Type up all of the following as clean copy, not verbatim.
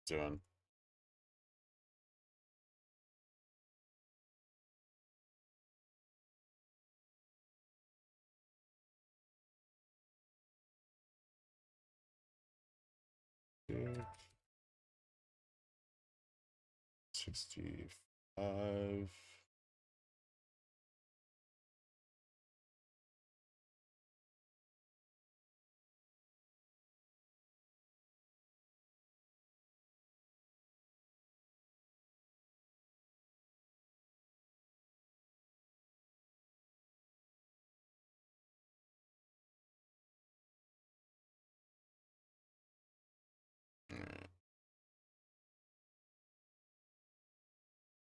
doing. Yeah. 65. Alright.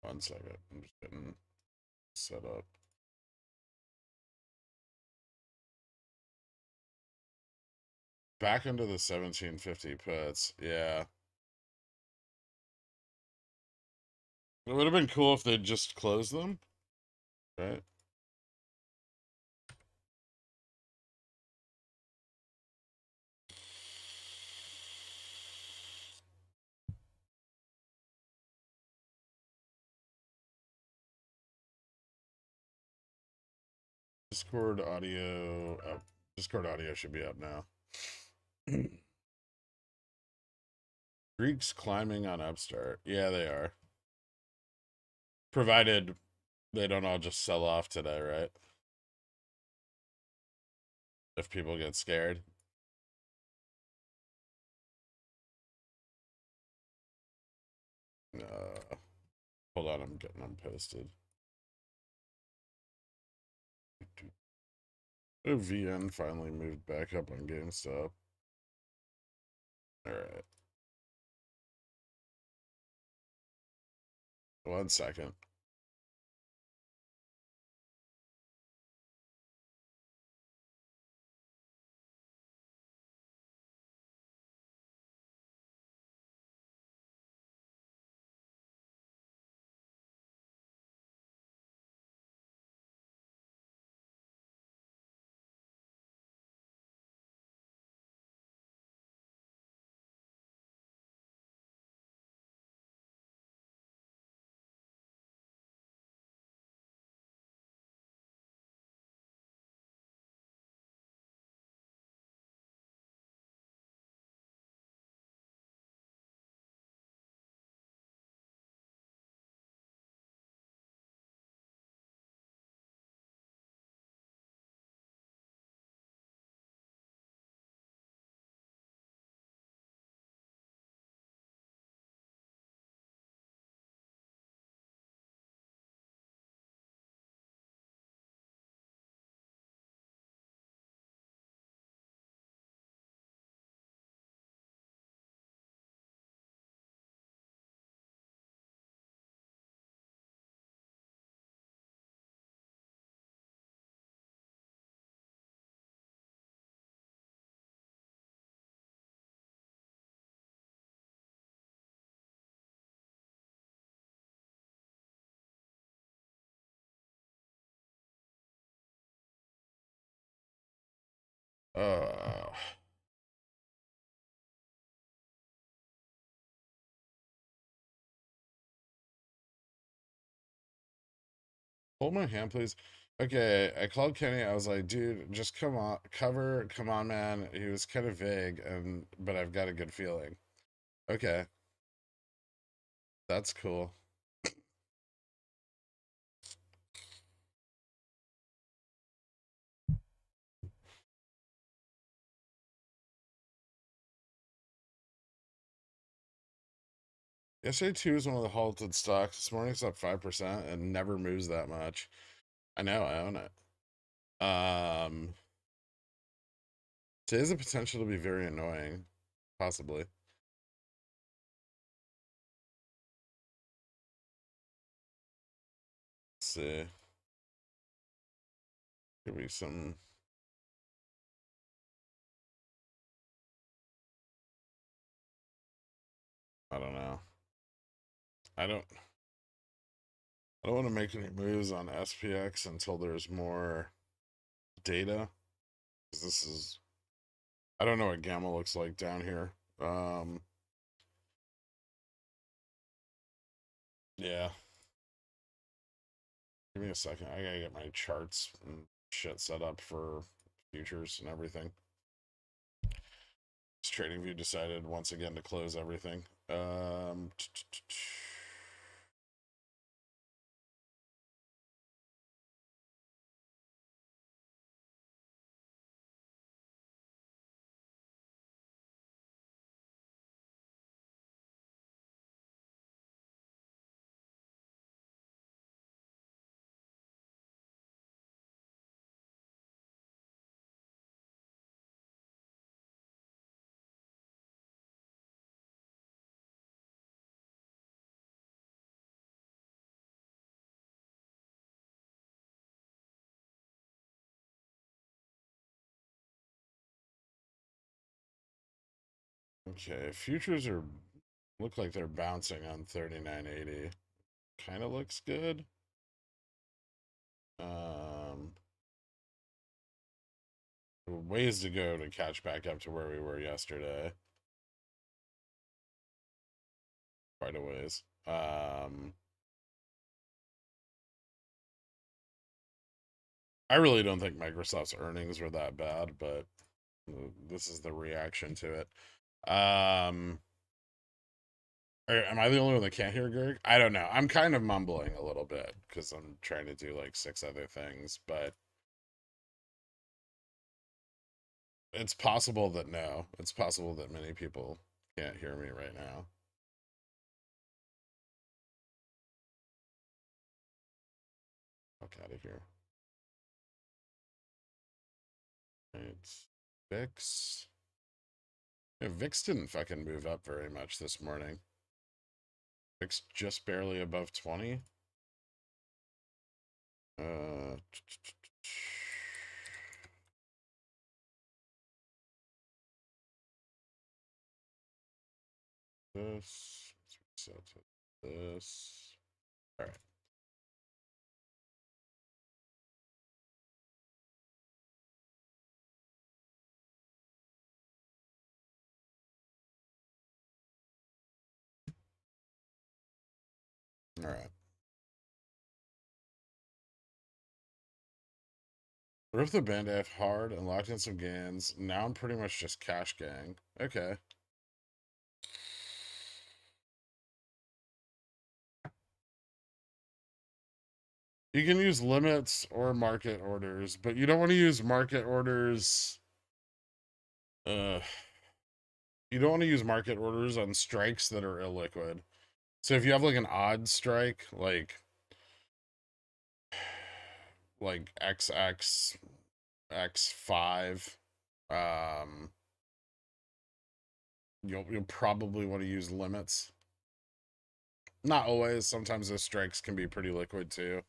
1 second. I'm just getting set up. Back into the 1750 puts. Yeah. It would have been cool if they'd just closed them. Right? Discord audio. Discord audio should be up now. Greeks climbing on Upstart. Yeah, they are. Provided they don't all just sell off today, right? If people get scared. Hold on, I'm getting them posted. Oh, VN finally moved back up on GameStop. Alright. 1 second. Hold my hand, please. Okay, I called Kenny. I was like, dude, just come on, come on, man. He was kind of vague, but I've got a good feeling. Okay, that's cool. Yesterday too was one of the halted stocks. This morning's up 5% and never moves that much. I know, I own it. Today's a potential to be very annoying, possibly. Let's see. Could be some. I don't know. I don't. I don't want to make any moves on SPX until there's more data. Because this is. I don't know what gamma looks like down here. Yeah. Give me a second. I gotta get my charts and shit set up for futures and everything. TradingView decided once again to close everything. Okay, futures are look like they're bouncing on 39.80. Kind of looks good. Ways to go to catch back up to where we were yesterday. Quite a ways. I really don't think Microsoft's earnings were that bad, but this is the reaction to it. Am I the only one that can't hear Greg? I don't know. I'm kind of mumbling a little bit because I'm trying to do like 6 other things, but it's possible that no. It's possible that many people can't hear me right now. Fuck out of here. It's VIX. Yeah, VIX didn't fucking move up very much this morning. VIX just barely above 20. Uh, this. Let's reset to this. All right. All right. Ripped the band-aid hard and locked in some gains. Now I'm pretty much just cash gang. Okay. You can use limits or market orders, but you don't want to use market orders. Uh, you don't want to use market orders on strikes that are illiquid. So if you have like an odd strike, like XX X5, um, you'll probably want to use limits. Not always. Sometimes those strikes can be pretty liquid too.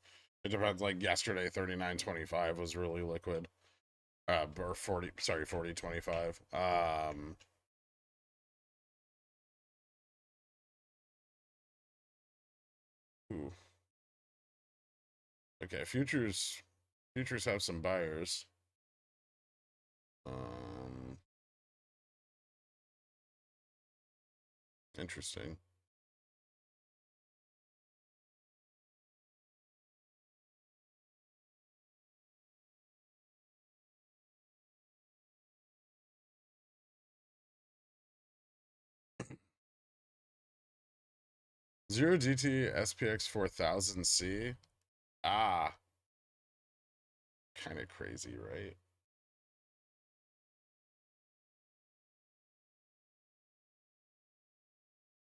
It depends. Like yesterday, 39.25 was really liquid. Or 40. Sorry, 40.25. Ooh. Okay, futures have some buyers. Um, Interesting. Zero GT SPX 4000C. Ah, kind of crazy, right?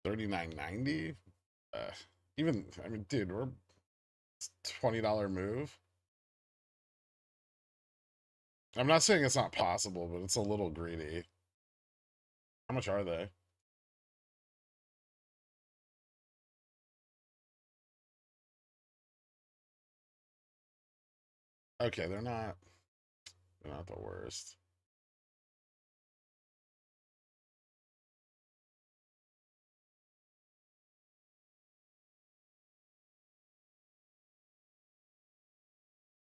39.90. Even I mean, dude, we're $20 move. I'm not saying it's not possible, but it's a little greedy. How much are they? Okay, they're not the worst.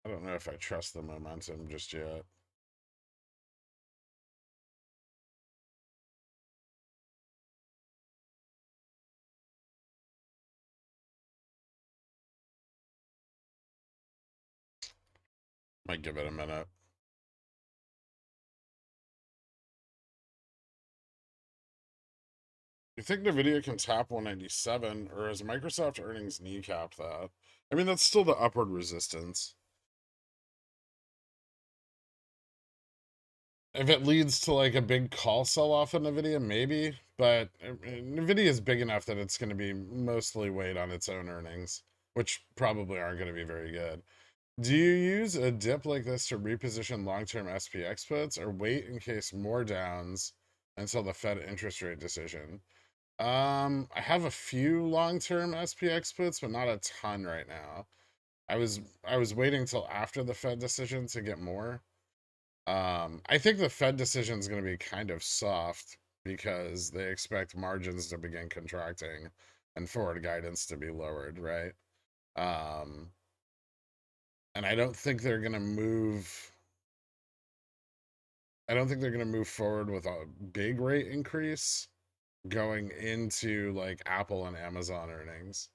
I don't know if I trust the momentum just yet. Might give it a minute. You think Nvidia can tap 197, or has Microsoft earnings kneecap that? I mean, that's still the upward resistance. If it leads to like a big call sell-off in Nvidia, maybe. But Nvidia is big enough that it's going to be mostly weighed on its own earnings, which probably aren't going to be very good. Do you use a dip like this to reposition long-term SPX puts, or wait in case more downs until the Fed interest rate decision? I have a few long-term SPX puts, but not a ton right now. I was waiting till after the Fed decision to get more. I think the Fed decision is going to be kind of soft because they expect margins to begin contracting and forward guidance to be lowered, right? Um, and I don't think they're going to move. I don't think they're going to move forward with a big rate increase going into like Apple and Amazon earnings.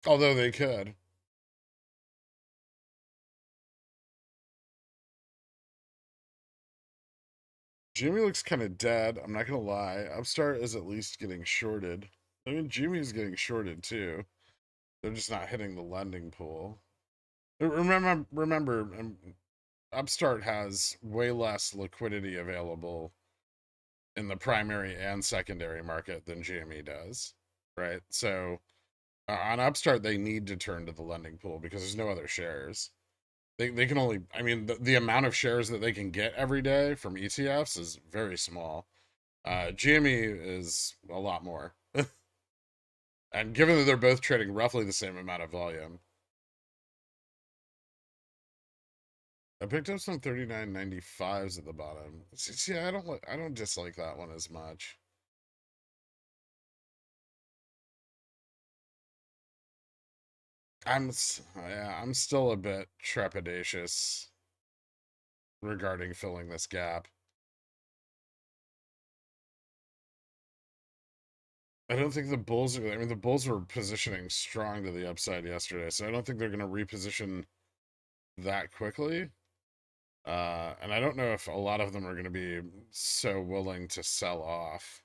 Although they could. Jimmy looks kind of dead. I'm not gonna lie. Upstart is at least getting shorted. I mean, Jimmy's getting shorted too. They're just not hitting the lending pool. Remember, Upstart has way less liquidity available in the primary and secondary market than GME does, right? So on Upstart, they need to turn to the lending pool because there's no other shares. They can only, I mean, the amount of shares that they can get every day from ETFs is very small. GME is a lot more. And given that they're both trading roughly the same amount of volume, I picked up some 39.95s at the bottom. See, I don't dislike that one as much. Yeah, I'm still a bit trepidatious regarding filling this gap. I don't think the Bulls are. I mean, the Bulls were positioning strong to the upside yesterday, so I don't think they're going to reposition that quickly. And I don't know if a lot of them are going to be so willing to sell off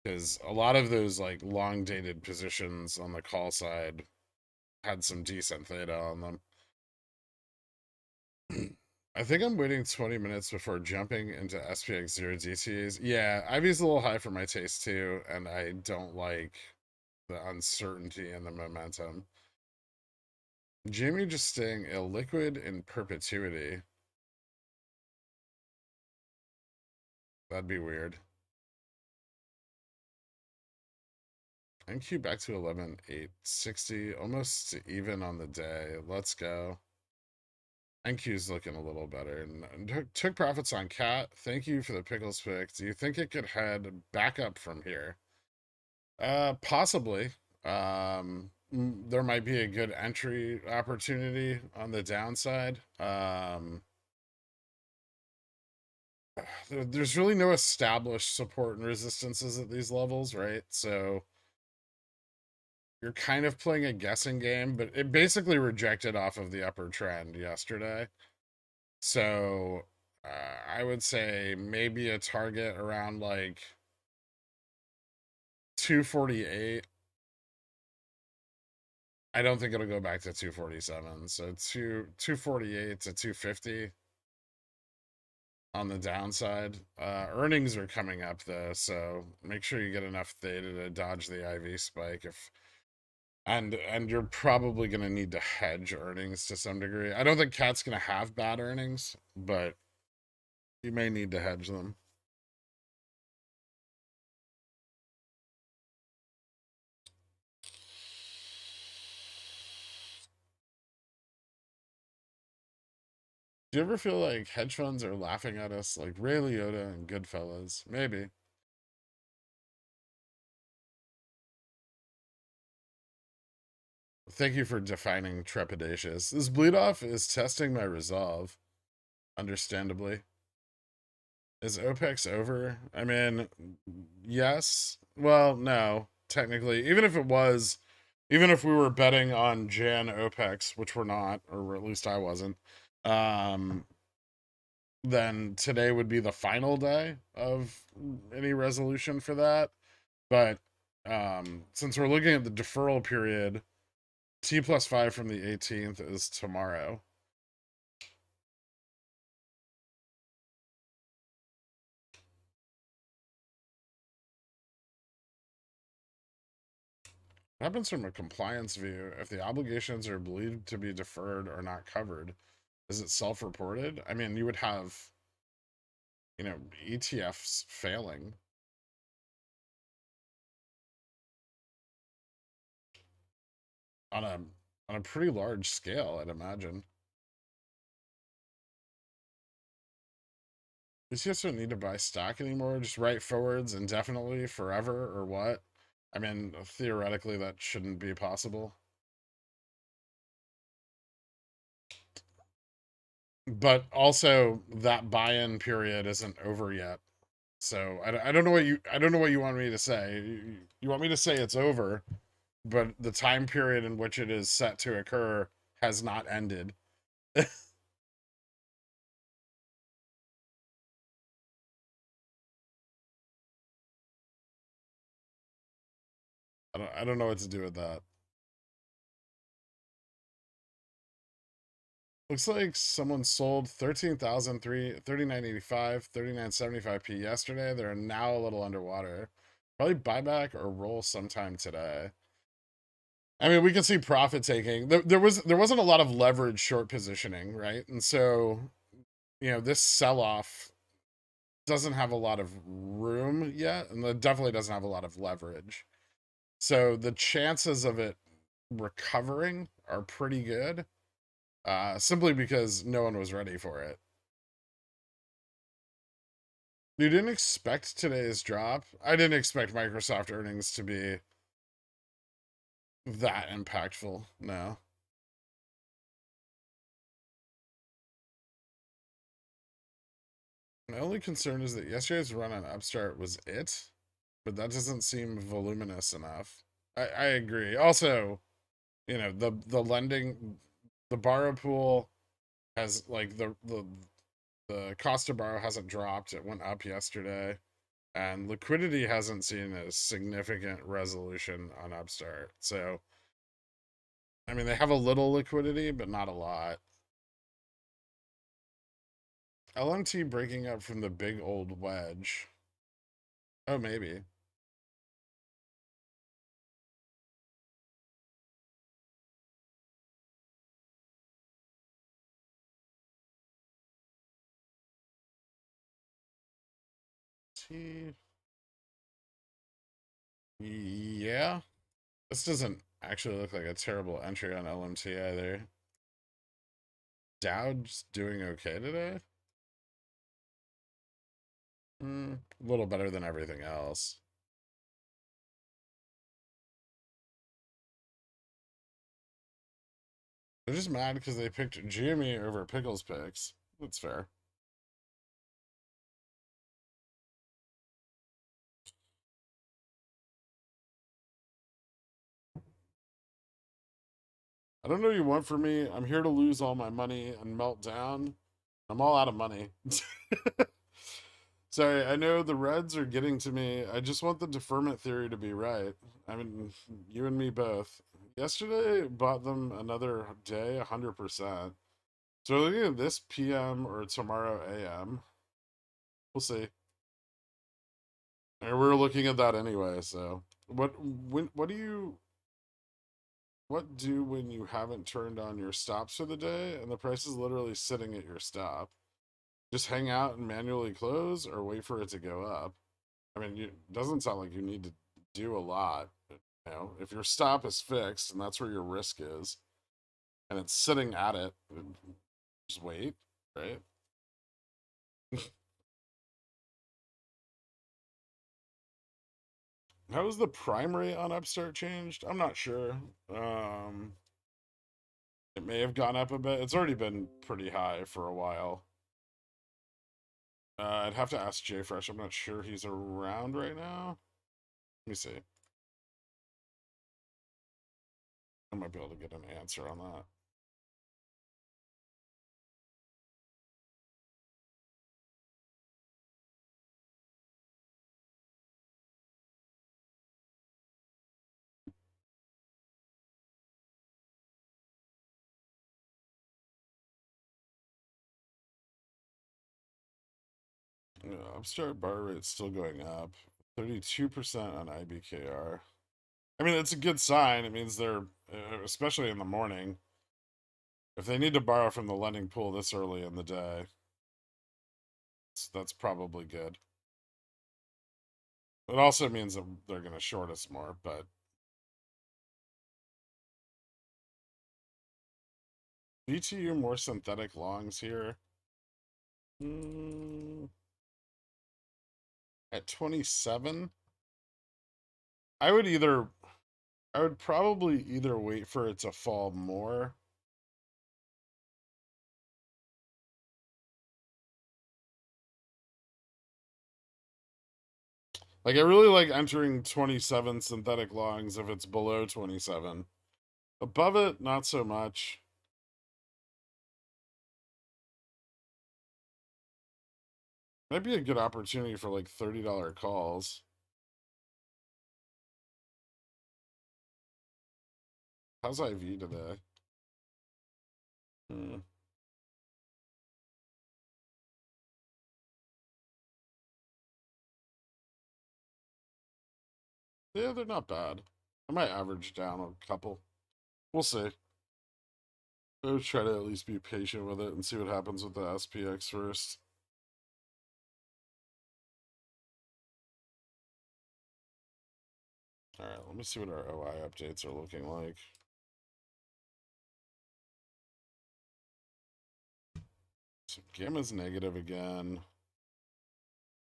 because a lot of those like long dated positions on the call side had some decent theta on them. I think I'm waiting 20 minutes before jumping into SPX 0 DTs. Yeah, Ivy's a little high for my taste too, and I don't like the uncertainty and the momentum. Jamie just staying illiquid in perpetuity. That'd be weird. NQ back to 11,860, almost even on the day. Let's go. NQ's looking a little better. And took profits on Cat. Thank you for the pickles pick. Do you think it could head back up from here? Possibly. There might be a good entry opportunity on the downside. There's really no established support and resistances at these levels, right? So you're kind of playing a guessing game, but it basically rejected off of the upper trend yesterday. So I would say maybe a target around like 248. I don't think it'll go back to 247. So 248 to 250 on the downside. Earnings are coming up though, so make sure you get enough theta to dodge the IV spike if and you're probably going to need to hedge earnings to some degree. I don't think Cat's going to have bad earnings, but you may need to hedge them. Do you ever feel like hedge funds are laughing at us like Ray Liotta and Goodfellas? Maybe. Thank you for defining trepidatious. This bleed off is testing my resolve, understandably. Is OPEX over? I mean, yes. Well, no, technically. Even if it was, Even if we were betting on Jan OPEX, which we're not, or at least I wasn't, um, then today would be the final day of any resolution for that. But since we're looking at the deferral period, T+5 from the 18th is tomorrow. What happens from a compliance view if the obligations are believed to be deferred or not covered? Is it self-reported? I mean, you would have, ETFs failing on a pretty large scale, I'd imagine. You just don't need to buy stock anymore. Just write forwards indefinitely, forever, or what? I mean, theoretically, that shouldn't be possible. But also, that buy-in period isn't over yet. So I don't know what you want me to say. You want me to say it's over, but the time period in which it is set to occur has not ended. I don't know what to do with that. Looks like someone sold 39.85, 39.75p yesterday. They're now a little underwater. Probably buyback or roll sometime today. I mean, we can see profit taking. There wasn't a lot of leverage short positioning, right? And so, this sell off doesn't have a lot of room yet, and it definitely doesn't have a lot of leverage. So the chances of it recovering are pretty good, simply because no one was ready for it. You didn't expect today's drop. I didn't expect Microsoft earnings to be that impactful. No. My only concern is that yesterday's run on Upstart was it, but that doesn't seem voluminous enough. I agree. Also, the lending, the borrow pool has like the cost to borrow hasn't dropped. It went up yesterday, and liquidity hasn't seen a significant resolution on Upstart. So, I mean, they have a little liquidity, but not a lot. LMT breaking up from the big old wedge. Oh, maybe. T. Yeah. This doesn't actually look like a terrible entry on LMT either. Dow's doing okay today. A little better than everything else. They're just mad because they picked Jimmy over Pickles picks. That's fair. I don't know what you want from me. I'm here to lose all my money and melt down. I'm all out of money. Sorry, I know the Reds are getting to me. I just want the deferment theory to be right. I mean, you and me both. Yesterday, bought them another day, 100%. So looking at this PM or tomorrow AM. We'll see. And we're looking at that anyway, so what do when you haven't turned on your stops for the day and the price is literally sitting at your stop? Just hang out and manually close or wait for it to go up? I mean, it doesn't sound like you need to do a lot. If your stop is fixed and that's where your risk is, and it's sitting at it, just wait, right? How is the prime rate on Upstart changed? I'm not sure. It may have gone up a bit. It's already been pretty high for a while. I'd have to ask JFresh. I'm not sure he's around right now. Let me see. I might be able to get an answer on that. Yeah, upstart bar rate's still going up. 32% on IBKR. I mean, it's a good sign. It means they're, especially in the morning, if they need to borrow from the lending pool this early in the day, that's probably good. It also means that they're going to short us more, but BTU more synthetic longs here. At 27, I would either, I would probably either wait for it to fall more. Like, I really like entering 27 synthetic longs if it's below 27. Above it, not so much. Might be a good opportunity for like $30 calls. How's IV today? Hmm. Yeah, they're not bad. I might average down a couple. We'll see. I'll try to at least be patient with it and see what happens with the SPX first. All right, let me see what our OI updates are looking like. So Gamma's negative again.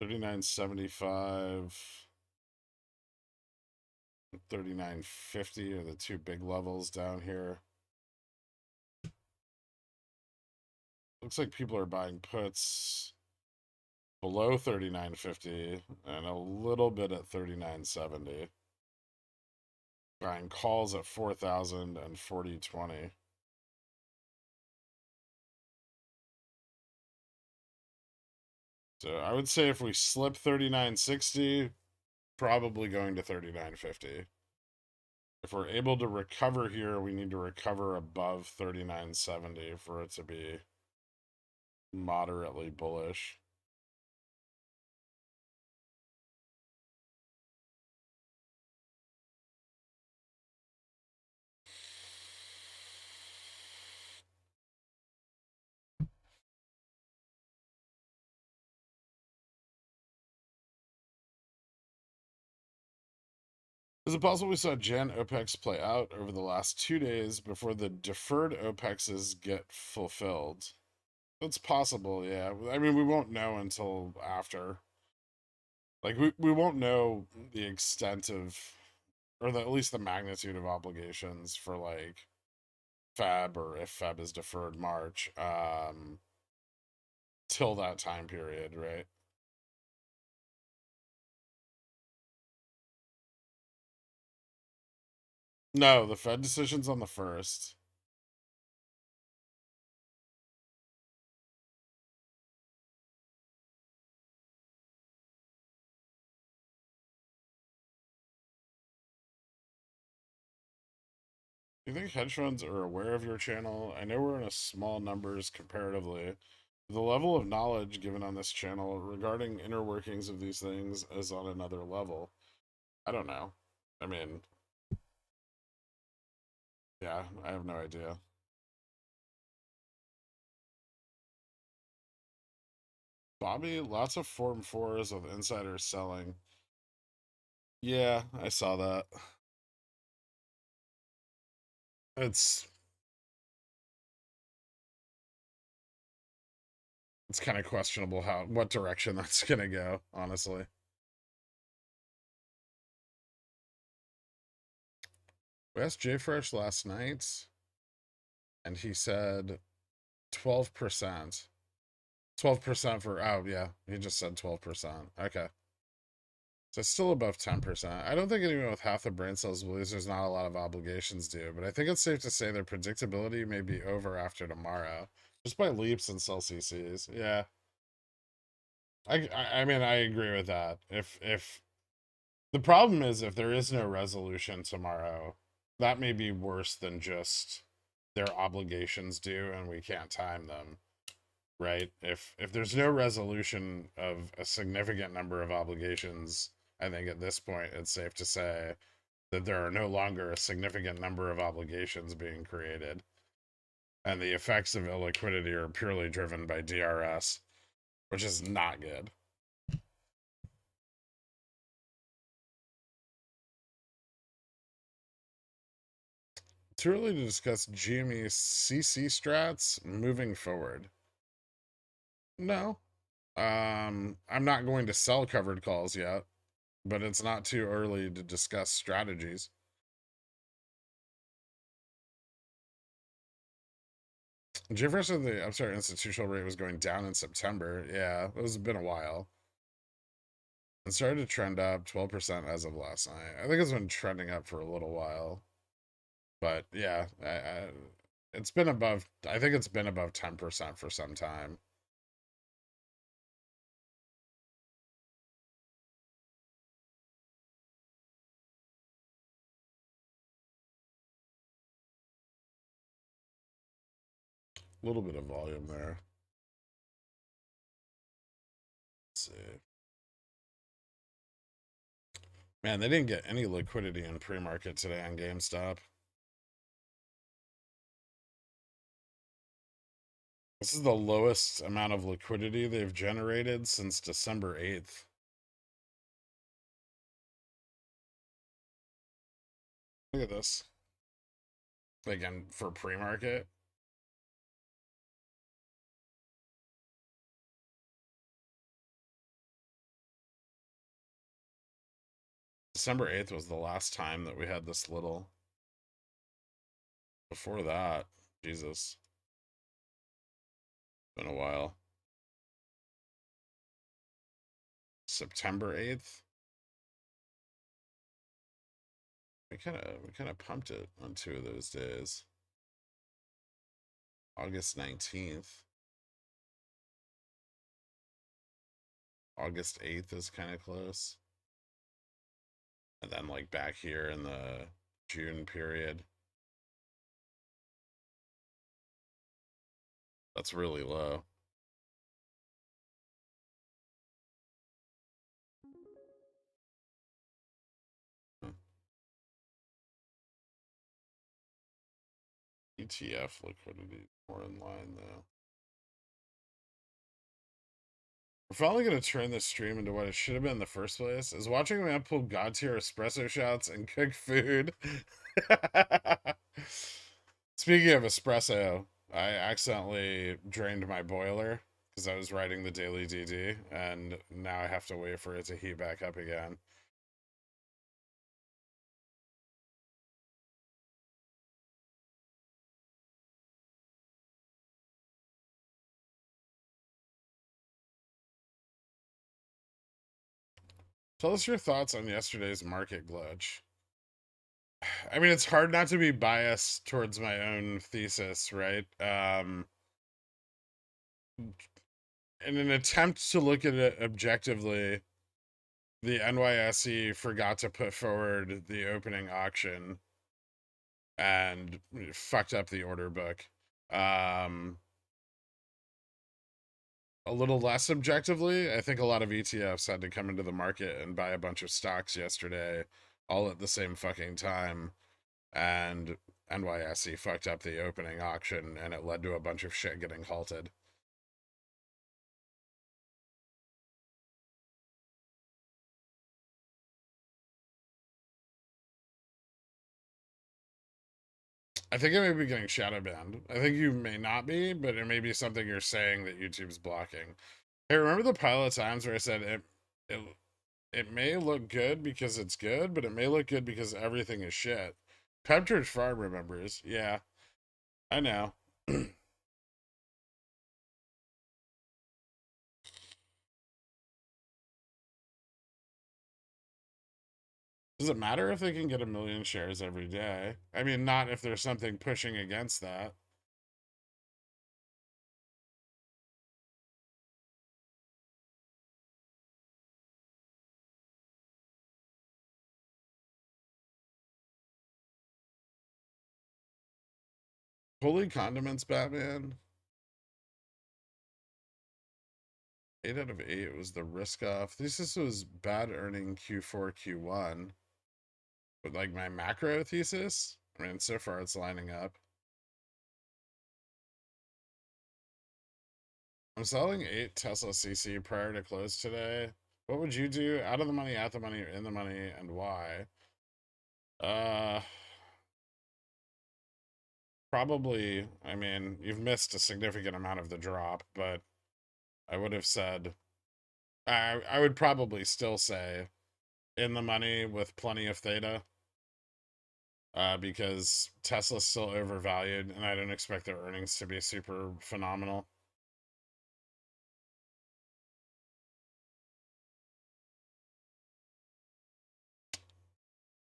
39.75. 39.50 are the two big levels down here. Looks like people are buying puts below 39.50 and a little bit at 39.70. Buying calls at 4,000 and 40.20. So I would say if we slip 39.60, probably going to 39.50. If we're able to recover here, we need to recover above 39.70 for it to be moderately bullish. Is it possible we saw Jan OPEX play out over the last 2 days before the deferred OPEXs get fulfilled? It's possible, yeah. I mean, we won't know until after. Like, we won't know the extent of, or at least the magnitude of obligations for, like, Feb, or if Feb is deferred March, till that time period, right? No, the Fed decision's on the 1st. Do you think hedge funds are aware of your channel? I know we're in a small numbers comparatively. The level of knowledge given on this channel regarding inner workings of these things is on another level. I don't know. I mean, yeah, I have no idea. Bobby, lots of Form 4s with insiders selling. Yeah, I saw that. It's it's kind of questionable what direction that's gonna go, honestly. We asked JFresh last night, and he said 12%. 12% for, oh yeah, he just said 12%. Okay. So it's still above 10%. I don't think anyone with half the brain cells believes there's not a lot of obligations due, but I think it's safe to say their predictability may be over after tomorrow. Just by leaps and sell CCs. Yeah. I mean I agree with that. If the problem is if there is no resolution tomorrow, that may be worse than just their obligations due and we can't time them, right? If there's no resolution of a significant number of obligations, I think at this point it's safe to say that there are no longer a significant number of obligations being created. And the effects of illiquidity are purely driven by DRS, which is not good. Too early to discuss GME CC strats moving forward. No. I'm not going to sell covered calls yet, but it's not too early to discuss strategies. Jefferson, the institutional rate was going down in September. Yeah, it's been a while. It started to trend up 12% as of last night. I think it's been trending up for a little while. But yeah, it's been above, I think it's been above 10% for some time. A little bit of volume there. Let's see. Man, they didn't get any liquidity in pre-market today on GameStop. This is the lowest amount of liquidity they've generated since December 8th. Look at this. Again, for pre-market. December 8th was the last time that we had this little. Before that, Jesus. Been a while. September 8th. We kind of pumped it on 2 of those days. August 19th. August 8th is kind of close. And then like back here in the June period. That's really low. ETF liquidity more in line though. We're finally going to turn this stream into what it should have been in the first place. Is watching a man pull god tier espresso shots and cook food. Speaking of espresso, I accidentally drained my boiler because I was writing the daily DD, and now I have to wait for it to heat back up again. Tell us your thoughts on yesterday's market glitch. I mean, it's hard not to be biased towards my own thesis, right? In an attempt to look at it objectively, the NYSE forgot to put forward the opening auction and fucked up the order book. A little less objectively, I think a lot of ETFs had to come into the market and buy a bunch of stocks yesterday, all at the same fucking time. And NYSE fucked up the opening auction, and it led to a bunch of shit getting halted. I think it may be getting shadow banned. I think you may not be, but it may be something you're saying that YouTube's blocking. Hey, remember the pile of times where I said it it may look good because it's good, but it may look good because everything is shit. Pepchurch Farm remembers. Yeah, I know. Does it matter if they can get 1 million shares every day? I mean, not if there's something pushing against that. Holy condiments, Batman. 8 out of 8 was the risk off. Thesis was bad earning Q4, Q1. But like my macro thesis, I mean, so far it's lining up. I'm selling 8 Tesla CC prior to close today. What would you do? Out of the money, at the money, or in the money, and why? Uh, Probably, I mean, you've missed a significant amount of the drop, but I would have said, I would probably still say in the money with plenty of theta, because Tesla's still overvalued, and I don't expect their earnings to be super phenomenal.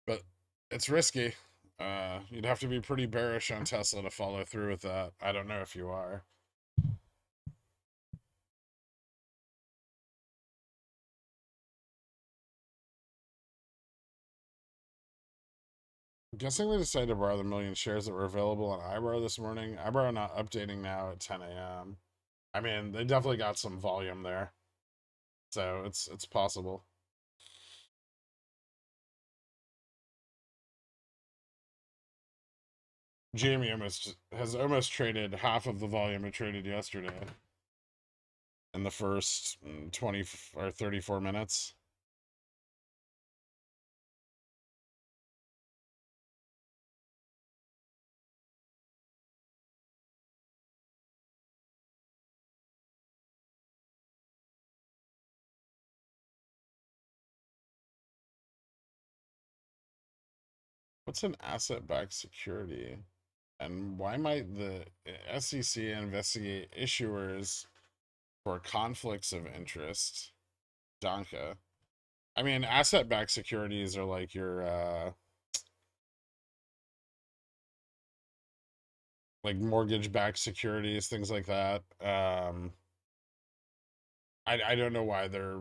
But it's risky. You'd have to be pretty bearish on Tesla to follow through with that. I don't know if you are. I'm guessing they decided to borrow the 1 million shares that were available on iBar this morning. iBar not updating now at 10 a.m. I mean, they definitely got some volume there, so it's possible. GME has almost traded half of the volume it traded yesterday in the first 20 or 34 minutes. What's an asset-backed security? And why might the SEC investigate issuers for conflicts of interest? Donka. I mean, asset-backed securities are like your like mortgage-backed securities, things like that. I don't know why they're.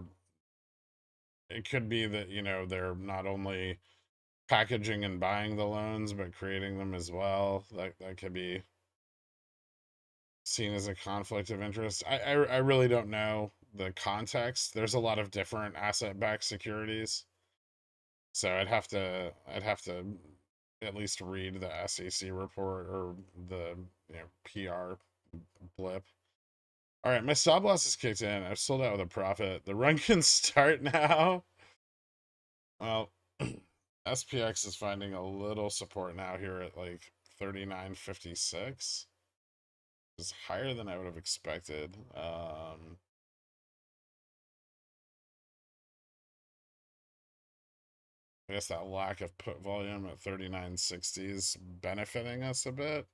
It could be that they're not only packaging and buying the loans but creating them as well. That could be seen as a conflict of interest. I really don't know the context. There's a lot of different asset-backed securities, so I'd have to at least read the SEC report or the PR blip. All right, my stop loss is kicked in. I've sold out with a profit. The run can start now. Well, SPX is finding a little support now here at like 39.56. Is higher than I would have expected. I guess that lack of put volume at 39.60 is benefiting us a bit.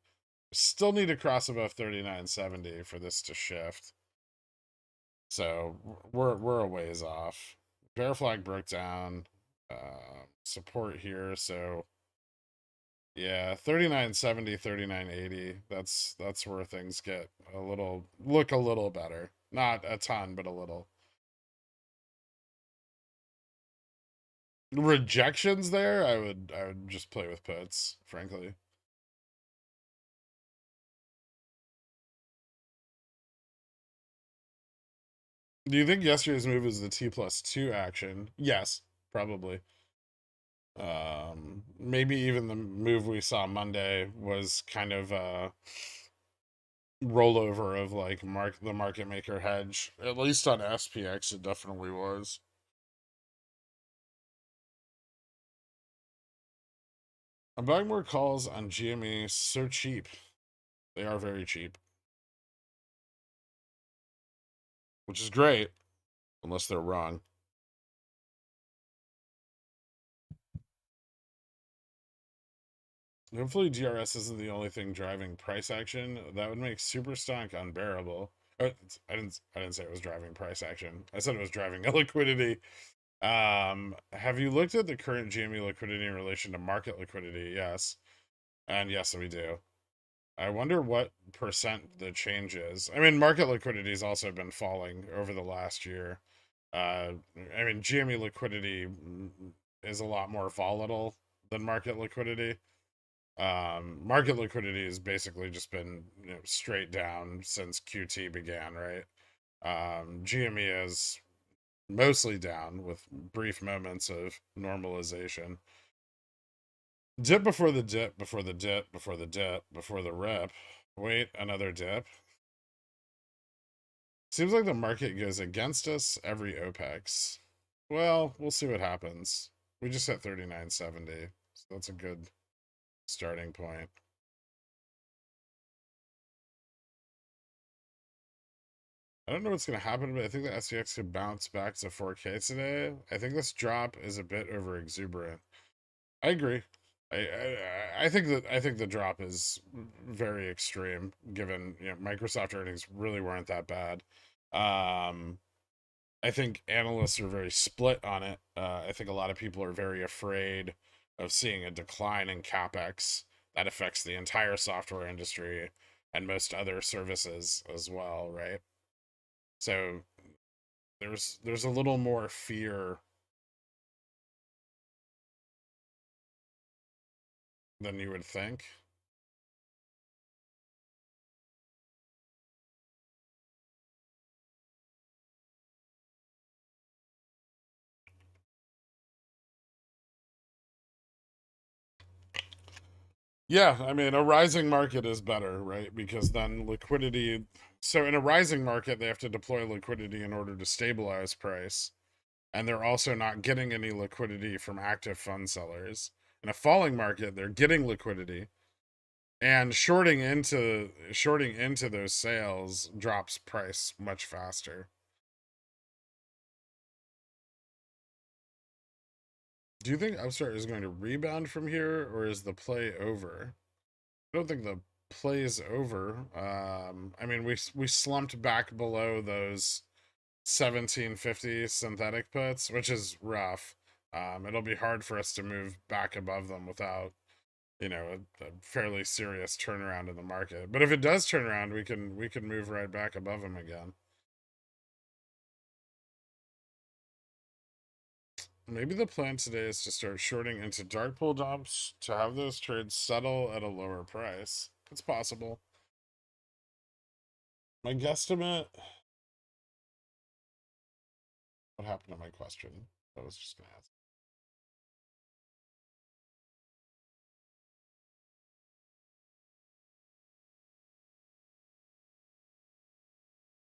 Still need to cross above 39.70 for this to shift. So we're a ways off. Bear flag broke down. Support here, so yeah, 39.70, 39.80. That's where things get look a little better. Not a ton, but a little. Rejections there, I would just play with puts, frankly. Do you think yesterday's move is the T+2 action? Yes, probably. Maybe even the move we saw Monday was kind of a rollover of like the market maker hedge. At least on SPX, it definitely was. I'm buying more calls on GME. So cheap. They are very cheap, which is great, unless they're wrong. Hopefully, DRS isn't the only thing driving price action. That would make super stonk unbearable. I didn't say it was driving price action. I said it was driving illiquidity. Have you looked at the current GME liquidity in relation to market liquidity? Yes. And yes, we do. I wonder what percent the change is. I mean, market liquidity has also been falling over the last year. I mean, GME liquidity is a lot more volatile than market liquidity. Market liquidity has basically just been straight down since QT began, right? GME is mostly down with brief moments of normalization. Dip before the dip, before the dip, before the dip, before the rip. Wait, another dip. Seems like the market goes against us every OPEX. Well, we'll see what happens. We just hit 39.70, so that's a good starting point. I don't know what's going to happen, but I think the SPX could bounce back to 4K today. I think this drop is a bit over exuberant. I agree. I think the drop is very extreme given Microsoft earnings really weren't that bad. Um, I think analysts are very split on it. I think a lot of people are very afraid of seeing a decline in capex that affects the entire software industry and most other services as well, right? So there's a little more fear than you would think. Yeah, I mean, a rising market is better, right? Because then liquidity. So in a rising market, they have to deploy liquidity in order to stabilize price. And they're also not getting any liquidity from active fund sellers. In a falling market, they're getting liquidity. And shorting into those sales drops price much faster. Do you think Upstart is going to rebound from here, or is the play over? I don't think the play is over. I mean, we slumped back below those 1750 synthetic puts, which is rough. It'll be hard for us to move back above them without, a fairly serious turnaround in the market. But if it does turn around, we can move right back above them again. Maybe the plan today is to start shorting into dark pool dumps to have those trades settle at a lower price. It's possible. My guesstimate. What happened to my question? I was just gonna ask.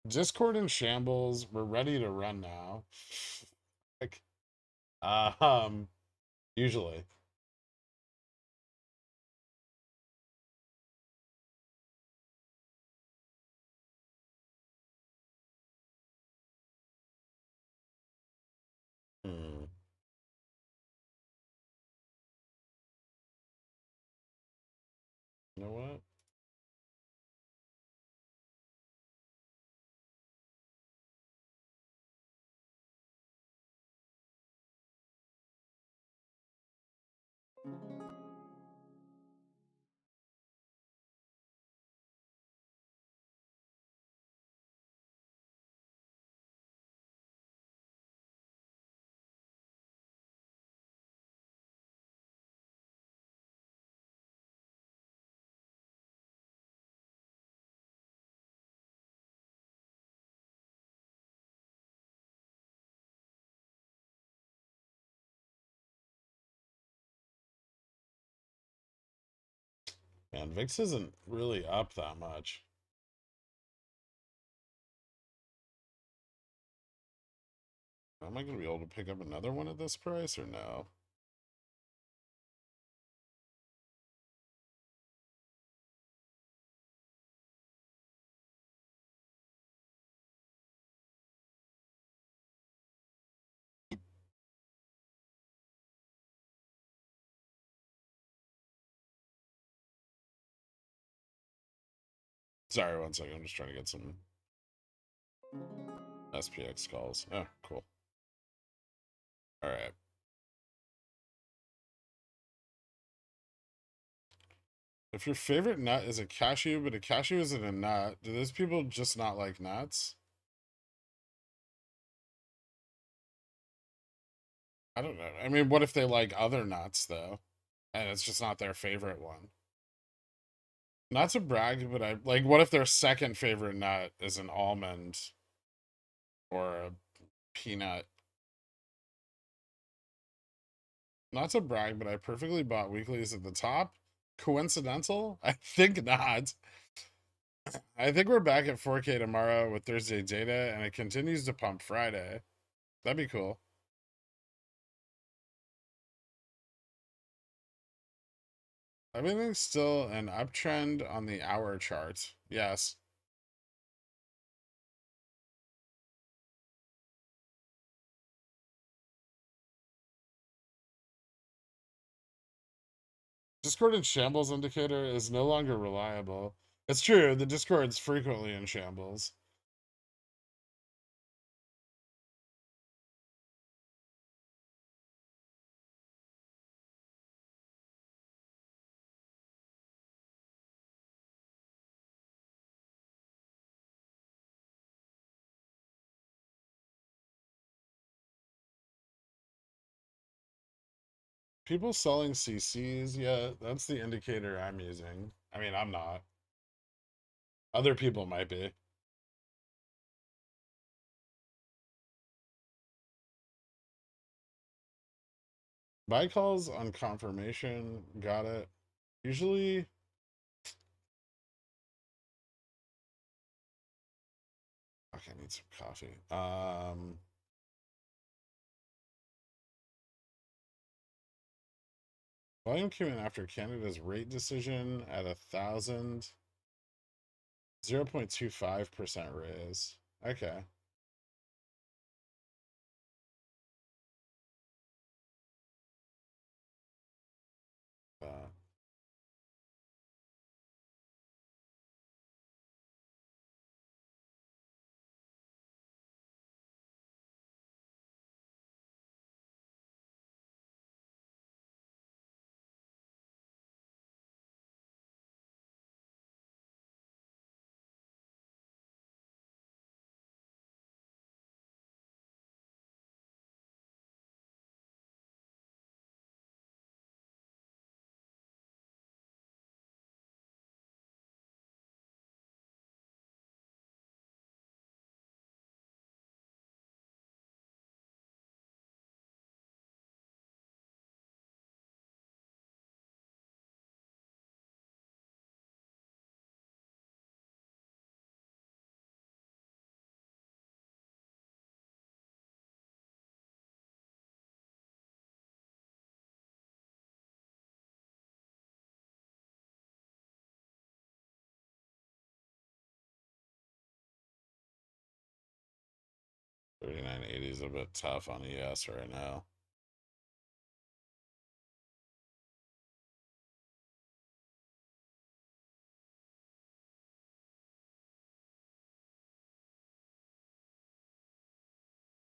Discord in shambles. We're ready to run now. Like, um, usually. Hmm. You know what? Man, VIX isn't really up that much. Am I gonna be able to pick up another one at this price or no? Sorry, one second. I'm just trying to get some SPX calls. Oh, cool. All right. If your favorite nut is a cashew, but a cashew isn't a nut, do those people just not like nuts? I don't know. I mean, what if they like other nuts, though? And it's just not their favorite one? Not to brag, but I like, what if their second favorite nut is an almond or a peanut? Not to brag, but I perfectly bought weeklies at the top. Coincidental? I think not. I think we're back at 4K tomorrow with Thursday data, and it continues to pump Friday. That'd be cool. Everything's still an uptrend on the hour chart. Yes. Discord in shambles indicator is no longer reliable. It's true, the Discord's frequently in shambles. People selling CCs, yeah, that's the indicator I'm using. I mean, I'm not. Other people might be. Buy calls on confirmation, got it. Usually, okay, I need some coffee. Volume came in after Canada's rate decision at 1,000. 0.25% raise. Okay. Uh, $39.80 is a bit tough on ES right now.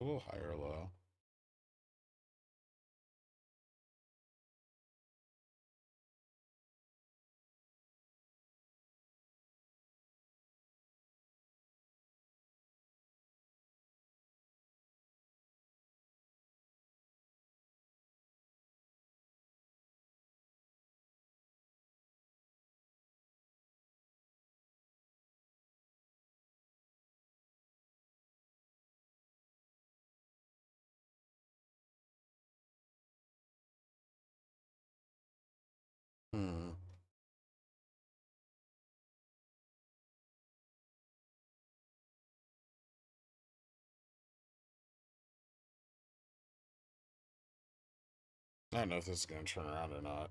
A little higher low. Hmm. I don't know if this is going to turn around or not.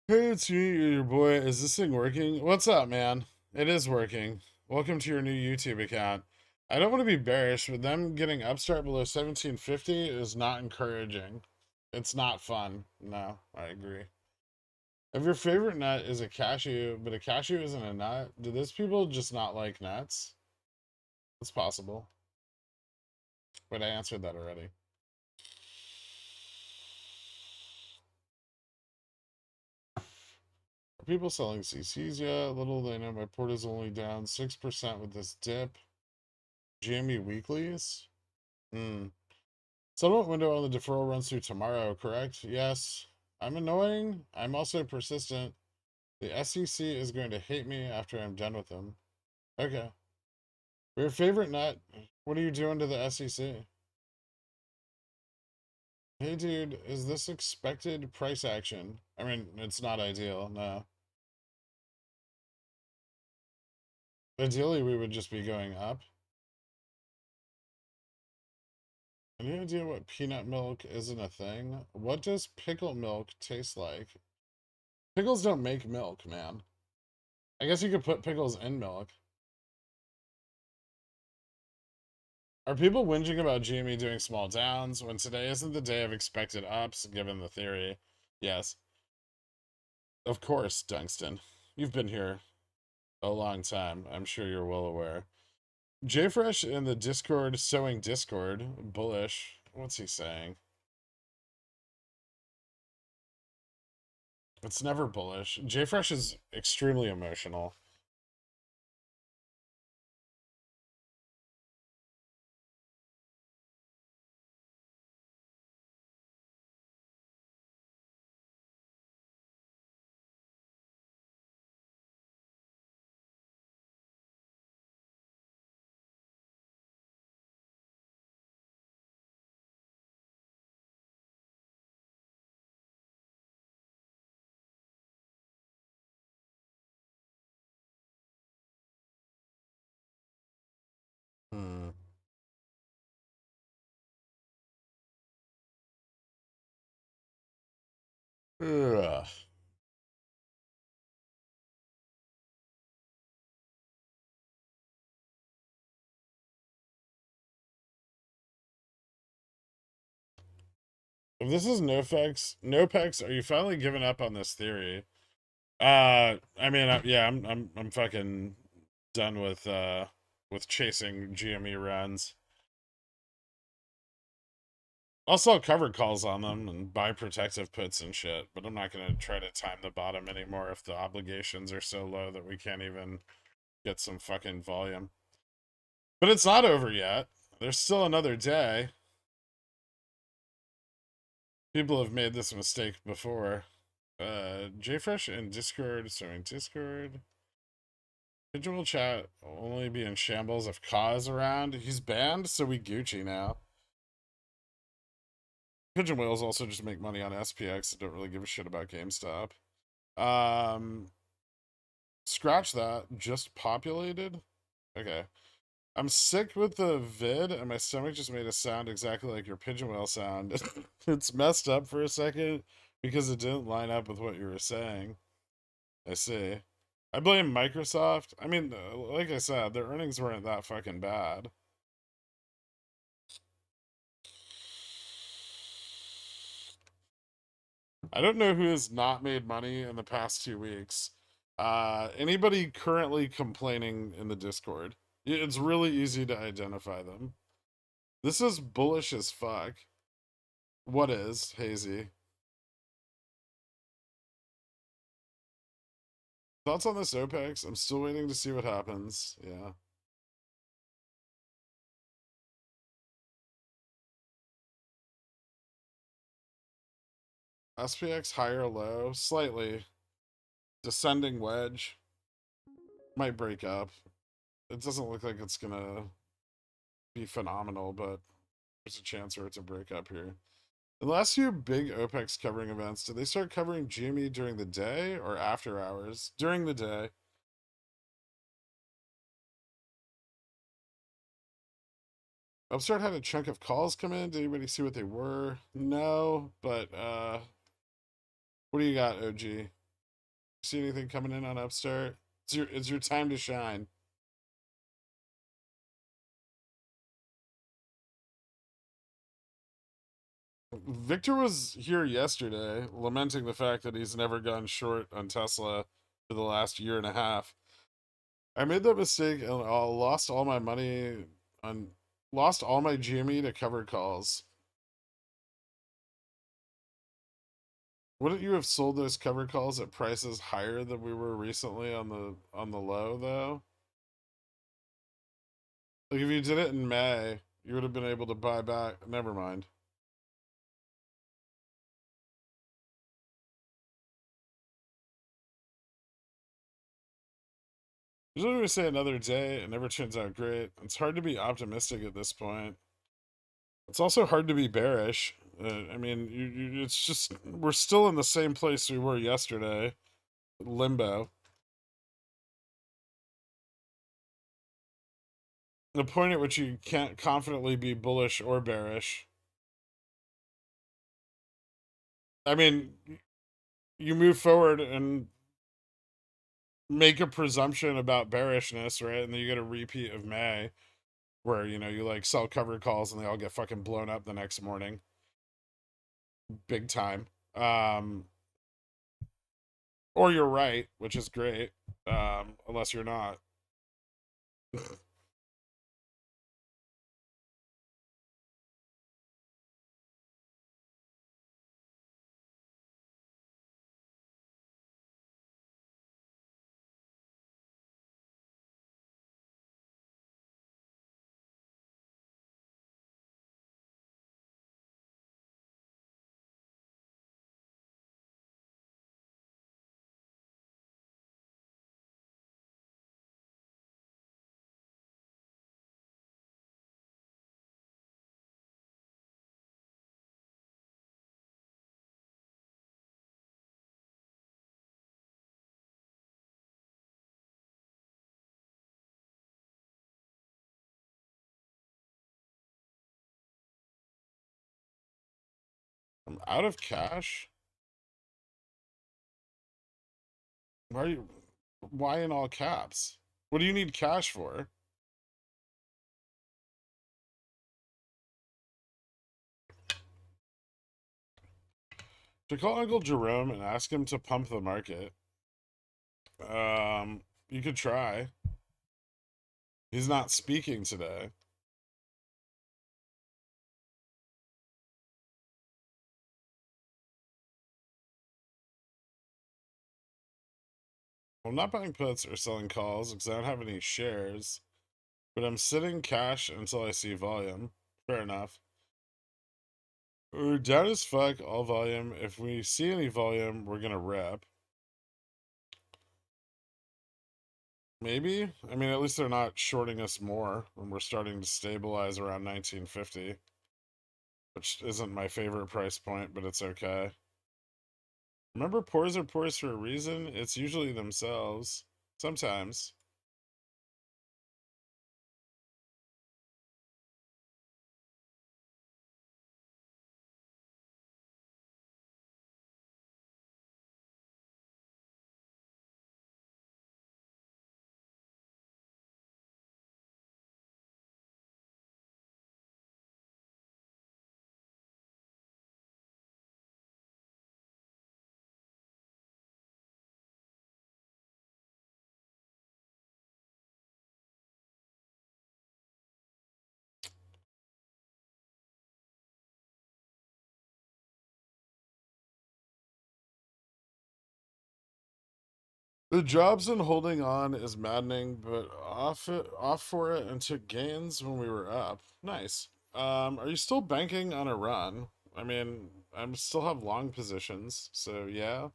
Hey, it's you, your boy. Is this thing working? What's up, man? It is working. Welcome to your new YouTube account. I don't want to be bearish, but them getting upstart below 1750 is not encouraging. It's not fun. No, I agree. If your favorite nut is a cashew, but a cashew isn't a nut, do those people just not like nuts? It's possible. But I answered that already. Are people selling CCs yet? Little they know my port is only down 6% with this dip. GME weeklies? Hmm. Settlement window on the deferral runs through tomorrow, correct? Yes. I'm annoying. I'm also persistent. The SEC is going to hate me after I'm done with them. Okay. Your favorite nut? What are you doing to the SEC? Hey, dude, is this expected price action? I mean, it's not ideal, no. Ideally, we would just be going up. Any idea what peanut milk isn't a thing? What does pickle milk taste like? Pickles don't make milk, man. I guess you could put pickles in milk. Are people whinging about GME doing small downs when today isn't the day of expected ups, given the theory? Yes. Of course, Dunstan. You've been here a long time. I'm sure you're well aware. JFresh in the Discord sowing discord. Bullish. What's he saying? It's never bullish. JFresh is extremely emotional. Hmm. Ugh. If this is NoPex, are you finally giving up on this theory? I mean, yeah, I'm fucking done with chasing GME runs. I'll sell covered calls on them and buy protective puts and shit, but I'm not gonna try to time the bottom anymore if the obligations are so low that we can't even get some fucking volume. But it's not over yet. There's still another day. People have made this mistake before. JFresh in Discord, so in Discord. Individual chat will only be in shambles if Ka's around. He's banned, so we Gucci now. Pigeon whales also just make money on SPX and don't really give a shit about GameStop. Um, Scratch that. Just populated? Okay. I'm sick with the vid, and my stomach just made a sound exactly like your pigeon whale sound. It's messed up for a second because it didn't line up with what you were saying. I see. I blame Microsoft. I mean, like I said, their earnings weren't that fucking bad. I don't know who has not made money in the past 2 weeks. Anybody currently complaining in the Discord? It's really easy to identify them. This is bullish as fuck. What is, Hazy? Thoughts on this OPEX? I'm still waiting to see what happens. Yeah. SPX higher or low? Slightly. Descending wedge. Might break up. It doesn't look like it's gonna be phenomenal, but there's a chance for it to break up here. The last few big OPEX covering events, did they start covering GME during the day or after hours? During the day. Upstart had a chunk of calls come in. Did anybody see what they were? No, but what do you got, OG? See anything coming in on Upstart? It's your time to shine. Victor was here yesterday lamenting the fact that he's never gone short on Tesla for the last year and a half. I made that mistake and I lost all my money on lost all my GME to covered calls. Wouldn't you have sold those covered calls at prices higher than we were recently on the low though? Like if you did it in May, you would have been able to buy back. Never mind. Usually we say another day, it never turns out great. It's hard to be optimistic at this point. It's also hard to be bearish. I mean, it's just we're still in the same place we were yesterday, limbo. The point at which you can't confidently be bullish or bearish. I mean, you move forward and make a presumption about bearishness, right? And then you get a repeat of May where, you like sell covered calls and they all get fucking blown up the next morning. Big time. Or you're right, which is great. Unless you're not. I'm out of cash. Why are you why in all caps? What do you need cash for? To call Uncle Jerome and ask him to pump the market. You could try. He's not speaking today. I'm not buying puts or selling calls because I don't have any shares, but I'm sitting cash until I see volume. Fair enough. We're down as fuck, all volume. If we see any volume, we're gonna rip. Maybe? I mean, at least they're not shorting us more when we're starting to stabilize around 1950, which isn't my favorite price point, but it's okay. Remember, pores are pores for a reason. It's usually themselves. Sometimes. The jobs in holding on is maddening, but off for it and took gains when we were up. Nice. Are you still banking on a run? I mean, I still have long positions, so yeah.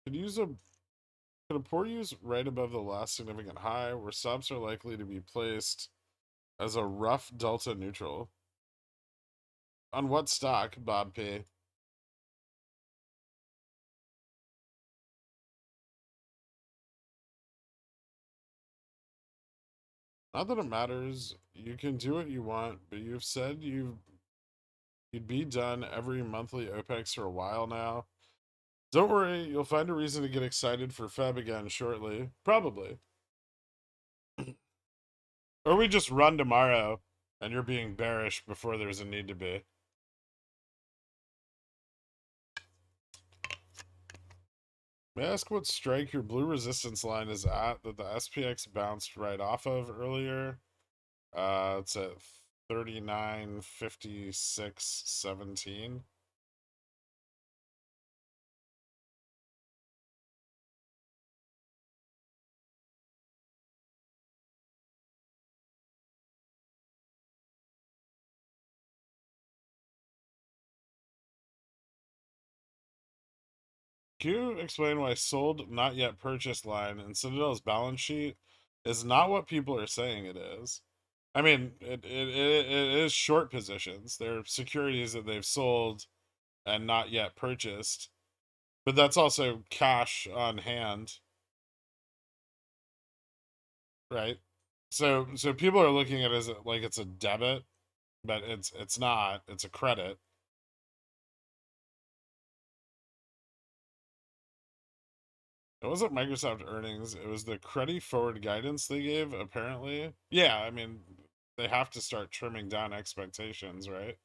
Could use a could a pour use right above the last significant high, where stops are likely to be placed as a rough delta neutral. On what stock, Bob P? Not that it matters. You can do what you want, but you've said you'd be done every monthly OPEX for a while now. Don't worry, you'll find a reason to get excited for Feb again shortly. Probably. Or we just run tomorrow And you're being bearish before there's a need to be. May I ask what strike your blue resistance line is at that the SPX bounced right off of earlier? It's at 39.56.17. Can you explain why sold not yet purchased line in Citadel's balance sheet is not what people are saying it is? I mean, it is short positions. They're securities that they've sold and not yet purchased, but that's also cash on hand, right? So people are looking at it as like it's a debit, but it's not. It's a credit. It wasn't Microsoft earnings. It was the credit forward guidance they gave, apparently. Yeah, I mean, they have to start trimming down expectations, right?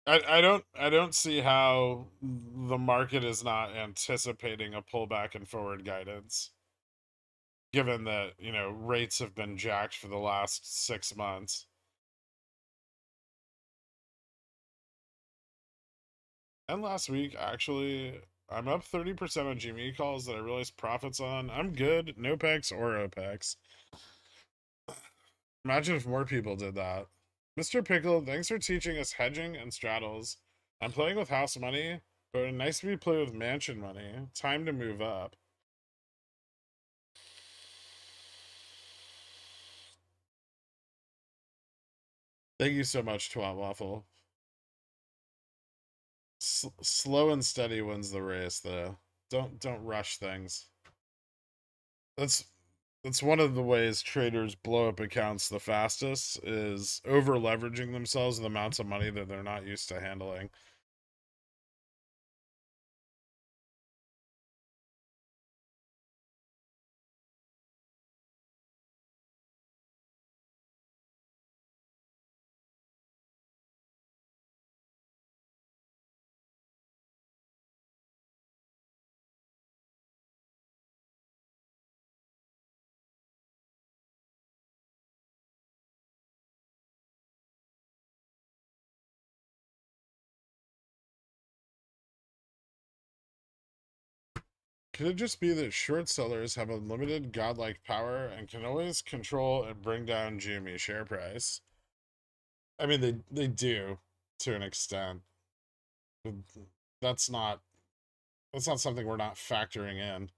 I don't see how the market is not anticipating a pullback in forward guidance, given that, rates have been jacked for the last 6 months. And last week, actually, I'm up 30% on GME calls that I realized profits on. I'm good, no pecs or OPEX. Imagine if more people did that. Mr. Pickle, thanks for teaching us hedging and straddles. I'm playing with house money, but it'd nice to be play with mansion money. Time to move up. Thank you so much, Twat Waffle. Slow and steady wins the race, though. Don't rush things. That's that's one of the ways traders blow up accounts the fastest is over leveraging themselves with amounts of money that they're not used to handling. Could it just be that short sellers have unlimited godlike power and can always control and bring down GME share price? I mean, they do to an extent. That's not that's not something we're not factoring in.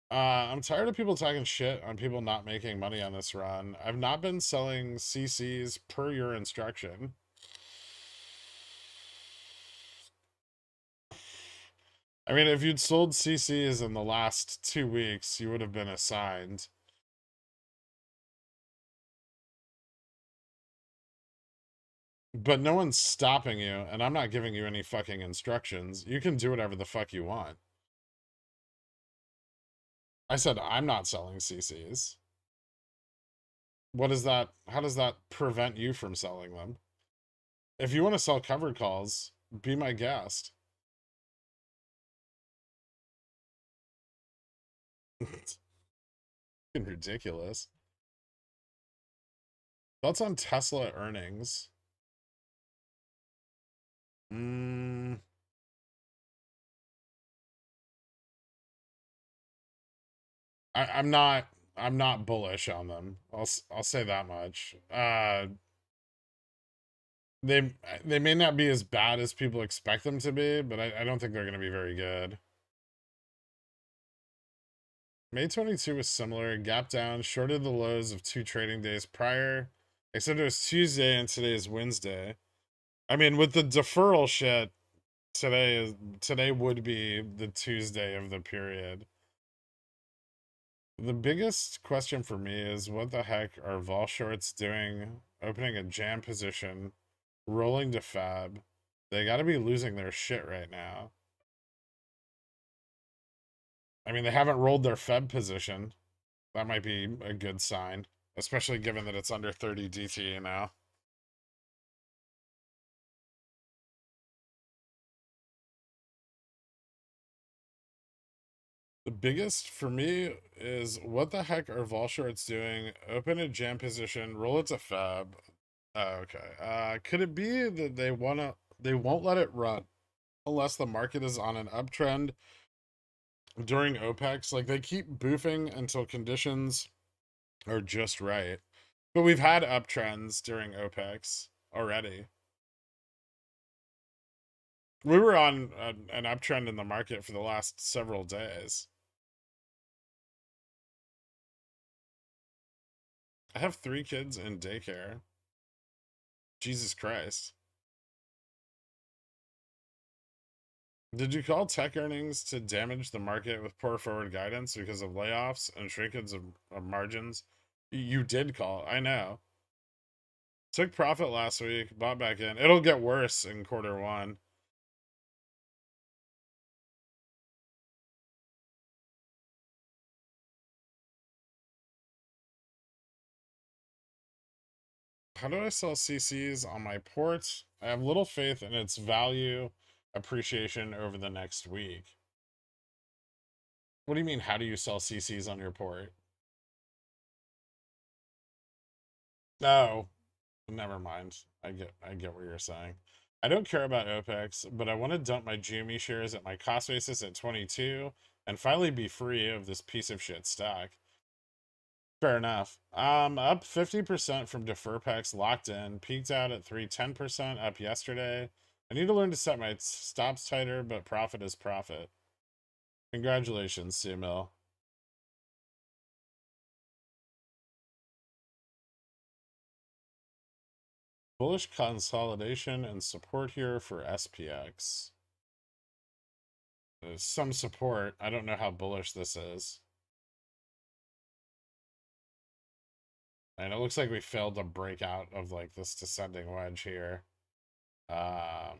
I'm tired of people talking shit on people not making money on this run. I've not been selling CCs per your instruction. I mean, if you'd sold CCs in the last 2 weeks, you would have been assigned. But no one's stopping you, and I'm not giving you any fucking instructions. You can do whatever the fuck you want. I said I'm not selling CCs. What is that? How does that prevent you from selling them? If you want to sell covered calls, be my guest. It's ridiculous. Thoughts on Tesla earnings? Mm, I'm not. I'm not bullish on them. I'll say that much. They may not be as bad as people expect them to be, but I don't think they're going to be very good. May 22 was similar. Gap down, shorted the lows of 2 trading days prior. Except it was Tuesday and today is Wednesday. I mean, with the deferral shit, today would be the Tuesday of the period. The biggest question for me is what the heck are vol shorts doing? Opening a jam position, rolling to fab. They got to be losing their shit right now. I mean, they haven't rolled their Feb position. That might be a good sign. especially given that it's under 30 DTE now. The biggest for me is what the heck are vol shorts doing? Open a jam position, roll it to fab. Oh, okay. Could it be that they won't let it run unless the market is on an uptrend during OPEX? Like they keep boofing until conditions are just right. But we've had uptrends during OPEX already. We were on an uptrend in the market for the last several days. I have 3 kids in daycare. Jesus Christ. Did you call tech earnings to damage the market with poor forward guidance because of layoffs and shrinkage of margins? You did call. I know. Took profit last week, bought back in. It'll get worse in quarter 1. How do I sell CCs on my port? I have little faith in its value appreciation over the next week. What do you mean, how do you sell CCs on your port? No, never mind. I get what you're saying. I don't care about OPEX, but I want to dump my GME shares at my cost basis at 22 and finally be free of this piece of shit stock. Fair enough. Up 50% from defer packs locked in, peaked out at 310% up yesterday. I need to learn to set my stops tighter, but profit is profit. Congratulations, Sumil. Bullish consolidation and support here for SPX. There's some support. I don't know how bullish this is. And it looks like we failed to break out of like this descending wedge here. That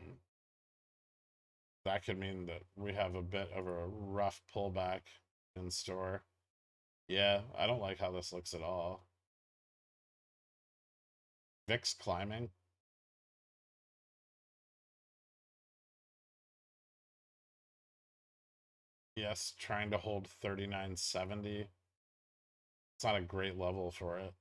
could mean that we have a bit of a rough pullback in store. Yeah, I don't like how this looks at all. VIX climbing. Yes, trying to hold 39.70. It's not a great level for it.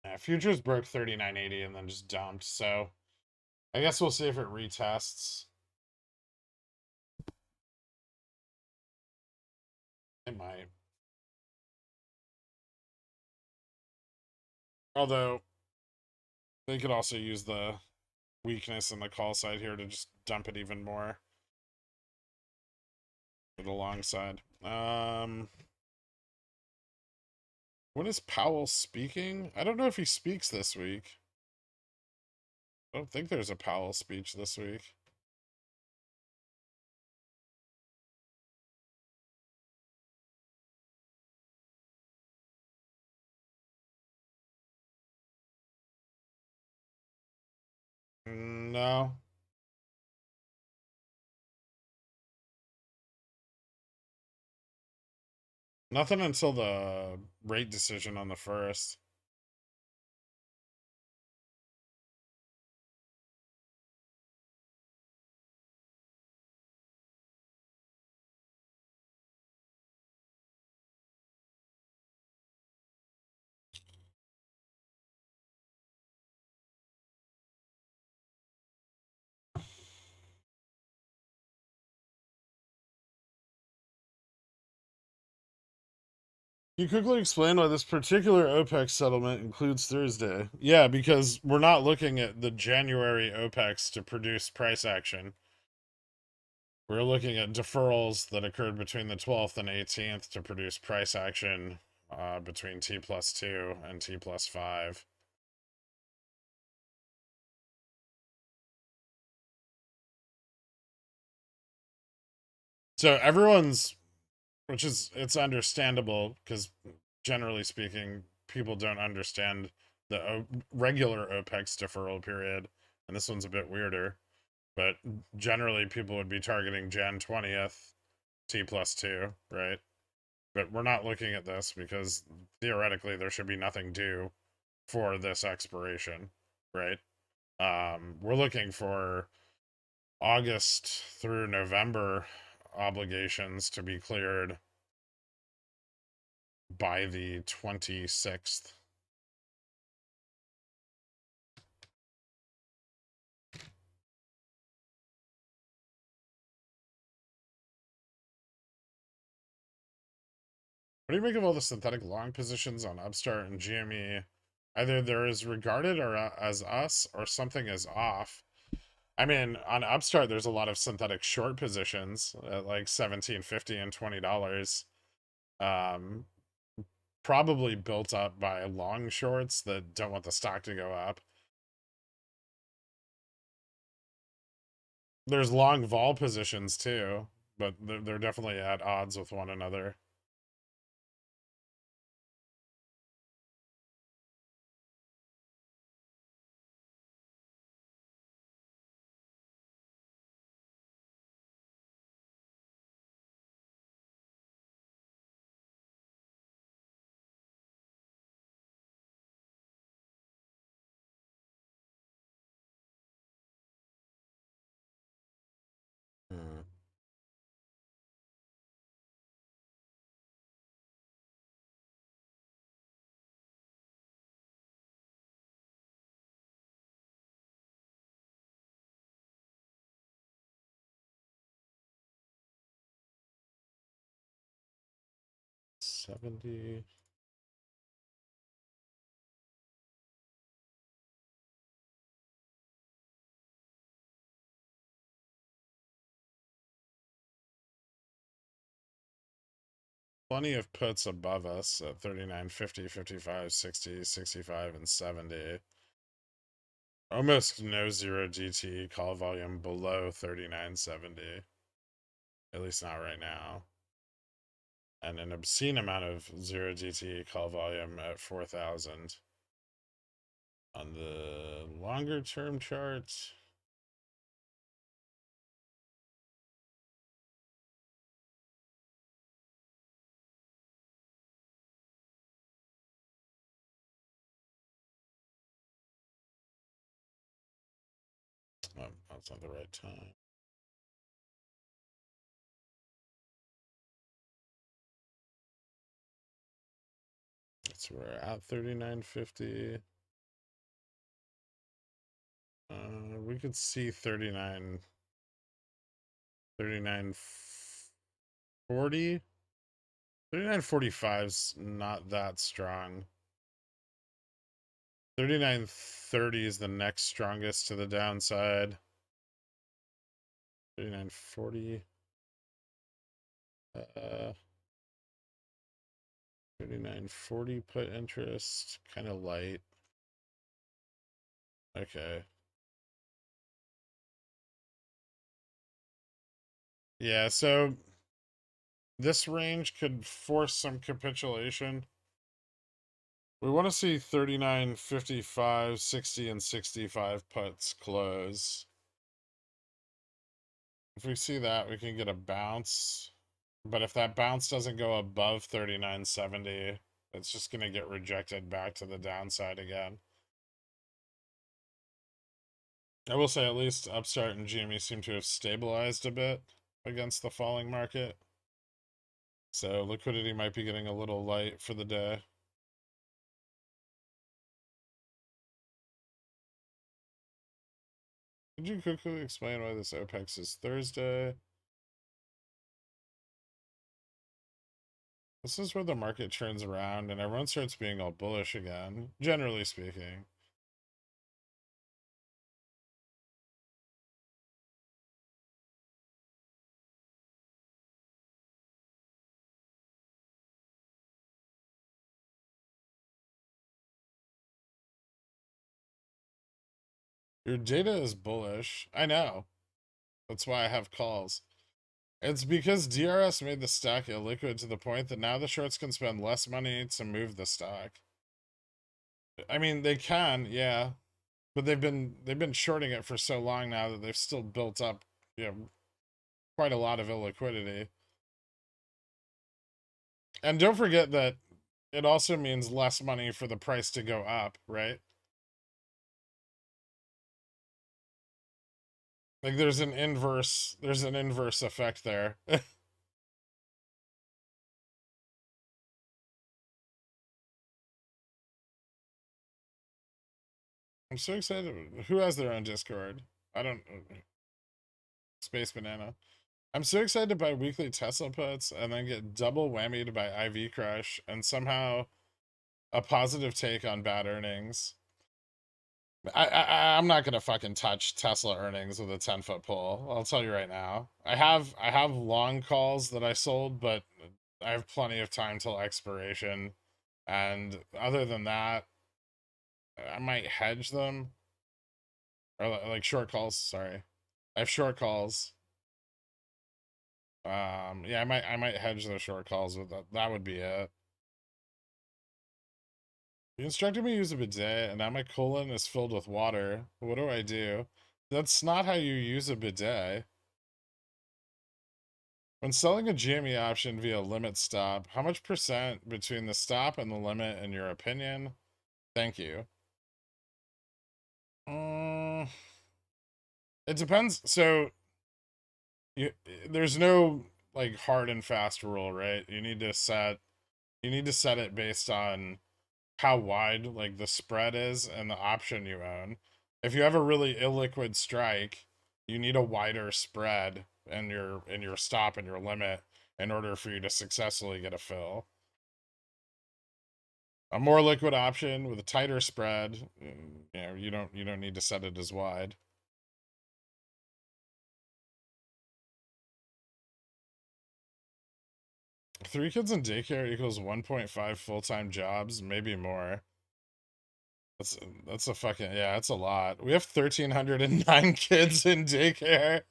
Yeah, futures broke 39.80 and then just dumped. So I guess we'll see if it retests. It might. Although they could also use the weakness in the call side here to just dump it even more for the long side. When is Powell speaking? I don't know if he speaks this week. I don't think there's a Powell speech this week. No. Nothing until the rate decision on the 1st. You quickly explain why this particular OPEC settlement includes Thursday. Yeah, because we're not looking at the January OPEX to produce price action. We're looking at deferrals that occurred between the 12th and 18th to produce price action between T+2 and T+5. So everyone's, which is, it's understandable because generally speaking, people don't understand the regular OPEX deferral period, and this one's a bit weirder. But generally, people would be targeting Jan 20th, T plus 2, right? But we're not looking at this because theoretically there should be nothing due for this expiration, right? We're looking for August through November obligations to be cleared by the 26th. What do you make of all the synthetic long positions on Upstart and GME? Either there is regarded or as us, or something is off. I mean, on Upstart, there's a lot of synthetic short positions at like $17.50 and $20. Um, Probably built up by long shorts that don't want the stock to go up. There's long vol positions too, but they're definitely at odds with one another. Hmm. $70. Plenty of puts above us at 39, 50, 55, 60, 65, and 70. Almost no zero GT call volume below 39.70. At least not right now. And an obscene amount of zero GT call volume at 4,000. On the longer term chart, oh, that's not the right time. So we're at 39.50. We could see 39.40. 39.45's not that strong. 39.30 is the next strongest to the downside. 39.40. 39.40 put interest, kind of light. Okay. Yeah, so this range could force some capitulation. We want to see 39, 55, 60, and 65 puts close. If we see that, we can get a bounce. But if that bounce doesn't go above 39.70, it's just going to get rejected back to the downside again. I will say at least Upstart and GME seem to have stabilized a bit against the falling market. So liquidity might be getting a little light for the day. Could you quickly explain why this OPEX is Thursday? This is where the market turns around and everyone starts being all bullish again, generally speaking. Your data is bullish. I know. That's why I have calls. It's because DRS made the stock illiquid to the point that now the shorts can spend less money to move the stock. I mean, they can, yeah. But they've been shorting it for so long now that they've still built up, quite a lot of illiquidity. And don't forget that it also means less money for the price to go up, right? Like there's an inverse effect there. I'm so excited. Who has their own Discord? I don't. Space Banana. I'm so excited to buy weekly Tesla puts and then get double whammied by IV Crush and somehow a positive take on bad earnings. I'm not gonna fucking touch Tesla earnings with a 10-foot pole. I'll tell you right now. I have long calls that I sold, but I have plenty of time till expiration. And other than that, I might hedge them or like short calls. Sorry, I have short calls. Yeah, I might hedge those short calls with that. That would be it. You instructed me to use a bidet, and now my colon is filled with water. What do I do? That's not how you use a bidet. When selling a GME option via limit stop, how much percent between the stop and the limit in your opinion? Thank you. Mm, it depends. So you, there's no like hard and fast rule, right? You need to set it based on how wide like the spread is and the option you own. If you have a really illiquid strike, you need a wider spread in your stop and your limit in order for you to successfully get a fill. A more liquid option with a tighter spread, you don't need to set it as wide. Three kids in daycare equals 1.5 full-time jobs, maybe more. That's that's a fucking yeah, that's a lot. We have 1,309 kids in daycare.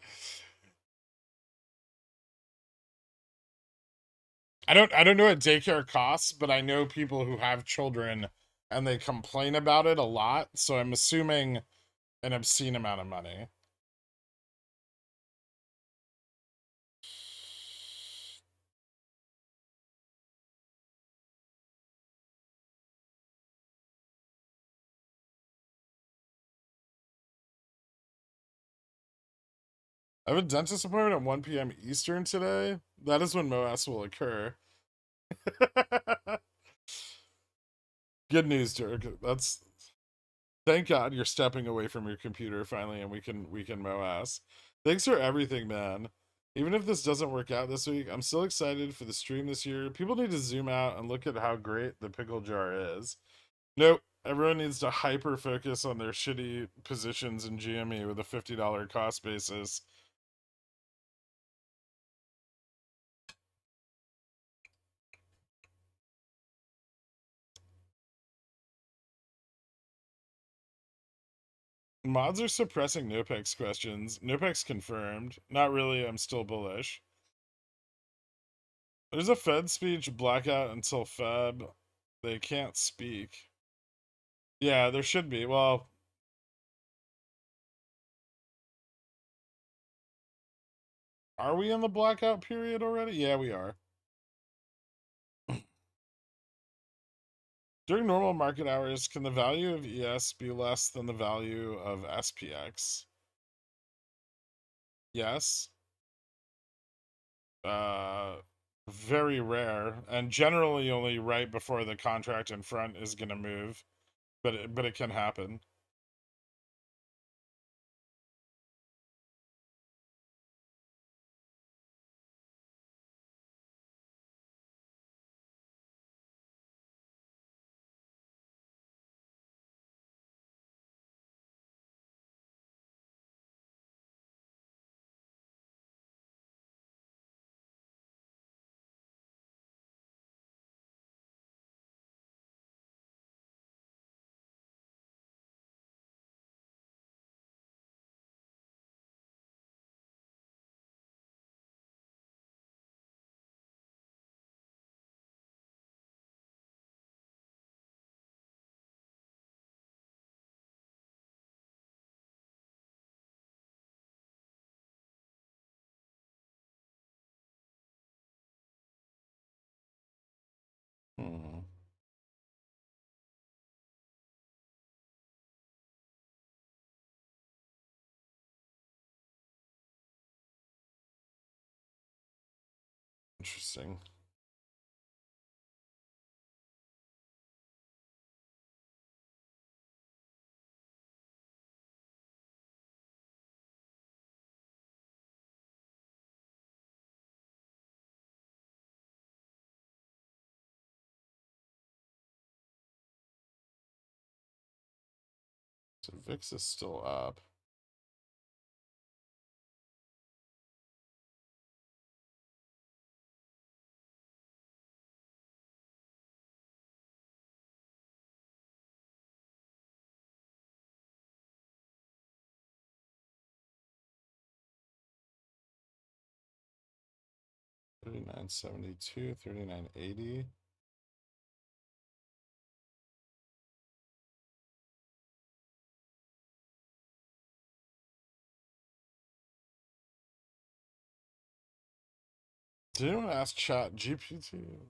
I don't know what daycare costs, but I know people who have children and they complain about it a lot, so I'm assuming an obscene amount of money. I have a dentist appointment at 1 p.m. Eastern today. That is when MOASS will occur. Good news, Dirk. That's thank God you're stepping away from your computer finally, and we can MOASS. Thanks for everything, man. Even if this doesn't work out this week, I'm still excited for the stream this year. People need to zoom out and look at how great the pickle jar is. Nope. Everyone needs to hyper focus on their shitty positions in GME with a $50 cost basis. Mods are suppressing Nopex questions. Nopex confirmed. Not really, I'm still bullish. There's a Fed speech blackout until Feb. They can't speak. Yeah, there should be. Well, are we in the blackout period already? Yeah, we are. During normal market hours, can the value of ES be less than the value of SPX? Yes. Uh, very rare, and generally only right before the contract in front is going to move, but it can happen. Hmm. Interesting. So VIX is still up. $39.72, $39.80. Did anyone ask Chat GPT?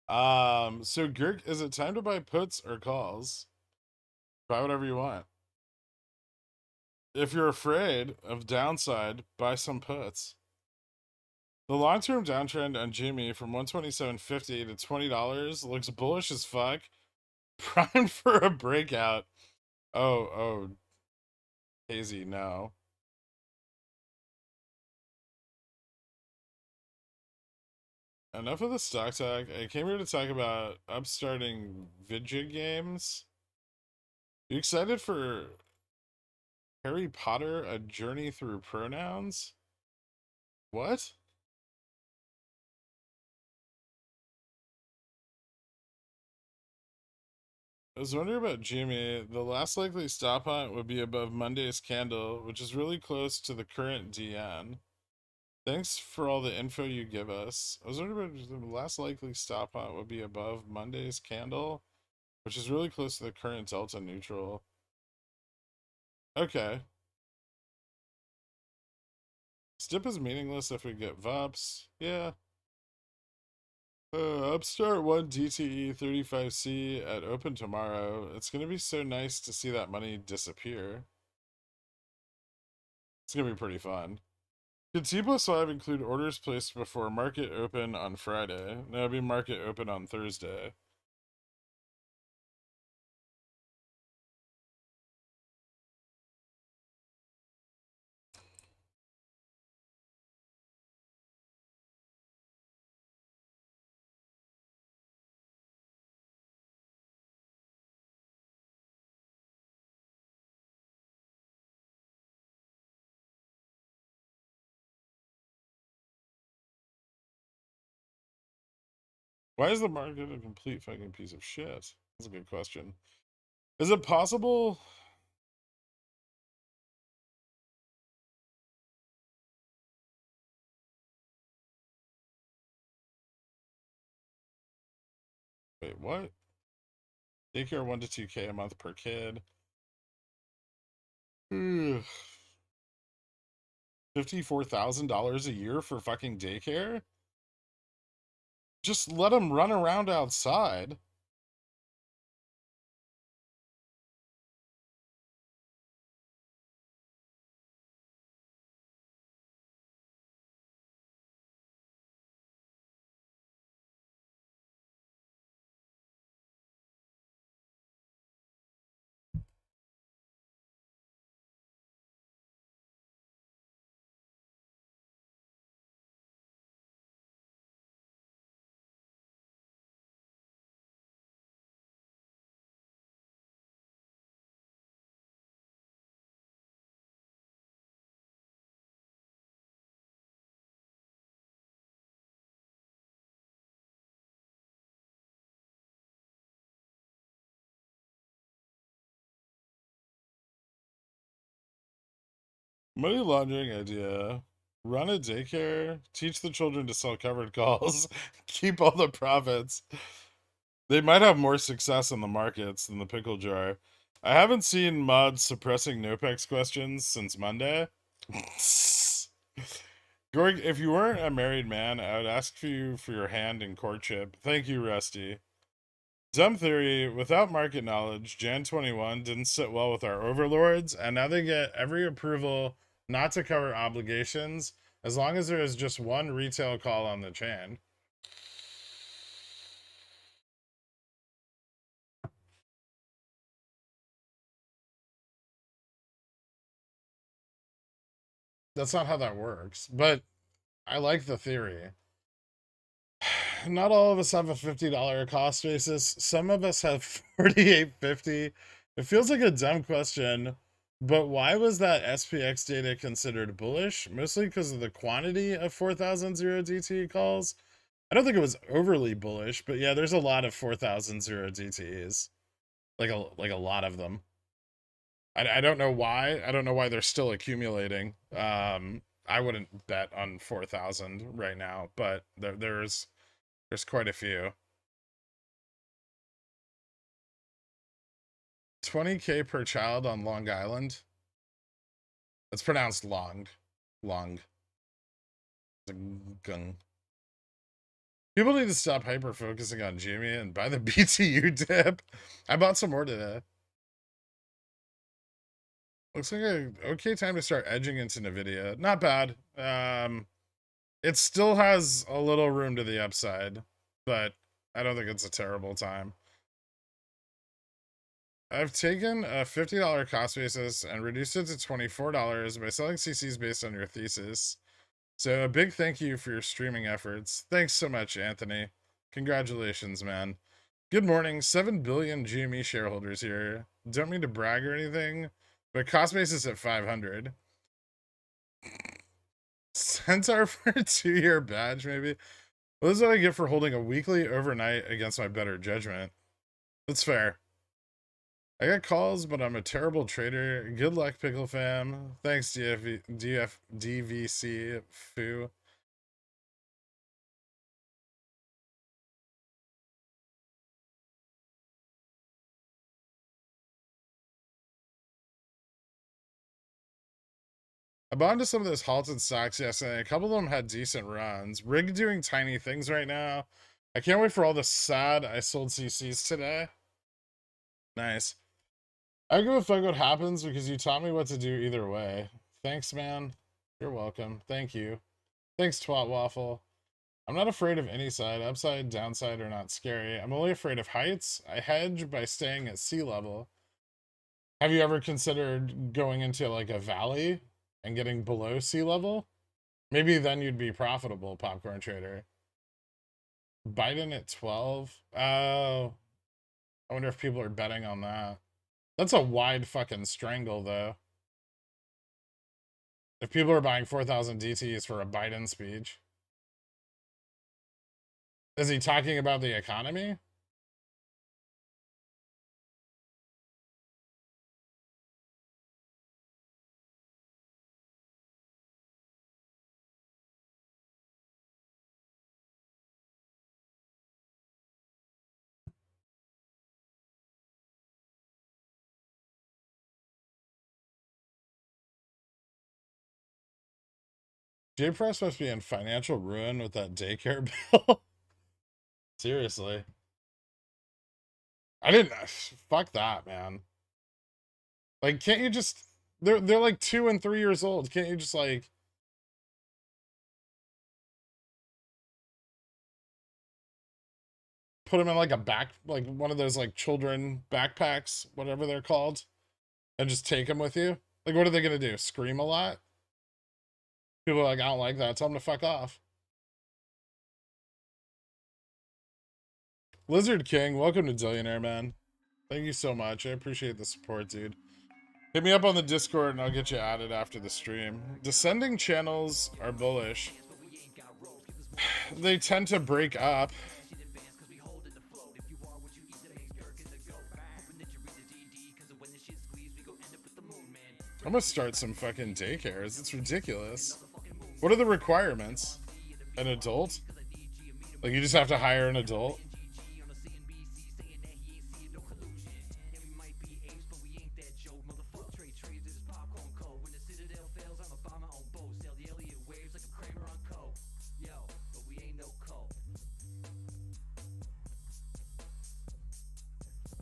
So Gherk, is it time to buy puts or calls? Buy whatever you want. If you're afraid of downside, buy some puts. The long-term downtrend on Jimmy from 127.50 to $20 looks bullish as fuck. Prime for a breakout. Oh, Hazy, no. Enough of the stock talk. I came here to talk about upstarting video games. You excited for Harry Potter: A Journey Through Pronouns? What? I was wondering about Jimmy. The last likely stop hunt would be above Monday's candle, which is really close to the current DN. Thanks for all the info you give us. I was wondering about the last likely stop hunt would be above Monday's candle, which is really close to the current delta neutral. Okay. Stip is meaningless if we get VUPs. Yeah. Upstart 1 DTE 35C at open tomorrow. It's going to be so nice to see that money disappear. It's going to be pretty fun. Could T plus 5 include orders placed before market open on Friday? No, it'd be market open on Thursday. Why is the market a complete fucking piece of shit? That's a good question. Is it possible? Wait, what? Daycare 1 to 2K a month per kid. $54,000 a year for fucking daycare? Just let them run around outside. Money laundering idea. Run a daycare, teach the children to sell covered calls, keep all the profits. They might have more success in the markets than the pickle jar. I haven't seen mods suppressing NoPEX questions since Monday. Gorg, if you weren't a married man, I would ask for you for your hand in courtship. Thank you, Rusty. Dumb theory, without market knowledge, Jan 21 didn't sit well with our overlords, and now they get every approval not to cover obligations as long as there is just one retail call on the chain. That's not how that works, but I like the theory. Not all of us have a $50 cost basis. Some of us have 48.50. It feels like a dumb question, but why was that SPX data considered bullish? Mostly because of the quantity of 4,000 0DTE calls. I don't think it was overly bullish, but yeah, there's a lot of 4,000 0DTEs. Like a lot of them. I don't know why. I don't know why they're still accumulating. I wouldn't bet on 4,000 right now, but there's quite a few. 20K per child on Long Island. It's pronounced long. Long. Gung. People need to stop hyper focusing on Jimmy and buy the BTU dip. I bought some more today. Looks like an okay time to start edging into NVIDIA. Not bad. It still has a little room to the upside, but I don't think it's a terrible time. I've taken a $50 cost basis and reduced it to $24 by selling CCs based on your thesis. So a big thank you for your streaming efforts. Thanks so much, Anthony. Congratulations, man. Good morning. 7 billion GME shareholders here. Don't mean to brag or anything, but cost basis at 500. Centaur for a 2-year badge, maybe? Well, this is what I get for holding a weekly overnight against my better judgment. That's fair. I got calls, but I'm a terrible trader. Good luck, Pickle Fam. Thanks, DVC Foo. I bought into some of those halted stocks yesterday. A couple of them had decent runs. Rig doing tiny things right now. I can't wait for all the sad I sold CCs today. Nice. I don't give a fuck what happens because you taught me what to do either way. Thanks, man. You're welcome. Thank you. Thanks, Twat Waffle. I'm not afraid of any side. Upside, downside are not scary. I'm only afraid of heights. I hedge by staying at sea level. Have you ever considered going into like a valley and getting below sea level? Maybe then you'd be profitable, popcorn trader. Biden at 12? Oh, I wonder if people are betting on that. That's a wide fucking strangle, though. If people are buying 4,000 DTs for a Biden speech. Is he talking about the economy? J Press must be in financial ruin with that daycare bill. Seriously. I didn't. Fuck that, man. Like, can't you just. They're like 2 and 3 years old. Can't you just like. Put them in like a like one of those like children backpacks, whatever they're called, and just take them with you? Like, what are they gonna do? Scream a lot? People are like, I don't like that. Tell them to fuck off. Lizard King, welcome to Zillionaire, man. Thank you so much. I appreciate the support, dude. Hit me up on the Discord and I'll get you added after the stream. Descending channels are bullish. They tend to break up. I'm gonna start some fucking daycares. It's ridiculous. What are the requirements? An adult? Like, you just have to hire an adult?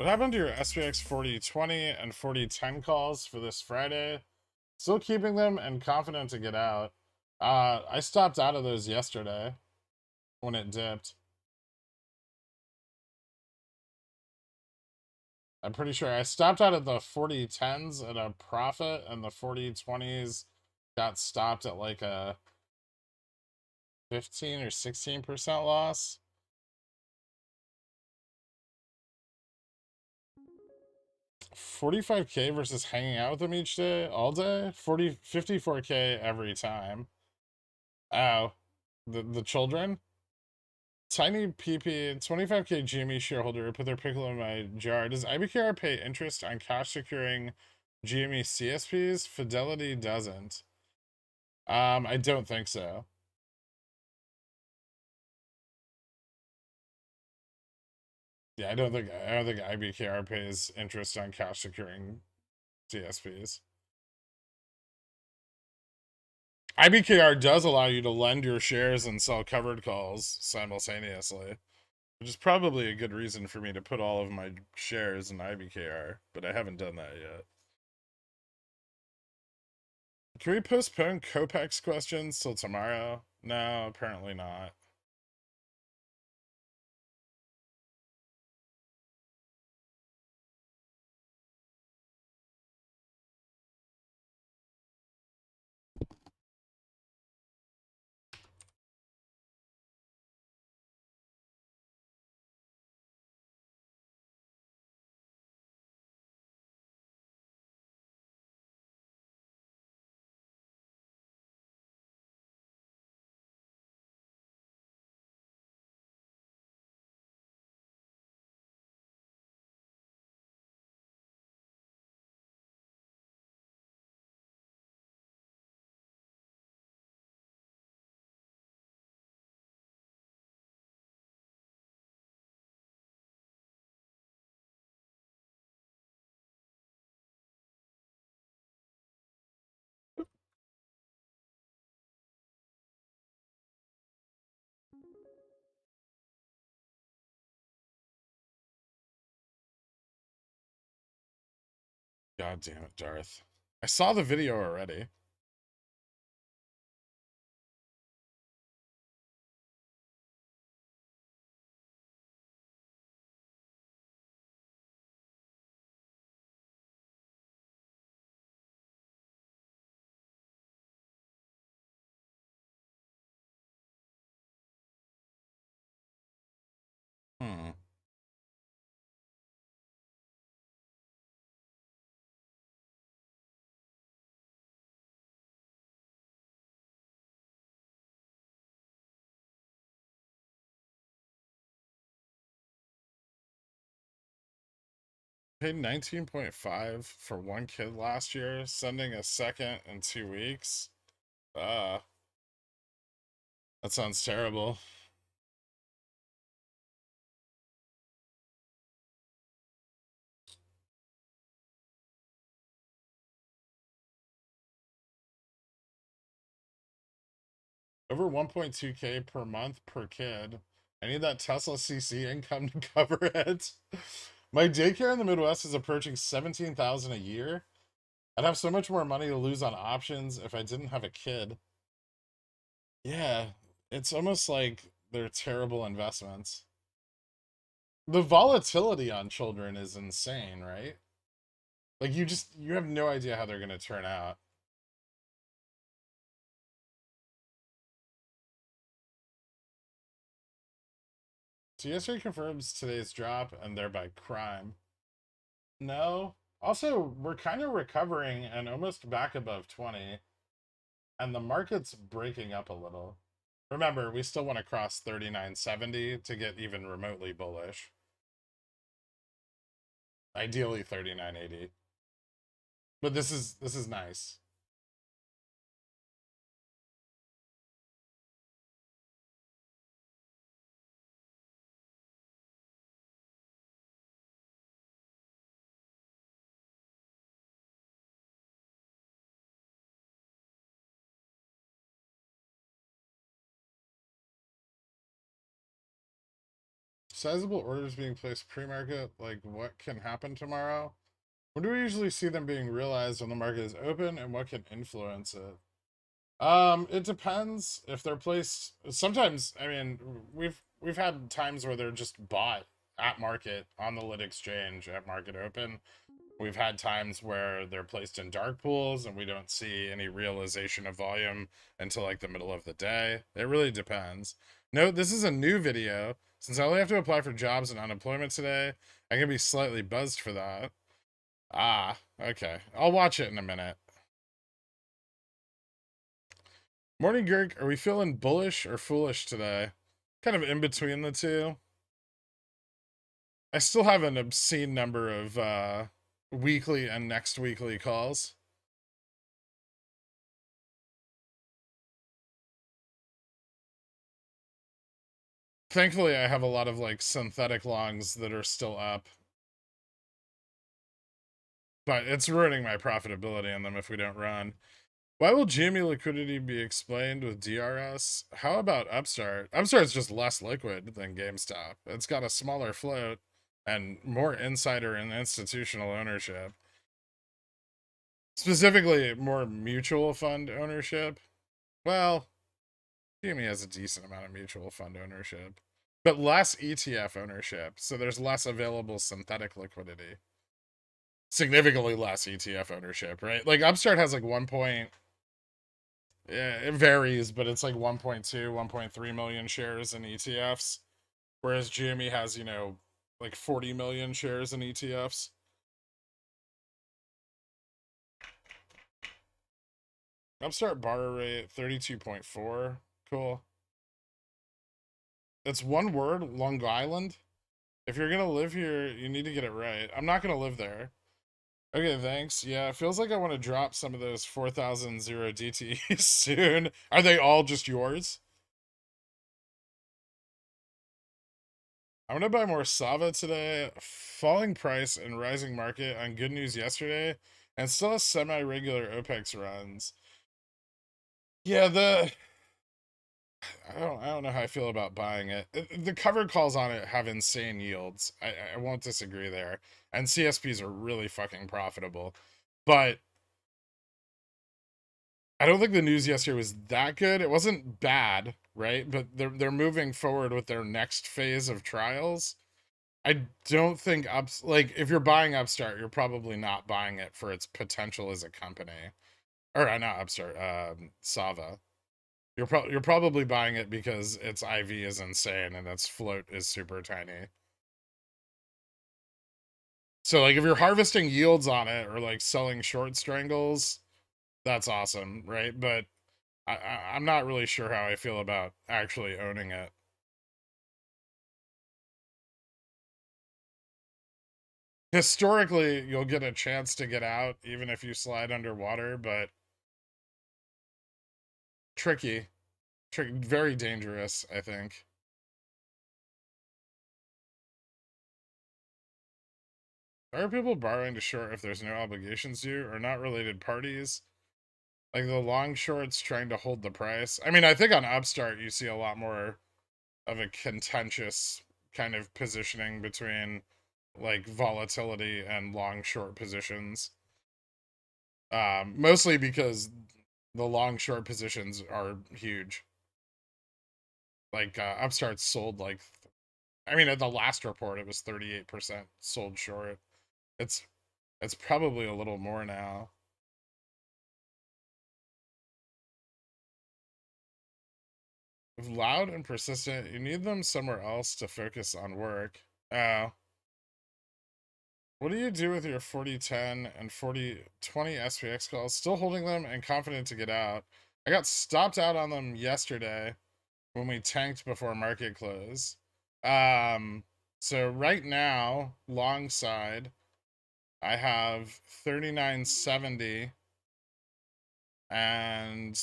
What happened to your SPX 4020 and 4010 calls for this Friday? Still keeping them and confident to get out. I stopped out of those yesterday when it dipped. I'm pretty sure I stopped out of the 4010s at a profit, and the 4020s got stopped at like a 15 or 16% loss. 45K versus hanging out with them each day, all day? 54K every time. Oh, the children? Tiny PP, 25K GME shareholder put their pickle in my jar. Does IBKR pay interest on cash securing GME CSPs? Fidelity doesn't. I don't think so. Yeah, I don't think IBKR pays interest on cash securing CSPs. IBKR does allow you to lend your shares and sell covered calls simultaneously, which is probably a good reason for me to put all of my shares in IBKR, but I haven't done that yet. Can we postpone Copex questions till tomorrow? No, apparently not. God damn it, Darth. I saw the video already. Hmm. Paid 19.5 for one kid last year, sending a second in 2 weeks. Uh, that sounds terrible. Over 1.2K per month per kid. I need that Tesla CC income to cover it. My daycare in the Midwest is approaching 17,000 a year. I'd have so much more money to lose on options if I didn't have a kid. Yeah, it's almost like they're terrible investments. The volatility on children is insane, right? Like you have no idea how they're going to turn out. So yesterday confirms today's drop and thereby crime. No. Also, we're kind of recovering and almost back above 20, and the market's breaking up a little. Remember, we still want to cross 3970 to get even remotely bullish. Ideally 3980. But this is nice. Sizable orders being placed pre-market, like what can happen tomorrow? When do we usually see them being realized when the market is open, and what can influence it? It depends if they're placed. Sometimes, I mean, we've had times where they're just bought at market on the lit exchange at market open. We've had times where they're placed in dark pools and we don't see any realization of volume until like the middle of the day. It really depends. Note, this is a new video. Since I only have to apply for jobs and unemployment today, I can be slightly buzzed for that. Ah, okay. I'll watch it in a minute. Morning, Girk. Are we feeling bullish or foolish today? Kind of in between the two. I still have an obscene number of weekly and next weekly calls. Thankfully, I have a lot of like synthetic longs that are still up. But it's ruining my profitability in them if we don't run. Why will GME liquidity be explained with DRS? How about Upstart? Upstart's just less liquid than GameStop. It's got a smaller float and more insider and institutional ownership. Specifically, more mutual fund ownership. Well, GME has a decent amount of mutual fund ownership, but less ETF ownership. So there's less available synthetic liquidity. Significantly less ETF ownership, right? Like Upstart has like 1 point, yeah, it varies, but it's like 1.2, 1.3 million shares in ETFs, whereas GME has, you know, like 40 million shares in ETFs. Upstart borrow rate 32.4. Cool. It's one word, Long Island. If you're gonna live here, you need to get it right. I'm not gonna live there. Okay, thanks. Yeah, it feels like I want to drop some of those 4,000 DTEs soon. Are they all just yours? I'm gonna buy more Sava today. Falling price and rising market on good news yesterday, and still a semi-regular OPEX runs. Yeah, I don't know how I feel about buying it. The covered calls on it have insane yields. I won't disagree there, and CSPs are really fucking profitable, but I don't think the news yesterday was that good. It wasn't bad, right? But they're moving forward with their next phase of trials. I don't think like if you're buying Upstart, you're probably not buying it for its potential as a company. Or not Upstart, Sava. You're probably buying it because its IV is insane and its float is super tiny. So like if you're harvesting yields on it or like selling short strangles, that's awesome, right? But I'm not really sure how I feel about actually owning it. Historically, you'll get a chance to get out even if you slide underwater, but tricky, very dangerous, I think. Are people borrowing to short if there's no obligations due or not related parties? Like the long shorts trying to hold the price. I mean, I think on Upstart you see a lot more of a contentious kind of positioning between like volatility and long short positions. Mostly because the long short positions are huge. Like Upstart sold like, I mean, at the last report it was 38% sold short. It's it's probably a little more now. If loud and persistent, you need them somewhere else to focus on work. Oh. What do you do with your 4010 and 4020 SPX calls? Still holding them and confident to get out. I got stopped out on them yesterday when we tanked before market close. Um, so right now, long side, I have 3970 and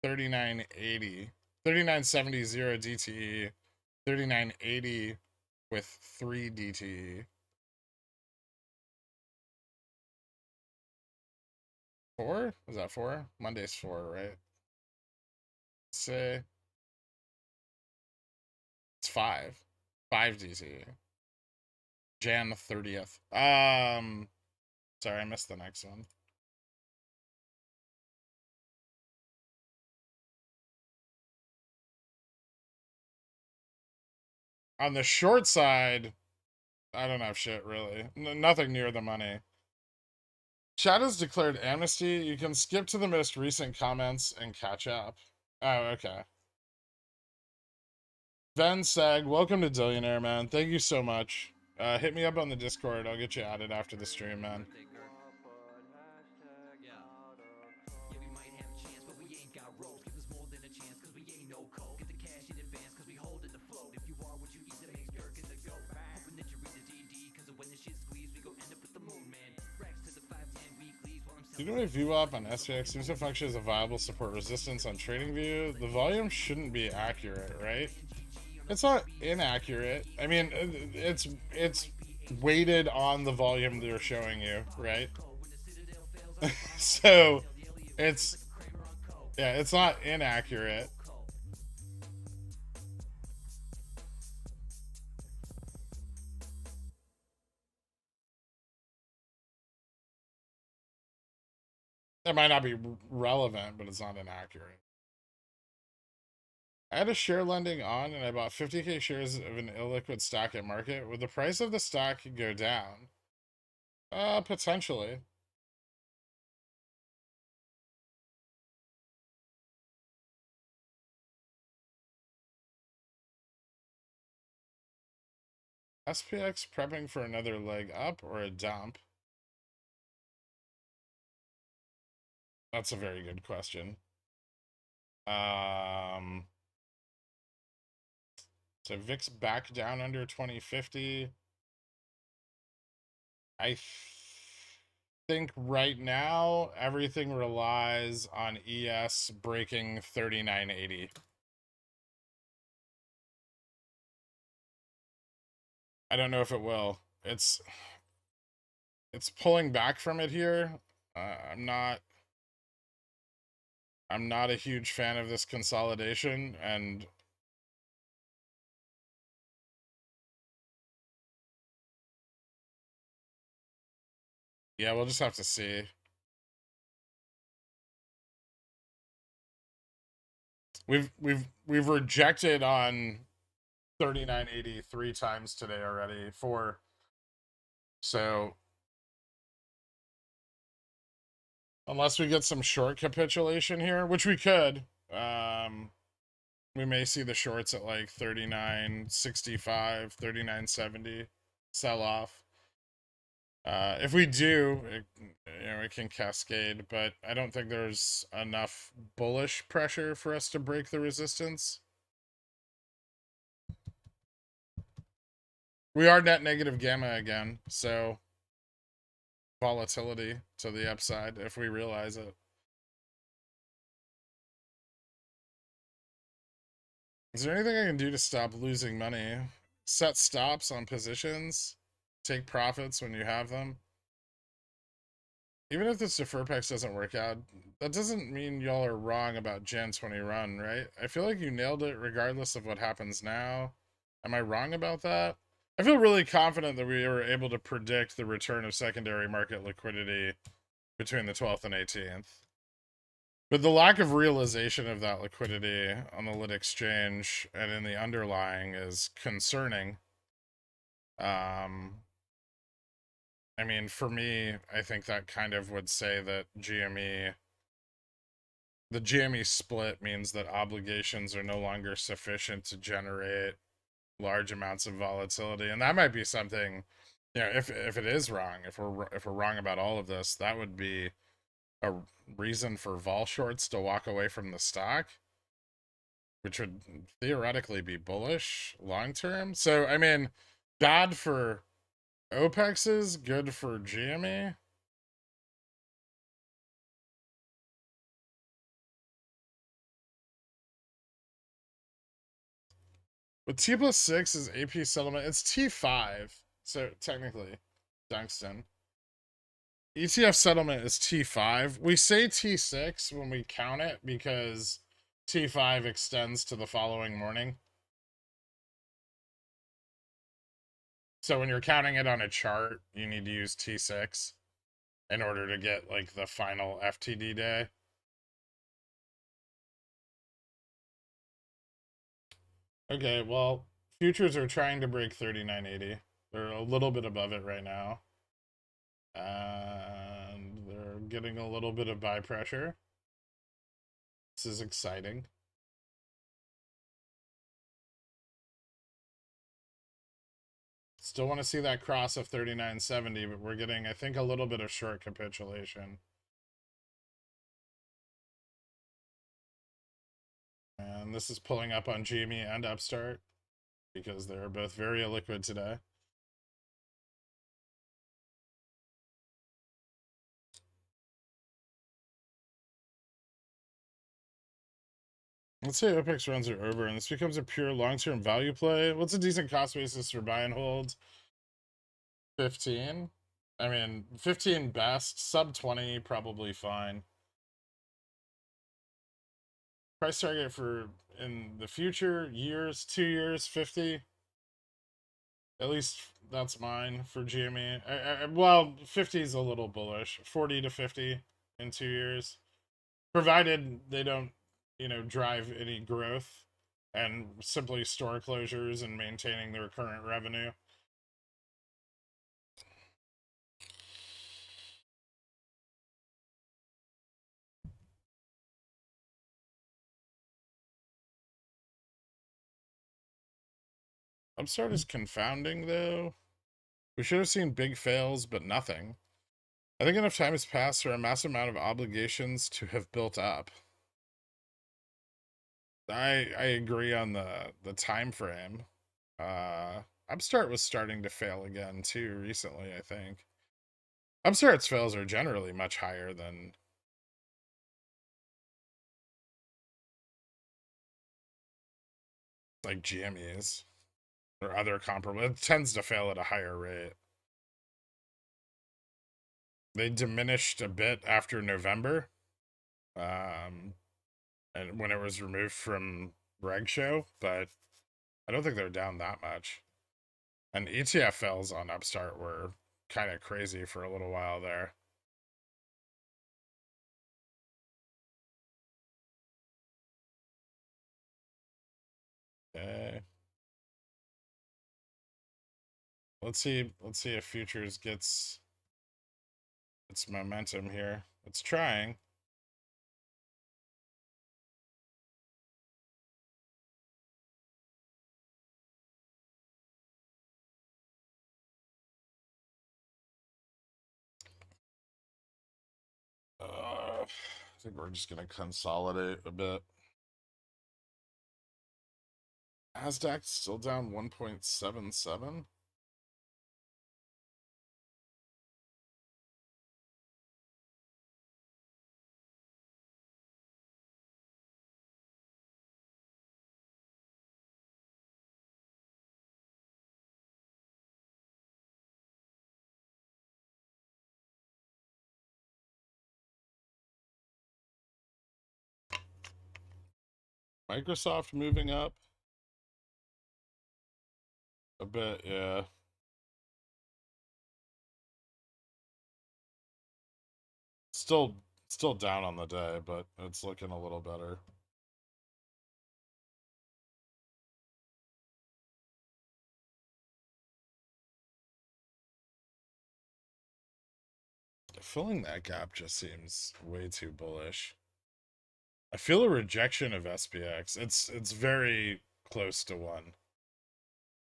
3980. 3970 0 DTE, 3980 with 3 DTE. 4? Was that 4? Monday's 4, right? Say it's 5. 5 DC. Jan 30th. Sorry, I missed the next one. On the short side, I don't have shit really. Nothing near the money. Chat has declared amnesty. You can skip to the most recent comments and catch up. Oh, okay. Ven Sag, welcome to Dillionaire, man. Thank you so much. Hit me up on the Discord. I'll get you added after the stream, man. Do you know if VWAP on SPX seems to function as a viable support resistance on TradingView? The volume shouldn't be accurate, right? It's not inaccurate. I mean, it's weighted on the volume they're showing you, right? So it's it's not inaccurate. It might not be relevant, but it's not inaccurate. I had a share lending on and I bought 50k shares of an illiquid stock at market. Would the price of the stock go down? Potentially. SPX prepping for another leg up or a dump? That's a very good question. So VIX back down under 2050. I think right now everything relies on ES breaking 3980. I don't know if it will. It's pulling back from it here. I'm not a huge fan of this consolidation, and yeah, we'll just have to see. We've rejected on 3980 3 times today already. So unless we get some short capitulation here, which we could, we may see the shorts at like 39.65, 39.70 sell off. If we do, it can cascade, but I don't think there's enough bullish pressure for us to break the resistance. We are net negative gamma again, so volatility to the upside if we realize it. Is there anything I can do to stop losing money? Set stops on positions, take profits when you have them. Even if this defer pex doesn't work out, that doesn't mean y'all are wrong about Jan 20 run, right? I feel like you nailed it regardless of what happens now. Am I wrong about that? I feel really confident that we were able to predict the return of secondary market liquidity between the 12th and 18th. But the lack of realization of that liquidity on the lit exchange and in the underlying is concerning. I mean, for me, I think that kind of would say that the GME split means that obligations are no longer sufficient to generate large amounts of volatility, and that might be something, if it is wrong, if we're wrong about all of this, that would be a reason for vol shorts to walk away from the stock, which would theoretically be bullish long term. So I mean, bad for OPEXs, good for GME. But T plus 6 is AP settlement. It's T5. So technically, Tungsten. ETF settlement is T5. We say T6 when we count it because T5 extends to the following morning. So when you're counting it on a chart, you need to use T6 in order to get like the final FTD day. Okay, well, futures are trying to break 39.80. They're a little bit above it right now. And they're getting a little bit of buy pressure. This is exciting. Still want to see that cross of 39.70, but we're getting, I think, a little bit of short capitulation. And this is pulling up on GME and Upstart because they're both very illiquid today. Let's say OPEX runs are over and this becomes a pure long-term value play. What's a decent cost basis for buy and hold? 15. I mean, 15 best, sub 20 probably fine. Price target for in the future, years, 2 years, 50. At least that's mine for GME. Well, 50 is a little bullish. 40 to 50 in 2 years. Provided they don't, drive any growth and simply store closures and maintaining their current revenue. Upstart is confounding, though. We should have seen big fails, but nothing. I think enough time has passed for a massive amount of obligations to have built up. I agree on the time frame. Upstart was starting to fail again too recently, I think. Upstart's fails are generally much higher than like GME's or other comparable. It tends to fail at a higher rate. They diminished a bit after November. And when it was removed from Reg Show, but I don't think they're down that much. And ETF fails on Upstart were kind of crazy for a little while there. Okay. Let's see if futures gets its momentum here. It's trying. I think we're just gonna consolidate a bit. Nasdaq still down 1.77. Microsoft moving up a bit, yeah. Still down on the day, but it's looking a little better. Filling that gap just seems way too bullish. I feel a rejection of SPX. It's very close to one.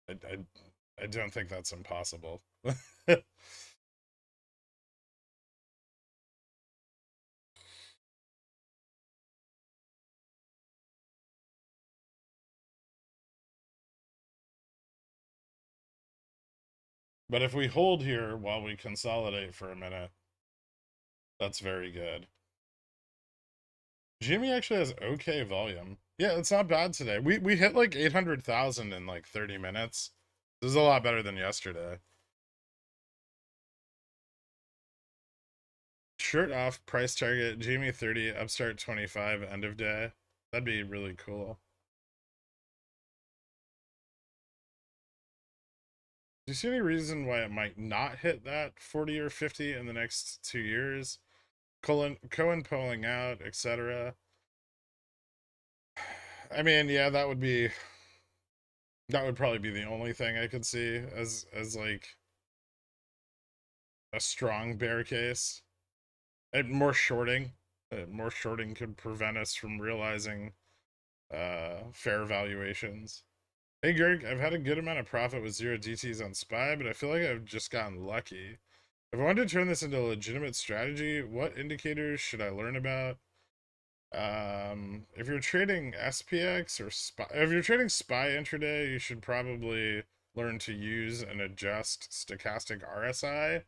I don't think that's impossible. But if we hold here while we consolidate for a minute, that's very good. Jimmy actually has okay volume. Yeah, it's not bad today. We hit like 800,000 in like 30 minutes. This is a lot better than yesterday. Shirt off, price target, Jimmy 30, Upstart 25, end of day. That'd be really cool. Do you see any reason why it might not hit that 40 or 50 in the next 2 years? Cohen pulling out, etc. I mean, yeah, that would probably be the only thing I could see as like a strong bear case. And more shorting could prevent us from realizing fair valuations. Hey Greg, I've had a good amount of profit with zero DTs on SPY, but I feel like I've just gotten lucky. If I wanted to turn this into a legitimate strategy, what indicators should I learn about? If you're trading SPX or SPY, if you're trading SPY intraday, you should probably learn to use and adjust stochastic RSI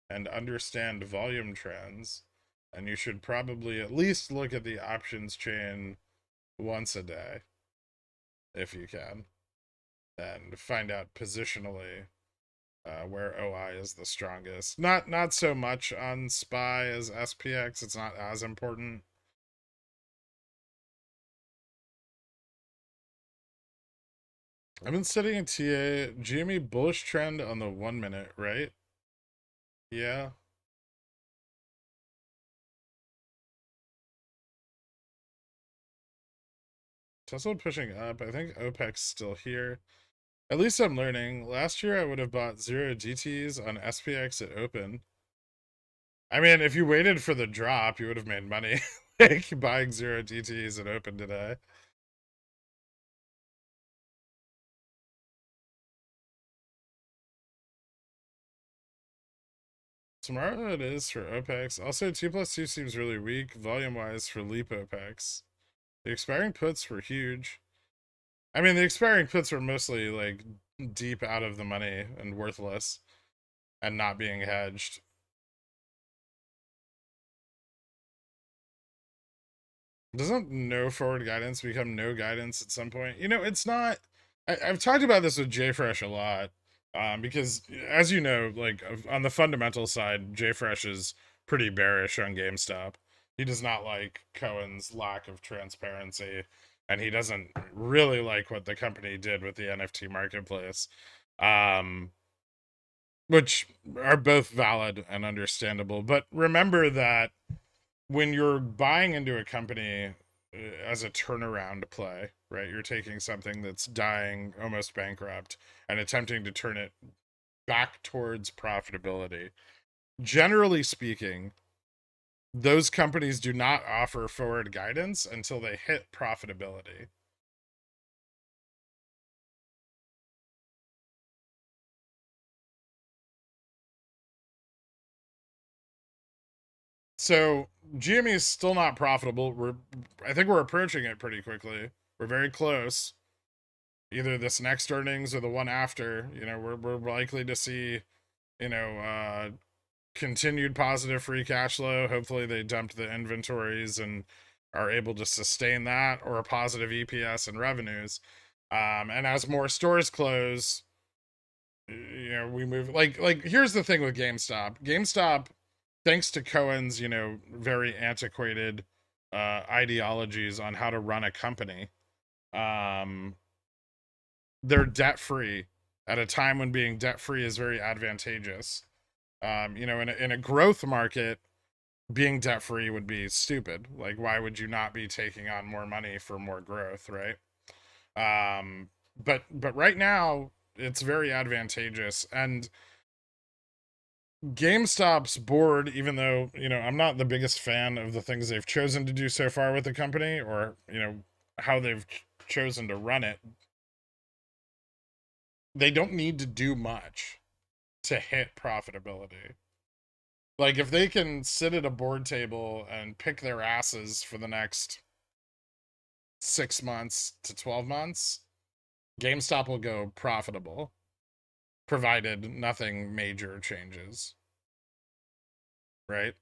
and understand volume trends. And you should probably at least look at the options chain once a day, if you can, and find out positionally where OI is the strongest. Not so much on SPY as SPX. It's not as important. I've been studying a TA GME bullish trend on the 1 minute, right? Yeah. Tesla pushing up. I think OPEC's still here. At least I'm learning. Last year I would have bought zero DTs on SPX at open. I mean, if you waited for the drop, you would have made money. Like buying zero DTs at open today. Tomorrow it is for OPEX. Also, 2+2 seems really weak volume-wise for Leap OPEX. The expiring puts were huge. I mean, the expiring puts were mostly like deep out of the money and worthless and not being hedged. Doesn't no forward guidance become no guidance at some point? You know, it's not. I've talked about this with JFresh a lot because, as you know, like on the fundamental side, JFresh is pretty bearish on GameStop. He does not like Cohen's lack of transparency, and he doesn't really like what the company did with the NFT marketplace, um, which are both valid and understandable. But remember that when you're buying into a company as a turnaround play, right? You're taking something that's dying, almost bankrupt, and attempting to turn it back towards profitability. Generally speaking, those companies do not offer forward guidance until they hit profitability. So GME is still not profitable. I think we're approaching it pretty quickly. We're very close. Either this next earnings or the one after. You know, we're likely to see, you know, continued positive free cash flow. Hopefully they dumped the inventories and are able to sustain that, or a positive EPS and revenues. And as more stores close, you know, we move like here's the thing with GameStop. GameStop, thanks to Cohen's, you know, very antiquated ideologies on how to run a company, um, they're debt free at a time when being debt free is very advantageous. You know, in a growth market, being debt free would be stupid. Like, why would you not be taking on more money for more growth, right? But right now it's very advantageous, and GameStop's board, even though, you know, I'm not the biggest fan of the things they've chosen to do so far with the company, or, you know, how they've chosen to run it, they don't need to do much to hit profitability. Like, if they can sit at a board table and pick their asses for the next 6 months to 12 months, GameStop will go profitable, provided nothing major changes, right?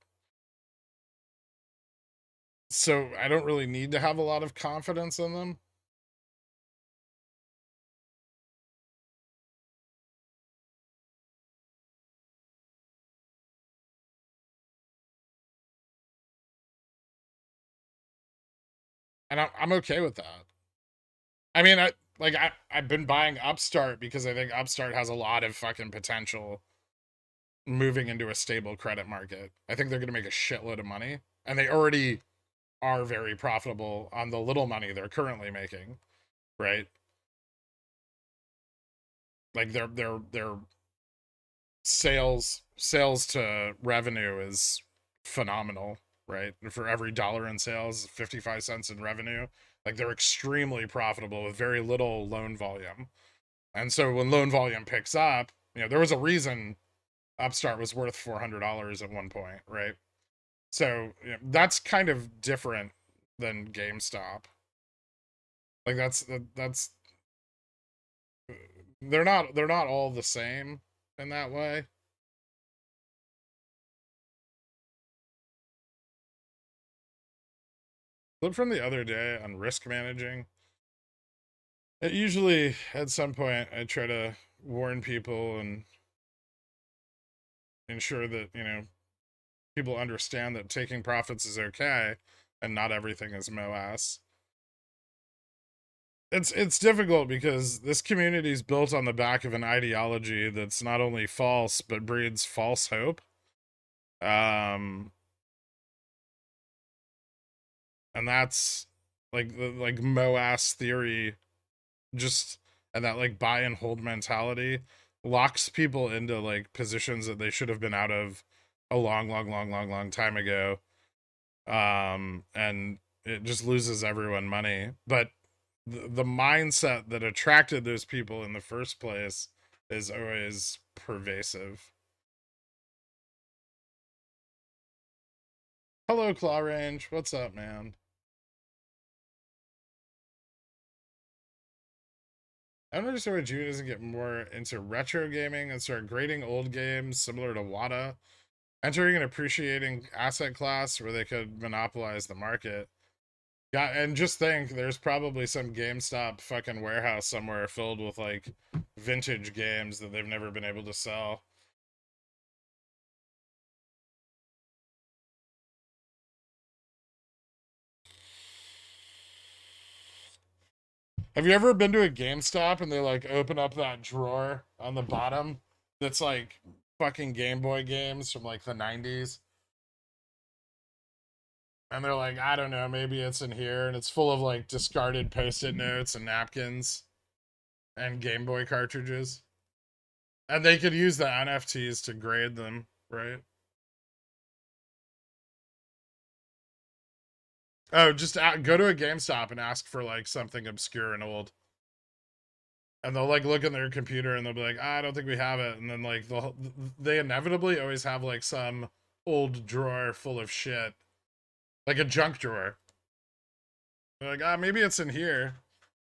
So I don't really need to have a lot of confidence in them. And I'm okay with that. I mean, Like I've been buying Upstart because I think Upstart has a lot of fucking potential moving into a stable credit market. I think they're going to make a shitload of money, and they already are very profitable on the little money they're currently making, right? Like their sales to revenue is phenomenal, right? For every dollar in sales, 55 cents in revenue. Like they're extremely profitable with very little loan volume. And so when loan volume picks up, there was a reason Upstart was worth $400 at one point, right? So that's kind of different than GameStop. Like that's they're not all the same in that way. Clip from the other day on risk managing. It usually at some point I try to warn people and ensure that people understand that taking profits is okay and not everything is MOASS. It's difficult because this community is built on the back of an ideology that's not only false but breeds false hope. Um, and that's like MOASS theory, just and that like buy and hold mentality locks people into like positions that they should have been out of a long time ago. And it just loses everyone money. But the mindset that attracted those people in the first place is always pervasive. Hello, Claw Range. What's up, man? I don't understand why June doesn't get more into retro gaming and start grading old games similar to WADA, entering an appreciating asset class where they could monopolize the market. Yeah, and just think there's probably some GameStop fucking warehouse somewhere filled with like vintage games that they've never been able to sell. Have you ever been to a GameStop and they like open up that drawer on the bottom that's like fucking Game Boy games from like the 90s? And they're like, I don't know, maybe it's in here. And it's full of like discarded post it notes and napkins and Game Boy cartridges. And they could use the NFTs to grade them, right? Oh, just go to a GameStop and ask for like something obscure and old. And they'll like look in their computer and they'll be like, I don't think we have it. And then like they inevitably always have like some old drawer full of shit, like a junk drawer. They're like, maybe it's in here.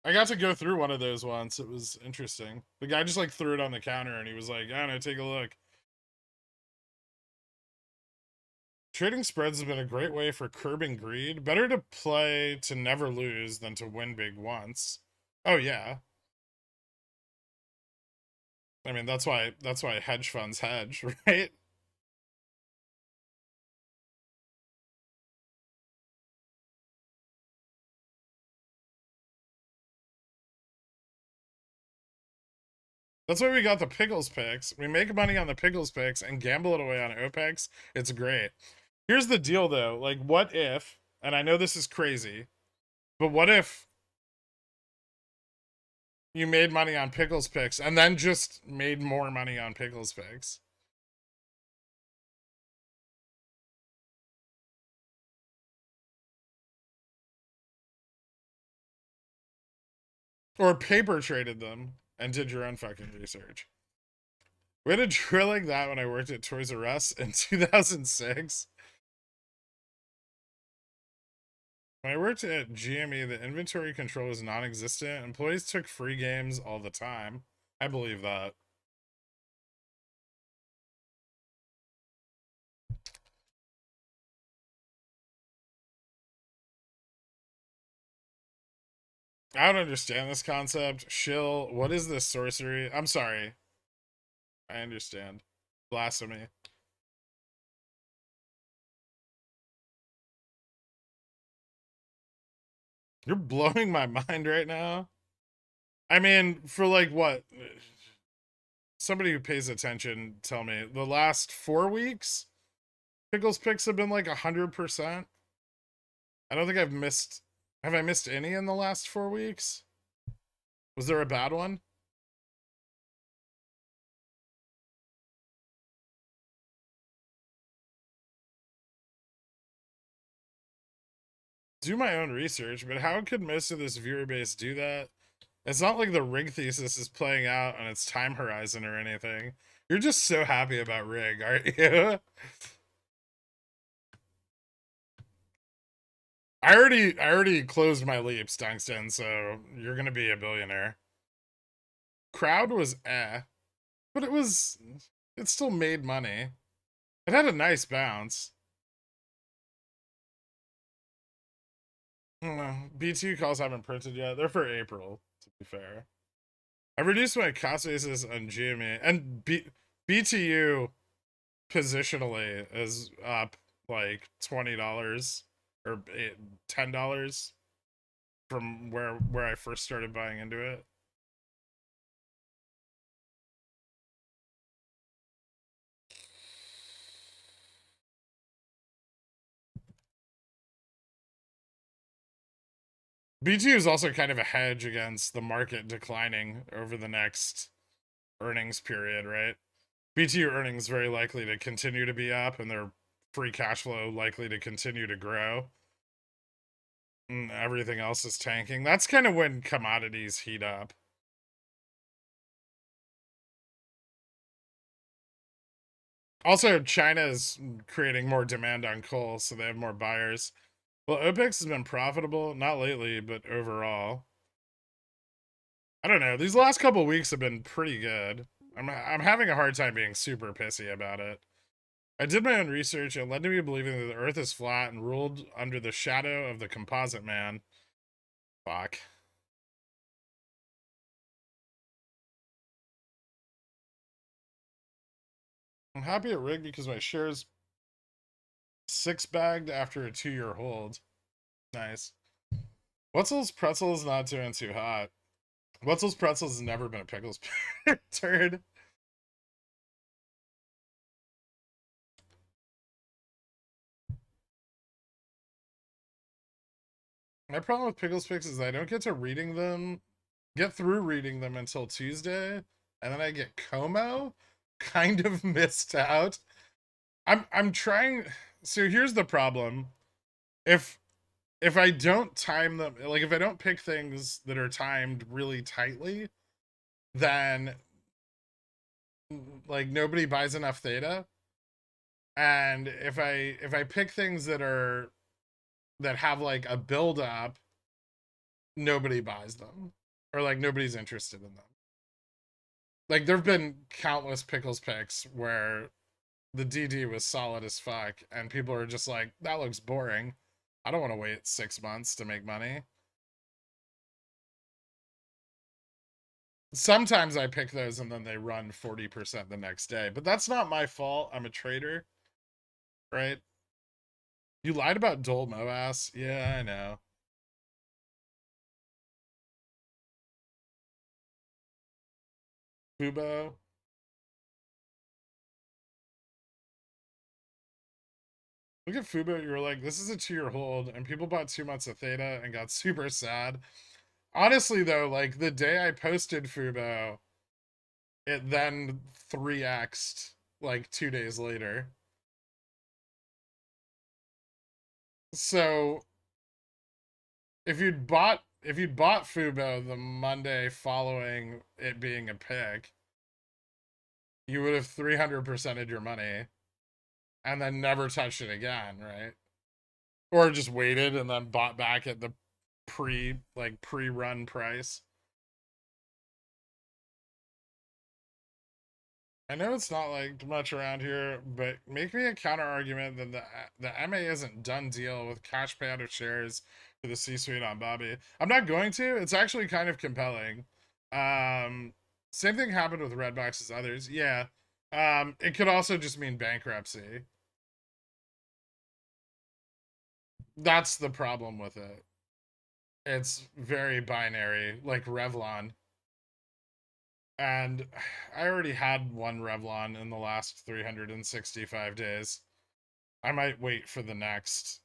I got to go through one of those once. It was interesting. The guy just like threw it on the counter and he was like, I don't know, take a look. Trading spreads has been a great way for curbing greed. Better to play to never lose than to win big once. Oh yeah. I mean that's why hedge funds hedge, right? That's why we got the pickles picks. We make money on the pickles picks and gamble it away on OPEX. It's great. Here's the deal though. Like what if, and I know this is crazy, but what if you made money on pickles picks and then just made more money on pickles picks? Or paper traded them and did your own fucking research. We had a drill like that when I worked at Toys R Us in 2006. When I worked at GME, the inventory control was non existent. Employees took free games all the time. I believe that. I don't understand this concept. Shill, what is this sorcery? I'm sorry. I understand. Blasphemy. You're blowing my mind right now. I mean, for like what? Somebody who pays attention, tell me. The last 4 weeks, Pickles picks have been like 100%. I don't think I've missed. Have I missed any in the last 4 weeks? Was there a bad one? Do my own research, but how could most of this viewer base do that? It's not like the rig thesis is playing out on its time horizon or anything. You're just so happy about rig, aren't you? I already closed my leaps, Tungsten, so you're gonna be a billionaire. Crowd was but it still made money. It had a nice bounce. BTU calls haven't printed yet. They're for April, to be fair. I reduced my cost basis on GME and BTU positionally is up like $20 or $10 from where I first started buying into it. BTU is also kind of a hedge against the market declining over the next earnings period, right? BTU earnings very likely to continue to be up and their free cash flow likely to continue to grow. And everything else is tanking. That's kind of when commodities heat up. Also, China is creating more demand on coal, so they have more buyers. Well, OPEX has been profitable, not lately, but overall. I don't know. These last couple weeks have been pretty good. I'm having a hard time being super pissy about it. I did my own research and led to me believing that the Earth is flat and ruled under the shadow of the composite man. Fuck. I'm happy at Rig because my shares 6-bagged after a 2-year hold. Nice. Wetzel's Pretzels not doing too hot. Wetzel's Pretzels has never been a pickles turd. My problem with pickles picks is I don't get to get through reading them until Tuesday, and then I get Como. Kind of missed out. I'm trying. So here's the problem. If I don't time them, like if I don't pick things that are timed really tightly, then like nobody buys enough theta. And if I pick things that have like a build up, nobody buys them or like nobody's interested in them. Like there've been countless pickles picks where the DD was solid as fuck and people are just like, that looks boring. I don't want to wait 6 months to make money. Sometimes I pick those and then they run 40% the next day, but that's not my fault. I'm a trader, right? You lied about Dole MOASS. Yeah, I know. Fubo. Look at Fubo. You were like, this is a 2-year hold, and people bought 2 months of theta and got super sad. Honestly, though, like the day I posted Fubo, it then 3x'd like 2 days later. So if you'd bought Fubo the Monday following it being a pick, you would have 300%ed your money and then never touched it again, right? Or just waited and then bought back at the pre-run price. I know it's not like much around here, but make me a counter argument that the MA isn't done deal with cash payout of shares to the C-suite on Bobby. I'm not going to. It's actually kind of compelling. Um, Same thing happened with Redbox as others. Yeah. It could also just mean bankruptcy. That's the problem with it. It's very binary, like Revlon. And I already had one Revlon in the last 365 days. I might wait for the next.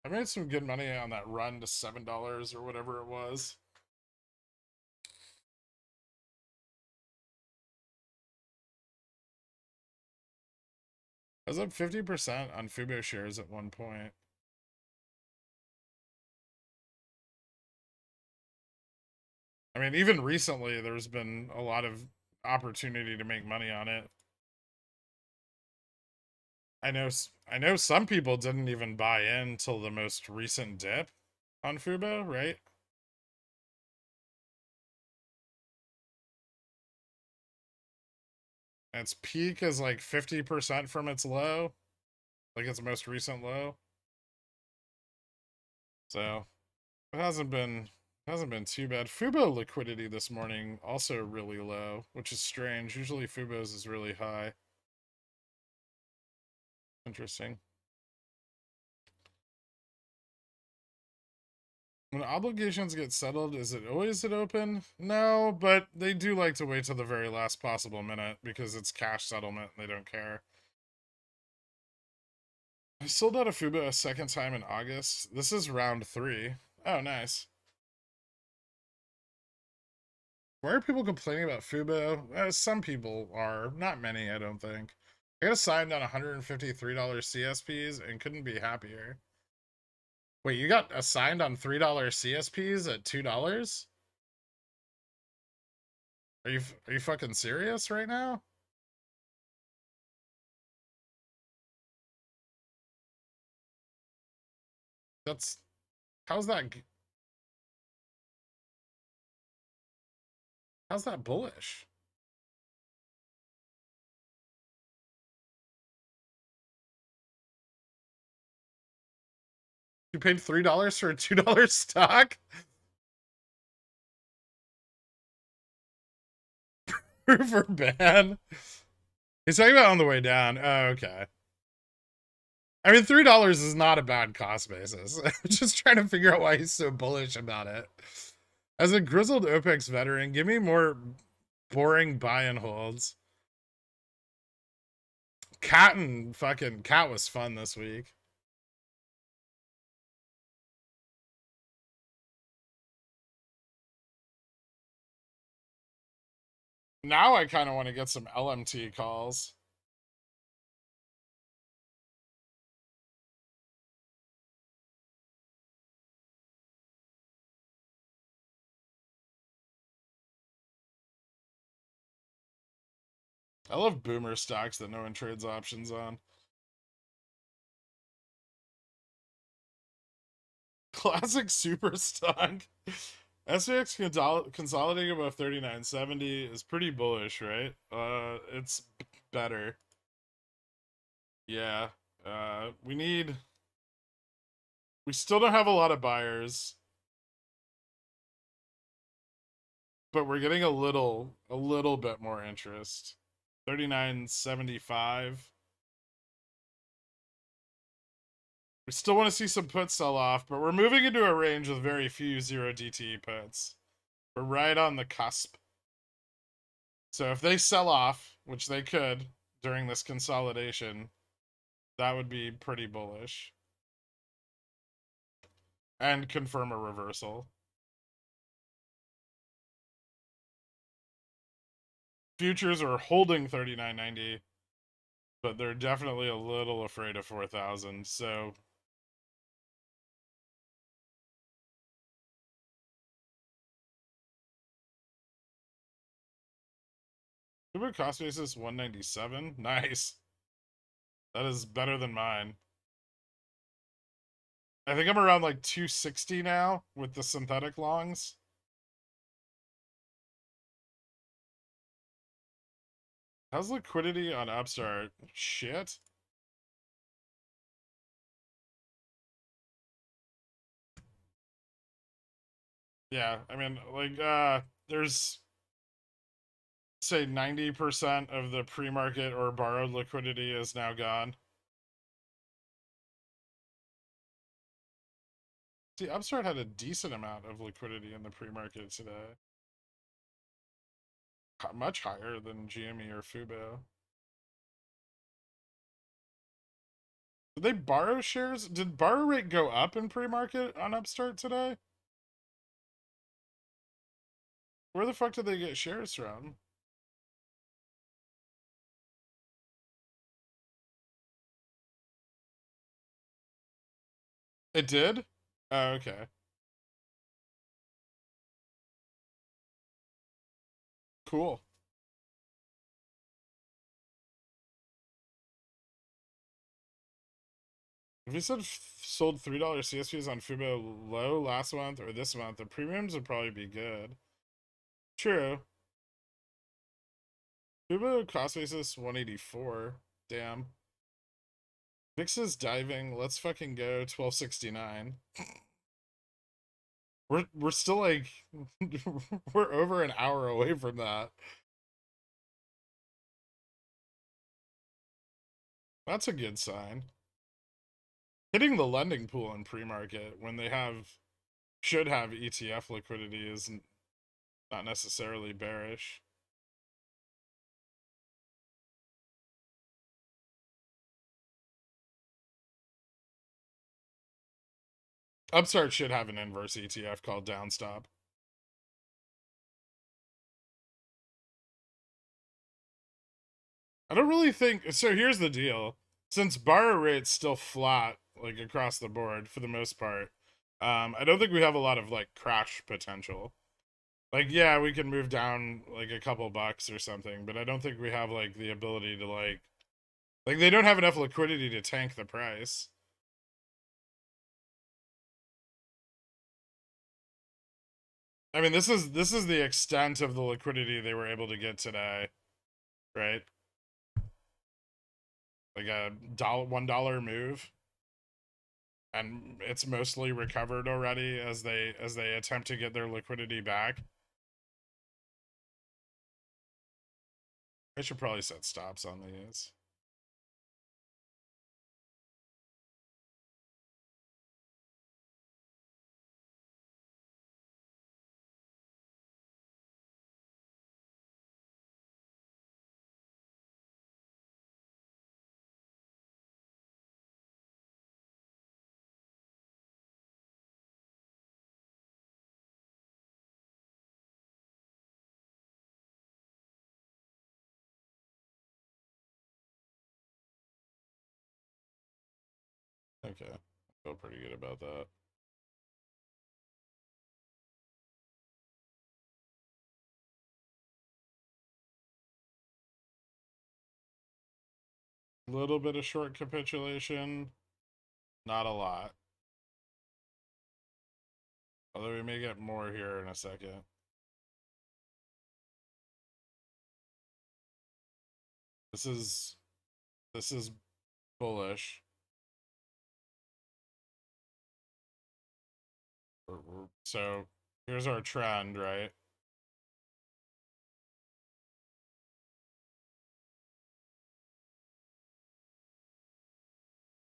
I made some good money on that run to $7 or whatever it was. I was up 50% on Fubo shares at one point. I mean, even recently, there's been a lot of opportunity to make money on it. I know some people didn't even buy in till the most recent dip on Fubo, right? And its peak is like 50% from its low, like its most recent low. So it hasn't been too bad. Fubo liquidity this morning also really low, which is strange. Usually Fubo's is really high. Interesting. When obligations get settled, is it always at open? No, but they do like to wait till the very last possible minute because it's cash settlement and they don't care. I sold out of Fubo a second time in August. This is round 3. Oh, nice. Why are people complaining about Fubo? Some people are. Not many, I don't think. I got assigned on $153 CSPs and couldn't be happier. Wait, you got assigned on $3 CSPs at $2? Are you fucking serious right now? That's how's that how's that bullish? You paid $3 for a $2 stock? For ban? He's talking about on the way down. Oh, okay. I mean, $3 is not a bad cost basis. I'm just trying to figure out why he's so bullish about it. As a grizzled OPEX veteran, give me more boring buy and holds. Cat was fun this week. Now I kind of want to get some LMT calls. I love boomer stocks that no one trades options on. Classic super stock. SPX consolidating above 39.70 is pretty bullish, right? It's better. Yeah. We still don't have a lot of buyers, but we're getting a little bit more interest. 39.75. We still want to see some puts sell off, but we're moving into a range with very few 0 DTE puts. We're right on the cusp. So if they sell off, which they could during this consolidation, that would be pretty bullish. And confirm a reversal. Futures are holding 39.90, but they're definitely a little afraid of 4,000. So Uber cost basis 197. Nice. That is better than mine. I think I'm around like 260 now with the synthetic longs. How's liquidity on Upstart? Shit. Yeah, I mean, like, there's say 90% of the pre-market or borrowed liquidity is now gone. See, Upstart had a decent amount of liquidity in the pre-market today. Much higher than GME or Fubo. Did they borrow shares? Did borrow rate go up in pre-market on Upstart today? Where the fuck did they get shares from? It did? Oh, okay. Cool. If you said sold $3 CSPs on Fubo low last month or this month, the premiums would probably be good. True. Fubo cost basis 184. Damn. VIX is diving. Let's fucking go 1269. We're still like we're over an hour away from that. That's a good sign. Hitting the lending pool in pre-market when they should have ETF liquidity is not necessarily bearish. Upstart should have an inverse ETF called Downstop. I don't really think so. Here's the deal: since borrow rate's still flat, like across the board for the most part, I don't think we have a lot of like crash potential. Like, yeah, we can move down like a couple bucks or something, but I don't think we have like the ability to like they don't have enough liquidity to tank the price. I mean, this is the extent of the liquidity they were able to get today, right? Like a $1 move, and it's mostly recovered already as they attempt to get their liquidity back. I should probably set stops on these. Okay, I feel pretty good about that. A little bit of short capitulation, not a lot. Although we may get more here in a second. This is bullish. So here's our trend, right?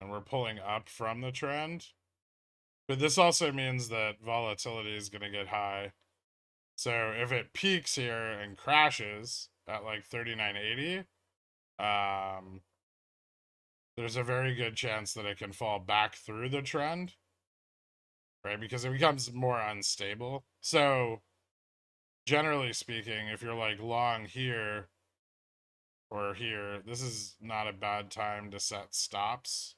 And we're pulling up from the trend. But this also means that volatility is going to get high. So if it peaks here and crashes at like 39.80, there's a very good chance that it can fall back through the trend, right? Because it becomes more unstable. So generally speaking, if you're like long here or here, this is not a bad time to set stops.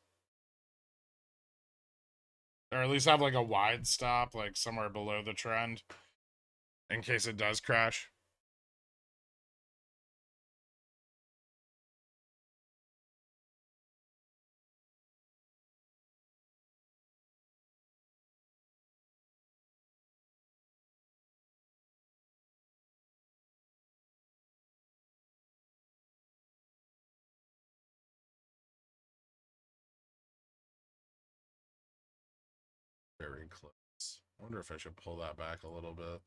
Or at least have like a wide stop, like somewhere below the trend in case it does crash. Very close. I wonder if I should pull that back a little bit.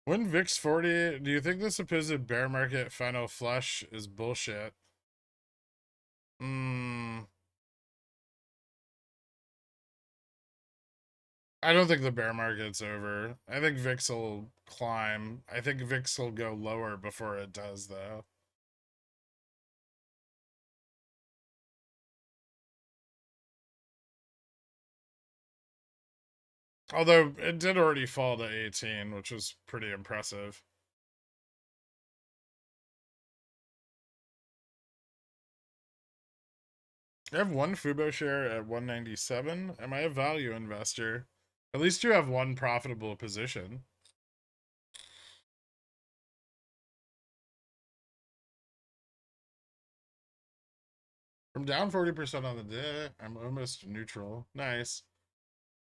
When VIX 40, do you think the supposed bear market final flush is bullshit? I don't think the bear market's over. I think VIX will climb. I think VIX will go lower before it does, though. Although it did already fall to 18, which was pretty impressive. I have one Fubo share at 197. Am I a value investor? At least you have one profitable position. I'm down 40% on the day. I'm almost neutral. Nice.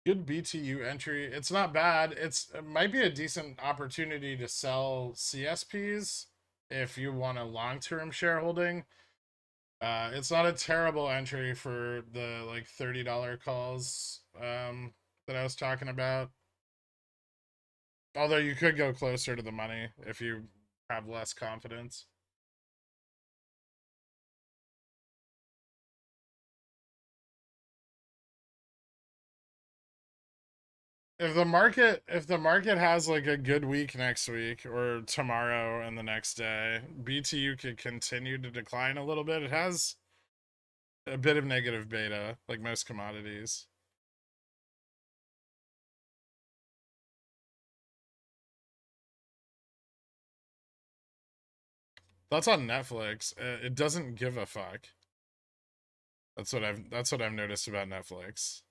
Good BTU entry. It's not bad. It might be a decent opportunity to sell CSPs if you want a long-term shareholding. It's not a terrible entry for the like $30 calls that I was talking about. Although you could go closer to the money if you have less confidence. If the market has like a good week next week or tomorrow and the next day, BTU could continue to decline a little bit. It has a bit of negative beta, like most commodities. That's on Netflix. It doesn't give a fuck. That's what I've noticed about Netflix.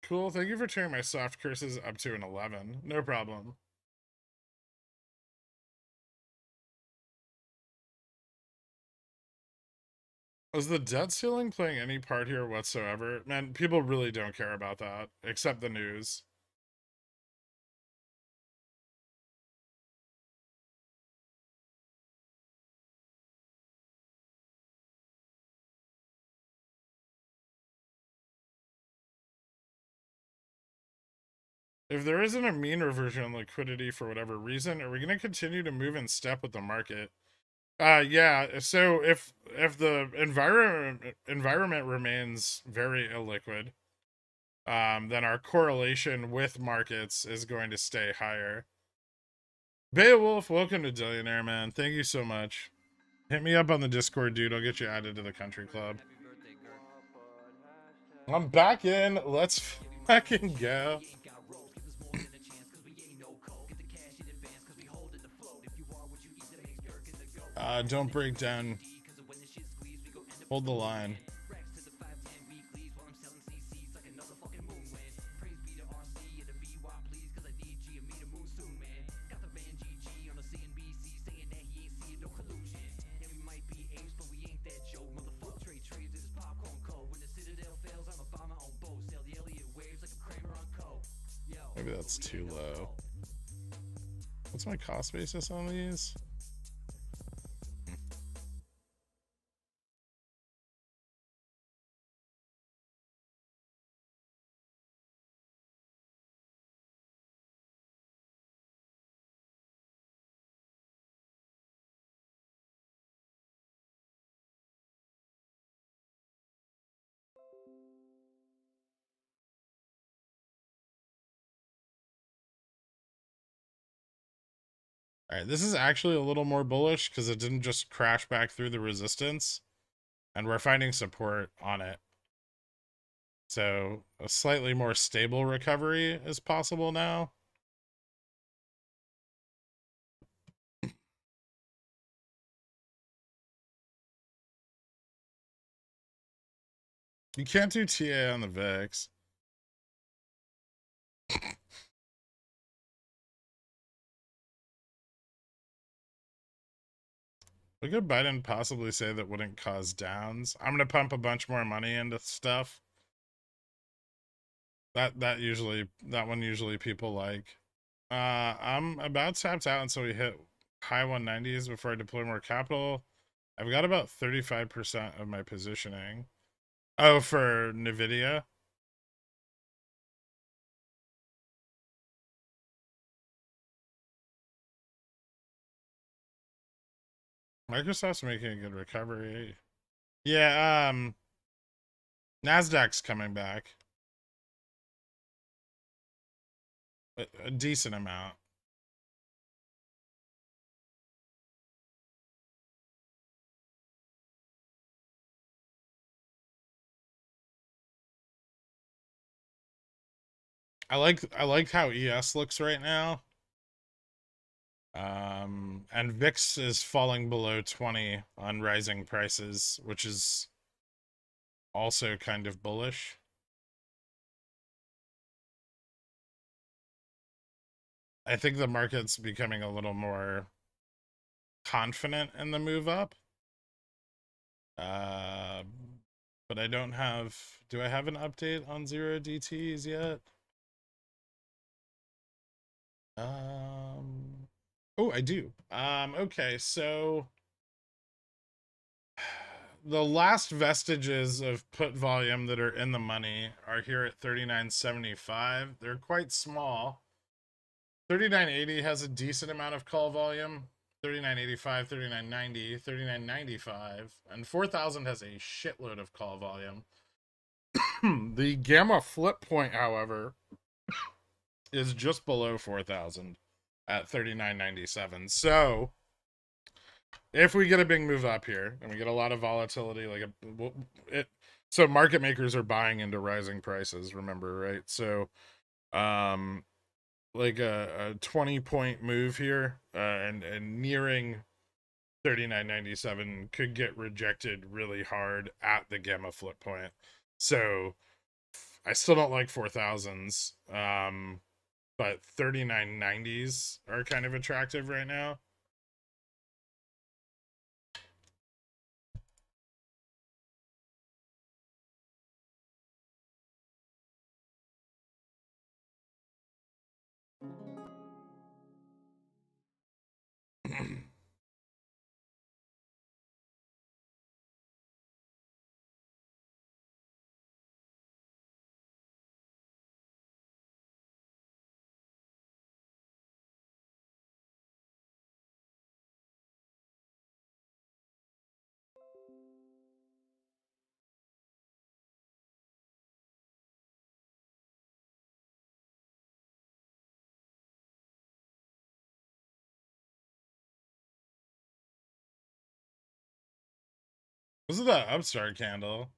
Cool. Thank you for turning my soft curses up to an 11. No problem. Is the debt ceiling playing any part here whatsoever? Man, people really don't care about that, except the news. If there isn't a mean reversion in liquidity for whatever reason, are we going to continue to move in step with the market? Yeah. So if the environment remains very illiquid, then our correlation with markets is going to stay higher. Beowulf, welcome to Dillionaire, man. Thank you so much. Hit me up on the Discord, dude. I'll get you added to the country club. I'm back in. Let's fucking go. Don't break down. Hold the line. Maybe that's too low. What's my cost basis on these? All right, this is actually a little more bullish because it didn't just crash back through the resistance, and we're finding support on it. So a slightly more stable recovery is possible now. You can't do TA on the VIX. What could Biden possibly say that wouldn't cause downs? I'm gonna pump a bunch more money into stuff. That one usually people like. I'm about tapped out until we hit high 190s before I deploy more capital. I've got about 35% of my positioning. Oh, for NVIDIA? Microsoft's making a good recovery. Yeah, Nasdaq's coming back. A decent amount. I like how ES looks right now. And VIX is falling below 20 on rising prices, which is also kind of bullish. I think the market's becoming a little more confident in the move up. Uh, but I don't have. Do I have an update on 0DTs yet? Oh, I do. Okay, so the last vestiges of put volume that are in the money are here at 39.75. They're quite small. 39.80 has a decent amount of call volume. 39.85, 39.90, 39.95, and 4,000 has a shitload of call volume. The gamma flip point, however, is just below 4,000 at 39.97. So if we get a big move up here and we get a lot of volatility, so market makers are buying into rising prices, remember, right? So like a 20-point move here, and nearing 39.97 could get rejected really hard at the gamma flip point. So I still don't like 4,000s, but 39.90s are kind of attractive right now. This is the Upstart candle.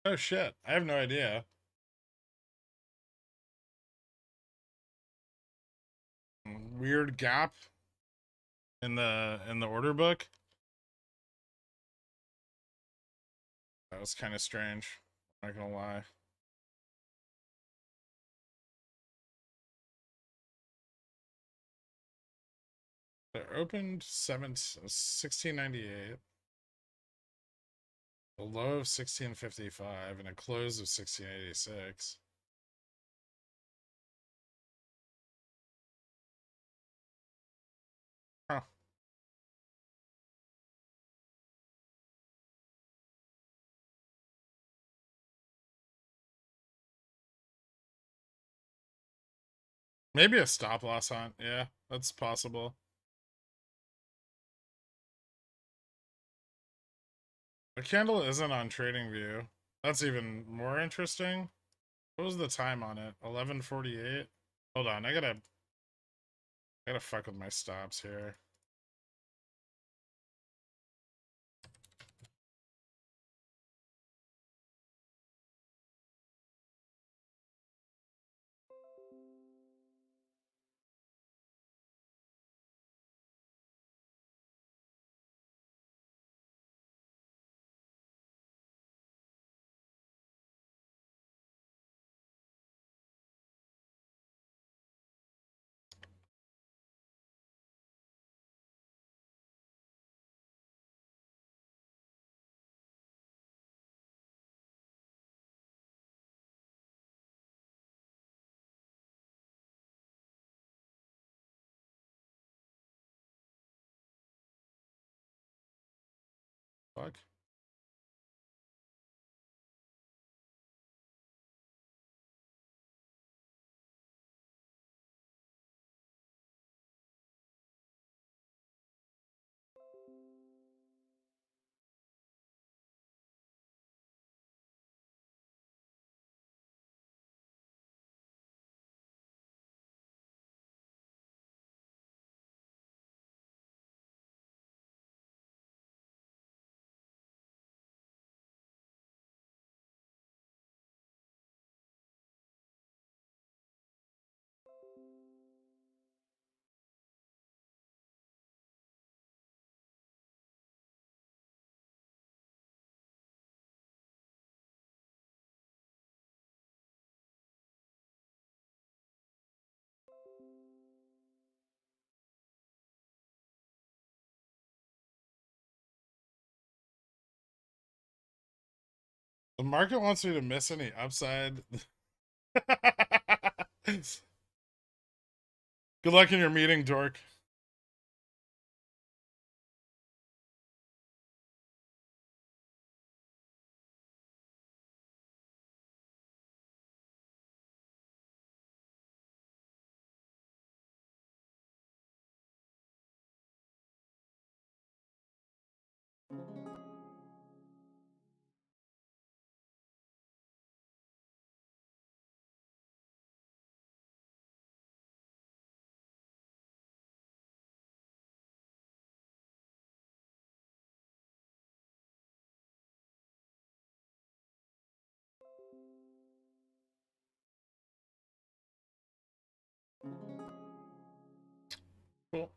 Oh shit, I have no idea. Weird gap in the order book. That was kind of strange. I'm not gonna lie. It opened 1698, a low of 1655, and a close of 1686. Huh. Maybe a stop loss hunt. Yeah, that's possible. The candle isn't on TradingView. That's even more interesting. What was the time on it? 11:48. Hold on, I gotta fuck with my stops here. Fuck. The market wants me to miss any upside. Good luck in your meeting, dork. Cool.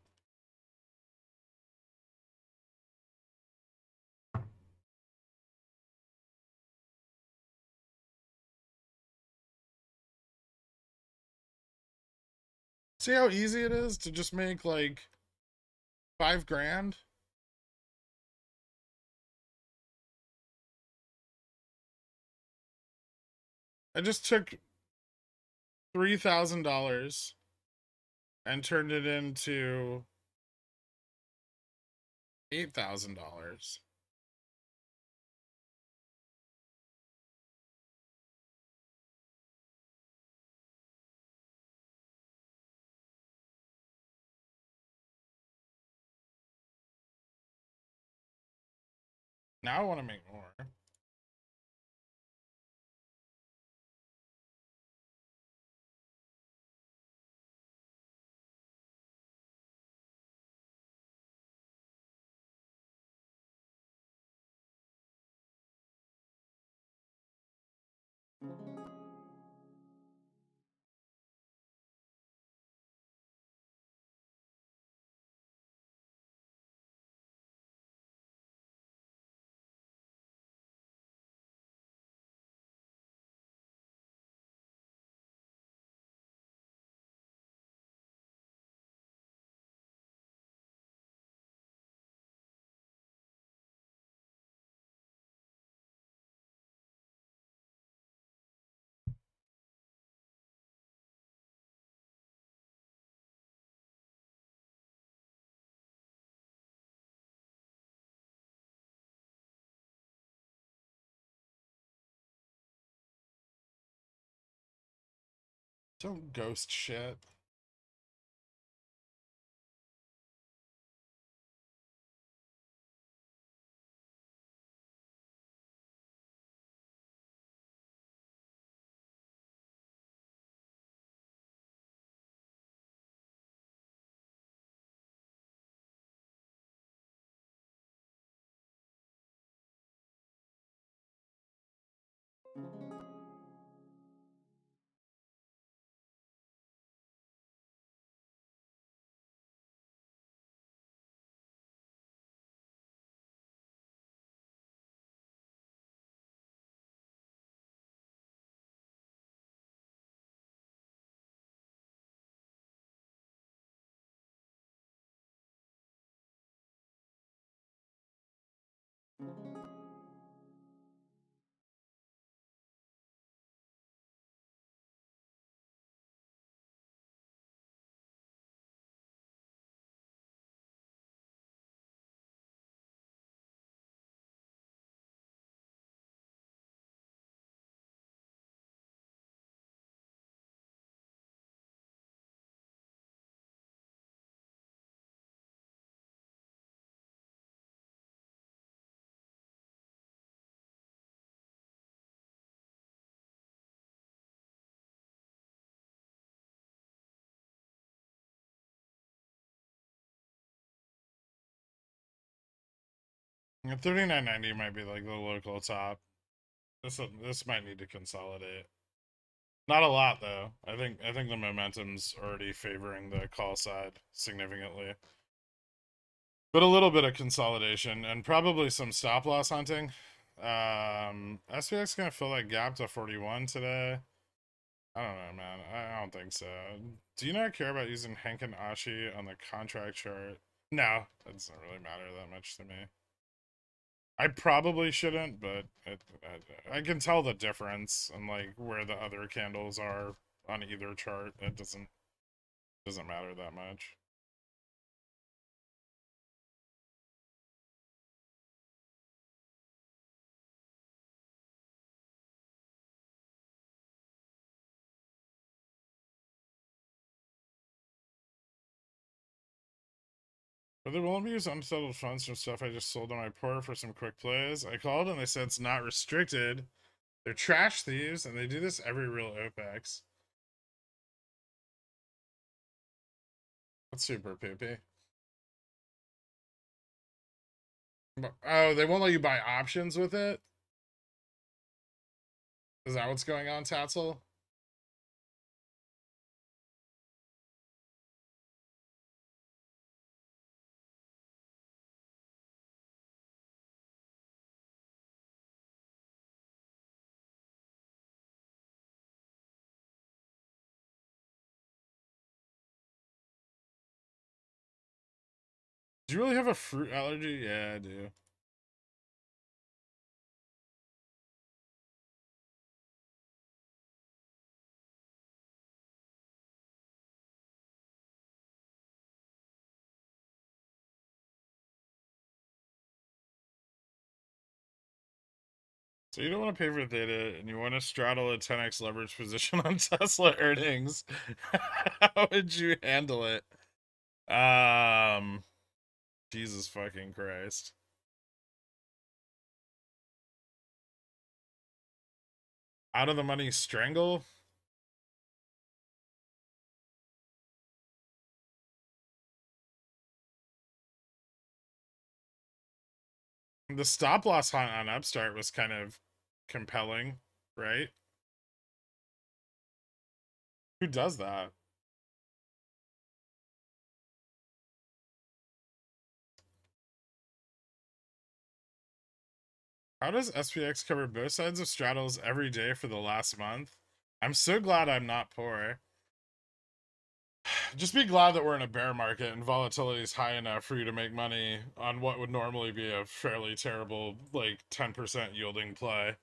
See how easy it is to just make like $5,000? I just took $3,000 and turned it into $8,000. Now I want to make more. Some ghost shit. $39.90 might be like the local top. This might need to consolidate. Not a lot though. I think the momentum's already favoring the call side significantly. But a little bit of consolidation and probably some stop loss hunting. SPX gonna fill that gap to 41 today. I don't know, man. I don't think so. Do you not care about using Henkin Ashi on the contract chart? No, that doesn't really matter that much to me. I probably shouldn't, but I can tell the difference and like where the other candles are on either chart. It doesn't matter that much. But they won't use unsettled funds from stuff I just sold on my port for some quick plays. I called and they said it's not restricted. They're trash thieves and they do this every real OPEX. That's super poopy. Oh, they won't let you buy options with it? Is that what's going on, Tatzel? Do you really have a fruit allergy? Yeah, I do. So you don't want to pay for data and you want to straddle a 10x leverage position on Tesla earnings. How would you handle it? Jesus fucking Christ. Out of the money strangle? The stop loss hunt on Upstart was kind of compelling, right? Who does that? How does SPX cover both sides of straddles every day for the last month? I'm so glad I'm not poor. Just be glad that we're in a bear market and volatility is high enough for you to make money on what would normally be a fairly terrible, like 10% yielding play.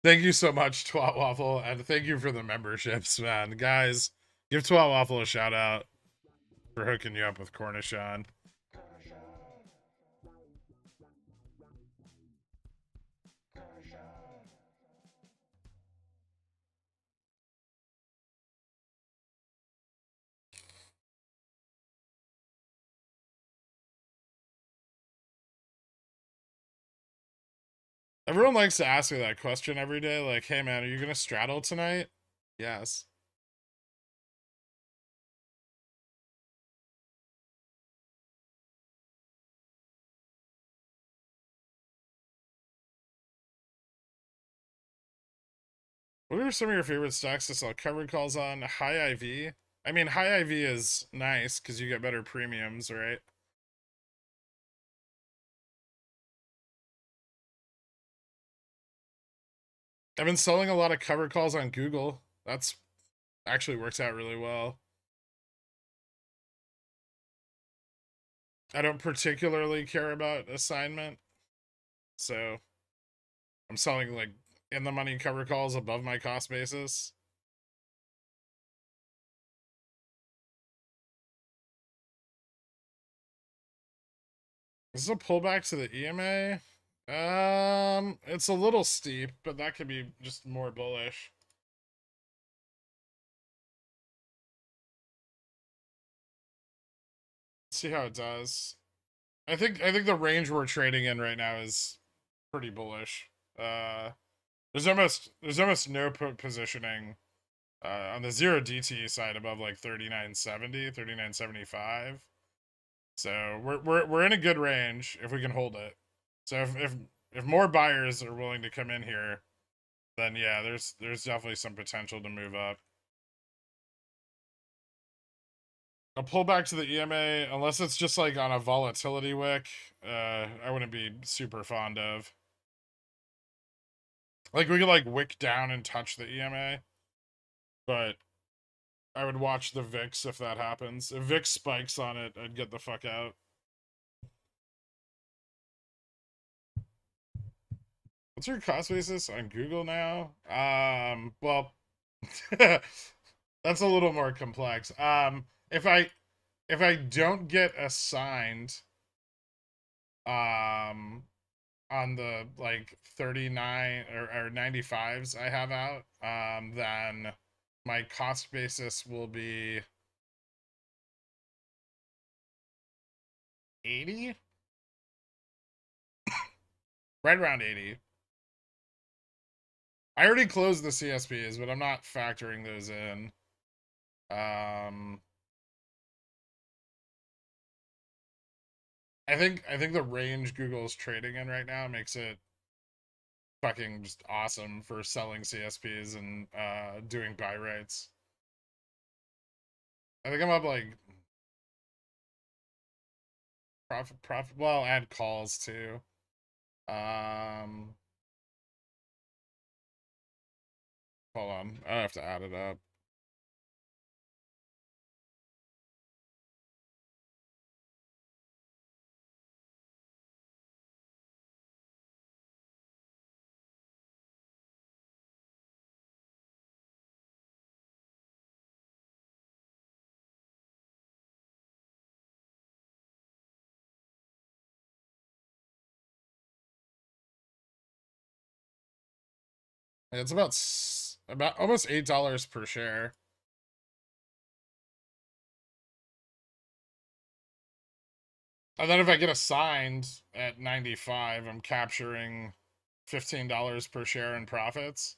Thank you so much, Twat Waffle, and thank you for the memberships, man. Guys, give Twat Waffle a shout out for hooking you up with Cornichon. Everyone likes to ask me that question every day, like, hey man, are you gonna straddle tonight? Yes. What are some of your favorite stocks to sell covered calls on? High IV? I mean, high IV is nice because you get better premiums, right? I've been selling a lot of covered calls on Google. That's actually works out really well. I don't particularly care about assignment, so I'm selling like in the money cover calls above my cost basis. This is a pullback to the EMA. It's a little steep, but that could be just more bullish. Let's see how it does. I think the range we're trading in right now is pretty bullish. Uh, there's almost no positioning on the 0 DT side above like 39.70, 39.75. So we're in a good range if we can hold it. So if more buyers are willing to come in here, then yeah, there's definitely some potential to move up. A pullback to the EMA, unless it's just like on a volatility wick, I wouldn't be super fond of. Like we could like wick down and touch the EMA, but I would watch the VIX if that happens. If VIX spikes on it, I'd get the fuck out. What's your cost basis on Google now? Well, that's a little more complex. If I don't get assigned, um, on the like 39 or 95s I have out, then my cost basis will be 80, right around 80. I already closed the CSPs, but I'm not factoring those in. Um, I think the range Google's trading in right now makes it fucking just awesome for selling CSPs and doing buy rates. I think I'm up like profit. Well, add calls too. Um, Hold on, I have to add it up. It's about almost $8 per share. And then if I get assigned at 95, I'm capturing $15 per share in profits.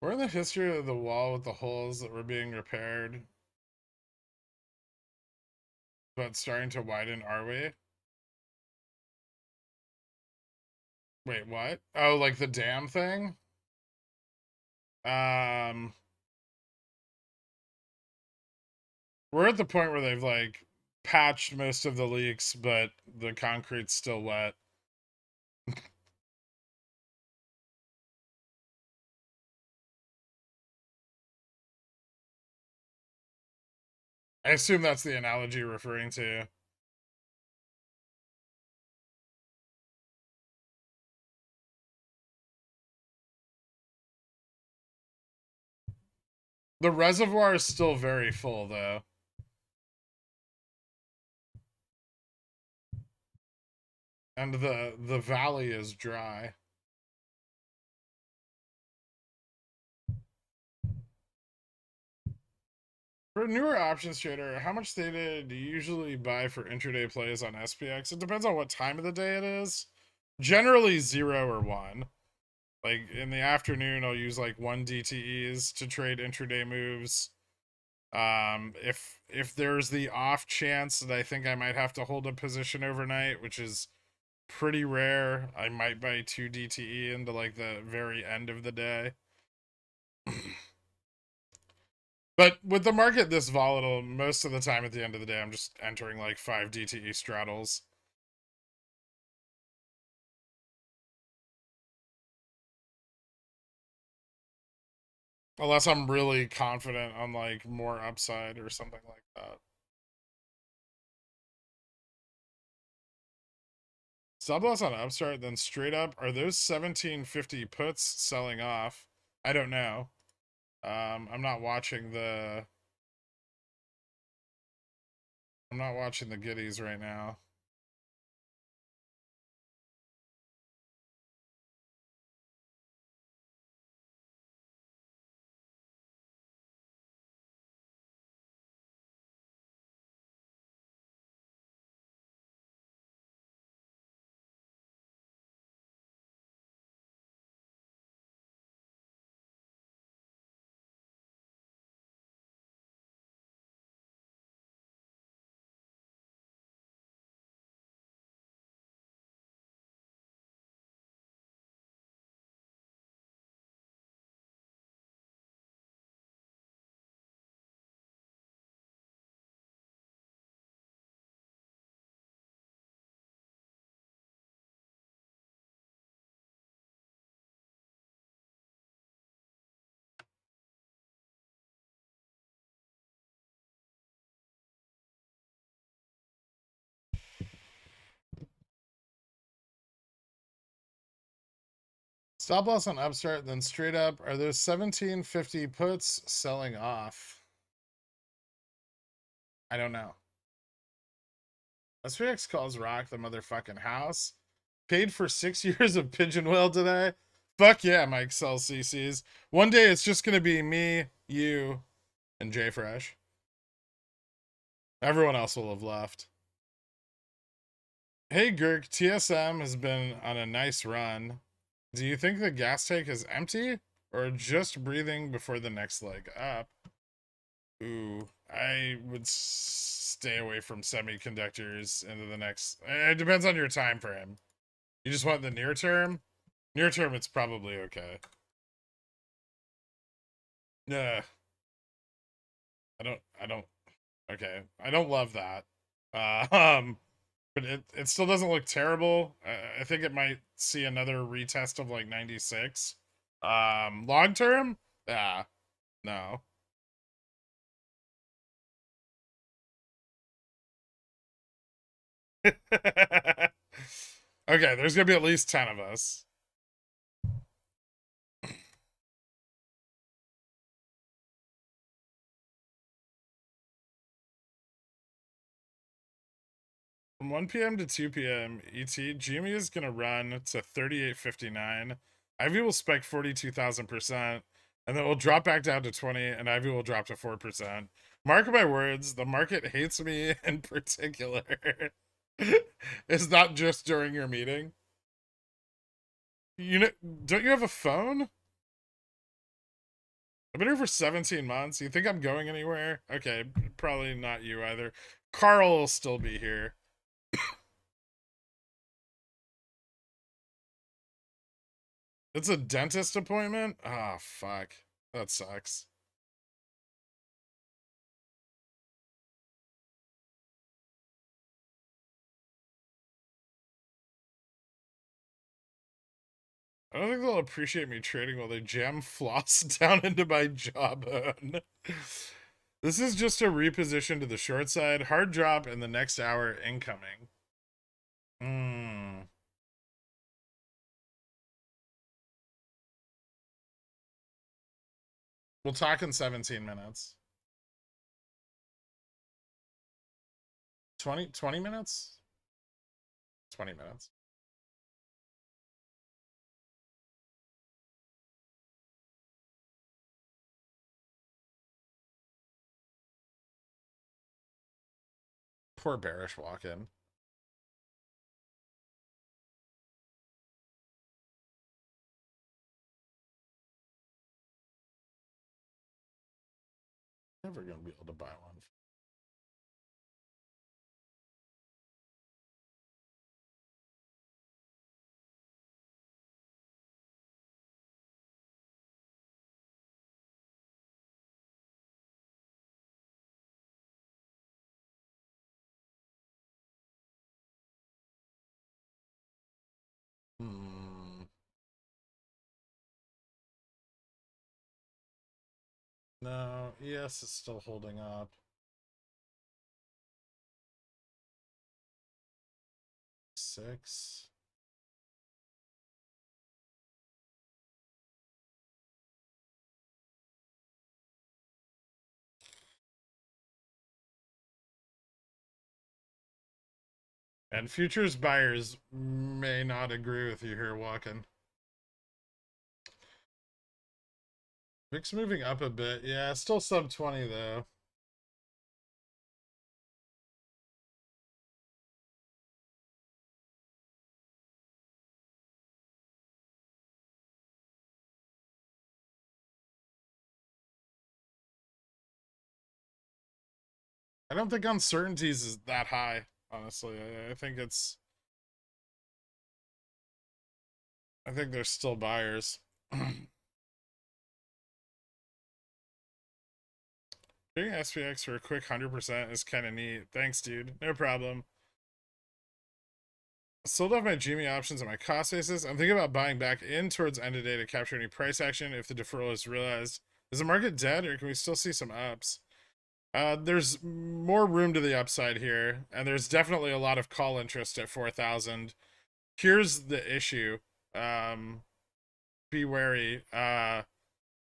We're in the history of the wall with the holes that were being repaired, but starting to widen, are we? Wait, what? Oh, like the dam thing? Um, we're at the point where they've like patched most of the leaks, but the concrete's still wet. I assume that's the analogy you're referring to. The reservoir is still very full, though. And the valley is dry. For a newer options trader, how much data do you usually buy for intraday plays on SPX? It depends on what time of the day it is. Generally 0 or 1. Like in the afternoon, I'll use like 1 DTEs to trade intraday moves. If there's the off chance that I think I might have to hold a position overnight, which is pretty rare, I might buy 2 DTE into like the very end of the day. But with the market this volatile, most of the time at the end of the day, I'm just entering like 5 DTE straddles. Unless I'm really confident on like more upside or something like that. Stop loss on upstart, then straight up. Are those 1750 puts selling off? I don't know. I'm not watching the goodies right now. Stop loss on upstart, then straight up. Are those 1750 puts selling off? I don't know. SPX calls rock the motherfucking house. Paid for 6 years of pigeon whale today. Fuck yeah, Mike sells CCs. One day it's just gonna be me, you, and Jay Fresh. Everyone else will have left. Hey Gurk, TSM has been on a nice run. Do you think the gas tank is empty or just breathing before the next leg up? Ooh, I would stay away from semiconductors into the next. It depends on your time frame. You just want the near term? Near term, it's probably okay. Yeah, I don't. Okay, I don't love that. But it still doesn't look terrible. I think it might see another retest of like 96. Long term, yeah, no. Okay, there's gonna be at least 10 of us. From 1 p.m. to 2 p.m. ET, Jimmy is gonna run to 38.59. Ivy will spike 42,000%, and then we'll drop back down to 20, and Ivy will drop to 4%. Mark my words, the market hates me in particular. It's not just during your meeting. You know, don't you have a phone? I've been here for 17 months. You think I'm going anywhere? Okay, probably not you either. Carl will still be here. It's a dentist appointment? Ah, oh, fuck. That sucks. I don't think they'll appreciate me trading while they jam floss down into my jawbone. This is just a reposition to the short side. Hard drop in the next hour incoming. Hmm. We'll talk in 17 minutes. 20 minutes? 20 minutes. Poor bearish walk in. Never gonna be able to buy one. Hmm. No, ES is still holding up. Six. And futures buyers may not agree with you here, Walken. VIX moving up a bit. Yeah, still sub 20 though. I don't think uncertainties is that high, honestly. I think it's. I think there's still buyers. Doing SPX for a quick 100% is kind of neat. Thanks, dude. No problem. Sold off my Genie options and my cost basis. I'm thinking about buying back in towards end of day to capture any price action if the deferral is realized. Is the market dead or can we still see some ups? There's more room to the upside here, and there's definitely a lot of call interest at 4,000. Here's the issue. be wary.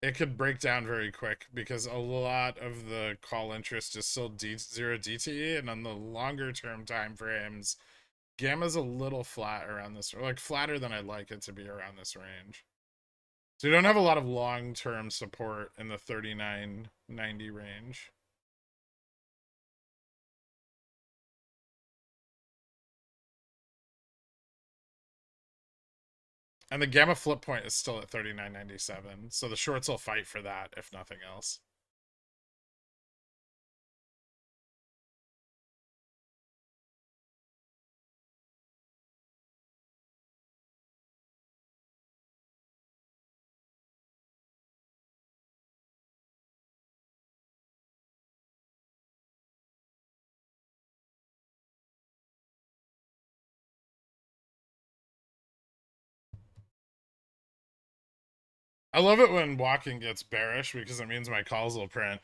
It could break down very quick because a lot of the call interest is still zero DTE, and on the longer term time frames, Gamma's a little flat around this, or like flatter than I'd like it to be around this range. So you don't have a lot of long term support in the 39.90 range. And the Gamma flip point is still at 39.97, so the shorts will fight for that if nothing else. I love it when walking gets bearish because it means my calls will print.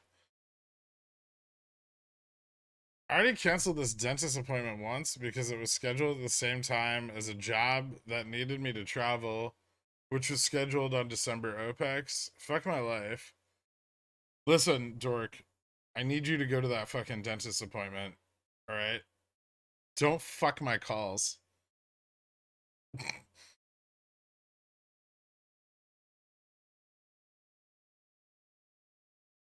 I already canceled this dentist appointment once because it was scheduled at the same time as a job that needed me to travel, which was scheduled on December OPEX. Fuck my life. Listen, dork, I need you to go to that fucking dentist appointment, alright? Don't fuck my calls.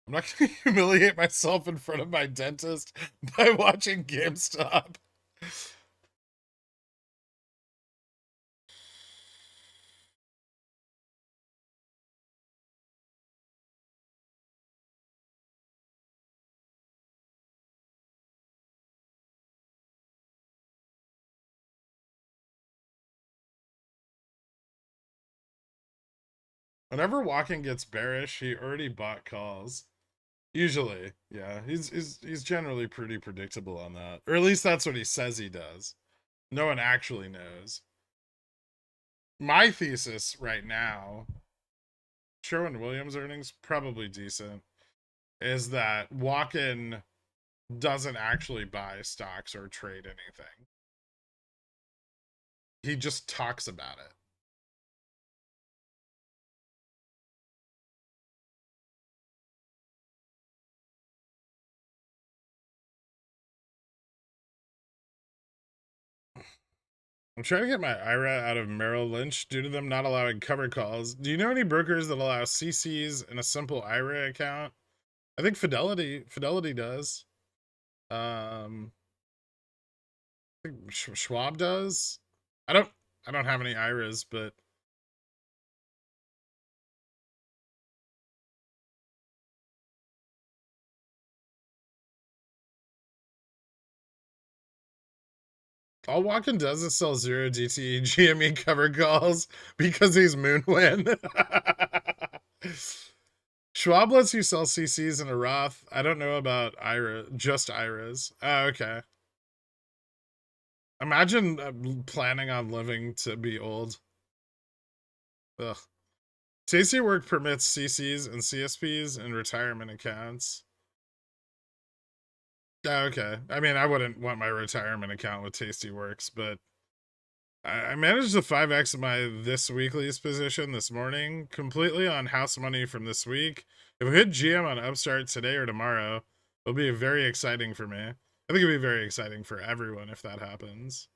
I'm not gonna humiliate myself in front of my dentist by watching GameStop. Whenever walking gets bearish, he already bought calls. Usually, yeah. He's generally pretty predictable on that. Or at least that's what he says he does. No one actually knows. My thesis right now, Sherwin-Williams earnings probably decent, is that Walken doesn't actually buy stocks or trade anything. He just talks about it. I'm trying to get my IRA out of Merrill Lynch due to them not allowing cover calls. Do you know any brokers that allow CCs in a simple IRA account? I think Fidelity does. I think Schwab does. I don't I don't have any IRAs, but all Walken does is sell zero DTE GME cover calls because he's Moonwind. Schwab lets you sell CCs in a Roth. I don't know about just IRAs. Oh, okay. Imagine planning on living to be old. Ugh. Tasty Work permits CCs and CSPs in retirement accounts. Oh, okay. I mean, I wouldn't want my retirement account with Tasty Works, but I managed to 5x my this weekly's position this morning completely on house money from this week. If we hit GM on Upstart today or tomorrow, it'll be very exciting for me. I think it'll be very exciting for everyone if that happens.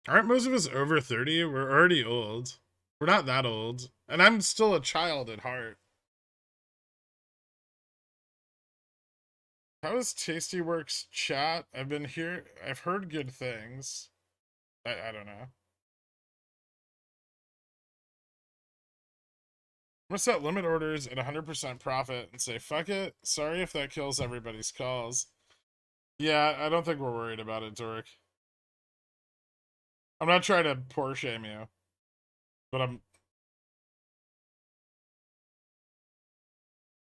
Aren't most of us over 30? We're already old. We're not that old. And I'm still a child at heart. How is Tasty Works chat? I've heard good things. I don't know. I'm gonna set limit orders at 100% profit and say, fuck it. Sorry if that kills everybody's calls. Yeah, I don't think we're worried about it, Dork. I'm not trying to poor shame you, but I'm.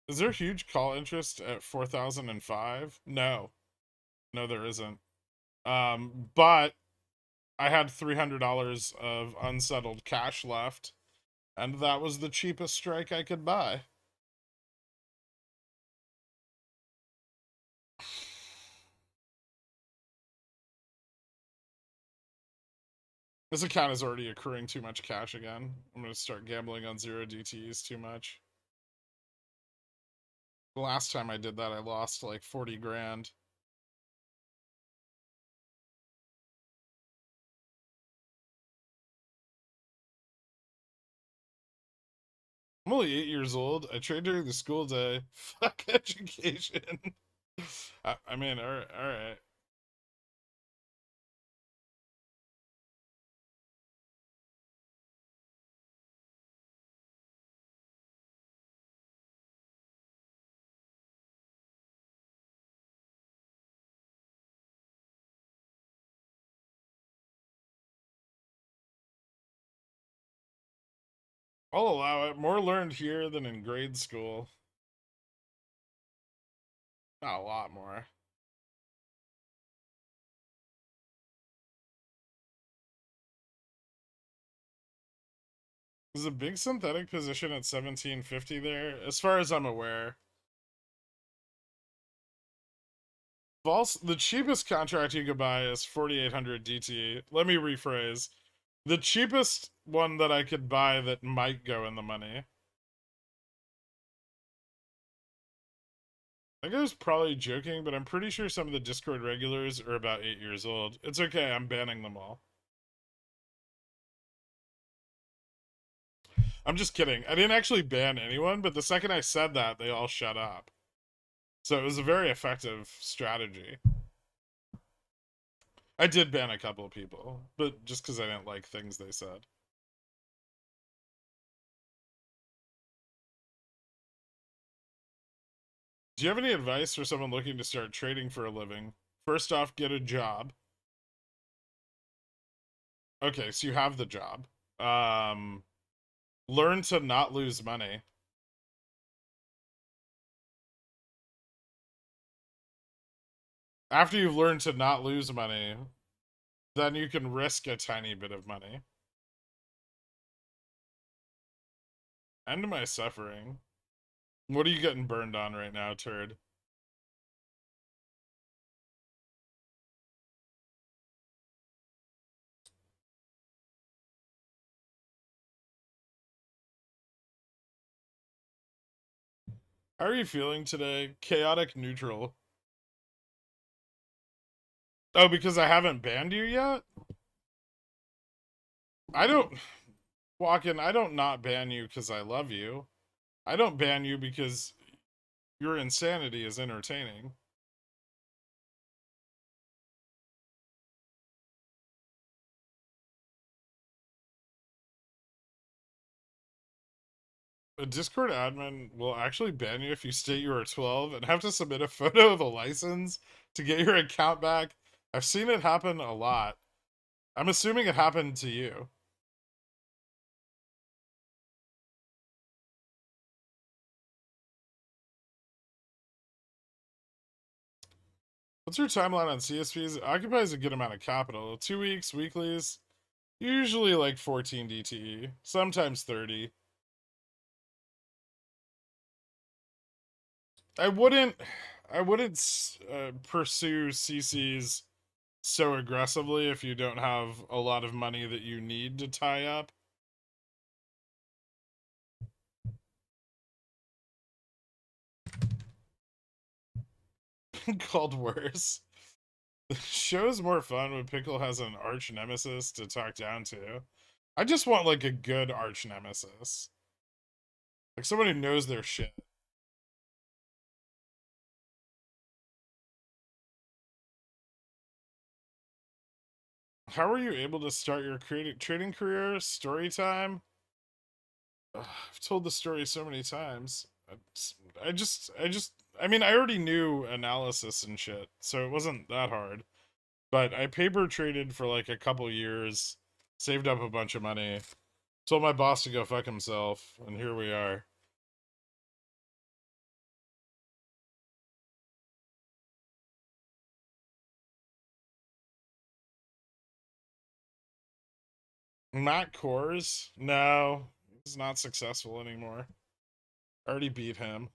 Is there huge call interest at 4,005? No. No, there isn't. But I had $300 of unsettled cash left, and that was the cheapest strike I could buy. This account is already accruing too much cash again. I'm gonna start gambling on 0 DTs too much. The last time I did that, I lost like 40 grand. I'm only 8 years old. I trade during the school day. Fuck education. I mean, all right. I'll allow it. More learned here than in grade school. Not a lot more. There's a big synthetic position at 1750 there, as far as I'm aware. The cheapest contract you could buy is 4800 DT. Let me rephrase. The cheapest one that I could buy that might go in the money. I think I was probably joking, but I'm pretty sure some of the Discord regulars are about 8 years old. It's okay, I'm banning them all. I'm just kidding. I didn't actually ban anyone, but the second I said that, they all shut up. So it was a very effective strategy. I did ban a couple of people, but just because I didn't like things they said. Do you have any advice for someone looking to start trading for a living? First off, get a job. Okay, so you have the job. Learn to not lose money. After you've learned to not lose money, then you can risk a tiny bit of money. End my suffering. What are you getting burned on right now, turd? How are you feeling today? Chaotic neutral. Oh, because I haven't banned you yet? I don't... Walk-in, I don't not ban you because I love you. I don't ban you because your insanity is entertaining. A Discord admin will actually ban you if you state you are 12 and have to submit a photo of a license to get your account back. I've seen it happen a lot. I'm assuming it happened to you. What's your timeline on CSPs? It occupies a good amount of capital. 2 weeks, weeklies, usually like 14 DTE, sometimes 30. I wouldn't pursue CCs so aggressively if you don't have a lot of money that you need to tie up. Called worse. The show's more fun when Pickle has an arch nemesis to talk down to. I just want like a good arch nemesis. Like someone who knows their shit. How were you able to start your trading career? Story time? Ugh, I've told the story so many times. I mean, I already knew analysis and shit, so it wasn't that hard. But I paper traded for like a couple years, saved up a bunch of money, told my boss to go fuck himself, and here we are. Matt Kors? No, he's not successful anymore. I already beat him.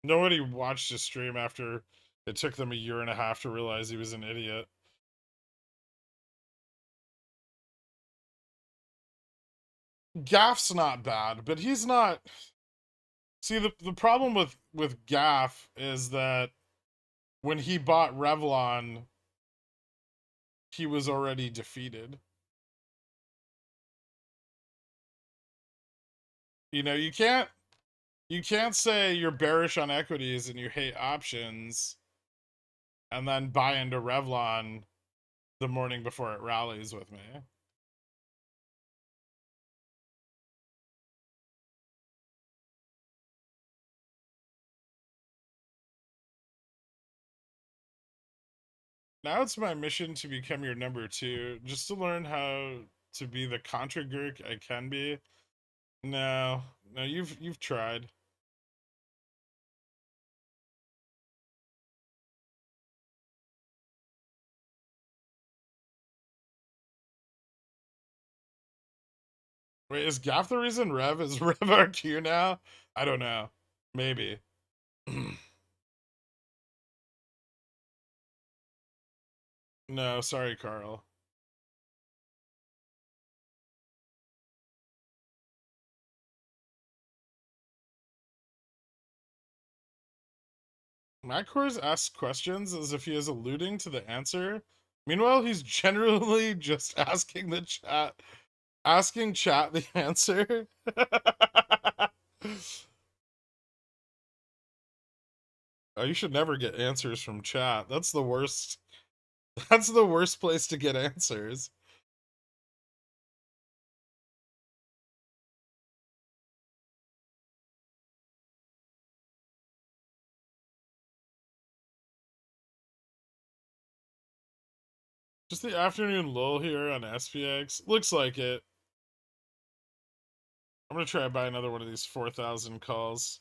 Nobody watched his stream after It took them a year and a half to realize he was an idiot. Gaff's not bad, but he's not. See, the problem with Gaff is that when he bought Revlon, he was already defeated. You know, you can't say you're bearish on equities and you hate options and then buy into Revlon the morning before it rallies with me. Now it's my mission to become your number two, just to learn how to be the contra gherk I can be. No, no, you've tried. Wait, is Gaff the reason Rev is Rev RQ now? I don't know. Maybe. No, sorry, Carl. Macors asks questions as if he is alluding to the answer. Meanwhile, he's generally just asking chat the answer. Oh, you should never get answers from chat. That's the worst. That's the worst place to get answers. Just the afternoon lull here on SPX. Looks like it. I'm gonna try to buy another one of these 4,000 calls.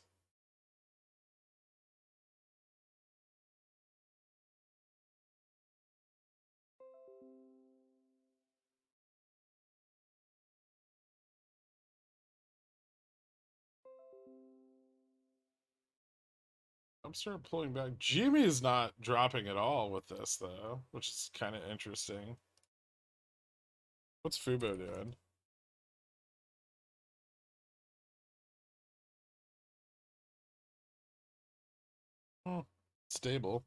I'm starting pulling back. Jimmy is not dropping at all with this though, which is kind of interesting. What's Fubo doing? Oh, stable.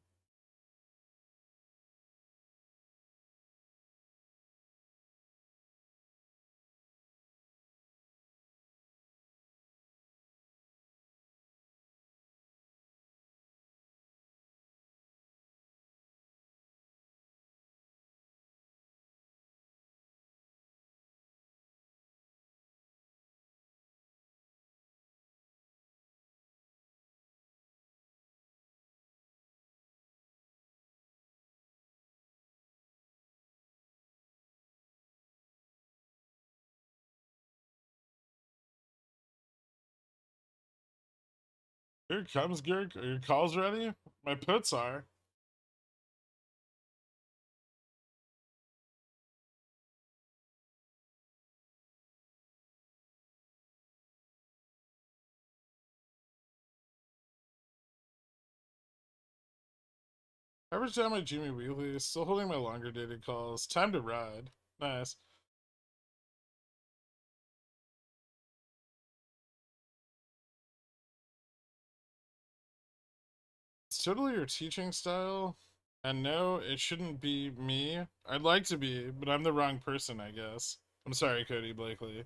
Here comes Gurk. Are your calls ready? My puts are. Average down my Jimmy Wheelie. Still holding my longer dated calls. Time to ride. Nice. It's totally your teaching style. And no, it shouldn't be me. I'd like to be, but I'm the wrong person, I guess. I'm sorry, Cody Blakely.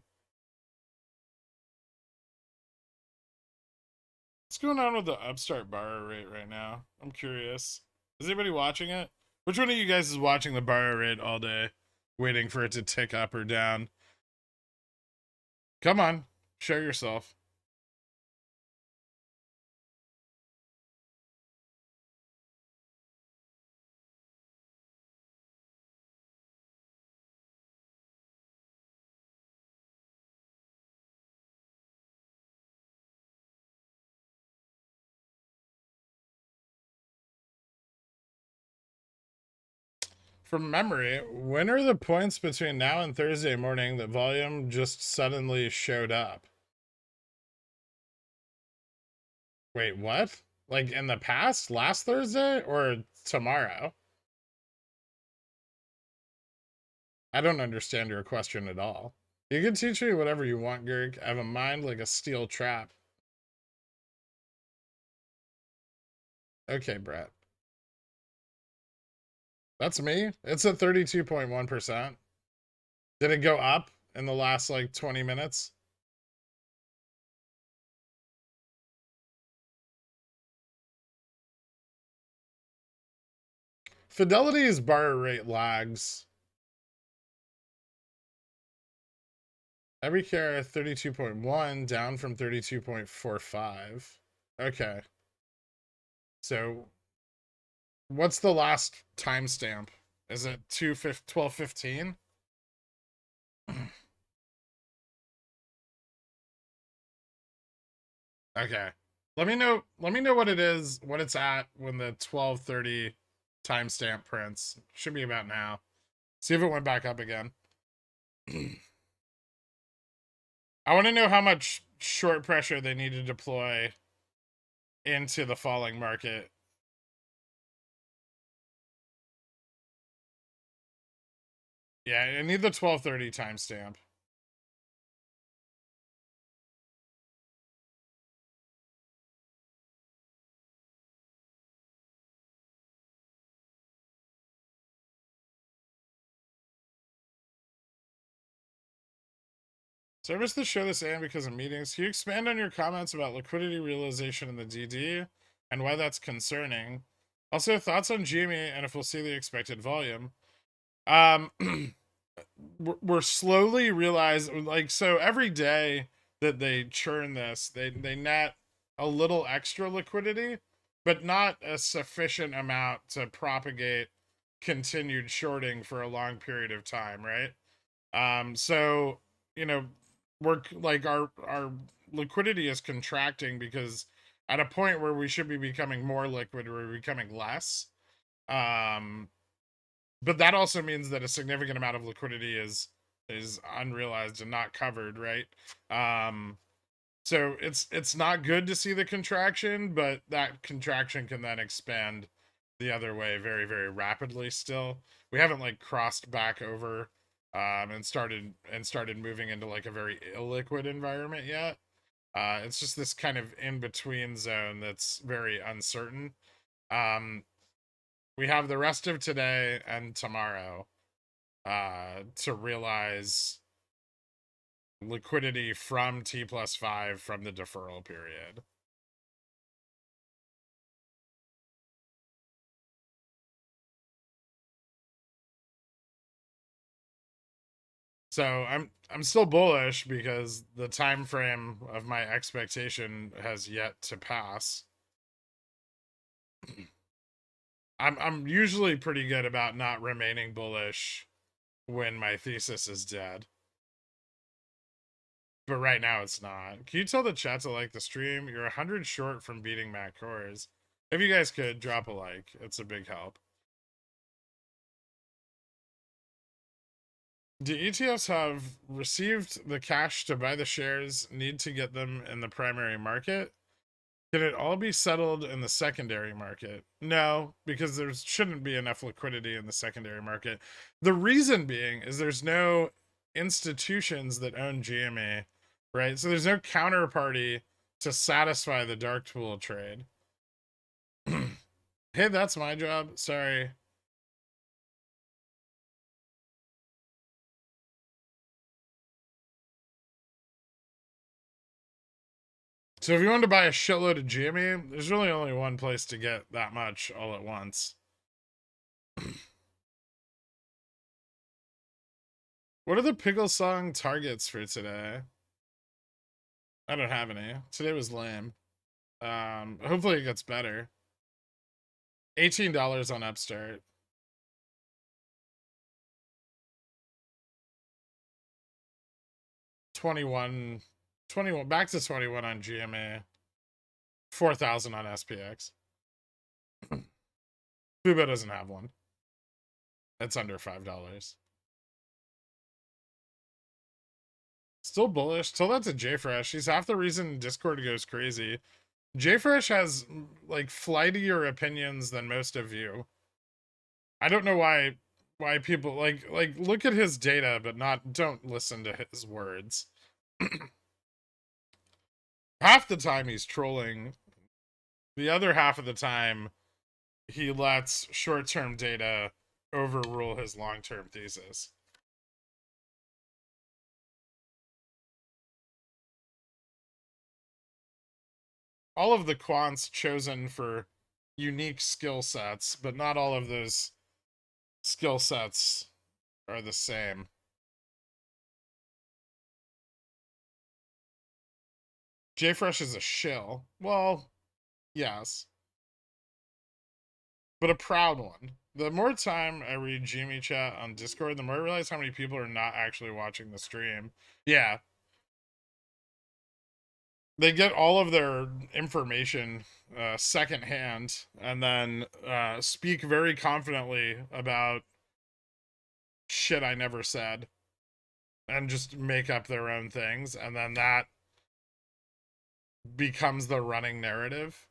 What's going on with the upstart borrow rate right now? I'm curious. Is anybody watching it? Which one of you guys is watching the borrow rate all day, waiting for it to tick up or down? Come on, show yourself. From memory, when are the points between now and Thursday morning that volume just suddenly showed up? Wait, what? Like in the past, last Thursday, or tomorrow? I don't understand your question at all. You can teach me whatever you want, Gurk. I have a mind like a steel trap. Okay, Brett. That's me. It's at 32.1%. Did it go up in the last like 20 minutes? Fidelity's bar rate lags. Every care 32.1 down from 32.45. Okay. So what's the last timestamp? Is it 12:15? Okay. Let me know what it is, what it's at when the 12:30 timestamp prints. Should be about now. See if it went back up again. I want to know how much short pressure they need to deploy into the falling market. Yeah, I need the 12:30 timestamp. Service the show this AM because of meetings. Can you expand on your comments about liquidity realization in the DD and why that's concerning? Also, thoughts on GME and if we'll see the expected volume. We're slowly realizing, like, so every day that they churn this, they net a little extra liquidity, but not a sufficient amount to propagate continued shorting for a long period of time, right? So you know, we're like our liquidity is contracting because at a point where we should be becoming more liquid, we're becoming less. Um, but that also means that a significant amount of liquidity is unrealized and not covered, right? Um, so it's not good to see the contraction, but that contraction can then expand the other way very, very rapidly still. We haven't like crossed back over and started moving into like a very illiquid environment yet. It's just this kind of in between zone that's very uncertain. Um, we have the rest of today and tomorrow to realize liquidity from T+5 from the deferral period. So I'm still bullish because the time frame of my expectation has yet to pass. I'm usually pretty good about not remaining bullish when my thesis is dead. But right now it's not. Can you tell the chat to like the stream? You're 100 short from beating Matt Kors. If you guys could drop a like, it's a big help. Do ETFs have received the cash to buy the shares, need to get them in the primary market? Can it all be settled in the secondary market? No, because there shouldn't be enough liquidity in the secondary market. The reason being is there's no institutions that own GME, right? So there's no counterparty to satisfy the dark pool trade. Hey, that's my job. Sorry. So if you wanted to buy a shitload of GME, there's really only one place to get that much all at once. What are the Pickle Song targets for today? I don't have any. Today was lame. Hopefully it gets better. $18 on Upstart. 21, 21, back to 21 on GMA. 4,000 on SPX. Fubo doesn't have one. It's under $5. Still bullish. Tell that to JFresh. He's half the reason Discord goes crazy. JFresh has like flightier opinions than most of you. I don't know why people like look at his data but don't listen to his words. Half the time he's trolling. The other half of the time he lets short-term data overrule his long-term thesis. All of the quants chosen for unique skill sets, but not all of those skill sets are the same. JFresh is a shill. Well, yes, but a proud one. The more time I read Jimmy chat on Discord, the more I realize how many people are not actually watching the stream. Yeah, they get all of their information secondhand and then speak very confidently about shit I never said and just make up their own things. And then that becomes the running narrative.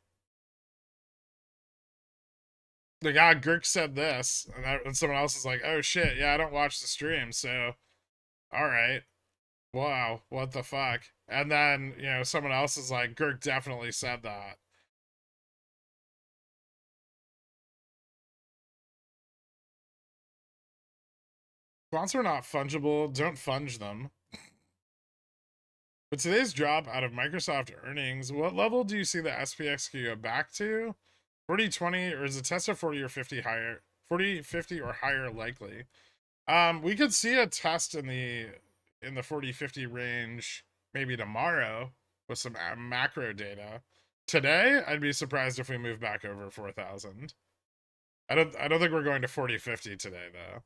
Like, ah, Girk said this, and someone else is like, oh shit, yeah, I don't watch the stream, so all right, wow, what the fuck? And then, someone else is like, Girk definitely said that. Fonts are not fungible, don't funge them. But today's drop out of Microsoft earnings, what level do you see the SPX could go back to? 40, 20, or is the Tesla 40 or 50 higher? 40, 50, or higher likely? We could see a test in the 40-50 range maybe tomorrow with some macro data. Today, I'd be surprised if we move back over 4,000. I don't think we're going to 40-50 today though.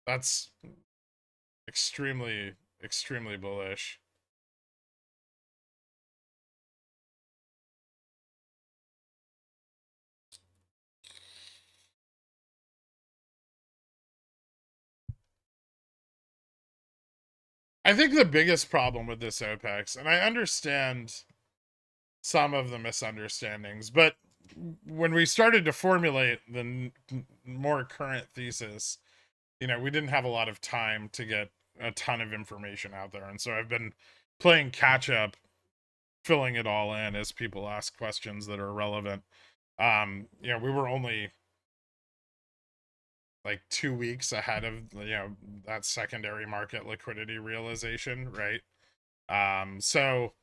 That's extremely bullish. I think the biggest problem with this OPEX, and I understand some of the misunderstandings, but when we started to formulate the more current thesis, we didn't have a lot of time to get a ton of information out there. And so I've been playing catch up, filling it all in as people ask questions that are relevant. We were only like 2 weeks ahead of that secondary market liquidity realization, right? So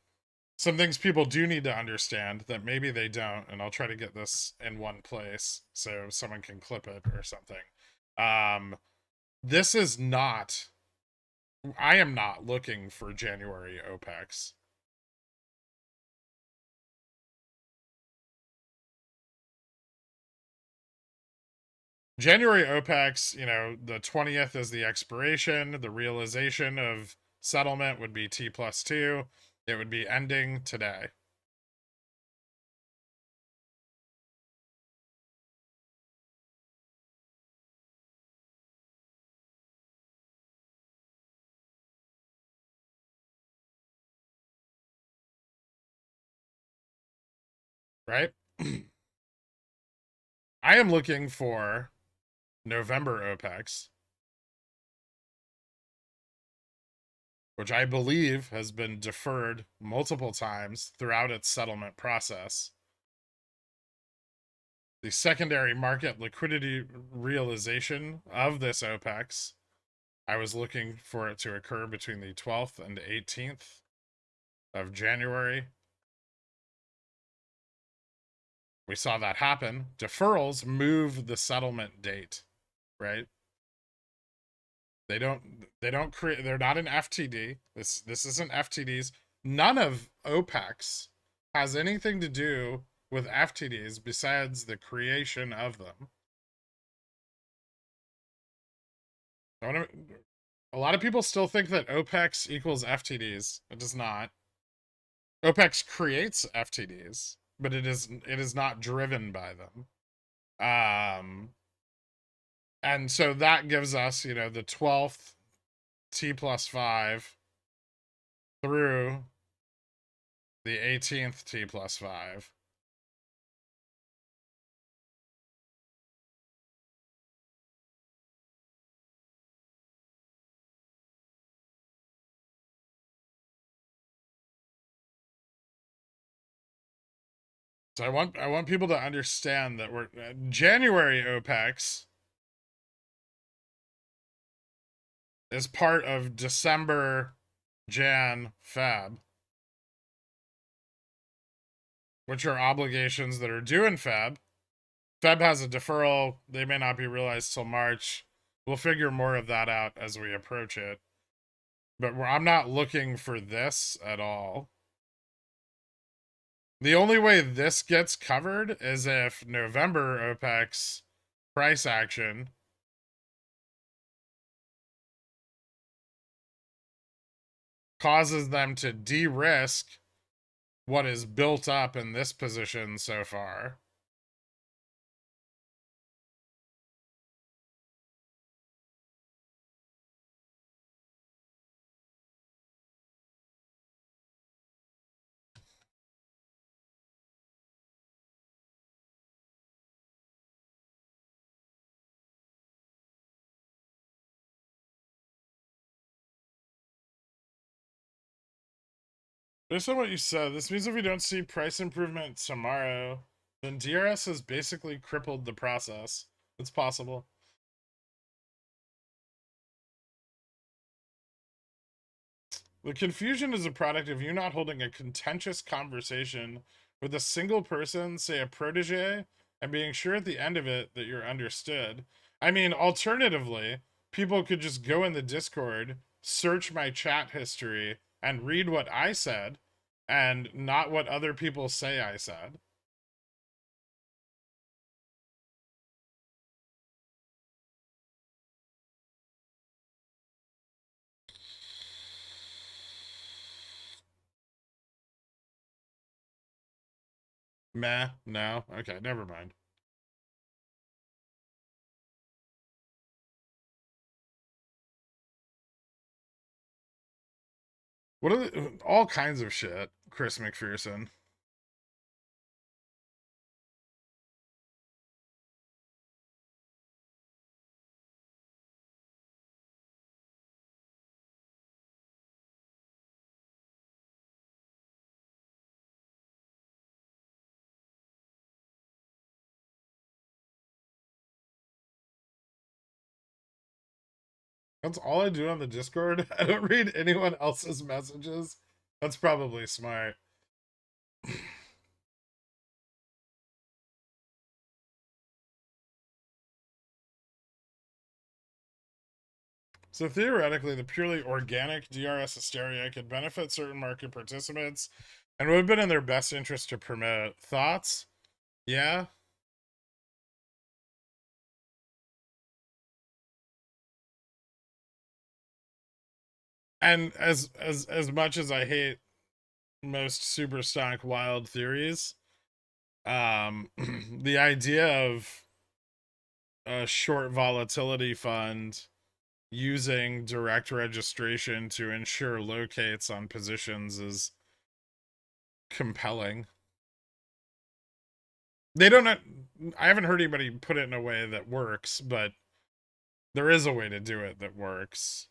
some things people do need to understand that maybe they don't, and I'll try to get this in one place so someone can clip it or something. This is not, I am not looking for January OPEX. January OPEX, the 20th is the expiration. The realization of settlement would be T+2. It would be ending today. Right? I am looking for November OPEX, which I believe has been deferred multiple times throughout its settlement process. The secondary market liquidity realization of this OPEX, I was looking for it to occur between the 12th and 18th of January. We saw that happen. Deferrals move the settlement date, right? They don't create, they're not an FTD. This isn't FTDs. None of OPEX has anything to do with FTDs besides the creation of them. A lot of people still think that OPEX equals FTDs. It does not. OPEX creates FTDs, but it is not driven by them. And so that gives us, the 12th T+5 through The 18th T+5. So I want people to understand that we're January OPEX is part of December, Jan, Feb, which are obligations that are due in Feb. Feb has a deferral. They may not be realized till March. We'll figure more of that out as we approach it. But I'm not looking for this at all. The only way this gets covered is if November OPEX price action causes them to de-risk what is built up in this position so far. Based on what you said, this means if we don't see price improvement tomorrow, then DRS has basically crippled the process. It's possible. The confusion is a product of you not holding a contentious conversation with a single person, say a protege, and being sure at the end of it that you're understood. I mean, alternatively, people could just go in the Discord, search my chat history, and read what I said, and not what other people say I said. Meh, no. Okay, never mind. What are all kinds of shit, Chris McPherson. That's all I do on the Discord. I don't read anyone else's messages. That's probably smart. So theoretically, the purely organic DRS hysteria could benefit certain market participants and would have been in their best interest to promote. Thoughts? Yeah. And as much as I hate most super sonic wild theories, the idea of a short volatility fund using direct registration to ensure locates on positions is compelling. They don't. I haven't heard anybody put it in a way that works, but there is a way to do it that works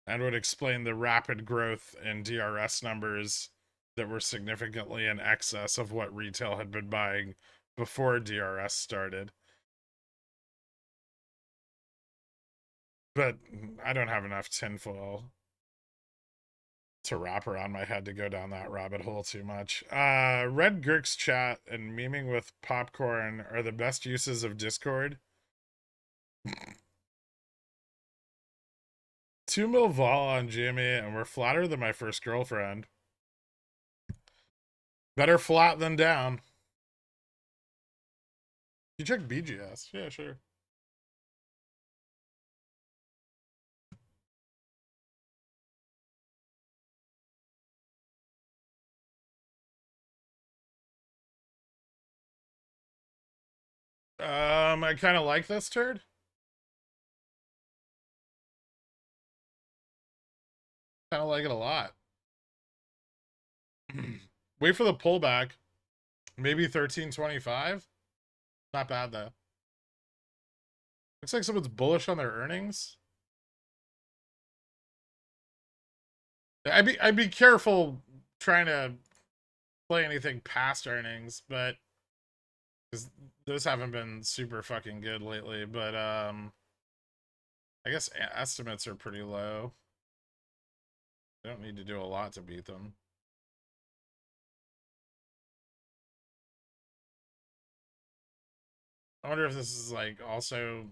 and would explain the rapid growth in DRS numbers that were significantly in excess of what retail had been buying before DRS started. But I don't have enough tinfoil to wrap around my head to go down that rabbit hole too much. Red Gurk's chat and memeing with popcorn are the best uses of Discord. 2 mil vol on Jimmy, and we're flatter than my first girlfriend. Better flat than down. You check BGS? Yeah, sure. I kind of like this turd. Kind of like it a lot. Wait for the pullback. Maybe 13.25. Not bad though. Looks like someone's bullish on their earnings. I'd be careful trying to play anything past earnings, but because those haven't been super fucking good lately. But I guess estimates are pretty low. They don't need to do a lot to beat them. I wonder if this is like also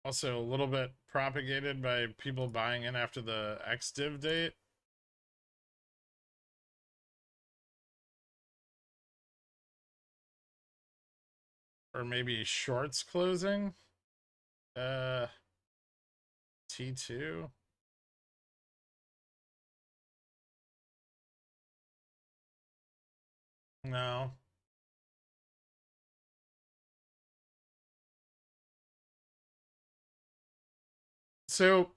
a little bit propagated by people buying in after the ex-div date. Or maybe shorts closing. T2. No. So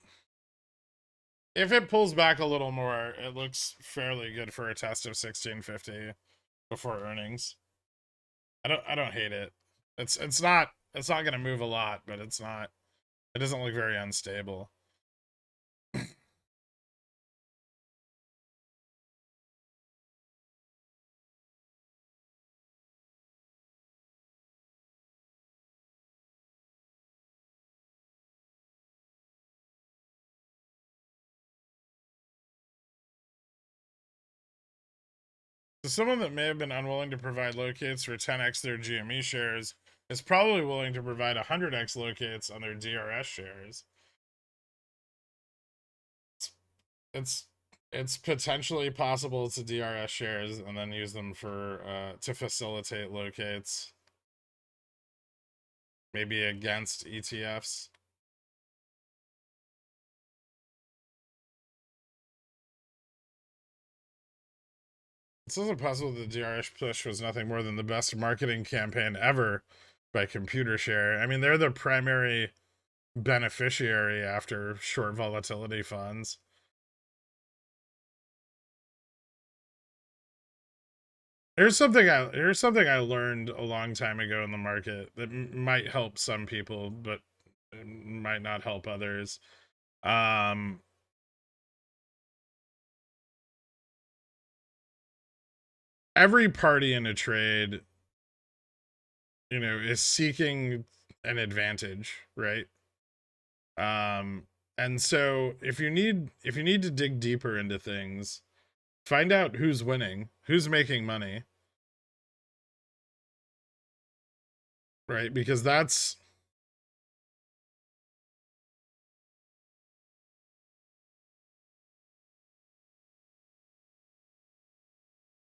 if it pulls back a little more, it looks fairly good for a test of 1650 before earnings. I don't hate it. It's not gonna move a lot, but it doesn't look very unstable. So someone that may have been unwilling to provide locates for 10x their GME shares is probably willing to provide 100x locates on their DRS shares. It's it's potentially possible to DRS shares and then use them for to facilitate locates, maybe against ETFs. It's also possible the DRS push was nothing more than the best marketing campaign ever by ComputerShare. I mean, they're the primary beneficiary after short volatility funds. Here's something I learned a long time ago in the market that might help some people, but it might not help others. Every party in a trade, is seeking an advantage, right? And so if you need to dig deeper into things, find out who's winning, who's making money, right? Because that's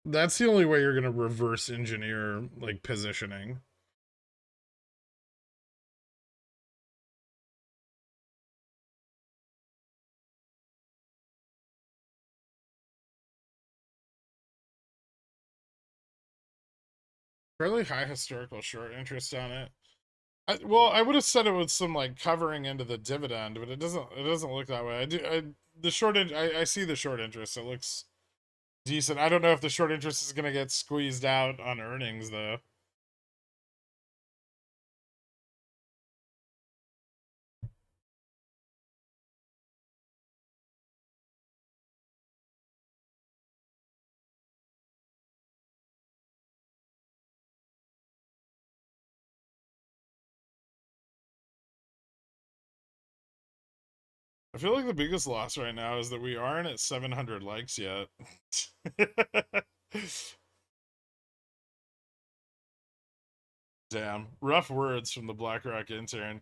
the only way you're going to reverse engineer like positioning. Fairly high historical short interest on it. I would have said it was some like covering into the dividend, but it doesn't look that way. I see the short interest. It looks decent. I don't know if the short interest is gonna get squeezed out on earnings though. I feel like the biggest loss right now is that we aren't at 700 likes yet. Damn. Rough words from the BlackRock intern.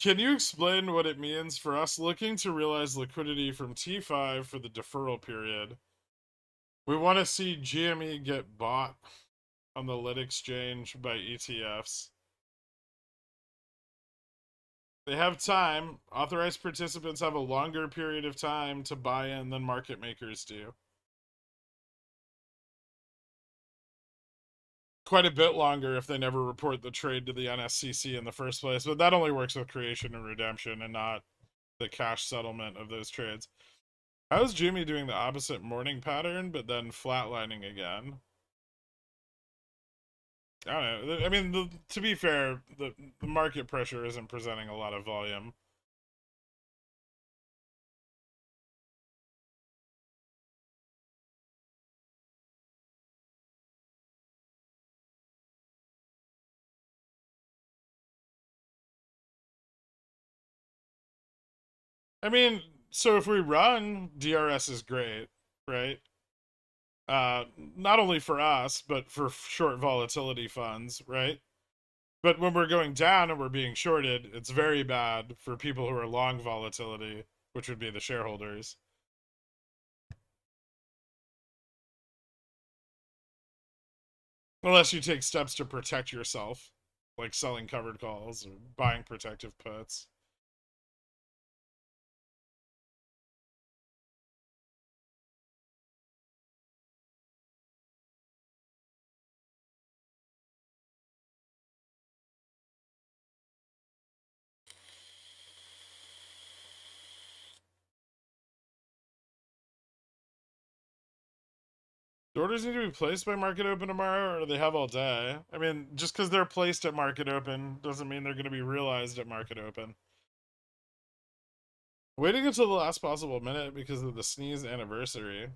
Can you explain what it means for us looking to realize liquidity from T5 for the deferral period? We want to see GME get bought on the lit exchange by ETFs. They have time. Authorized participants have a longer period of time to buy in than market makers do. Quite a bit longer if they never report the trade to the NSCC in the first place, but that only works with creation and redemption and not the cash settlement of those trades. How's Jimmy doing the opposite morning pattern, but then flatlining again? I don't know. I mean, to be fair, the market pressure isn't presenting a lot of volume. I mean, so if we run, DRS is great, right? Not only for us, but for short volatility funds, right? But when we're going down and we're being shorted, it's very bad for people who are long volatility, which would be the shareholders. Unless you take steps to protect yourself, like selling covered calls or buying protective puts. The orders need to be placed by market open tomorrow, or they have all day. I mean, just because they're placed at market open doesn't mean they're going to be realized at market open. Waiting until the last possible minute because of the sneeze anniversary.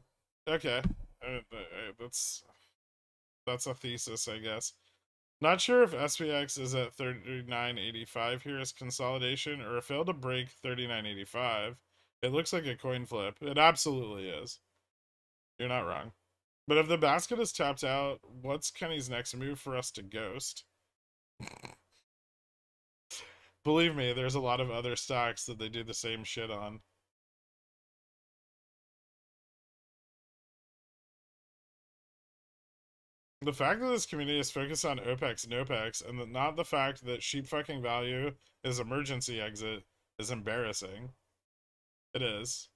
Okay, that's a thesis, I guess. Not sure if SPX is at 39.85 here as consolidation, or if failed to break 39.85. It looks like a coin flip. It absolutely is. You're not wrong. But if the basket is tapped out, what's Kenny's next move for us to ghost? Believe me, there's a lot of other stocks that they do the same shit on. The fact that this community is focused on OPEX and OPEX, and not the fact that sheep fucking value is emergency exit, is embarrassing. It is.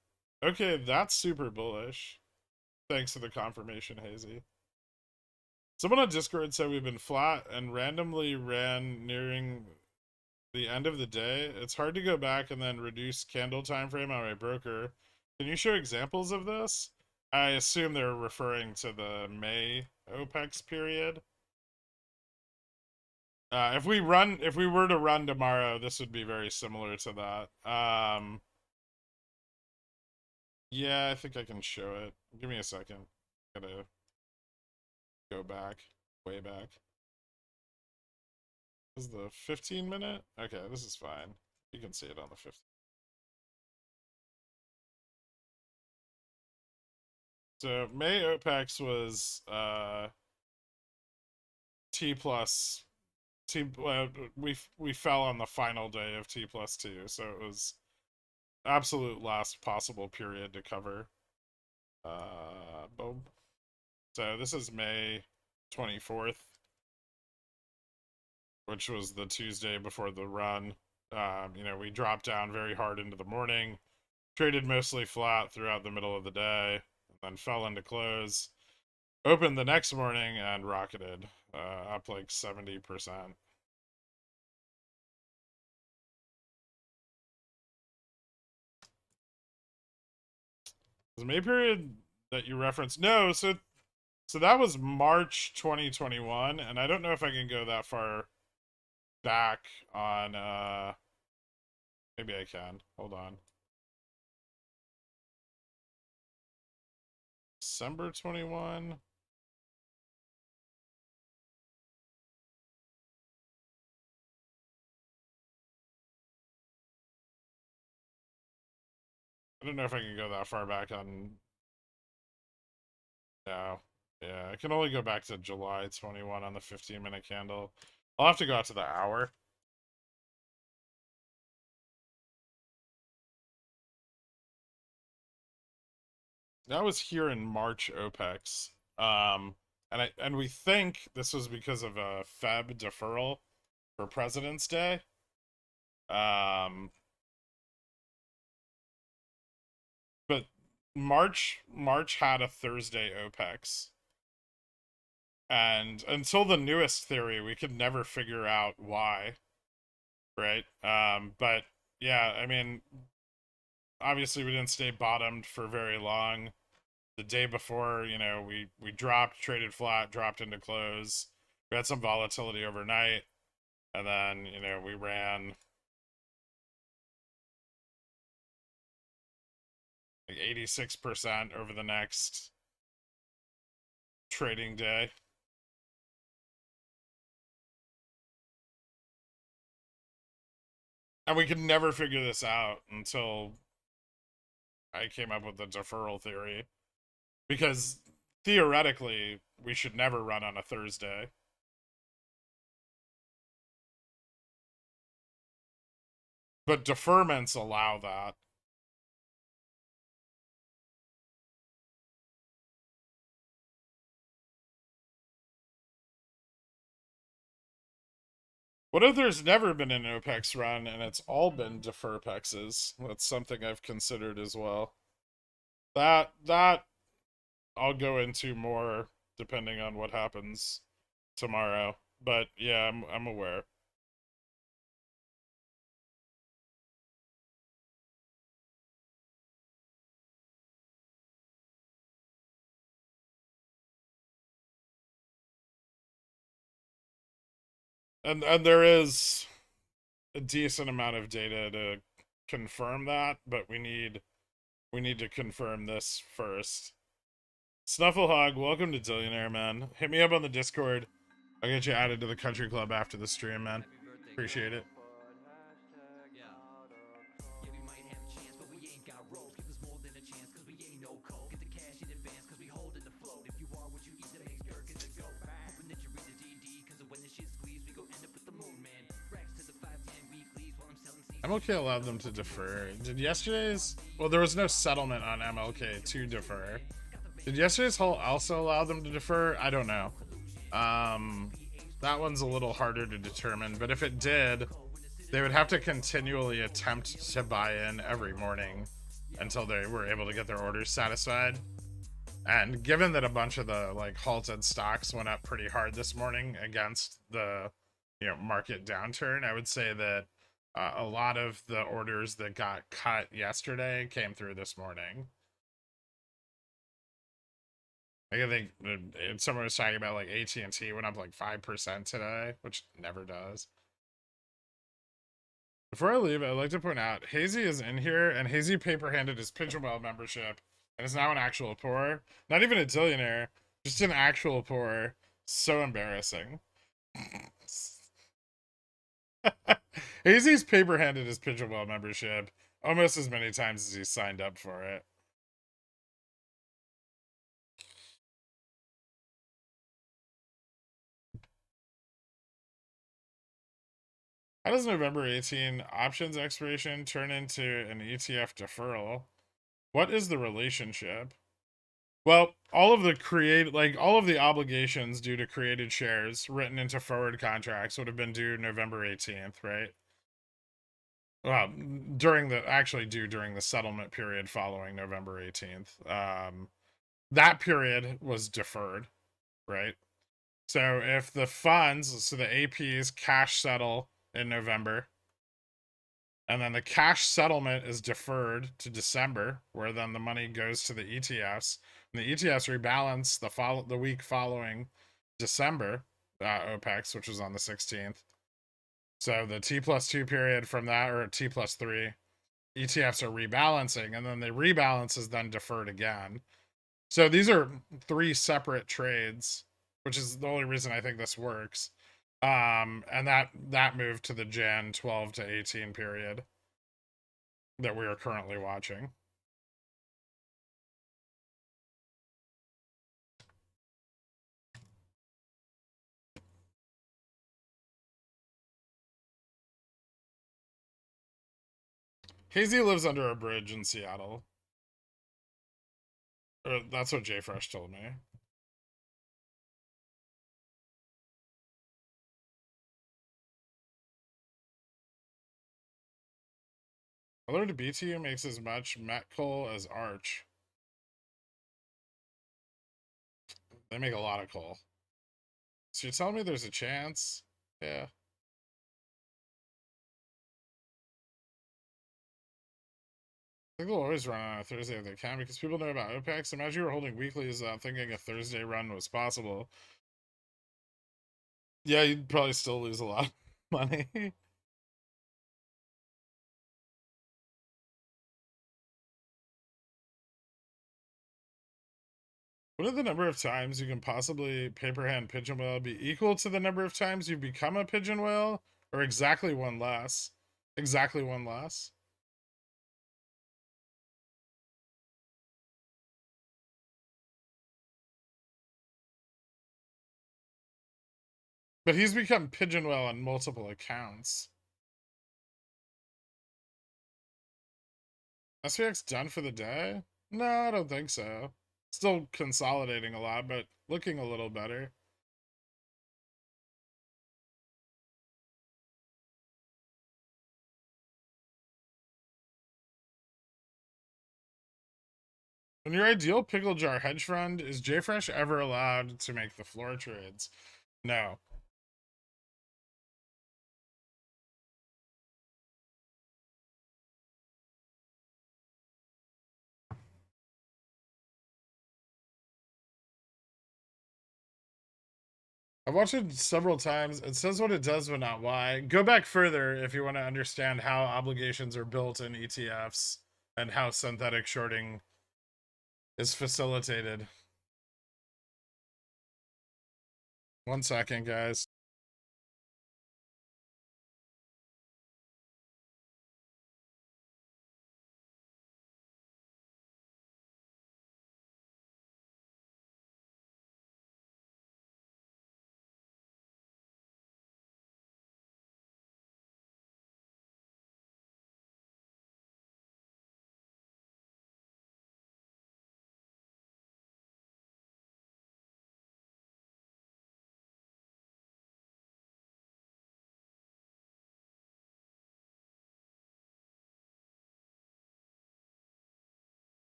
Okay, that's super bullish. Thanks for the confirmation, Hazy. Someone on Discord said we've been flat and randomly ran nearing the end of the day. It's hard to go back and then reduce candle time frame on my broker. Can you show examples of this? I assume they're referring to the May OPEX period. If we were to run tomorrow, this would be very similar to that. Yeah, I think I can show it. Give me a second. Gotta go back, way back. This is the 15-minute? Okay, this is fine. You can see it on the 15. So May OPEX was T plus T. We fell on the final day of T plus 2, so it was absolute last possible period to cover. Boom. So this is May 24th, which was the Tuesday before the run. We dropped down very hard into the morning, traded mostly flat throughout the middle of the day, and then fell into close. Opened the next morning and rocketed, up like 70%. The May period that you referenced, no, so that was March 2021, and I don't know if I can go that far back on maybe I can. Hold on. December 21. I don't know if I can go that far back on. No. Yeah, I can only go back to July 21 on the 15-minute candle. I'll have to go out to the hour. That was here in March OPEX. And we think this was because of a Feb deferral for President's Day. But March had a Thursday OPEX. And until the newest theory, we could never figure out why. Right? But yeah, I mean, obviously we didn't stay bottomed for very long. The day before, you know, we dropped, traded flat, dropped into close. We had some volatility overnight, and then, you know, we ran like 86% over the next trading day. And we could never figure this out until I came up with the deferral theory. Because theoretically, we should never run on a Thursday. But deferments allow that. What if there's never been an OPEX run and it's all been deferpexes? That's something I've considered as well. That I'll go into more depending on what happens tomorrow. But yeah, I'm aware. And there is a decent amount of data to confirm that, but we need to confirm this first. Snufflehog, welcome to Dillionaire, man. Hit me up on the Discord. I'll get you added to the country club after the stream, man. Appreciate it. MLK allowed them to defer. Did yesterday's... Well, there was no settlement on MLK to defer. Did yesterday's haul also allow them to defer? I don't know. That one's a little harder to determine, but if it did, they would have to continually attempt to buy in every morning until they were able to get their orders satisfied. And given that a bunch of the like halted stocks went up pretty hard this morning against the market downturn, I would say that a lot of the orders that got cut yesterday came through this morning. Like I think someone was talking about like AT&T went up like 5% today, which never does. Before I leave, I'd like to point out Hazy is in here, and Hazy paper-handed his Pigeonwell membership, and is now an actual poor. Not even a Dillionaire, just an actual poor. So embarrassing. Hazy's paper-handed his Pigeonwell membership almost as many times as he signed up for it. How does November 18 options expiration turn into an ETF deferral? What is the relationship? Well, all of the obligations due to created shares written into forward contracts would have been due November 18th, right? Well, during the settlement period following November 18th. That period was deferred, right? So if the funds, so the APs cash settle in November, and then the cash settlement is deferred to December, where then the money goes to the ETFs, and the ETFs rebalance the week following December OPEX, which was on the 16th. So the T+2 period from that, or T+3, ETFs are rebalancing, and then the rebalance is then deferred again. So these are 3 separate trades, which is the only reason I think this works. And that moved to the Jan 12 to 18 period that we are currently watching. Hazy lives under a bridge in Seattle. Or that's what Jay Fresh told me. I learned BTU makes as much met coal as Arch. They make a lot of coal. So you're telling me there's a chance? Yeah. think they'll always run on a Thursday if they can because people know about OPEX. Imagine you were holding weeklies without thinking a Thursday run was possible. Yeah, you'd probably still lose a lot of money. What are the number of times you can possibly paper hand pigeon whale be equal to the number of times you become a pigeon whale, or exactly one less? Exactly one less. But he's become pigeon whale on multiple accounts. SPX done for the day? No, I don't think so. Still consolidating a lot, but looking a little better. In your ideal pickle jar hedge fund, is JFresh ever allowed to make the floor trades? No. I've watched it several times. It says what it does, but not why. Go back further if you want to understand how obligations are built in ETFs and how synthetic shorting is facilitated. 1 second, guys.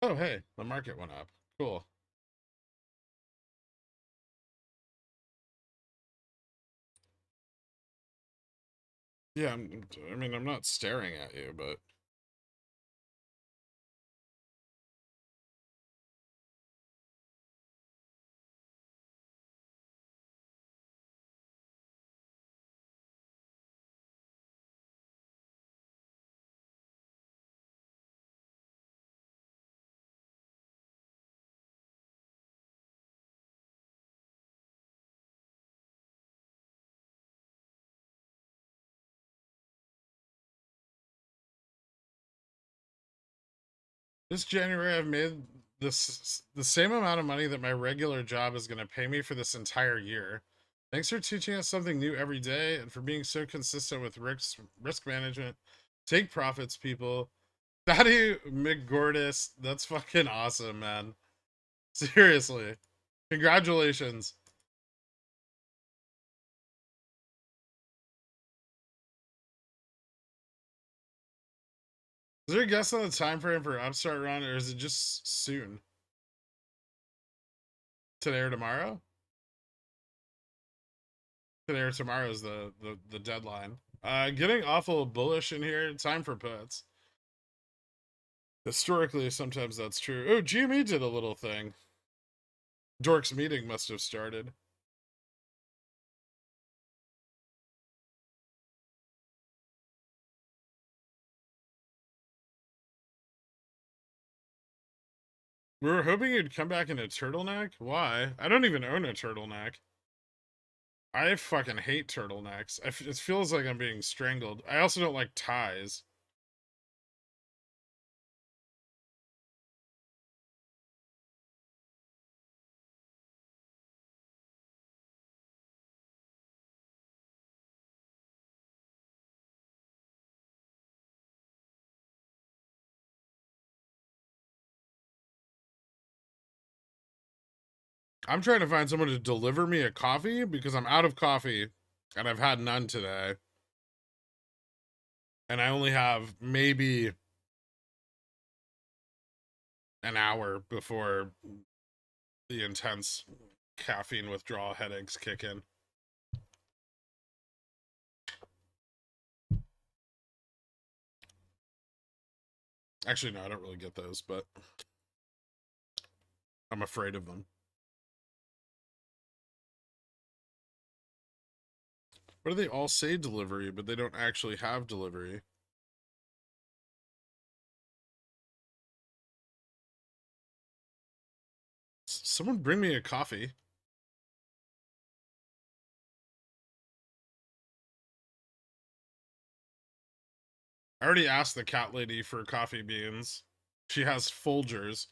Oh, hey, the market went up. Cool. Yeah, I mean, I'm not staring at you, but this January I've made the same amount of money that my regular job is going to pay me for this entire year. Thanks for teaching us something new every day and for being so consistent with risk management. Take profits, people. Daddy McGordis, that's fucking awesome, man. Seriously. Congratulations. Is there a guess on the time frame for Upstart Run, or is it just soon? Today or tomorrow? Today or tomorrow is the deadline. Getting awful bullish in here. Time for puts. Historically, sometimes that's true. Oh, GME did a little thing. Dork's meeting must have started. We were hoping you'd come back in a turtleneck. Why? I don't even own a turtleneck. I fucking hate turtlenecks. It feels like I'm being strangled. I also don't like ties. I'm trying to find someone to deliver me a coffee because I'm out of coffee and I've had none today. And I only have maybe an hour before the intense caffeine withdrawal headaches kick in. Actually, no, I don't really get those, but I'm afraid of them. What do they all say delivery, but they don't actually have delivery? Someone bring me a coffee. I already asked the cat lady for coffee beans. She has Folgers.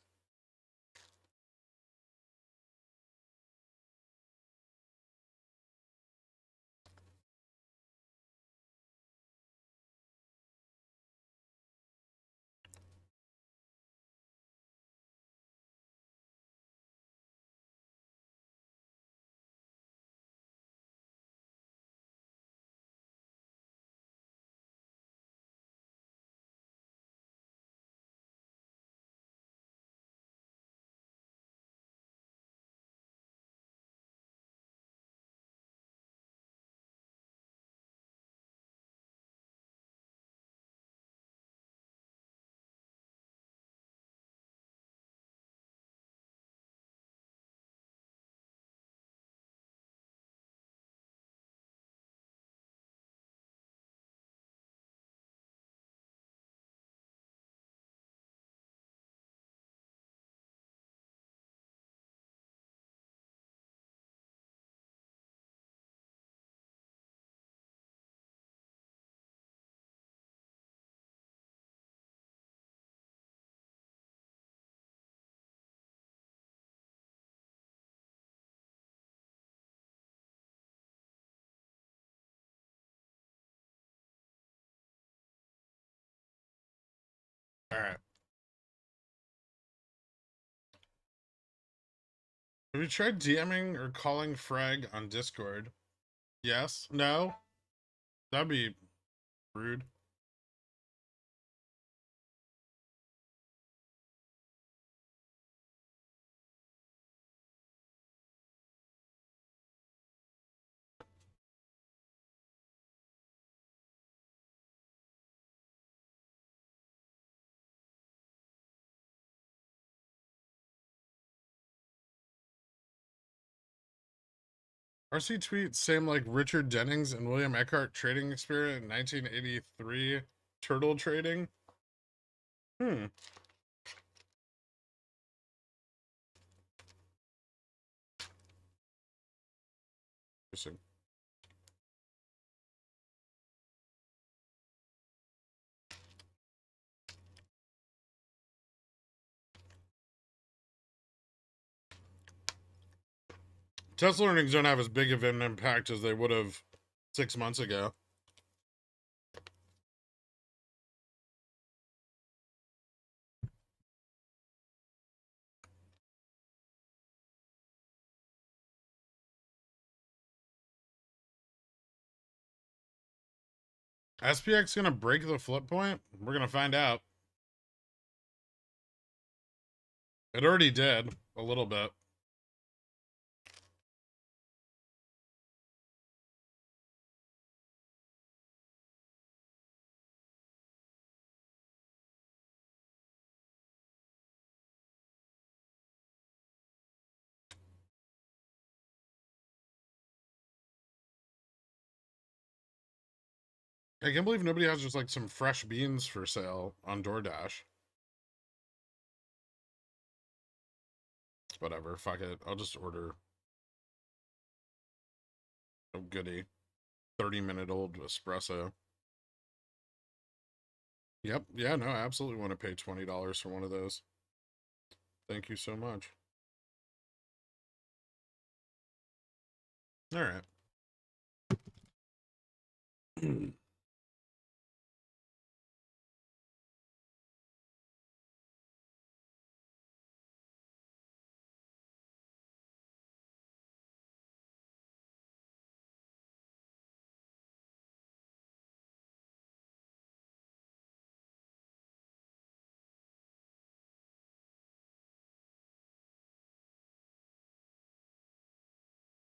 All right. Have you tried DMing or calling Frag on Discord? Yes? No? That'd be rude. RC tweet, same like Richard Dennings and William Eckhart trading experiment in 1983 turtle trading. Hmm. Interesting. Tesla earnings don't have as big of an impact as they would have 6 months ago. SPX gonna break the flip point? We're gonna find out. It already did a little bit. I can't believe nobody has just like some fresh beans for sale on DoorDash. Whatever, fuck it. I'll just order a goodie 30-minute old espresso. Yep. Yeah, no, I absolutely want to pay $20 for one of those. Thank you so much. All right.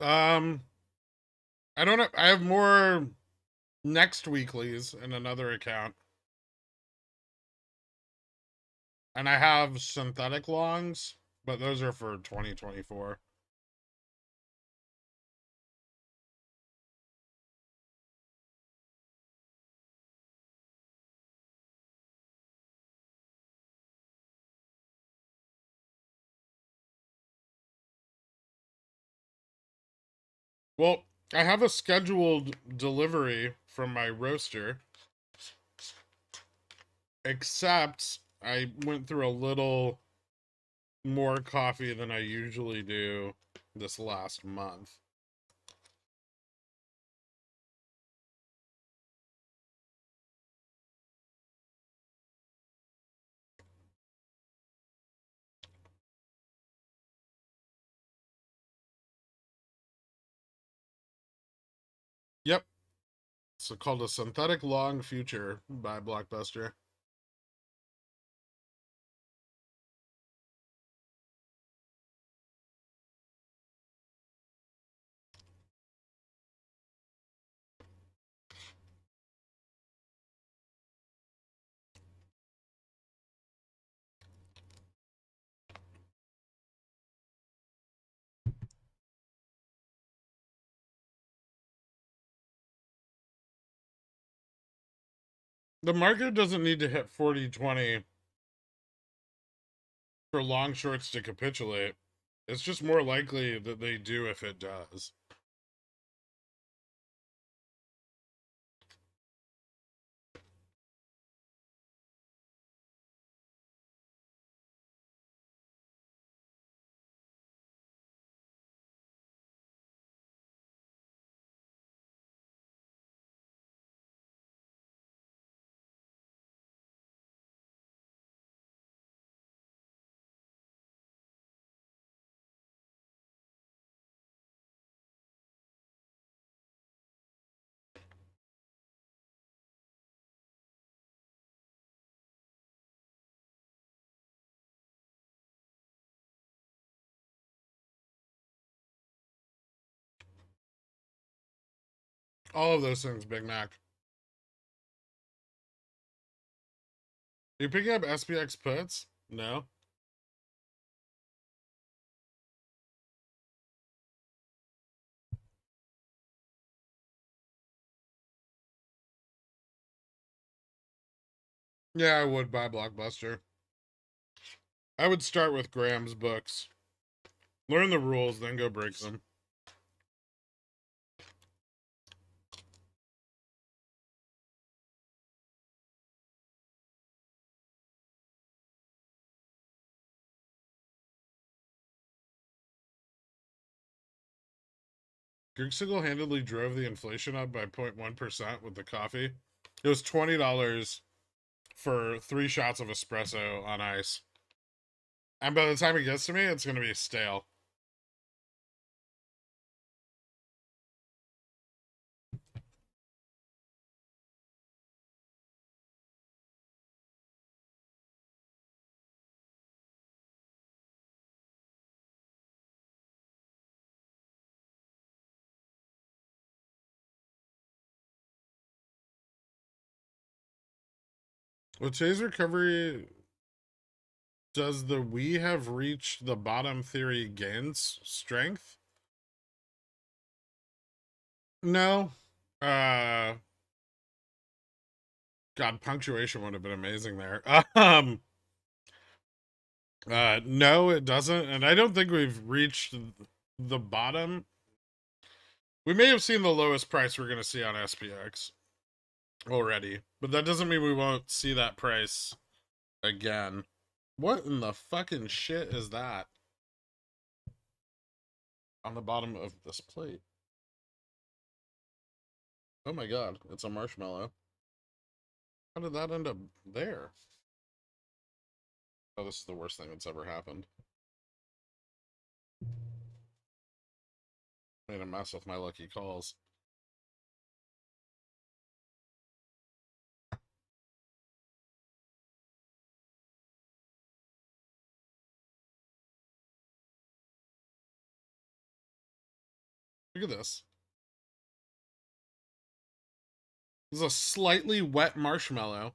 Um, I don't know. I have more next weeklies in another account. And I have synthetic longs, but those are for 2024. Well, I have a scheduled delivery from my roaster, except I went through a little more coffee than I usually do this last month. Yep. It's called a synthetic long future by Blockbuster. The market doesn't need to hit 40-20 for long shorts to capitulate. It's just more likely that they do if it does. All of those things, Big Mac. Are you picking up SPX puts? No. Yeah, I would buy Blockbuster. I would start with Graham's books. Learn the rules, then go break them. Greg single-handedly drove the inflation up by 0.1% with the coffee. It was $20 for 3 shots of espresso on ice. And by the time it gets to me, it's going to be stale. With today's recovery, does the we have reached the bottom theory gains strength? No. Uh God, punctuation would have been amazing there. No, it doesn't, and I don't think we've reached the bottom. We may have seen the lowest price we're gonna see on SPX already, but that doesn't mean we won't see that price again. What in the fucking shit is that on the bottom of this plate? Oh my god, it's a marshmallow. How did that end up there? Oh, this is the worst thing that's ever happened. Made a mess with my lucky calls. Look at this. This is a slightly wet marshmallow.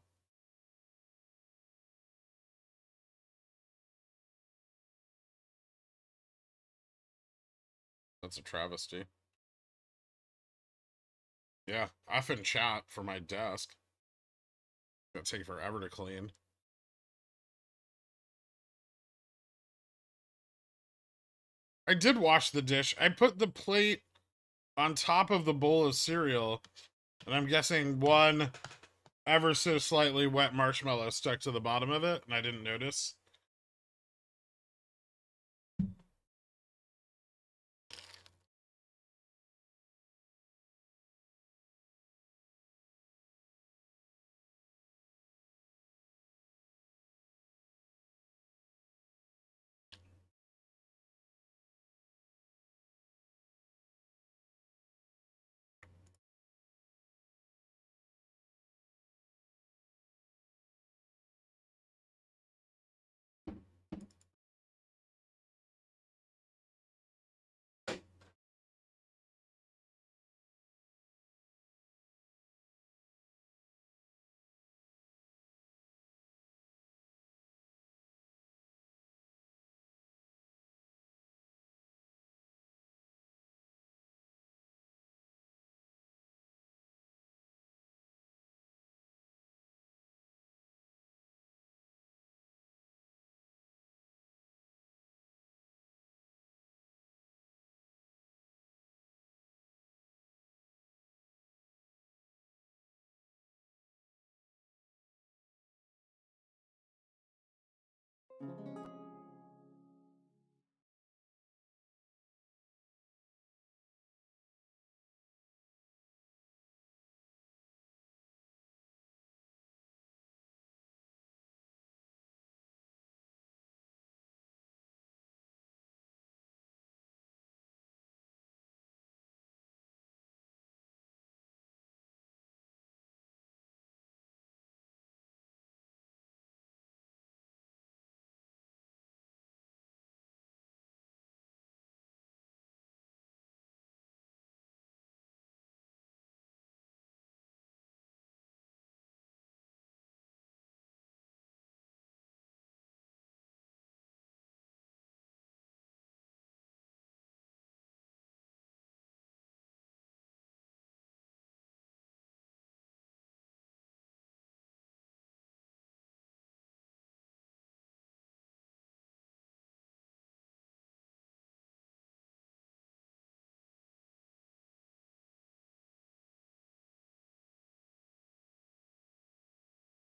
That's a travesty. Yeah, F in chat for my desk. Gonna take forever to clean. I did wash the dish. I put the plate on top of the bowl of cereal, and I'm guessing one ever so slightly wet marshmallow stuck to the bottom of it, and I didn't notice.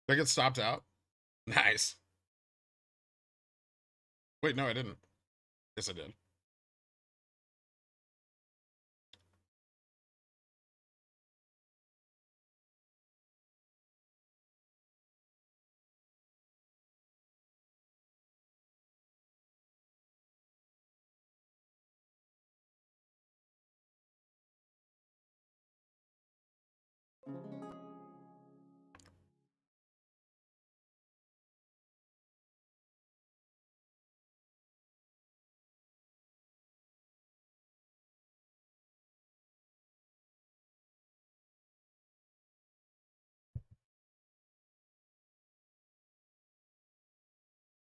Did I get stopped out? Nice. Wait, no, I didn't. Yes, I did.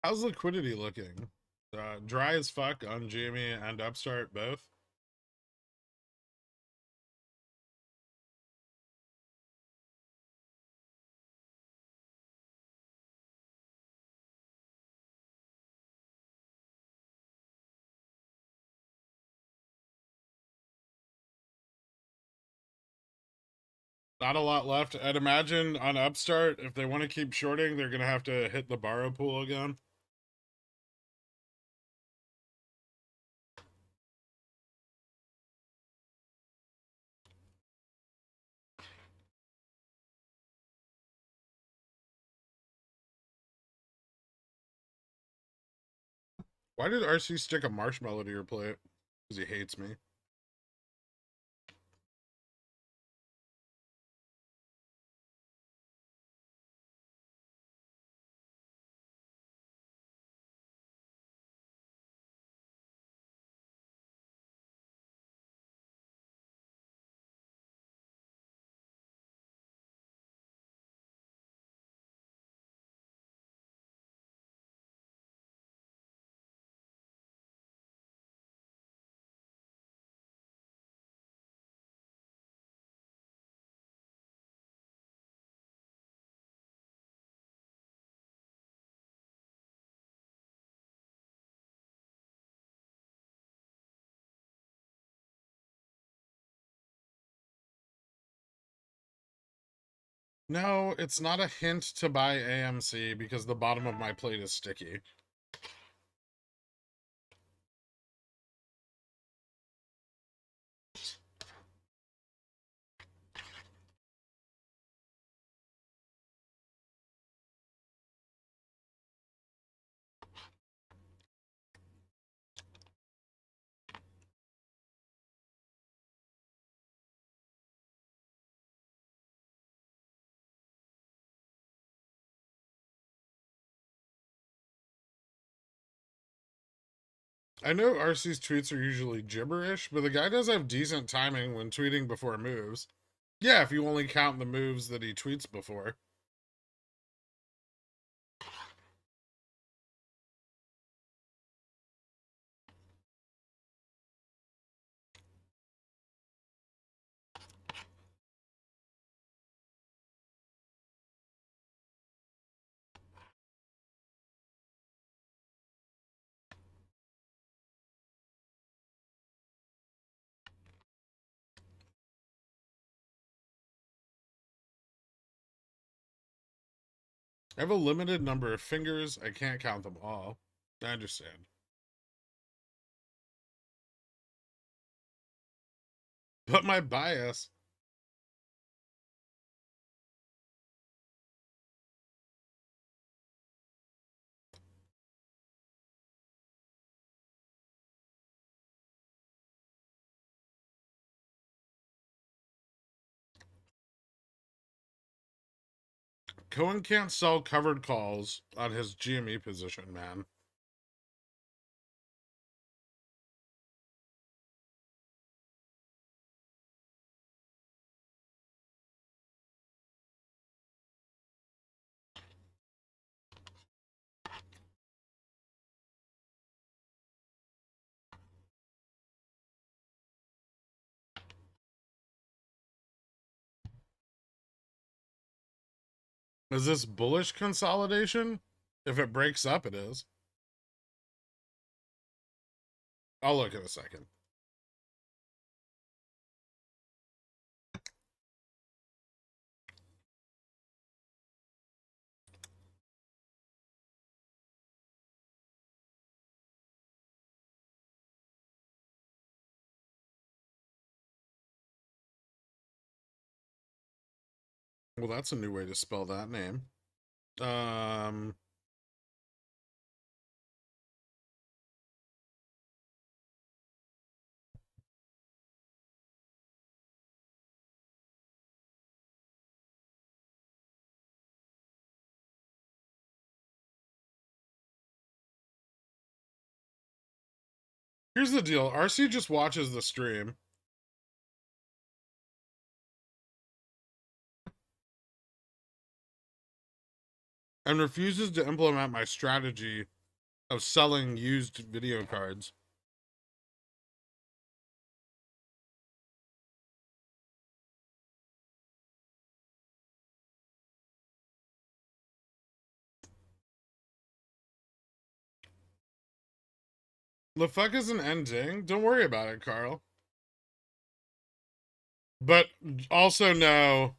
How's liquidity looking? Dry as fuck on GME and Upstart both. Not a lot left. I'd imagine on Upstart, if they want to keep shorting, they're going to have to hit the borrow pool again. Why did RC stick a marshmallow to your plate? Because he hates me. No, it's not a hint to buy AMC because the bottom of my plate is sticky. I know RC's tweets are usually gibberish, but the guy does have decent timing when tweeting before moves. Yeah, if you only count the moves that he tweets before. I have a limited number of fingers. I can't count them all. I understand. But my bias. Cohen can't sell covered calls on his GME position, man. Is this bullish consolidation? If it breaks up, it is. I'll look in a second. Well, that's a new way to spell that name. Here's the deal. RC just watches the stream. And refuses to implement my strategy of selling used video cards. The fuck is an ending? Don't worry about it, Carl. But also know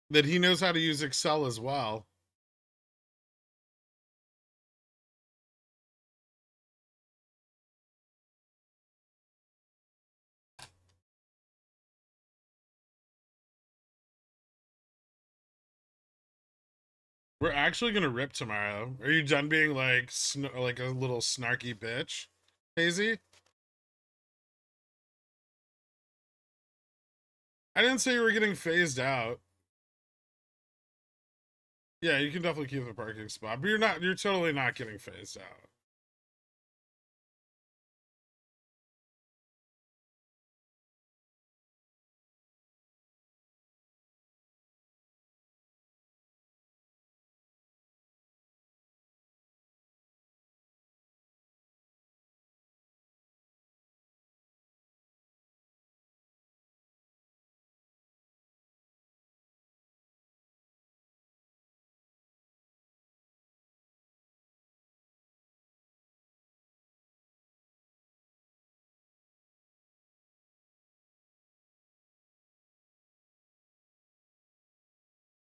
that he knows how to use Excel as well. We're actually gonna rip tomorrow. Are you done being like like a little snarky bitch, Hazy? I didn't say you were getting phased out. Yeah, you can definitely keep the parking spot, but you're totally not getting phased out.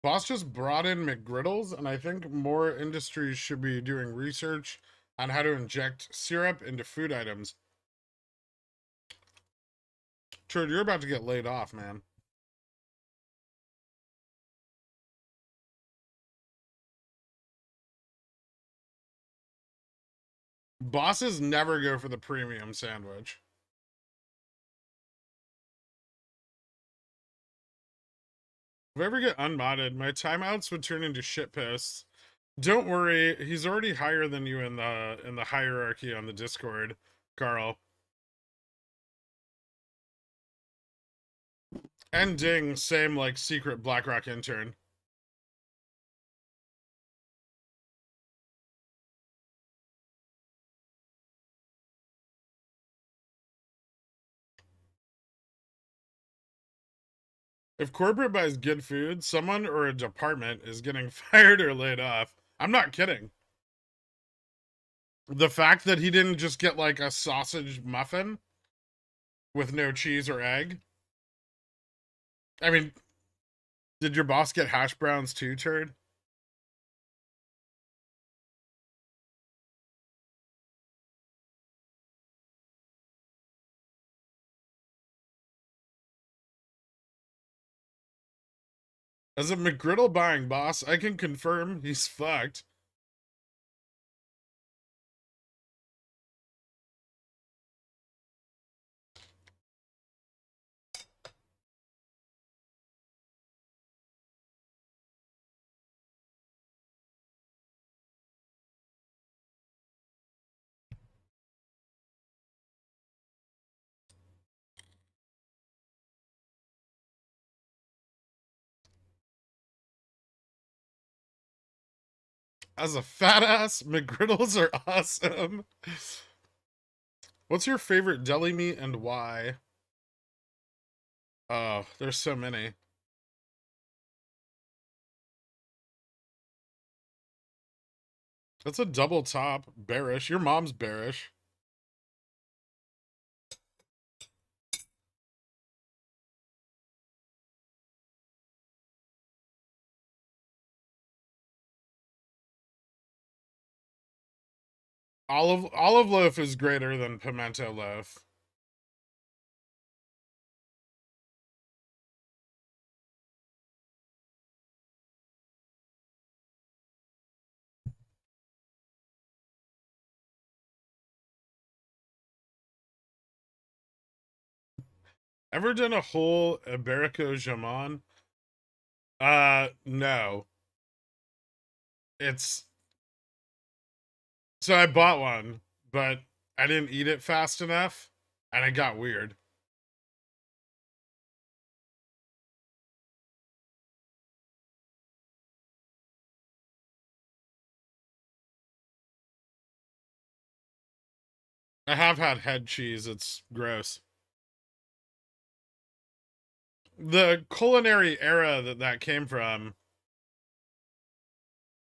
Boss just brought in McGriddles, and I think more industries should be doing research on how to inject syrup into food items. Trud, you're about to get laid off, man. Bosses never go for the premium sandwich. If I ever get unmodded, my timeouts would turn into shit posts. Don't worry, he's already higher than you in the hierarchy on the Discord, Carl. And Ding, same like secret BlackRock intern. If corporate buys good food, someone or a department is getting fired or laid off. I'm not kidding. The fact that he didn't just get like a sausage muffin with no cheese or egg. I mean, did your boss get hash browns too, Turd? As a McGriddle buying boss, I can confirm he's fucked. As a fat ass, McGriddles are awesome. What's your favorite deli meat and why? Oh, there's so many. That's a double top. Bearish. Your mom's bearish. Olive loaf is greater than pimento loaf. Ever done a whole Iberico Jamon? No. It's so I bought one, but I didn't eat it fast enough, and it got weird. I have had head cheese. It's gross. The culinary era that came from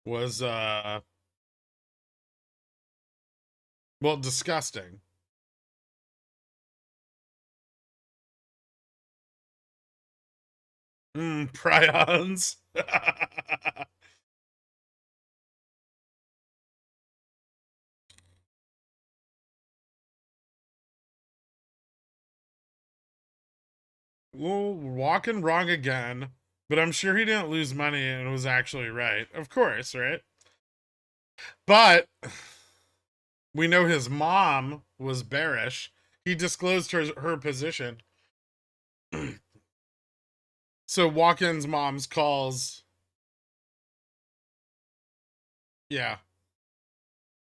was well, disgusting. Prions. Well, walking wrong again, but I'm sure he didn't lose money and was actually right. Of course, right? But we know his mom was bearish. He disclosed her position. So Walken's mom's calls, yeah,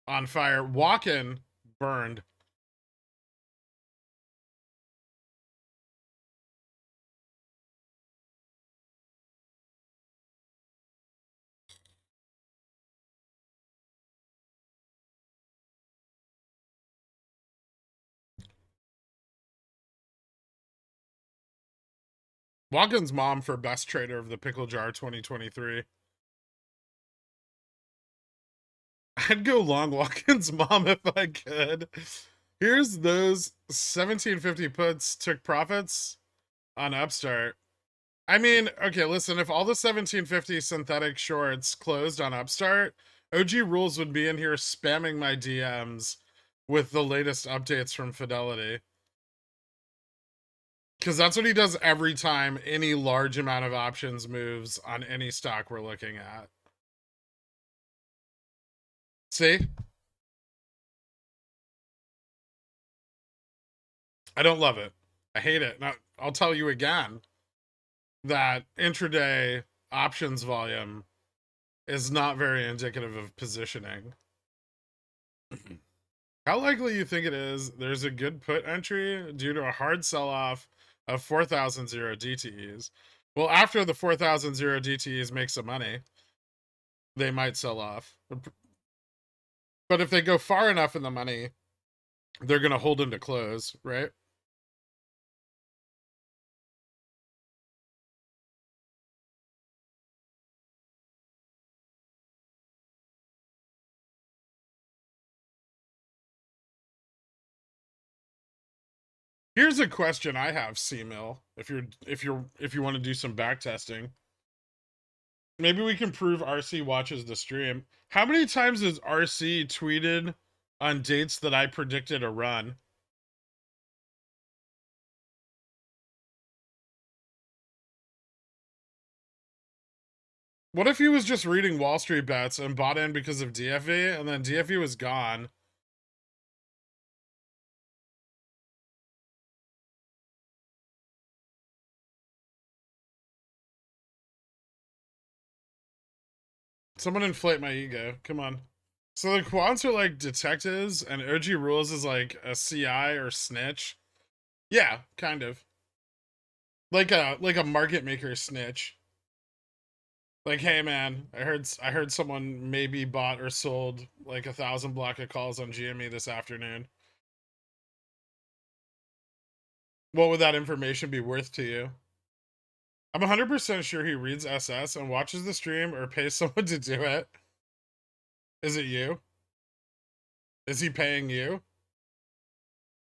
on fire. Walken burned. Walken's mom for best trader of the pickle jar 2023. I'd go long Walken's mom if I could. Here's those 1750 puts took profits on Upstart. I mean, okay, listen, if all the 1750 synthetic shorts closed on Upstart, OG Rules would be in here spamming my DMs with the latest updates from Fidelity. Because that's what he does every time any large amount of options moves on any stock we're looking at. See? I don't love it. I hate it. Now, I'll tell you again that intraday options volume is not very indicative of positioning. How likely you think it is there's a good put entry due to a hard sell-off of 4,000 DTEs? Well, after the 4,000 DTEs make some money, they might sell off. But if they go far enough in the money, they're going to hold them to close, right? Here's a question I have, C-Mill, if you want to do some back testing. Maybe we can prove RC watches the stream. How many times has RC tweeted on dates that I predicted a run? What if he was just reading Wall Street Bets and bought in because of DFE, and then DFE was gone? Someone inflate my ego. Come on. So the quants are like detectives, and OG Rules is like a CI or snitch. Yeah, kind of. Like a market maker snitch. Like, hey man, I heard someone maybe bought or sold like 1,000 block of calls on GME this afternoon. What would that information be worth to you? I'm 100% sure he reads SS and watches the stream or pays someone to do it. Is it you? Is he paying you?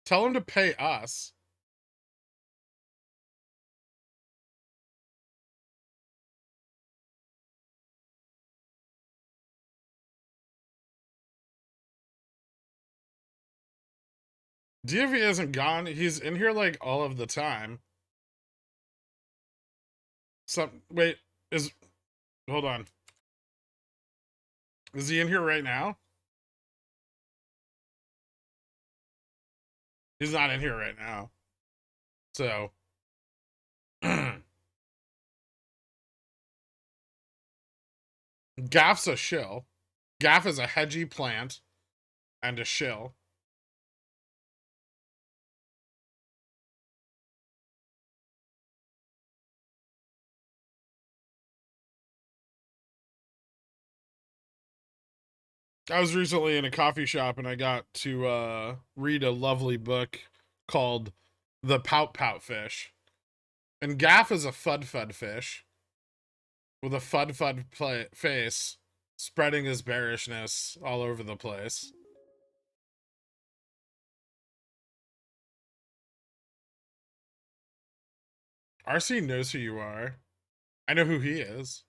Tell him to pay us. DFE isn't gone. He's in here like all of the time. Wait, hold on. Is he in here right now? He's not in here right now. So Gaff's a shill. Gaff is a hedgy plant and a shill. I was recently in a coffee shop and I got to read a lovely book called The Pout Pout Fish. And Gaff is a fud fud fish with a fud fud face, spreading his bearishness all over the place. RC knows who you are. I know who he is.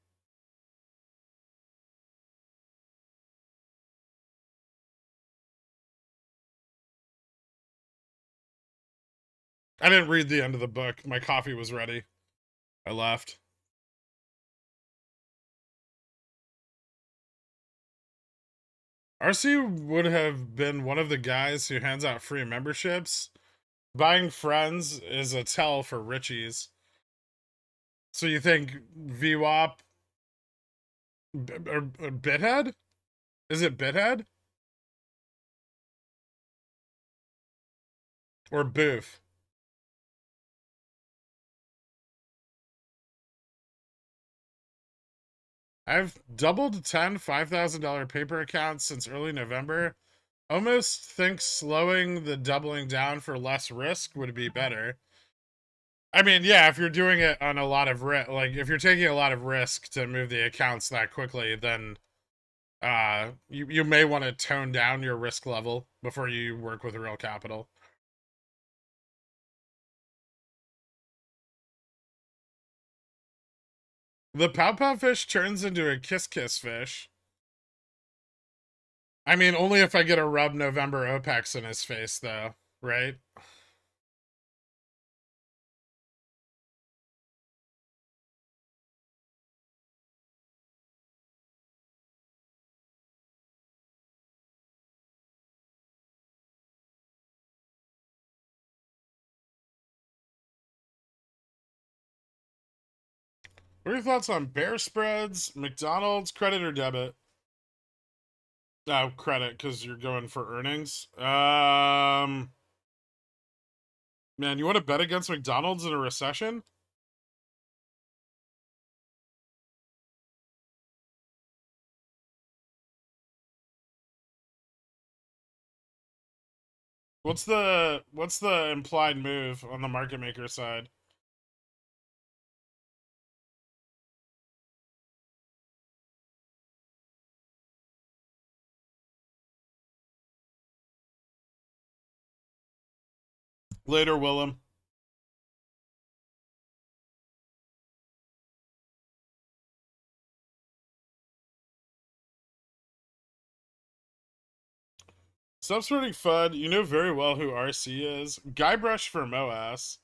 I didn't read the end of the book. My coffee was ready. I left. RC would have been one of the guys who hands out free memberships. Buying friends is a tell for Richies. So you think VWAP or Bithead? Is it Bithead? Or Booth? I've doubled 10 $5,000 paper accounts since early November. Almost think slowing the doubling down for less risk would be better. I mean, yeah, if you're doing it on a lot of risk, like if you're taking a lot of risk to move the accounts that quickly, then you may want to tone down your risk level before you work with real capital. The pout pout fish turns into a kiss kiss fish. I mean, only if I get a rub November OPEX in his face, though, right? What are your thoughts on bear spreads, McDonald's, credit or debit? Oh, credit, because you're going for earnings. Man, you want to bet against McDonald's in a recession? What's the implied move on the market maker side? Later, Willem. Subsporting FUD, you know very well who RC is. Guybrush for MOASS.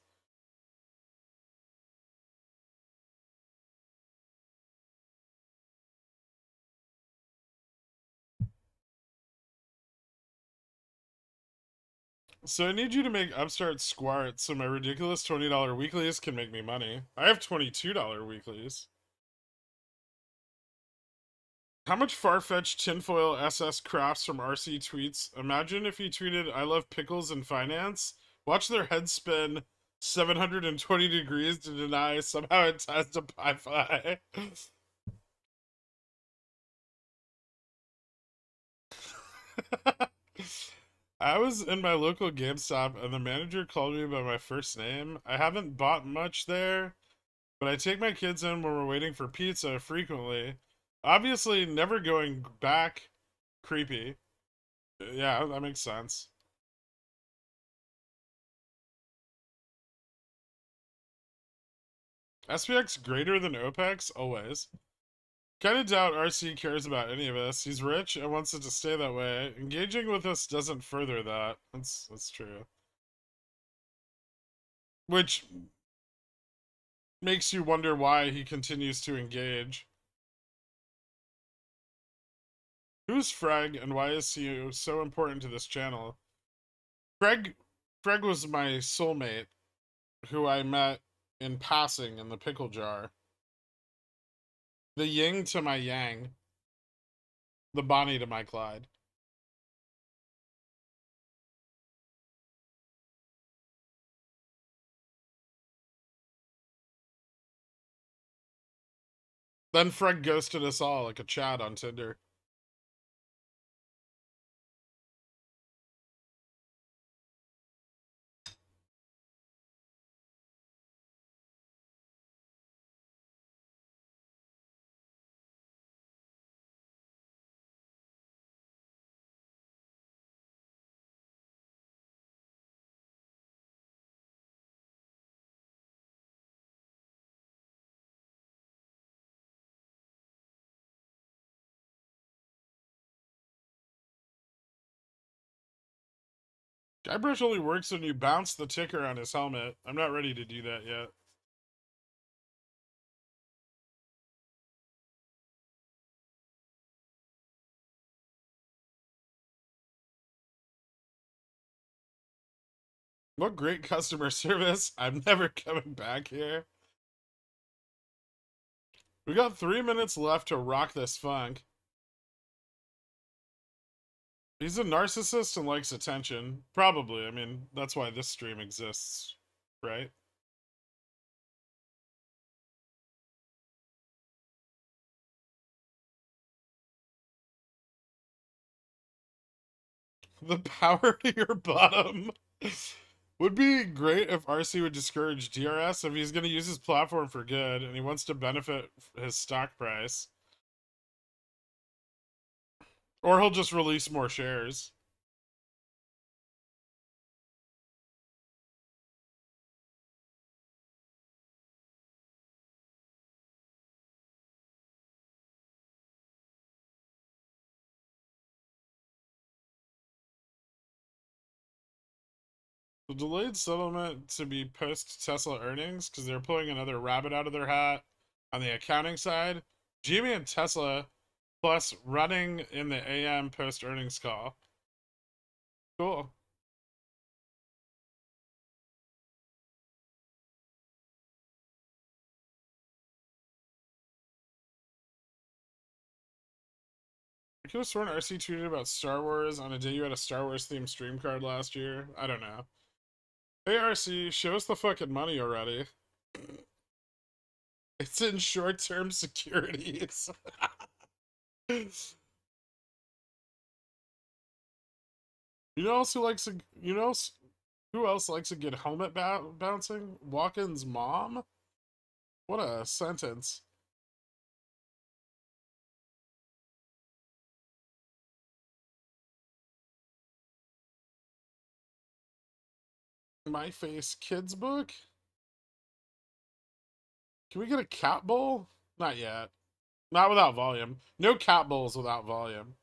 So I need you to make Upstart squart so my ridiculous $20 weeklies can make me money. I have $22 weeklies. How much far-fetched tinfoil SS crafts from RC tweets? Imagine if he tweeted, I love pickles and finance. Watch their head spin 720 degrees to deny somehow it ties to Pi-Fi. I was in my local GameStop and the manager called me by my first name. I haven't bought much there, but I take my kids in when we're waiting for pizza frequently. Obviously, never going back. Creepy. Yeah, that makes sense. SPX greater than OPEX? Always. Kinda doubt RC cares about any of us. He's rich and wants it to stay that way. Engaging with us doesn't further that. That's true. Which makes you wonder why he continues to engage. Who's Freg and why is he so important to this channel? Freg was my soulmate who I met in passing in the pickle jar. The yin to my yang. The Bonnie to my Clyde. Then Fred ghosted us all like a Chad on Tinder. Guybrush only works when you bounce the ticker on his helmet. I'm not ready to do that yet. What great customer service. I'm never coming back here. We got 3 minutes left to rock this funk. He's a narcissist and likes attention. Probably. I mean, that's why this stream exists, right? The power to your bottom. Would be great if RC would discourage DRS if he's going to use his platform for good and he wants to benefit his stock price. Or he'll just release more shares. The delayed settlement to be post Tesla earnings because they're pulling another rabbit out of their hat on the accounting side. Jimmy and Tesla plus running in the AM post earnings call. Cool. I could have sworn RC tweeted about Star Wars on a day you had a Star Wars themed stream card last year. I don't know. Hey RC, show us the fucking money already. It's in short-term securities. You know else who likes a, you know who else likes a good helmet bouncing? Walken's mom? What a sentence. My Face Kids book? Can we get a cat bowl? Not yet. Not without volume. No cat bowls without volume.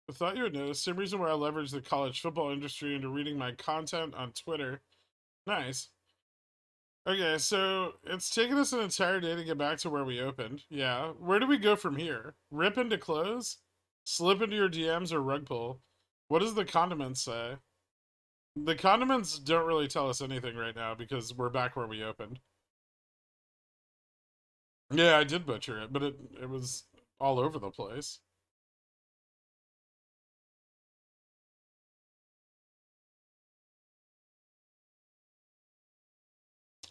I thought you would know. Same reason why I leveraged the college football industry into reading my content on Twitter. Nice. Okay, so it's taken us an entire day to get back to where we opened. Yeah. Where do we go from here? Rip into close? Slip into your DMs or rug pull? What does the condiments say? The condiments don't really tell us anything right now because we're back where we opened. Yeah, I did butcher it, but it was all over the place.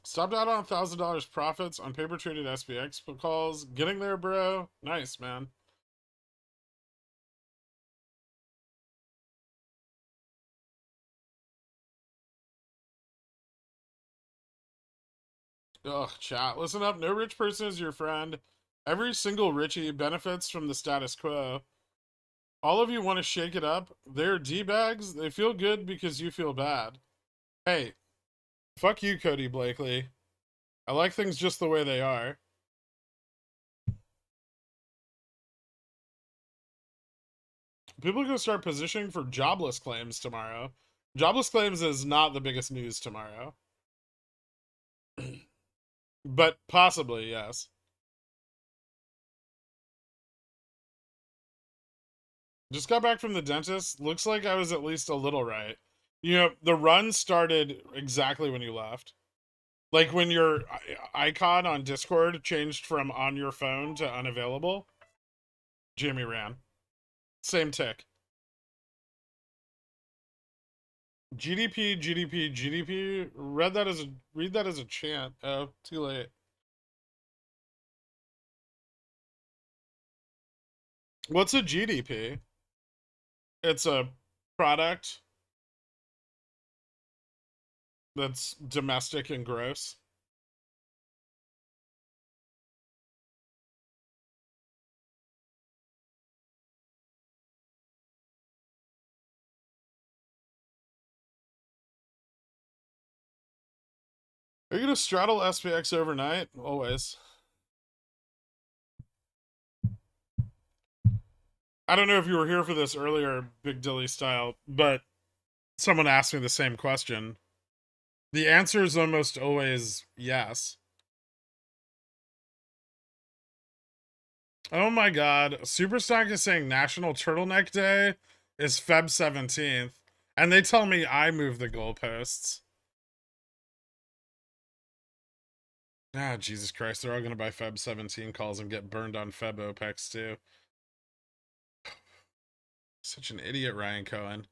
Stopped out on $1,000 profits on paper traded SPX calls. Getting there, bro. Nice, man. Ugh, chat. Listen up. No rich person is your friend. Every single Richie benefits from the status quo. All of you want to shake it up. They're D-bags. They feel good because you feel bad. Hey, fuck you, Cody Blakely. I like things just the way they are. People are going to start positioning for jobless claims tomorrow. Jobless claims is not the biggest news tomorrow. But possibly, yes. Just got back from the dentist. Looks like I was at least a little right. You know, the run started exactly when you left. Like when your icon on Discord changed from on your phone to unavailable, Jimmy ran. Same tick. GDP, GDP, GDP. Read that as a chant. Oh, too late. What's a GDP? It's a product that's domestic and gross. Are you gonna straddle SPX overnight? Always. I don't know if you were here for this earlier, Big Dilly style, but someone asked me the same question. The answer is almost always yes. Oh my god. Superstock is saying National Turtleneck Day is Feb 17th, and they tell me I move the goalposts. Ah, Jesus Christ, they're all gonna buy Feb 17 calls and get burned on Feb OPEX too. Such an idiot, Ryan Cohen.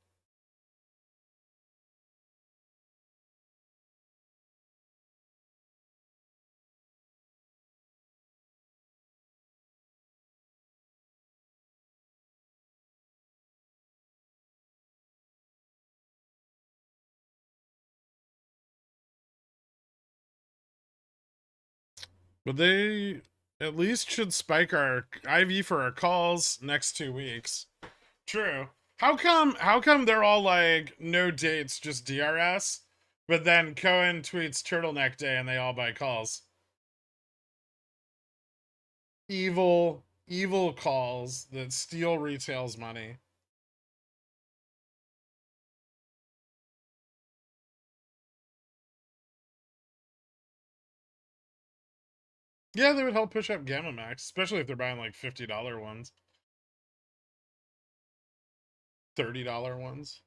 But they at least should spike our IV for our calls next 2 weeks. True. How come they're all like no dates, just DRS? But then Cohen tweets turtleneck day and they all buy calls. Evil calls that steal retail's money. Yeah, they would help push up Gamma Max, especially if they're buying like $50 ones. $30 ones.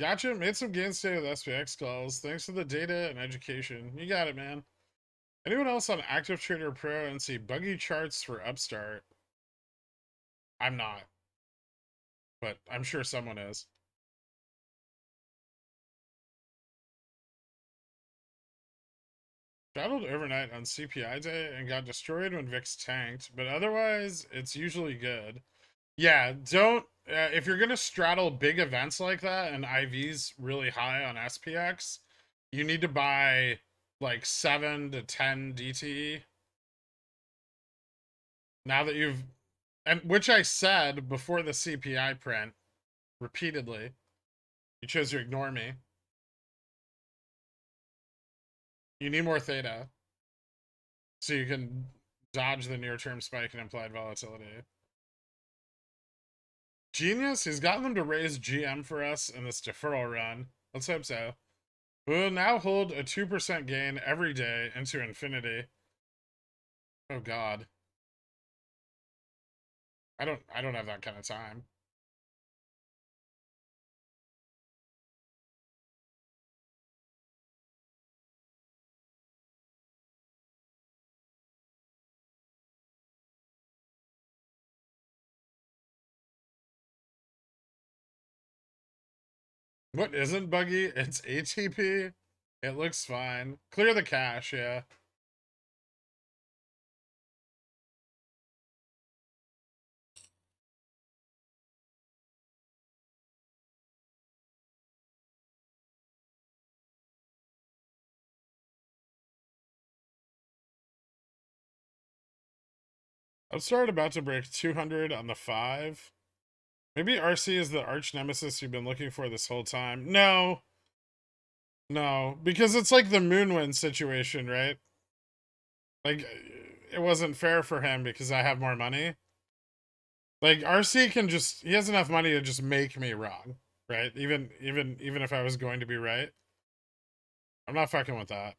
Gotcha. Made some gains today with SPX calls. Thanks for the data and education. You got it, man. Anyone else on Active Trader Pro and see buggy charts for Upstart? I'm not, but I'm sure someone is. Battled overnight on CPI day and got destroyed when VIX tanked, but otherwise, it's usually good. Yeah, don't. If you're gonna straddle big events like that and IV's really high on SPX, you need to buy like 7 to 10 DTE. Now that you've, and which I said before the CPI print repeatedly, you chose to ignore me. You need more theta so you can dodge the near-term spike in implied volatility. Genius, he's gotten them to raise GM for us in this deferral run. Let's hope so. We will now hold a 2% gain every day into infinity. Oh god. I don't have that kind of time. What isn't buggy? It's ATP. It looks fine. Clear the cache, yeah. Upstart about to break 200 on the 5. Maybe RC is the arch nemesis you've been looking for this whole time. No. No, because it's like the Moonwind situation, right? Like, it wasn't fair for him because I have more money. Like, RC can just, he has enough money to just make me wrong, right? Even if I was going to be right. I'm not fucking with that.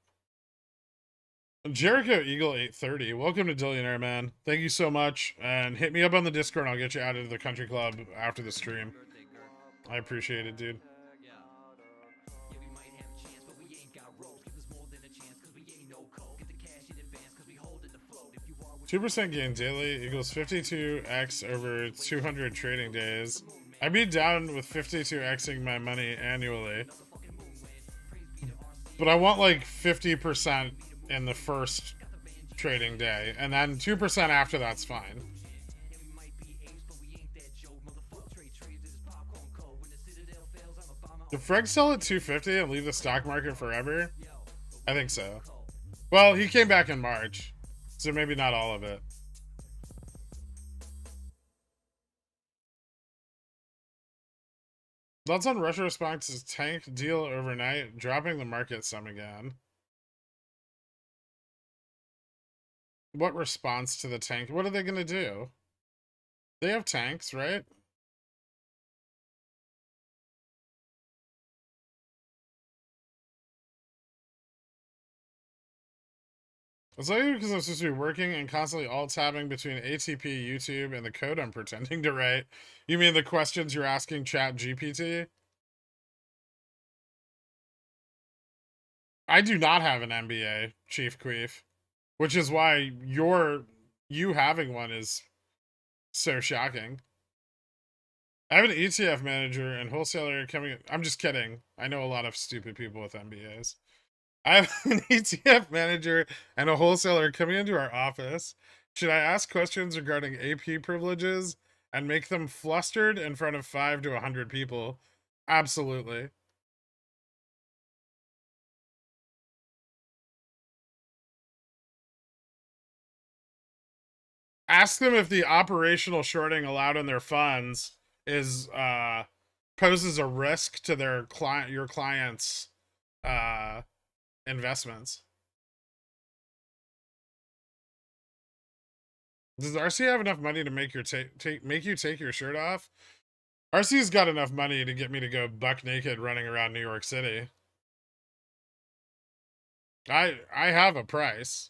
Jericho Eagle 830. Welcome to Dillionaire, man. Thank you so much. And hit me up on the Discord and I'll get you added to the country club after the stream. I appreciate it, dude. 2% gain daily equals 52x over 200 trading days. I'd be down with 52xing my money annually. But I want like 50% in the first trading day, and then 2% after that's fine. Did Fred sell at 250 and leave the stock market forever? I think so. Well, he came back in March, so maybe not all of it. Thoughts on Russia response's tank deal overnight, dropping the market some again. What response to the tank? What are they going to do? They have tanks, right? It's like because I'm supposed to be working and constantly alt-tabbing between ATP, YouTube, and the code I'm pretending to write. You mean the questions you're asking Chat GPT? I do not have an MBA, Chief Queef, which is why you having one is so shocking. I have an ETF manager and wholesaler coming. I'm just kidding. I know a lot of stupid people with MBAs. I have an ETF manager and a wholesaler coming into our office. Should I ask questions regarding AP privileges and make them flustered in front of 5 to 100 people? Absolutely. Ask them if the operational shorting allowed in their funds is poses a risk to their your clients' investments. Does RC have enough money to make your make you take your shirt off? RC's got enough money to get me to go buck naked running around New York City. I have a price.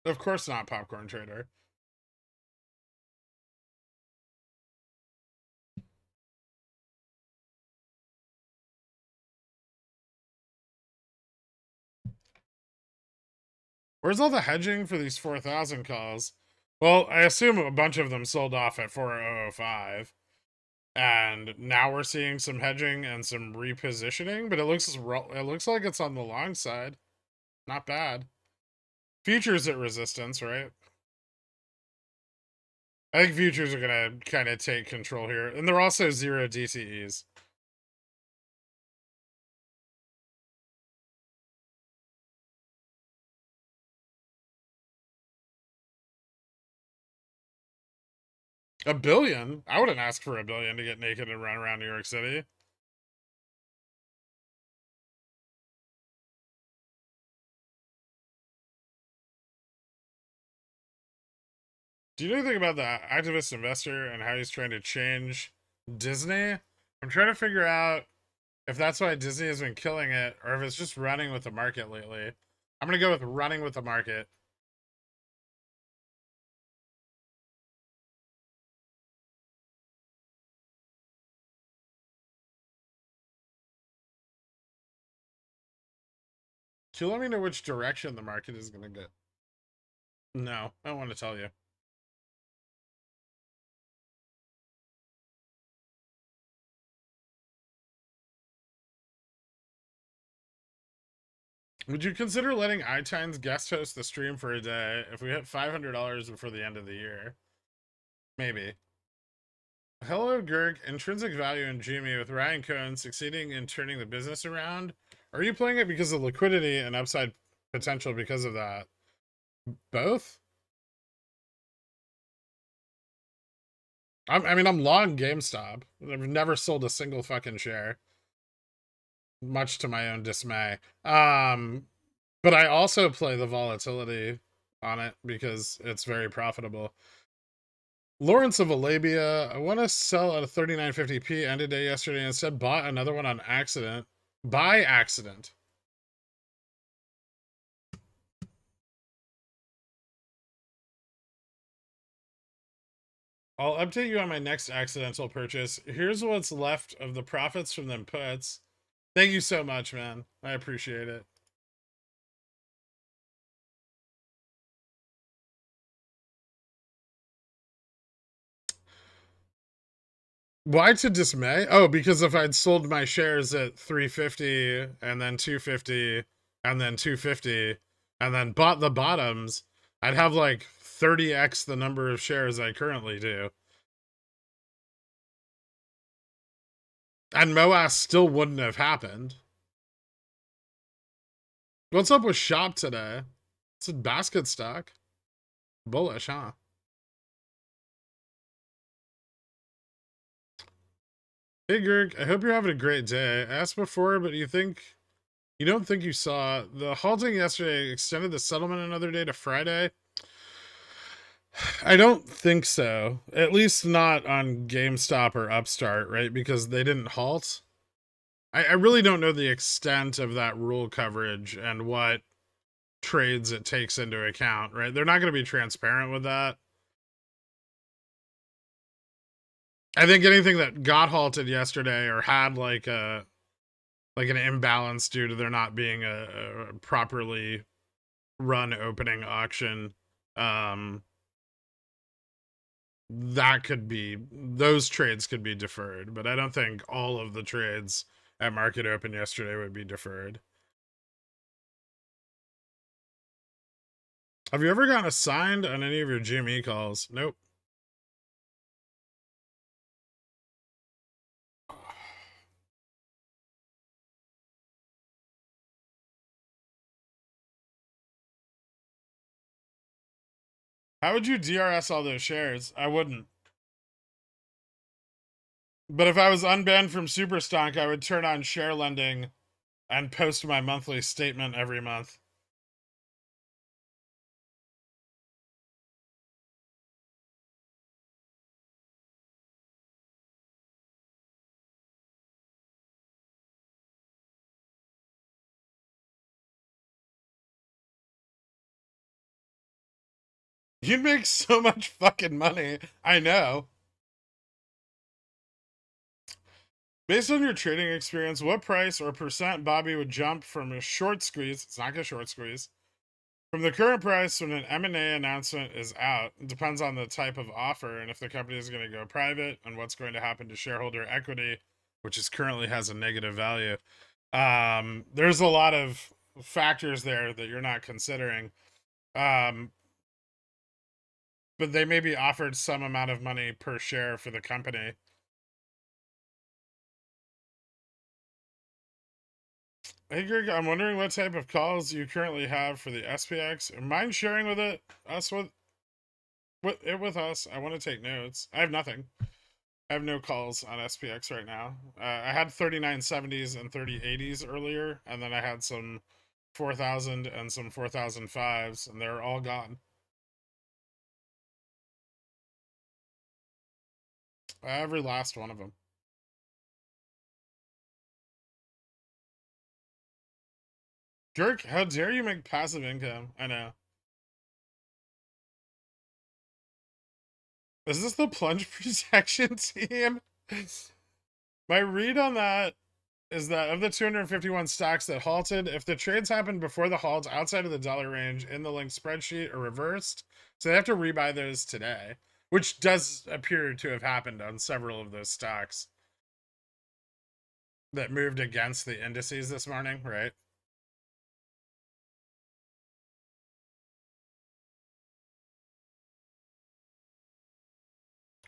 Of course not, Popcorn Trader. Where's all the hedging for these 4,000 calls? Well, I assume a bunch of them sold off at 4,005. And now we're seeing some hedging and some repositioning, but it looks like it's on the long side. Not bad. Futures at resistance, right? I think futures are gonna kind of take control here, and they're also 0 DTEs. $1 billion? I wouldn't ask for $1 billion to get naked and run around New York City. Do you know anything about the activist investor and how he's trying to change Disney? I'm trying to figure out if that's why Disney has been killing it, or if it's just running with the market lately. I'm gonna go with running with the market. Can you let me know which direction the market is gonna go? No, I don't want to tell you. Would you consider letting iTines guest host the stream for a day if we hit $500 before the end of the year? Maybe. Hello, Gurk. Intrinsic value in Jimmy with Ryan Cohen succeeding in turning the business around. Are you playing it because of liquidity and upside potential because of that? Both? I mean, I'm long GameStop. I've never sold a single fucking share, much to my own dismay. But I also play the volatility on it because it's very profitable. Lawrence of Alabia, I want to sell at a 39.50p ended day yesterday and instead bought another one on accident. By accident. I'll update you on my next accidental purchase. Here's what's left of the profits from them puts. Thank you so much, man. I appreciate it. Why to dismay? Oh, because if I'd sold my shares at 350 and then 250 and then 250 and then bought the bottoms, I'd have like 30x the number of shares I currently do. And MOASS still wouldn't have happened. What's up with shop today? It's a basket stock. Bullish, huh? Hey Gurk, I hope you're having a great day. I asked before, but you don't think you saw the halting yesterday extended the settlement another day to Friday? I don't think so. At least not on GameStop or Upstart, right? Because they didn't halt. I really don't know the extent of that rule coverage and what trades it takes into account, right? They're not going to be transparent with that. I think anything that got halted yesterday or had like an imbalance due to there not being a properly run opening auction, those trades could be deferred, but I don't think all of the trades at market open yesterday would be deferred. Have you ever gotten assigned on any of your GME calls? Nope. How would you DRS all those shares? I wouldn't. But if I was unbanned from Superstonk, I would turn on share lending and post my monthly statement every month. You'd make so much fucking money. I know. Based on your trading experience, what price or percent Bobby would jump from a short squeeze? It's not a short squeeze. From the current price when an M&A announcement is out, it depends on the type of offer and if the company is going to go private and what's going to happen to shareholder equity, which is currently has a negative value. There's a lot of factors there that you're not considering. Um, but they may be offered some amount of money per share for the company. Hey Greg, I'm wondering what type of calls you currently have for the SPX. Mind sharing with us with us? I want to take notes. I have nothing. I have no calls on SPX right now. I had 3970s and 3080s earlier, and then I had some 4000 and some 4005s, and they're all gone. Every last one of them. Jerk, how dare you make passive income? I know. Is this the plunge protection team? My read on that is that of the 251 stocks that halted, if the trades happened before the halt outside of the dollar range in the linked spreadsheet or reversed, so they have to rebuy those today, which does appear to have happened on several of those stocks that moved against the indices this morning, right?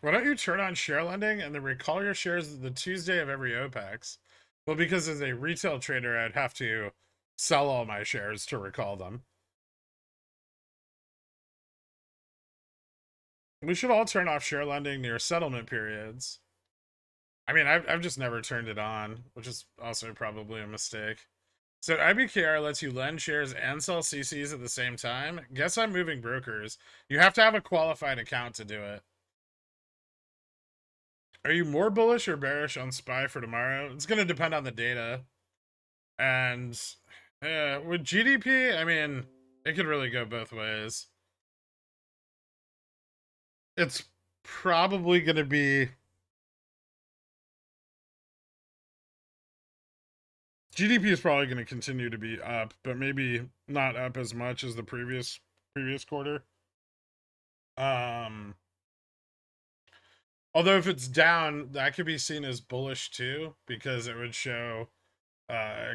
Why don't you turn on share lending and then recall your shares the Tuesday of every OPEX? Well, because as a retail trader, I'd have to sell all my shares to recall them. We should all turn off share lending near settlement periods. I mean, I've just never turned it on, which is also probably a mistake. So IBKR lets you lend shares and sell CCs at the same time. Guess I'm moving brokers. You have to have a qualified account to do it. Are you more bullish or bearish on SPY for tomorrow? It's going to depend on the data. And with GDP, I mean, it could really go both ways. It's probably going to be GDP is probably going to continue to be up, but maybe not up as much as the previous quarter. Um, Although if it's down, that could be seen as bullish too, because it would show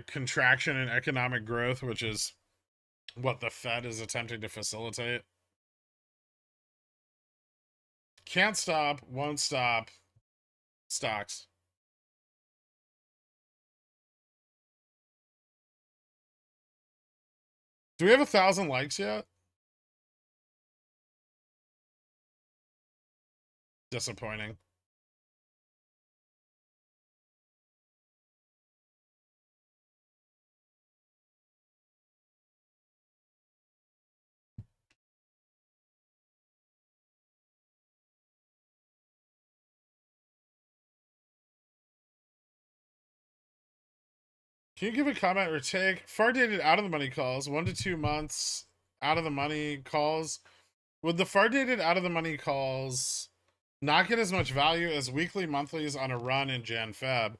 contraction in economic growth, which is what the Fed is attempting to facilitate. Can't stop, won't stop. Stocks. Do we have 1,000 likes yet? Disappointing. Can you give a comment or take? Far dated out of the money calls, 1 to 2 months out of the money calls. Would the far dated out of the money calls not get as much value as weekly monthlies on a run in Jan Feb?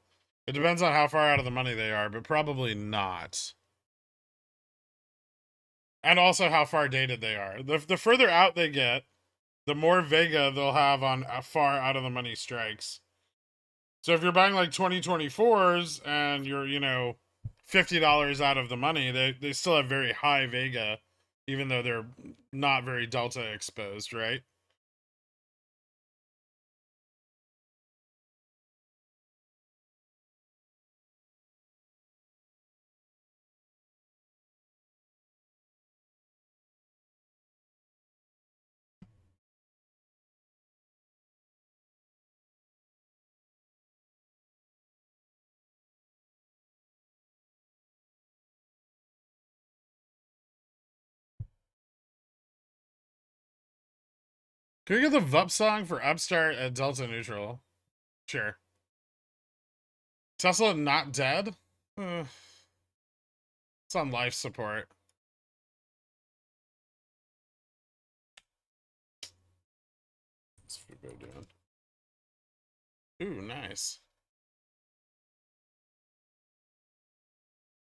It depends on how far out of the money they are, but probably not. And also how far dated they are. The further out they get, the more Vega they'll have on far out of the money strikes. So if you're buying like 2024s and you're, $50 out of the money, they still have very high Vega, even though they're not very delta exposed, right? Can we get the VUP song for Upstart at Delta Neutral? Sure. Tesla not dead? It's on life support. What's Fubo doing? Ooh, nice.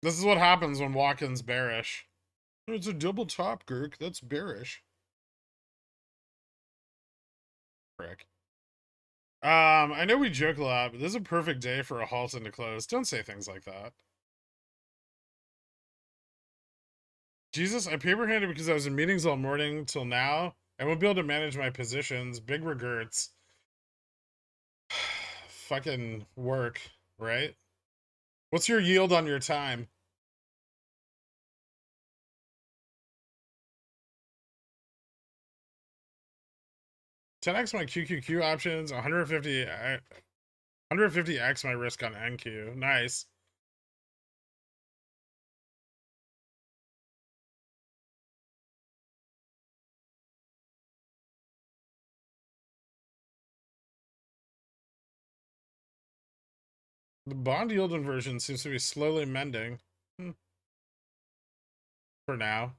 This is what happens when Watkins bearish. It's a double top, Gurk. That's bearish. Frick. I know we joke a lot, but this is a perfect day for a halt and a close. Don't say things like that. Jesus, I paper handed because I was in meetings all morning till now. I won't be able to manage my positions. Big regrets. Fucking work, right? What's your yield on your time? Ten x my QQQ options, 150x my risk on NQ. Nice. The bond yield inversion seems to be slowly mending. For now.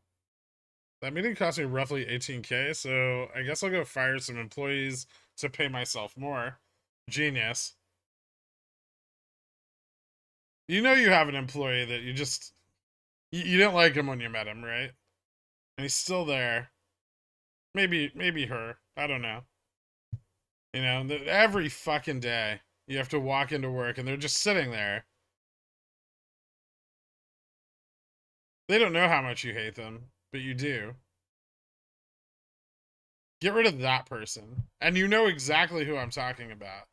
That meeting cost me roughly 18K, so I guess I'll go fire some employees to pay myself more. Genius. You know you have an employee that you just you didn't like him when you met him, right? And he's still there. Maybe her. I don't know. Every fucking day you have to walk into work and they're just sitting there. They don't know how much you hate them, but you do. Get rid of that person. And you know exactly who I'm talking about.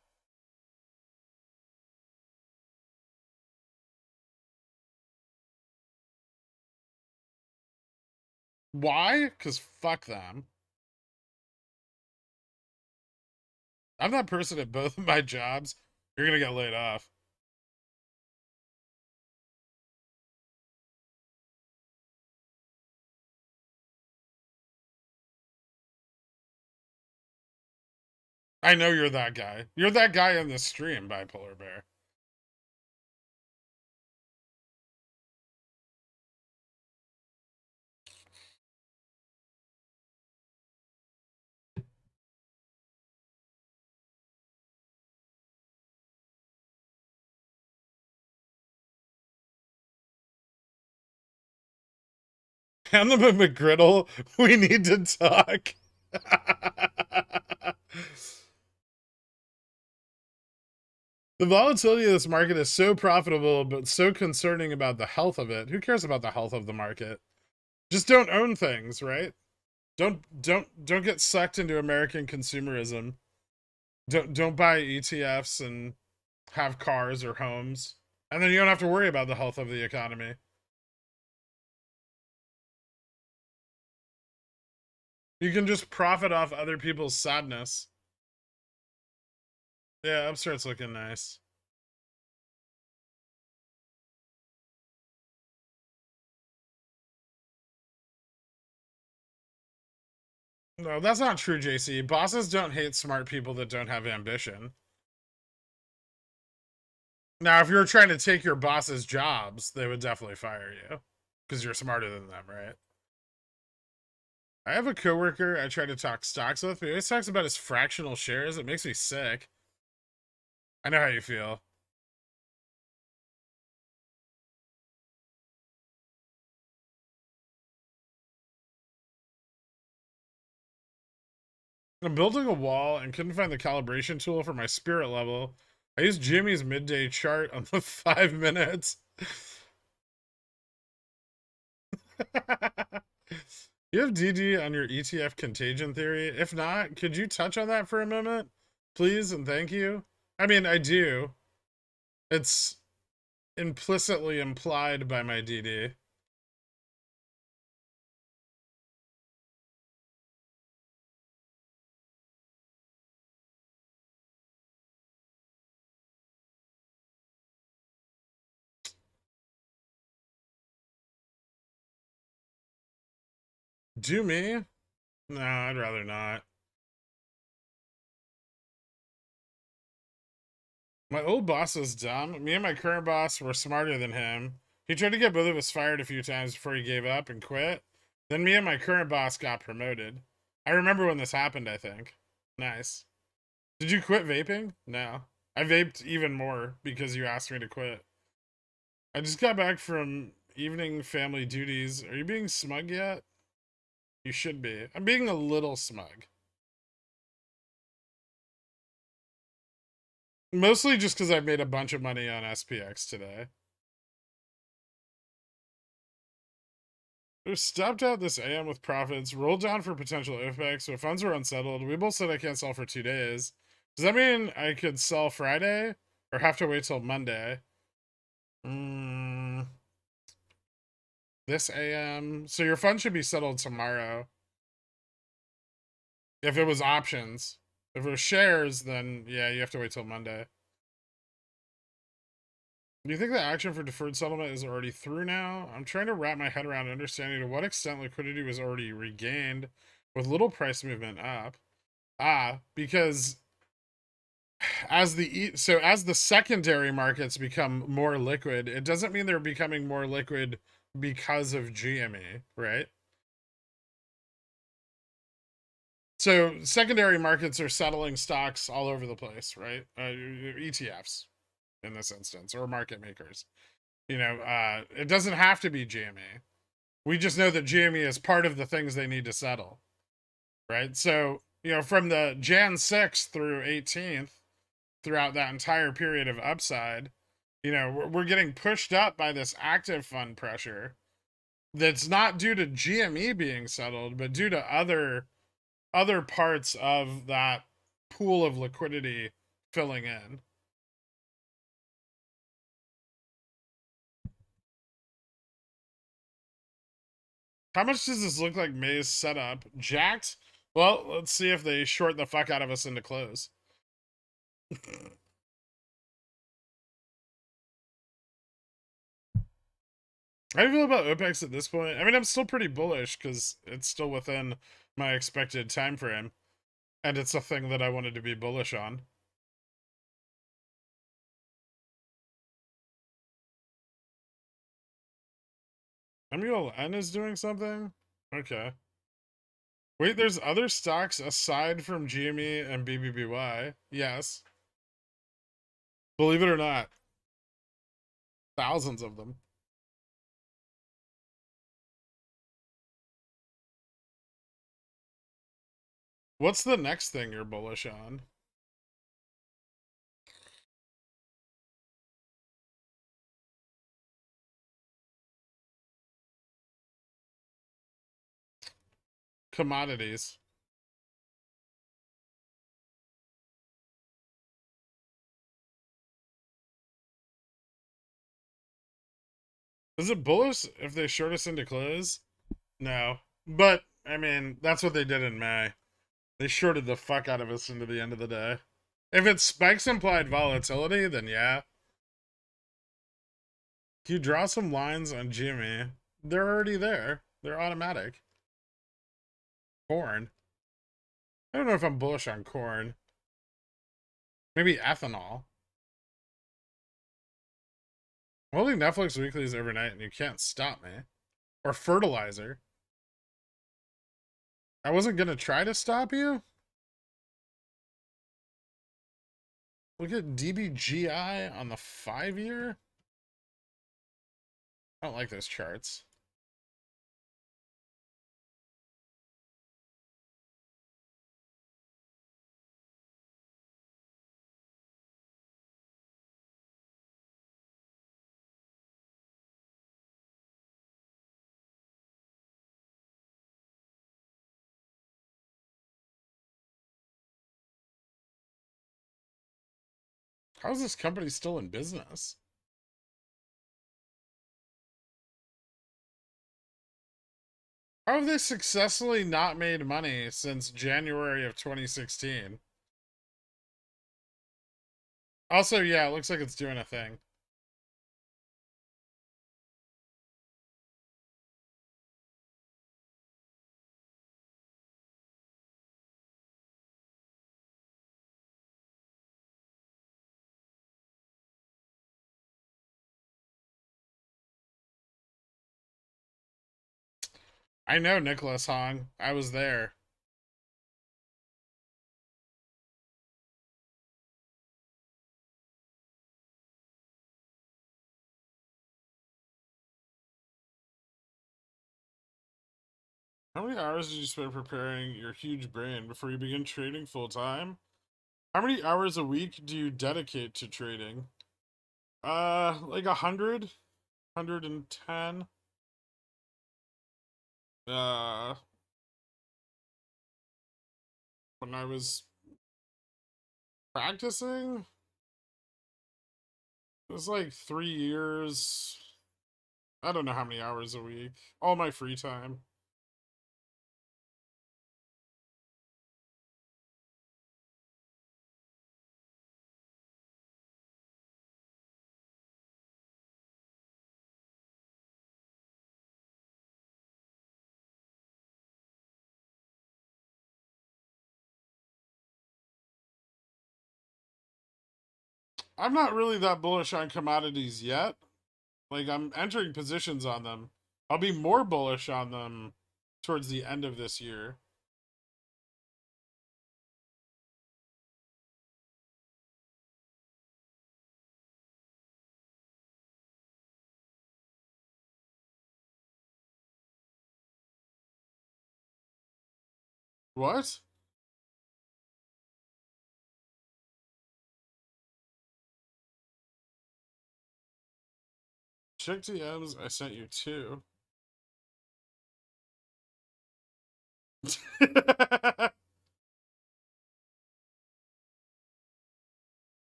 Why? Because fuck them. I'm that person at both of my jobs. You're going to get laid off. I know you're that guy. You're that guy in the stream, Bipolar Bear. Hand them a McGriddle. We need to talk. The volatility of this market is so profitable, but so concerning about the health of it. Who cares about the health of the market? Just don't own things, right? Don't get sucked into American consumerism. Don't buy ETFs and have cars or homes. And then you don't have to worry about the health of the economy. You can just profit off other people's sadness. Yeah, Upstart's looking nice. No, that's not true, JC. Bosses don't hate smart people that don't have ambition. Now, if you're trying to take your boss's jobs, they would definitely fire you because you're smarter than them, right? I have a coworker I try to talk stocks with, but he always talks about his fractional shares. It makes me sick. I know how you feel. I'm building a wall and couldn't find the calibration tool for my spirit level. I used Jimmy's midday chart on the 5 minutes. You have DD on your ETF contagion theory? If not, could you touch on that for a moment? Please and thank you. I mean, I do. It's implicitly implied by my DD. Do me? No, I'd rather not. My old boss was dumb. Me and my current boss were smarter than him. He tried to get both of us fired a few times before he gave up and quit. Then me and my current boss got promoted. I remember when this happened, I think. Nice. Did you quit vaping? No. I vaped even more because you asked me to quit. I just got back from evening family duties. Are you being smug yet? You should be. I'm being a little smug. Mostly just because I've made a bunch of money on SPX today. We stopped out this AM with profits, rolled down for potential effects, but funds were unsettled. WeBull said I can't sell for 2 days. Does that mean I could sell Friday or have to wait till Monday? This AM. So your fund should be settled tomorrow. If it was options. If it was shares, then yeah, you have to wait till Monday. Do you think the action for deferred settlement is already through now? I'm trying to wrap my head around understanding to what extent liquidity was already regained with little price movement up. Because as the secondary markets become more liquid, it doesn't mean they're becoming more liquid because of GME, right? So secondary markets are settling stocks all over the place, right? ETFs in this instance, or market makers. It doesn't have to be GME. We just know that GME is part of the things they need to settle, right? So, from the Jan 6th through 18th, throughout that entire period of upside, we're getting pushed up by this active fund pressure that's not due to GME being settled, but due to other parts of that pool of liquidity filling in. How much does this look like May's setup? Jacked? Well, let's see if they short the fuck out of us into close. How do you feel about OPEX at this point? I mean, I'm still pretty bullish because it's still within my expected time frame. And it's a thing that I wanted to be bullish on. MULN is doing something? Okay. Wait, there's other stocks aside from GME and BBBY. Yes. Believe it or not. Thousands of them. What's the next thing you're bullish on? Commodities. Is it bullish if they short us into close? No. But, I mean, that's what they did in May. They shorted the fuck out of us into the end of the day. If it spikes implied volatility, then yeah. Can you draw some lines on GME? They're already there. They're automatic. Corn. I don't know if I'm bullish on corn. Maybe ethanol. I'm holding Netflix weeklies overnight and you can't stop me. Or fertilizer. I wasn't going to try to stop you? Look at DBGI on the 5-year. I don't like those charts. How is this company still in business? How have they successfully not made money since January of 2016? Also, yeah, it looks like it's doing a thing. I know Nicholas Hong. I was there. How many hours did you spend preparing your huge brain before you begin trading full time? How many hours a week do you dedicate to trading? Like 100, 110. Uh, when I was practicing, it was like 3 years. I don't know how many hours a week. All my free time. I'm not really that bullish on commodities yet. Like, I'm entering positions on them. I'll be more bullish on them towards the end of this year. What? Check DMs. I sent you two.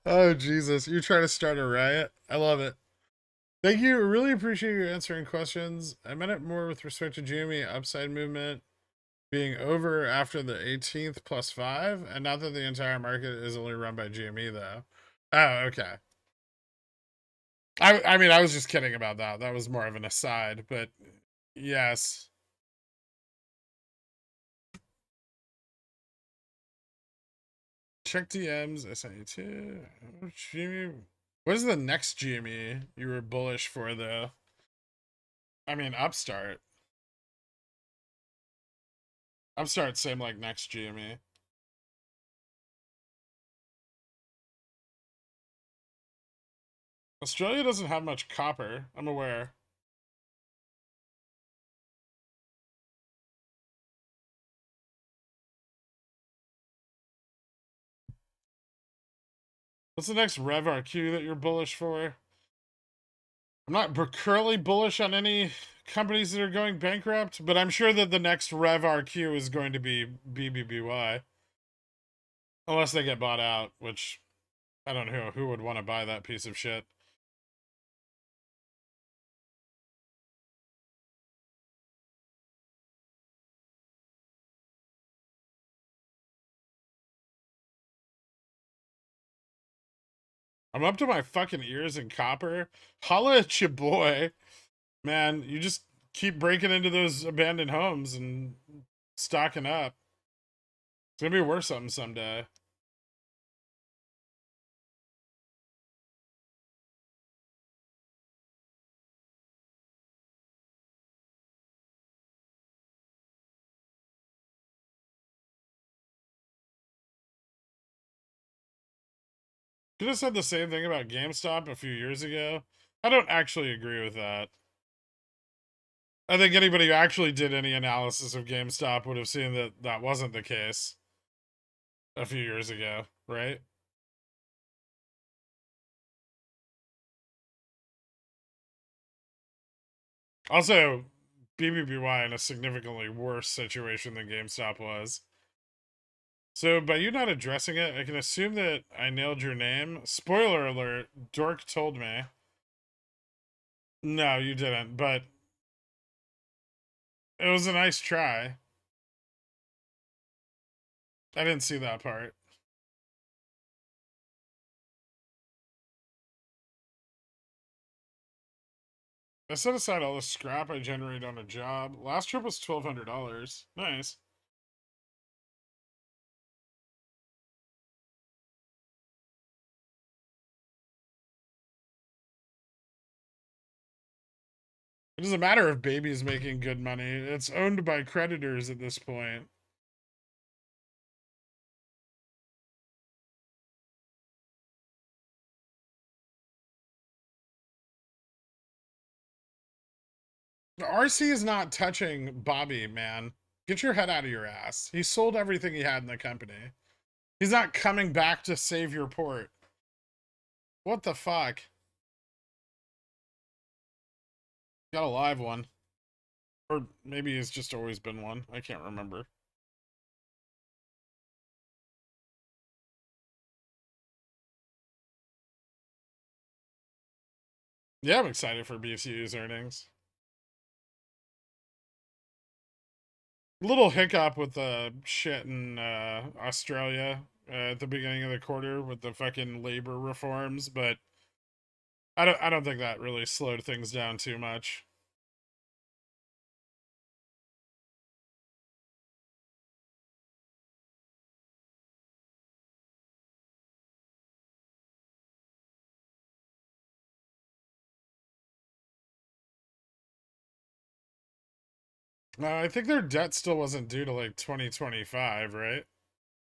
Oh, Jesus. You're trying to start a riot? I love it. Thank you. Really appreciate you answering questions. I meant it more with respect to Jimmy upside movement being over after the 18th plus 5, and not that the entire market is only run by GME, though. Oh, okay. I mean, I was just kidding about that. That was more of an aside, but yes. Check DMs. SIE2. GME. What is the next GME you were bullish for, though? I mean, Upstart. Upstart, same like next GME. Australia doesn't have much copper. I'm aware. What's the next Rev RQ that you're bullish for? I'm not currently bullish on any companies that are going bankrupt, but I'm sure that the next Rev RQ is going to be BBBY. Unless they get bought out, which I don't know who would want to buy that piece of shit. I'm up to my fucking ears in copper. Holla at your boy. Man, you just keep breaking into those abandoned homes and stocking up. It's gonna be worth something someday. Could have said the same thing about GameStop a few years ago. I don't actually agree with that. I think anybody who actually did any analysis of GameStop would have seen that that wasn't the case a few years ago, right? Also, BBBY in a significantly worse situation than GameStop was. So, by you not addressing it, I can assume that I nailed your name. Spoiler alert, Dork told me. No, you didn't, but it was a nice try. I didn't see that part. I set aside all the scrap I generate on a job. Last trip was $1,200. Nice. It doesn't matter if baby's making good money. It's owned by creditors at this point. RC is not touching Bobby, man. Get your head out of your ass. He sold everything he had in the company. He's not coming back to save your port. What the fuck? Got a live one. Or maybe he's just always been one. I can't remember. Yeah, I'm excited for BCU's earnings. Little hiccup with the shit in Australia at the beginning of the quarter with the fucking labor reforms, but I don't think that really slowed things down too much. I think their debt still wasn't due to like 2025, right?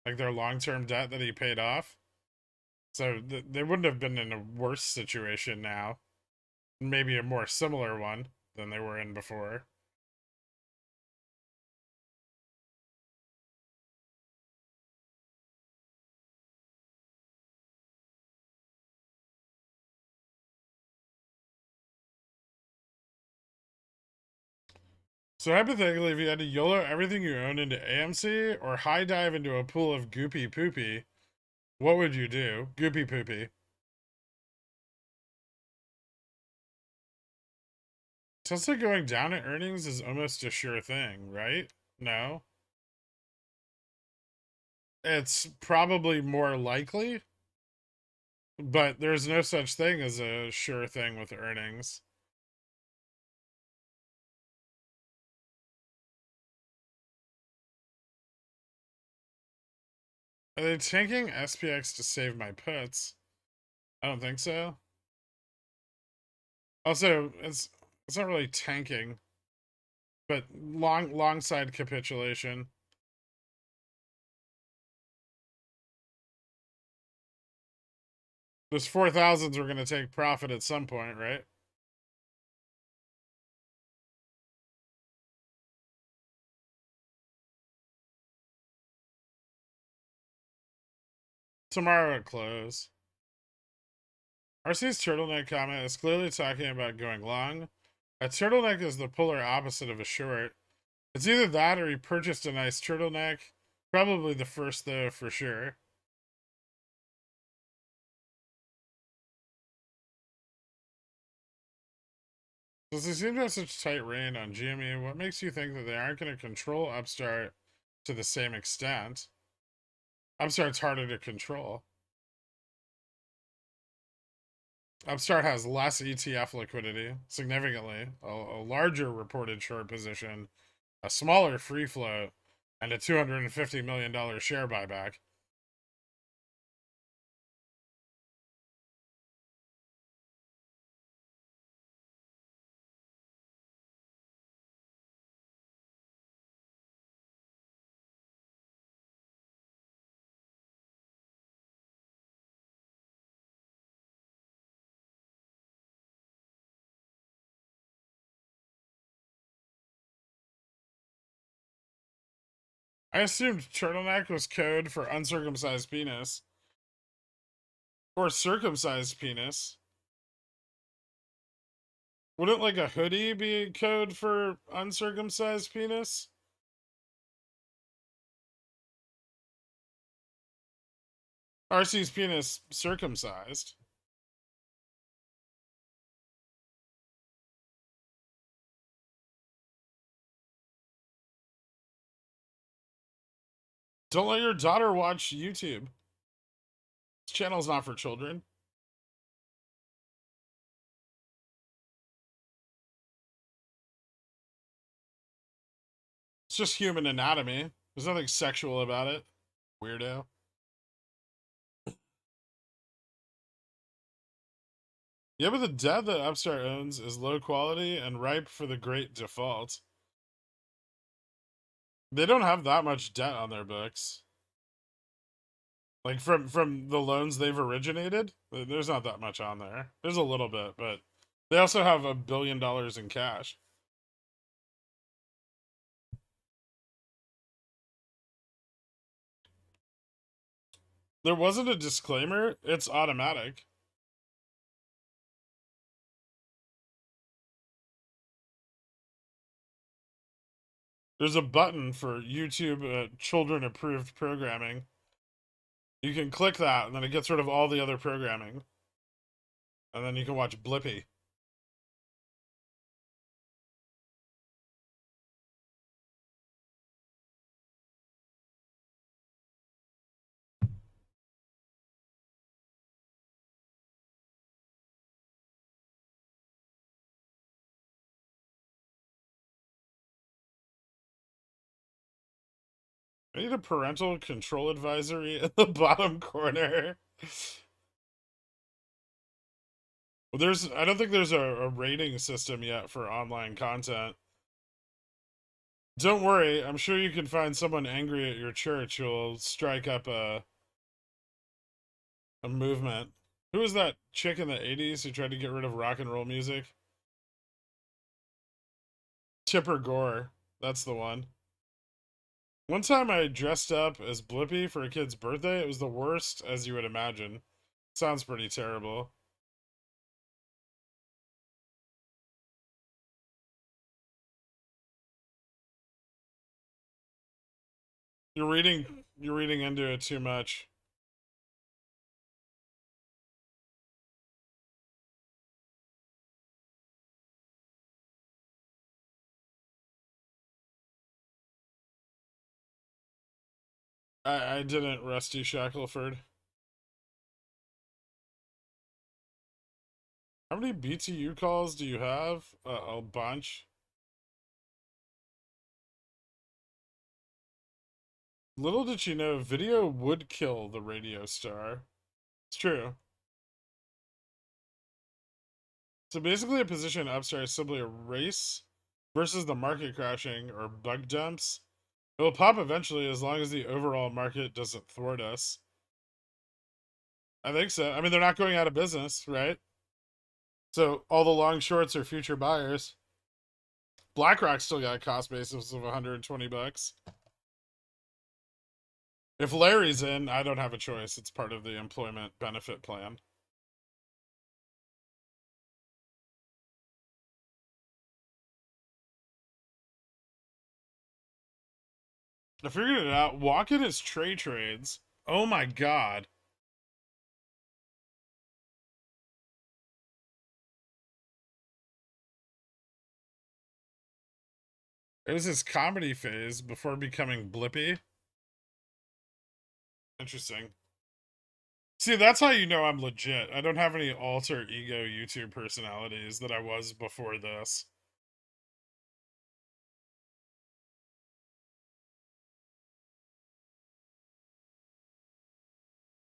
Like their long-term debt that he paid off. So they wouldn't have been in a worse situation now. Maybe a more similar one than they were in before. So hypothetically, if you had to YOLO everything you own into AMC or high dive into a pool of goopy poopy, what would you do? Goopy poopy. Tesla going down in earnings is almost a sure thing, right? No? It's probably more likely, but there's no such thing as a sure thing with earnings. Are they tanking SPX to save my puts? I don't think so. Also, it's not really tanking, but long side capitulation. Those 4,000s were going to take profit at some point, right? Tomorrow at close. RC's turtleneck comment is clearly talking about going long. A turtleneck is the polar opposite of a short. It's either that or he purchased a nice turtleneck. Probably the first, though, for sure. Since they seem to have such tight rein on GME, what makes you think that they aren't going to control Upstart to the same extent? Upstart's harder to control. Upstart has less ETF liquidity, significantly, a larger reported short position, a smaller free float, and a $250 million share buyback. I assumed turtleneck was code for uncircumcised penis. Or circumcised penis. Wouldn't like a hoodie be code for uncircumcised penis? RC's penis circumcised. Don't let your daughter watch YouTube. This channel's not for children. It's just human anatomy. There's nothing sexual about it. Weirdo. Yeah, but the debt that Upstart owns is low quality and ripe for the great default. They don't have that much debt on their books. Like from the loans they've originated, there's not that much on there. There's a little bit, but they also have $1 billion in cash. There wasn't a disclaimer. It's automatic. There's a button for YouTube children approved programming. You can click that, and then it gets rid of all the other programming. And then you can watch Blippi. I need a parental control advisory in the bottom corner. Well, I don't think there's a rating system yet for online content. Don't worry, I'm sure you can find someone angry at your church who will strike up a movement. Who was that chick in the 80s who tried to get rid of rock and roll music? Tipper Gore. That's the one. One time I dressed up as Blippi for a kid's birthday. It was the worst, as you would imagine. Sounds pretty terrible. You're reading into it too much. I didn't, Rusty Shackelford. How many BTU calls do you have? A bunch. Little did you know, video would kill the radio star. It's true. So basically, a position upstart is simply a race versus the market crashing or bug dumps. It will pop eventually as long as the overall market doesn't thwart us. I think so. I mean, they're not going out of business, right? So all the long shorts are future buyers. BlackRock still got a cost basis of 120 bucks. If Larry's in, I don't have a choice. It's part of the employment benefit plan. I figured it out. Walk-in is tray trades. Oh my god. It was his comedy phase before becoming blippy. Interesting. See, that's how you know I'm legit. I don't have any alter ego YouTube personalities that I was before this.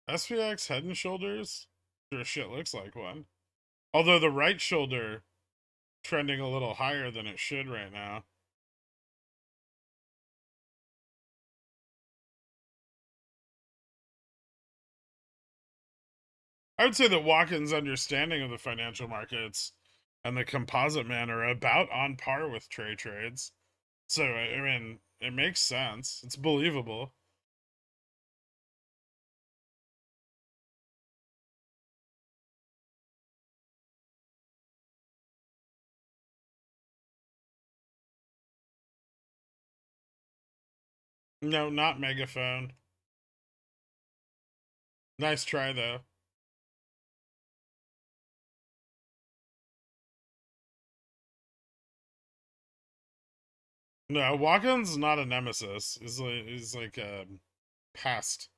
SPX Head and Shoulders? Sure shit looks like one. Although the right shoulder trending a little higher than it should right now. I would say that Watkins' understanding of the financial markets and the composite man are about on par with trade trades. So, I mean, it makes sense. It's believable. No, not megaphone. Nice try, though. No, Watkins not a nemesis. He's like a pest.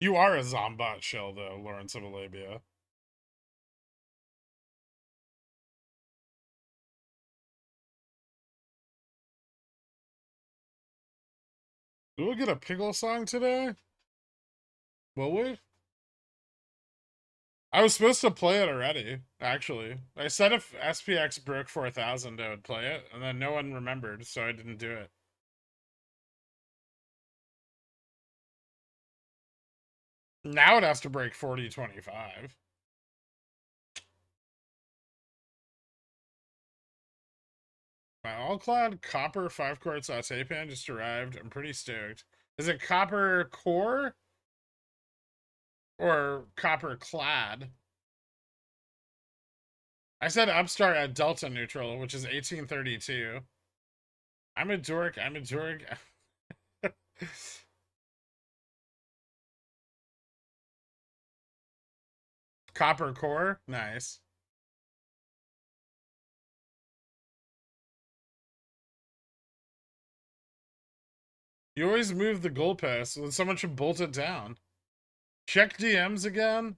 You are a Zombot shell, though, Lawrence of Arabia. Will we get a Piggle song today? Will we? I was supposed to play it already, actually. I said if SPX broke 4,000, I would play it, and then no one remembered, so I didn't do it. Now it has to break 40.25. My all-clad copper 5-quart saute pan just arrived. I'm pretty stoked. Is it copper core? Or copper clad? I said upstart at delta neutral, which is 1832. I'm a dork. I'm a dork. Copper core? Nice. You always move the goalposts, and someone should bolt it down. Check DMs again.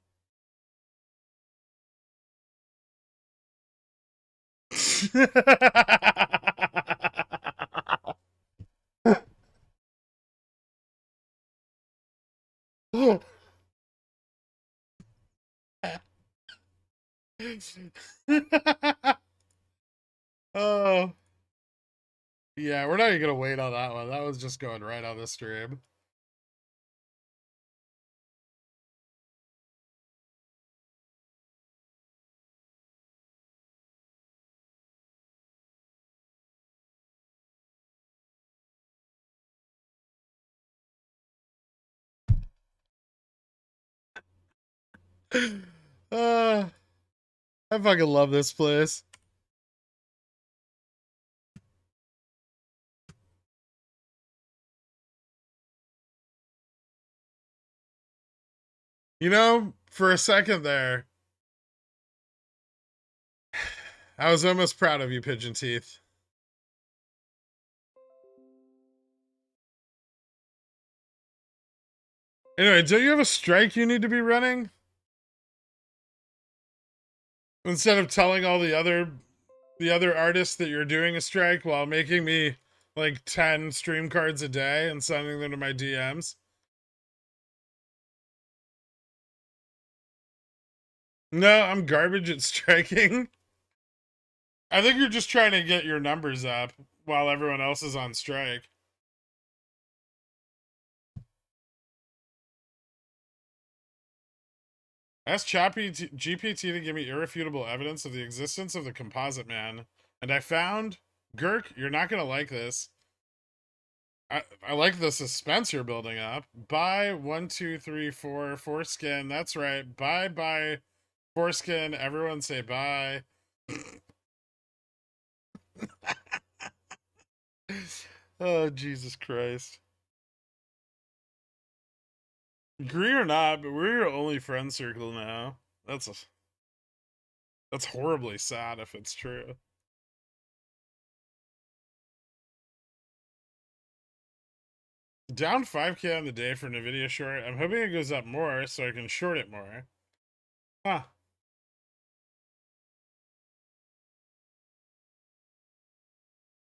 Oh. Yeah, we're not even gonna wait on that one. That was just going right on the stream. uh, I fucking love this place. You know, for a second there, I was almost proud of you, Pigeon Teeth. Anyway, don't you have a strike you need to be running? Instead of telling all the other the other artists that you're doing a strike while making me like 10 stream cards a day and sending them to my DMs. No, I'm garbage at striking. I think you're just trying to get your numbers up while everyone else is on strike. Ask GPT to give me irrefutable evidence of the existence of the composite man, and I found Gherk. You're not gonna like this. I like the suspense you're building up. Buy 1, 2, 3, 4 foreskin. That's right. Bye foreskin. Everyone say bye. Oh Jesus Christ! Agree or not, but we're your only friend circle now. That's horribly sad if it's true. Down 5K on the day for Nvidia short. I'm hoping it goes up more so I can short it more. Huh.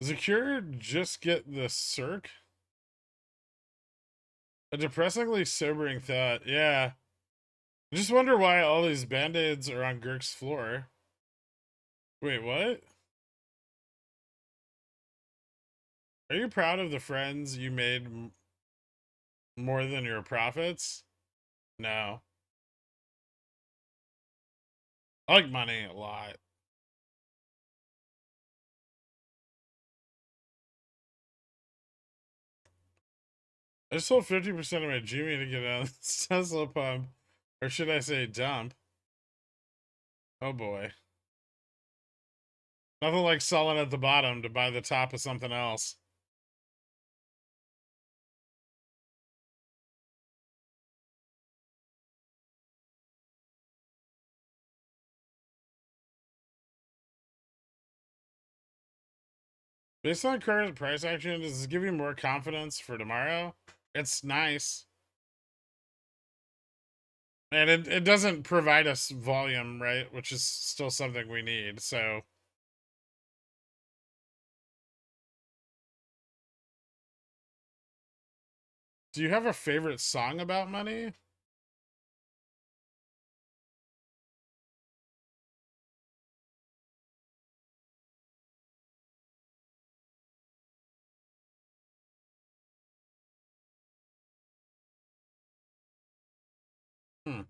Zakir just get the circ? A depressingly sobering thought. Yeah. I just wonder why all these band-aids are on Gurk's floor. Wait, what? Are you proud of the friends you made more than your profits? No. I like money a lot. I sold 50% of my Jimmy to get on the Tesla pump. Or should I say dump? Oh boy. Nothing like selling at the bottom to buy the top of something else. Based on current price action, does this give you more confidence for tomorrow? It's nice. And it doesn't provide us volume, right? Which is still something we need, so. Do you have a favorite song about money? Hmm.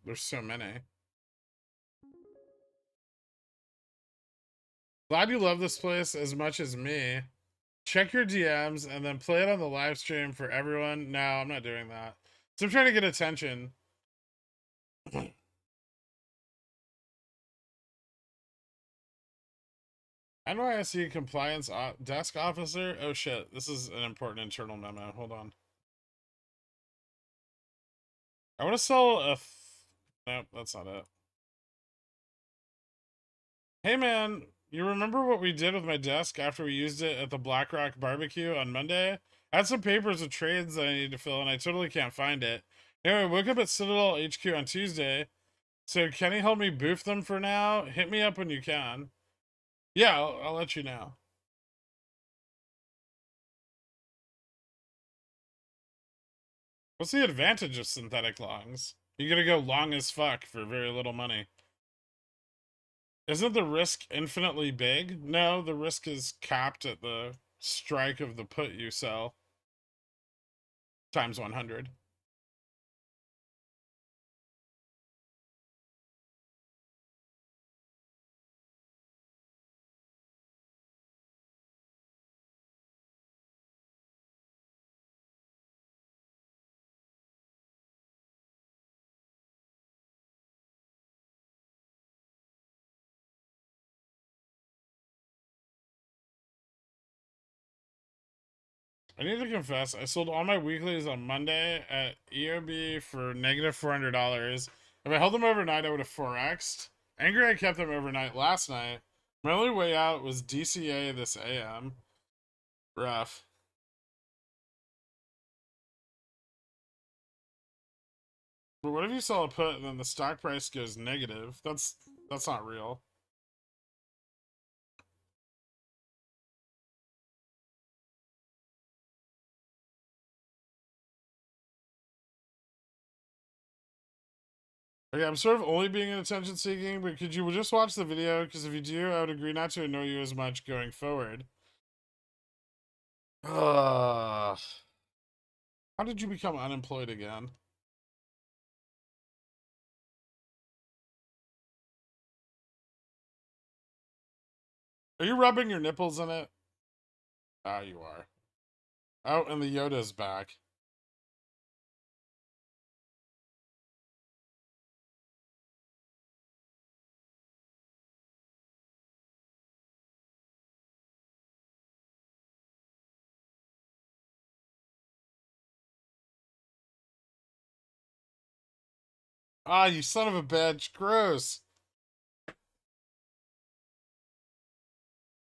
There's so many. Glad you love this place as much as me. Check your DMs and then play it on the live stream for everyone. No, I'm not doing that. So I'm trying to get attention. NYSE compliance desk officer. Oh shit, this is an important internal memo. Hold on. I want to sell a. Nope, that's not it. Hey man, you remember what we did with my desk after we used it at the BlackRock barbecue on Monday? I had some papers of trades that I need to fill, and I totally can't find it. Anyway, woke up at Citadel HQ on Tuesday. So can you help me boof them for now? Hit me up when you can. Yeah, I'll let you know. What's the advantage of synthetic longs? You're gonna go long as fuck for very little money. Isn't the risk infinitely big? No, the risk is capped at the strike of the put you sell times 100. I need to confess, I sold all my weeklies on Monday at EOB for negative $400. If I held them overnight, I would have 4x'd. Angry I kept them overnight last night. My only way out was DCA this AM. Rough. But what if you sell a put and then the stock price goes negative? That's not real. Okay, I'm sort of only being attention seeking, but could you just watch the video? Because if you do, I would agree not to annoy you as much going forward. Ugh. How did you become unemployed again? Are you rubbing your nipples in it? Ah, you are. Oh, and the Yoda's back. Ah, you son of a bitch. Gross.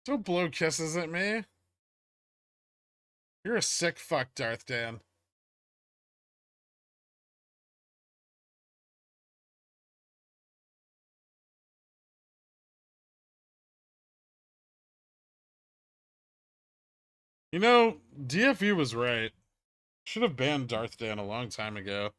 Don't blow kisses at me. You're a sick fuck, Darth Dan. You know, DFU was right. Should have banned Darth Dan a long time ago.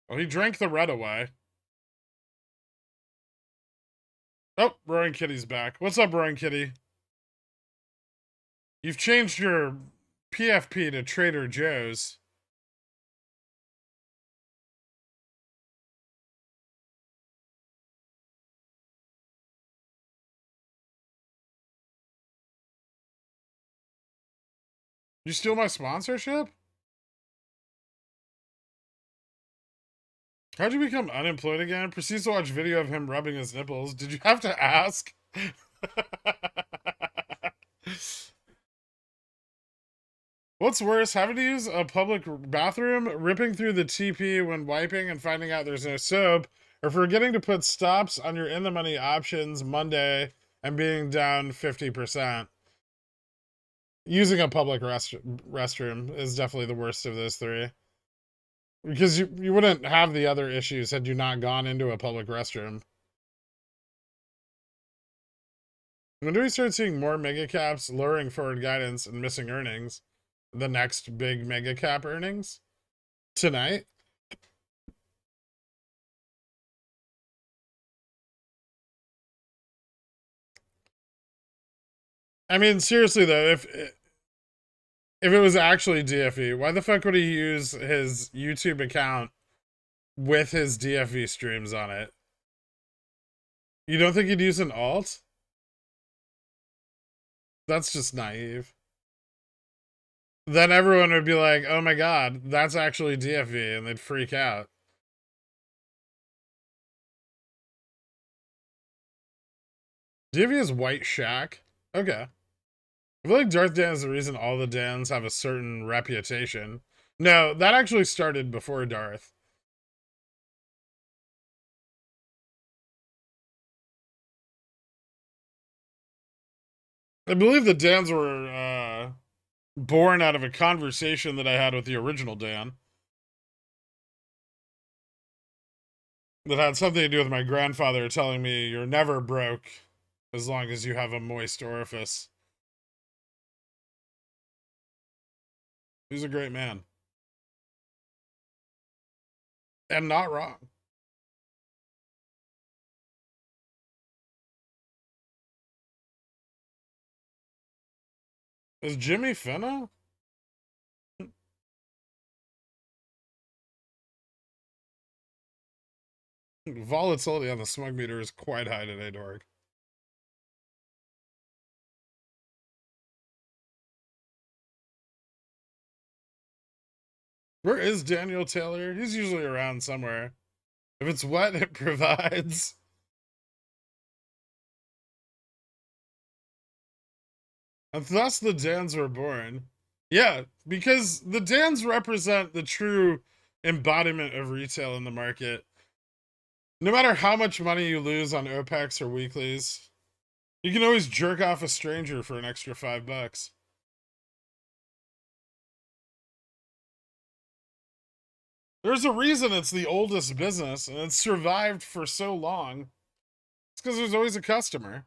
Well, he drank the red away. Oh, Roaring Kitty's back. What's up, Roaring Kitty? You've changed your PFP to Trader Joe's. You steal my sponsorship? How'd you become unemployed again? Proceeds to watch video of him rubbing his nipples. Did you have to ask? What's worse, having to use a public bathroom, ripping through the TP when wiping and finding out there's no soap, or forgetting to put stops on your in the money options Monday and being down 50%? Using a public restroom is definitely the worst of those three. Because you wouldn't have the other issues had you not gone into a public restroom. When do we start seeing more mega caps lowering forward guidance and missing earnings? The next big mega cap earnings? Tonight? I mean, seriously though, if it was actually DFE, why the fuck would he use his YouTube account with his DFE streams on it? You don't think he'd use an alt? That's just naive. Then everyone would be like, oh my god, that's actually DFE, and they'd freak out. DFE is White Shack? Okay. I feel like Darth Dan is the reason all the Dans have a certain reputation. No, that actually started before Darth. I believe the Dans were born out of a conversation that I had with the original Dan. That had something to do with my grandfather telling me you're never broke as long as you have a moist orifice. He's a great man. And not wrong. Is Jimmy Finna? Volatility on the smug meter is quite high today, Dork. Where is Daniel Taylor? He's usually around somewhere. If it's wet, it provides. And thus the Dans were born. Yeah, because the Dans represent the true embodiment of retail in the market. No matter how much money you lose on OPEX or weeklies, you can always jerk off a stranger for an extra $5. There's a reason it's the oldest business and it's survived for so long. It's because there's always a customer.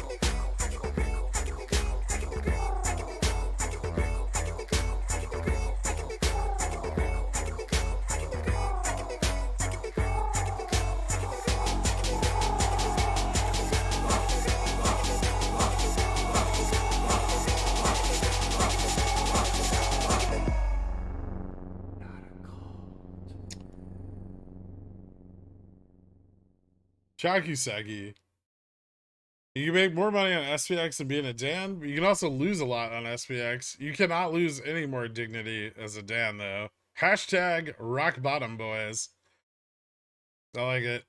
Chakusagi. You can make more money on SPX than being a Dan, but you can also lose a lot on SPX. You cannot lose any more dignity as a Dan, though. Hashtag rock bottom, boys. I like it.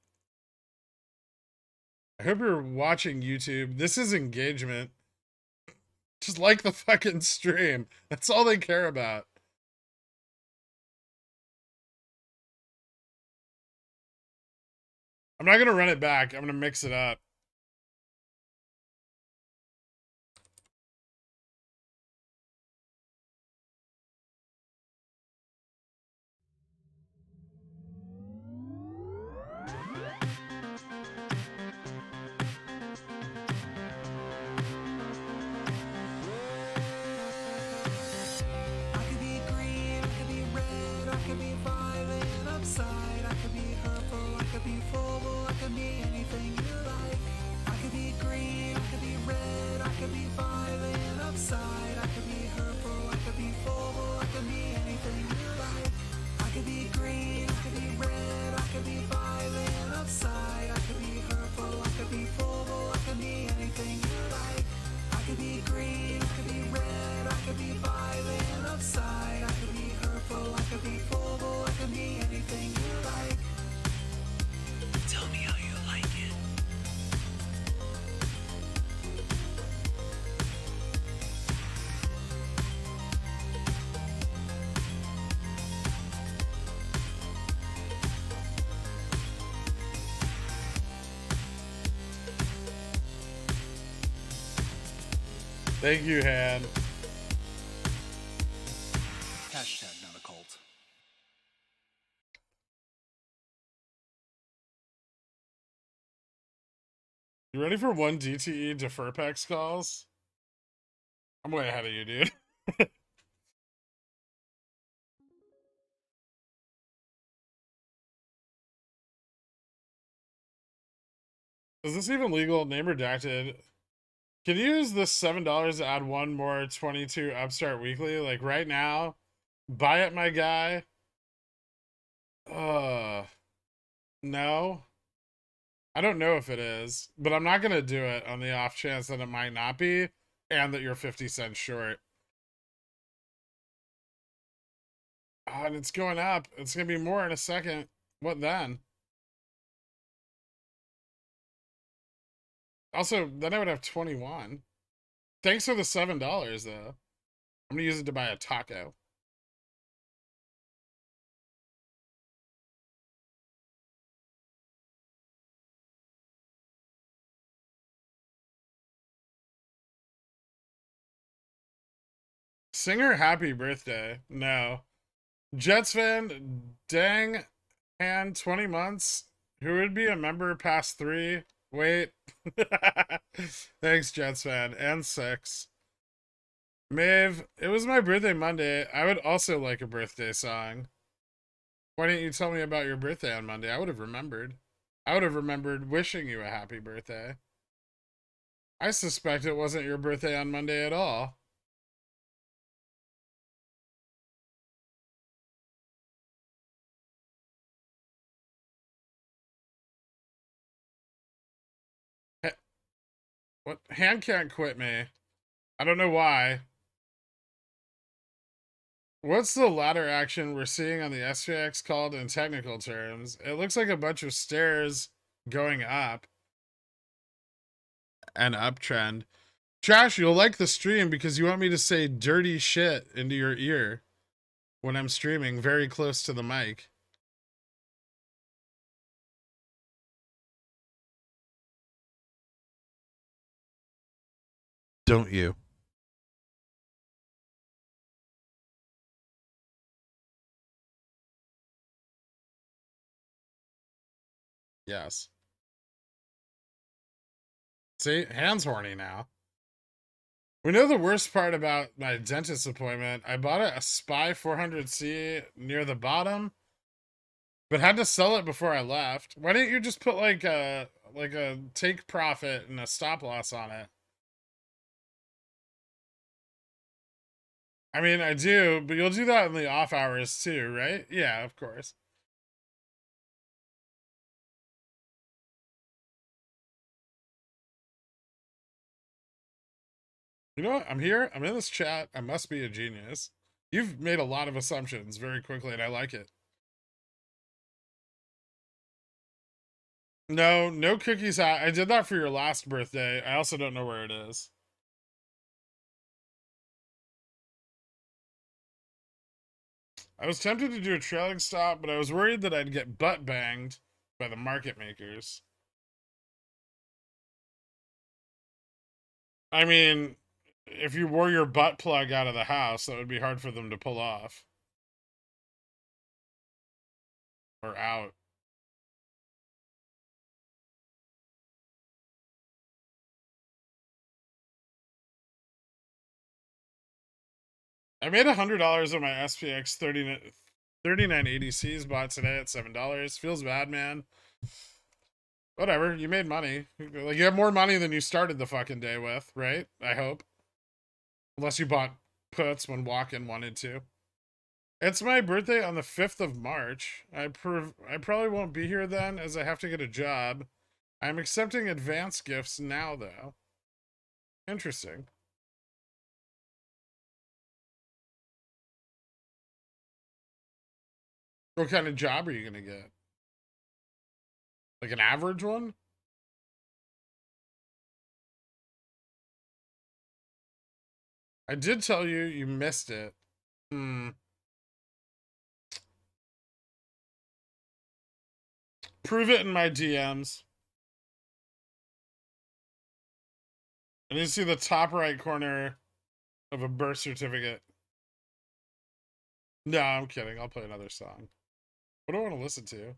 I hope you're watching YouTube. This is engagement. Just like the fucking stream. That's all they care about. I'm not going to run it back. I'm going to mix it up. I could be green, I could be red, I could be violent upside, I could be hurtful, I could be full, I could be anything you like. I could be green, I could be red, I could be violent upside, I could be hurtful, I could be full, I could be anything you like. I could be green, I could be red, I could be violent upside, I could be hurtful, I could be full, I could be anything you like. I could be green, I could be red, I could be violent upside, I could be hurtful, I could be full, I could be anything you like. Tell me how you like it. Thank you, Han. Hashtag not a cult. You ready for one DTE Deferpex calls? I'm way ahead of you, dude. Is this even legal? Name redacted. Can you use this $7 to add one more 22 Upstart Weekly? Like right now? Buy it, my guy. No. I don't know if it is, but I'm not going to do it on the off chance that it might not be and that you're 50 cents short. Oh, and it's going up. It's going to be more in a second. What then? Also, then I would have 21. Thanks for the $7, though. I'm going to use it to buy a taco. Singer, happy birthday. No. Jets fan, dang, and 20 months. Who would be a member past 3? Wait. Thanks, Jets fan. And 6. Maeve, it was my birthday Monday. I would also like a birthday song. Why didn't you tell me about your birthday on Monday? I would have remembered. I would have remembered wishing you a happy birthday. I suspect it wasn't your birthday on Monday at all. What? Han can't quit me. I don't know why. What's the ladder action we're seeing on the SPX called in technical terms? It looks like a bunch of stairs going up. An uptrend. Trash, you'll like the stream because you want me to say dirty shit into your ear when I'm streaming very close to the mic. Don't you? Yes. See, Han's horny now. We know the worst part about my dentist appointment. I bought a SPY 400C near the bottom, but had to sell it before I left. Why didn't you just put like a take profit and a stop loss on it? I mean, I do, but you'll do that in the off hours too, right? Yeah, of course. You know what? I'm here. I'm in this chat. I must be a genius. You've made a lot of assumptions very quickly, and I like it. No, no cookies. I did that for your last birthday. I also don't know where it is. I was tempted to do a trailing stop, but I was worried that I'd get butt banged by the market makers. I mean, if you wore your butt plug out of the house, that would be hard for them to pull off. Or out. I made $100 on my SPX 3980 Cs bought today at $7. Feels bad, man. Whatever, you made money. Like, you have more money than you started the fucking day with, right? I hope. Unless you bought puts when walk-in wanted to. It's my birthday on the 5th of March. I probably won't be here then, as I have to get a job. I'm accepting advance gifts now, though. Interesting. What kind of job are you gonna get? Like an average one? I did tell you, you missed it. Prove it in my DMs. I need to see the top right corner of a birth certificate. No, I'm kidding. I'll play another song. What do I want to listen to?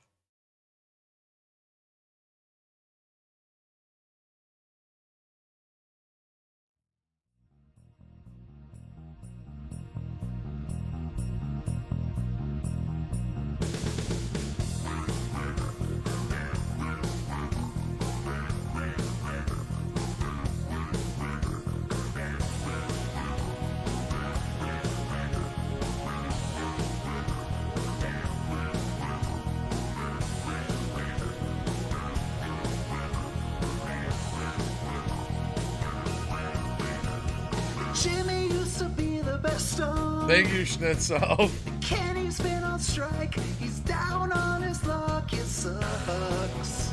Jimmy used to be the best on. Thank you, Schnitzel. Kenny's been on strike. He's down on his luck. It sucks.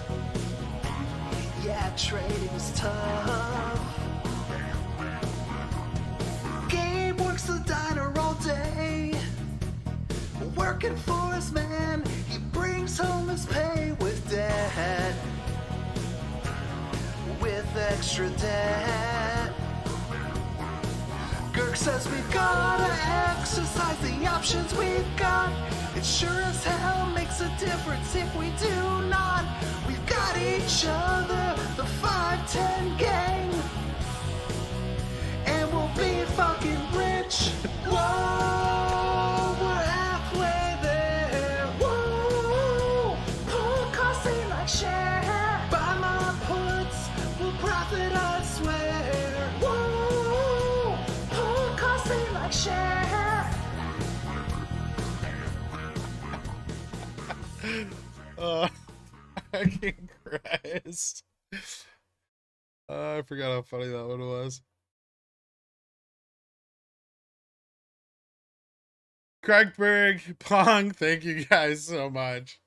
Yeah, trading's tough. Gabe works the diner all day, working for his man. He brings home his pay with debt, with extra debt. Girk says we've gotta exercise the options we've got. It sure as hell makes a difference if we do not. We've got each other, the 510 gang, and we'll be fucking rich. Whoa, we're halfway there. Whoa, pull costing like share. Buy my puts, we'll profit, I swear. Whoa, pull costing like share. Fucking Christ. I forgot how funny that one was. Craigberg, Pong, thank you guys so much.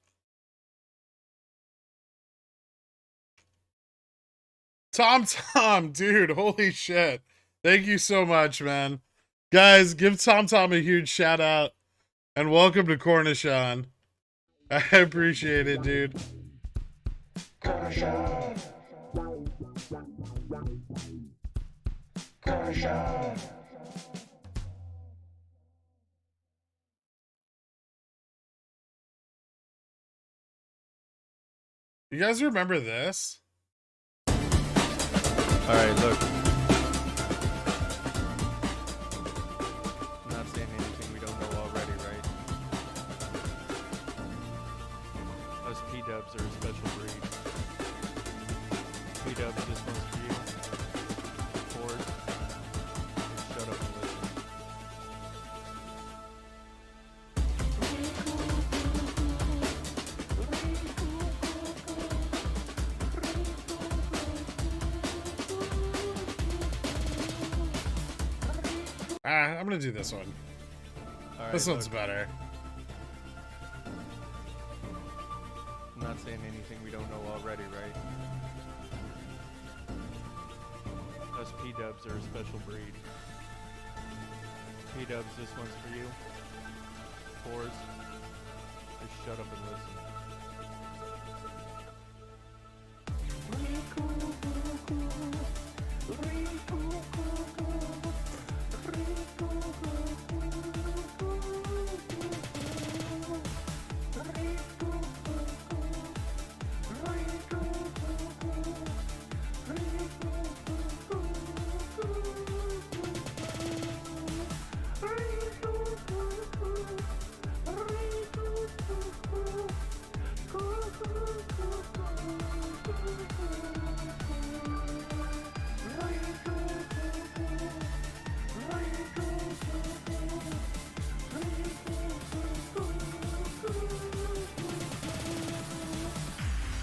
Tom, dude, holy shit. Thank you so much, man. Guys, give Tom a huge shout out. And welcome to Cornishon. I appreciate it, dude. Cornishon. Cornishon. You guys remember this? Alright, look. I'm not saying anything we don't know already, right? Us P-dubs are a special breed. P-dubs just wants to you. Record. Shut up and listen. I'm gonna do this one. All right, This one's look, better. I'm not saying anything we don't know already, right? Us P-dubs are a special breed. P-dubs, this one's for you. Fours, just shut up and listen.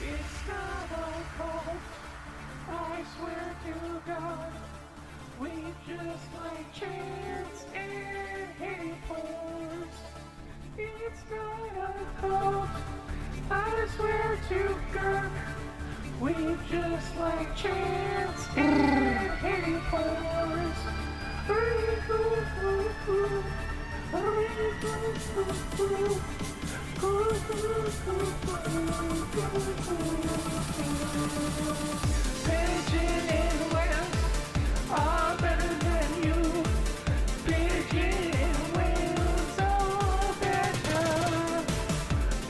It's not our fault. I swear to God, we just like chance and hitting force. It's not our fault. I swear to God, we just like chance and hitting force. Pigeon and whales are better than you. Pigeon and whales are better.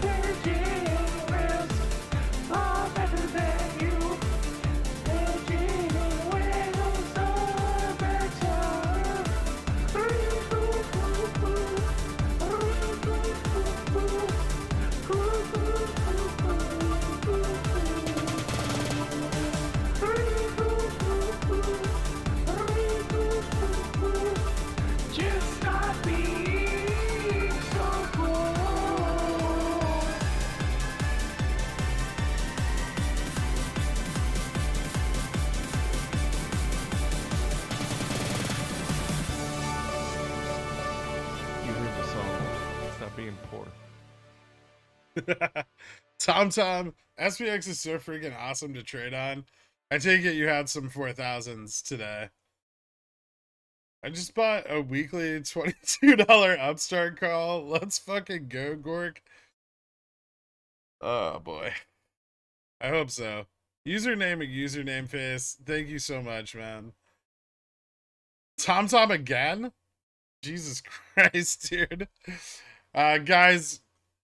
Pigeon and whales are better than you. Pigeon and whales are better. Just stop being so cool. You heard the song. Stop being poor. Tom, SPX is so freaking awesome to trade on. I take it you had some 4000s today. I just bought a weekly $22 upstart call. Let's fucking go, Gork. Oh boy. I hope so. Username and username face. Thank you so much, man. Tom again? Jesus Christ, dude. Guys,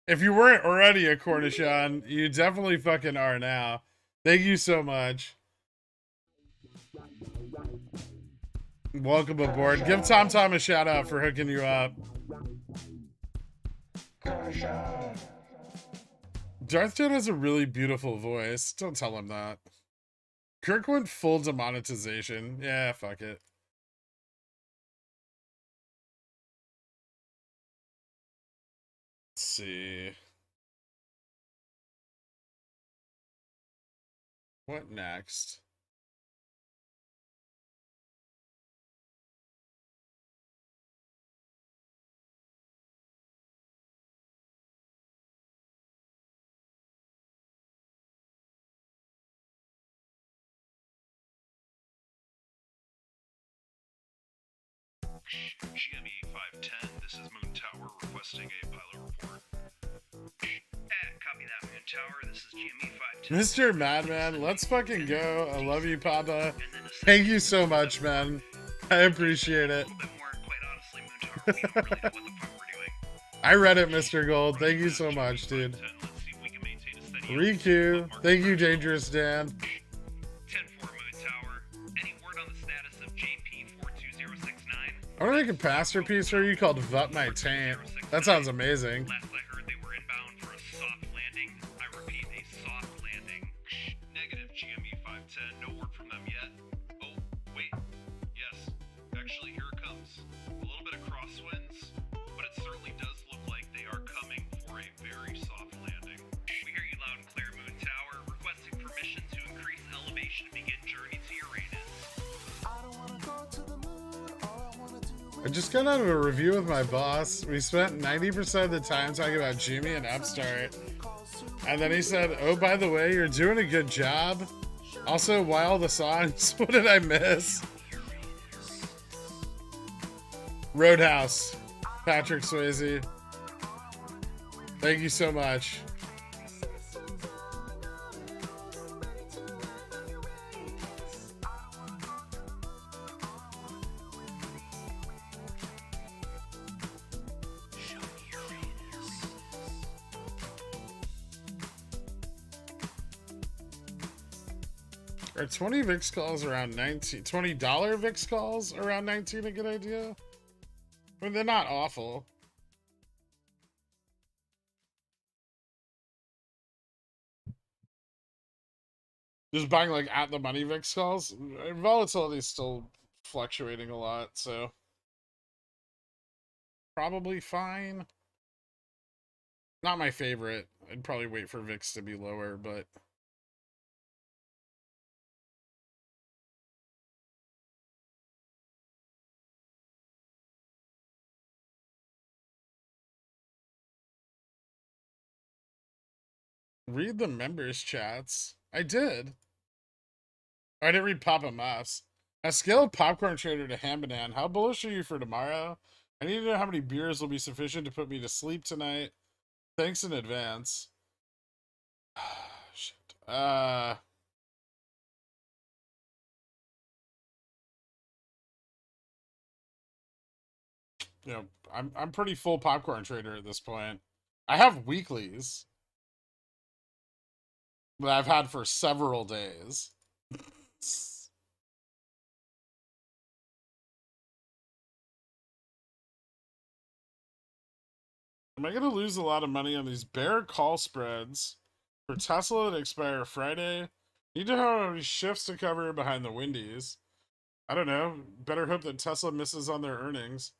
if you weren't already a Cornishon, you definitely fucking are now. Thank you so much. Welcome aboard. Give Tom a shout out for hooking you up. Darth has a really beautiful voice. Don't tell him that. Kirk went full demonetization. Yeah, fuck it. Let's see. What next? GME 510, this is Moon Tower requesting a pilot report. Copy that, Moon Tower. This is GME 510. Mr. Madman, let's fucking go. I love you, Papa. Thank you so much, man. I appreciate it. A little bit more, quite honestly, Moon Tower. We don't really know what the fuck we're doing. I read it, Mr. Gold. Thank you so much, dude. Let's see if we can maintain a steady Riku. Thank you, Dangerous Dan. 10-4, Moon Tower. Any word on the status of JP42069? I want to make a masterpiece for you called Vut My Taint. That sounds amazing. Last I heard, they were inbound for a soft landing. I repeat, a soft landing. Negative, GME 510. No word from them yet. Oh, wait. Yes. Actually, here it comes. A little bit of crosswinds, but it certainly does look like they are coming for a very soft landing. We hear you loud and clear, Moon Tower. Requesting permission to increase elevation and begin journey to Uranus. I just got out of a review with my boss. We spent 90% of the time talking about Jimmy and Upstart. And then he said, oh, by the way, you're doing a good job. Also, why all the songs? What did I miss? Roadhouse. Patrick Swayze. Thank you so much. Are 20 VIX calls around 19? $20 VIX calls around 19 a good idea? I mean, they're not awful. Just buying like at the money VIX calls. Volatility is still fluctuating a lot, so probably fine. Not my favorite. I'd probably wait for VIX to be lower, but read the members chats. I did. I didn't read Papa Muffs. A scale of popcorn trader to ham banana. How bullish are you for tomorrow? I need to know how many beers will be sufficient to put me to sleep tonight. Thanks in advance. Shit. You know, I'm pretty full popcorn trader at this point. I have weeklies that I've had for several days. Am I gonna lose a lot of money on these bear call spreads for Tesla that expire Friday? Need to know how many shifts to cover behind the Windies. I don't know. Better hope that Tesla misses on their earnings.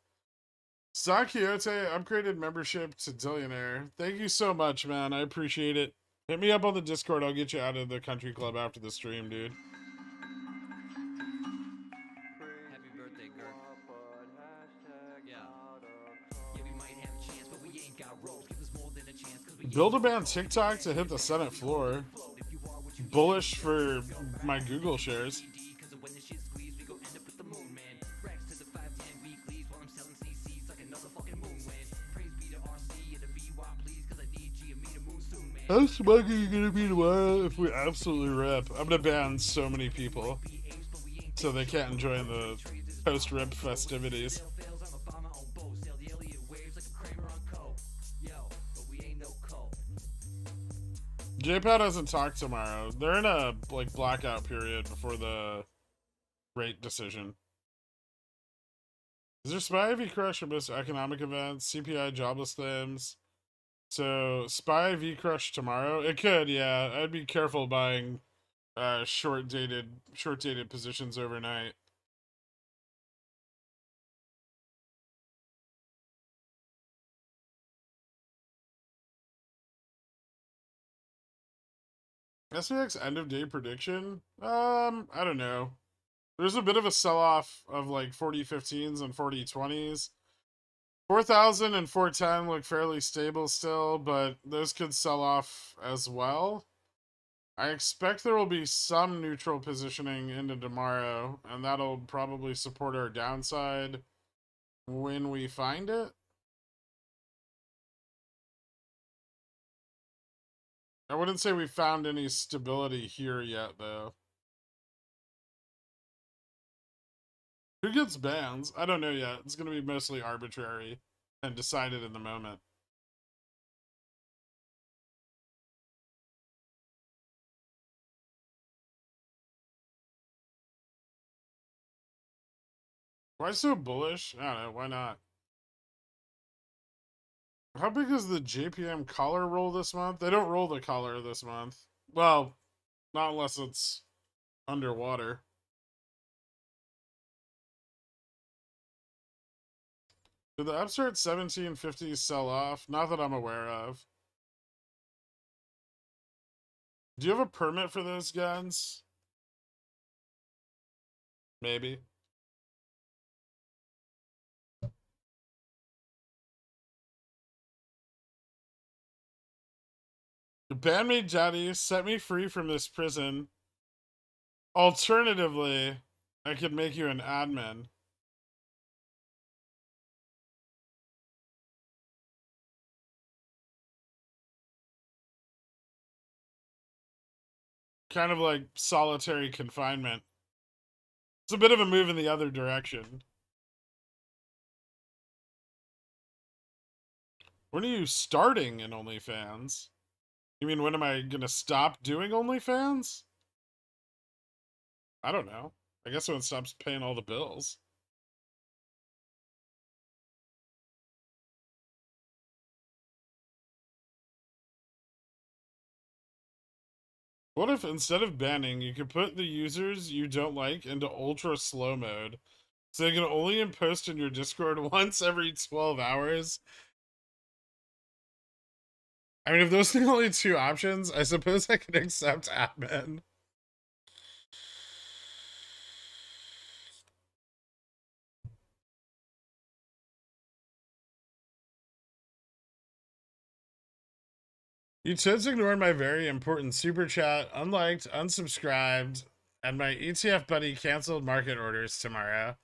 Sakiote upgraded membership to Dillionaire. Thank you so much, man. I appreciate it. Hit me up on the Discord. I'll get you out of the country club after the stream, dude. Happy birthday, Gurk. Yeah. Yeah, we might have a chance, but we ain't got ropes. Give us more than a chance, 'cause we Build a band TikTok to hit the Senate floor. Bullish for my Google shares. Cause when the shit squeeze, we go end up with the moon, man. Racks to the 510 weeklies while I'm selling CCs like another fucking moon win. Praise be to RC and the BY, please, cause I need G and me to moon soon, man. How smug are you gonna be tomorrow if we absolutely rip? I'm gonna ban so many people so they can't enjoy the post-rip festivities. JPAD doesn't talk tomorrow. They're in a like blackout period before the rate decision. Is there SPY V crush or most economic events? CPI jobless claims. So SPY V crush tomorrow? It could, yeah. I'd be careful buying short dated positions overnight. SPX end of day prediction? I don't know. There's a bit of a sell-off of like 40.15s and 40.20s. 4,000 and 410 look fairly stable still, but those could sell off as well. I expect there will be some neutral positioning into tomorrow, and that'll probably support our downside when we find it. I wouldn't say we found any stability here yet, though. Who gets bans? I don't know yet. It's going to be mostly arbitrary and decided in the moment. Why so bullish? I don't know. Why not? How big is the JPM collar roll this month? They don't roll the collar this month. Well, not unless it's underwater. Did the upstart 1750s sell off? Not that I'm aware of. Do you have a permit for those guns? Maybe. Ban me, Daddy. Set me free from this prison. Alternatively, I could make you an admin. Kind of like solitary confinement. It's a bit of a move in the other direction. When are you starting in OnlyFans? You mean when am I gonna stop doing OnlyFans? I don't know. I guess when it stops paying all the bills. What if instead of banning, you could put the users you don't like into ultra slow mode? So they can only post in your Discord once every 12 hours? I mean, if those are the only two options, I suppose I could accept admin. You totes ignored my very important super chat, unliked, unsubscribed, and my ETF buddy canceled market orders tomorrow.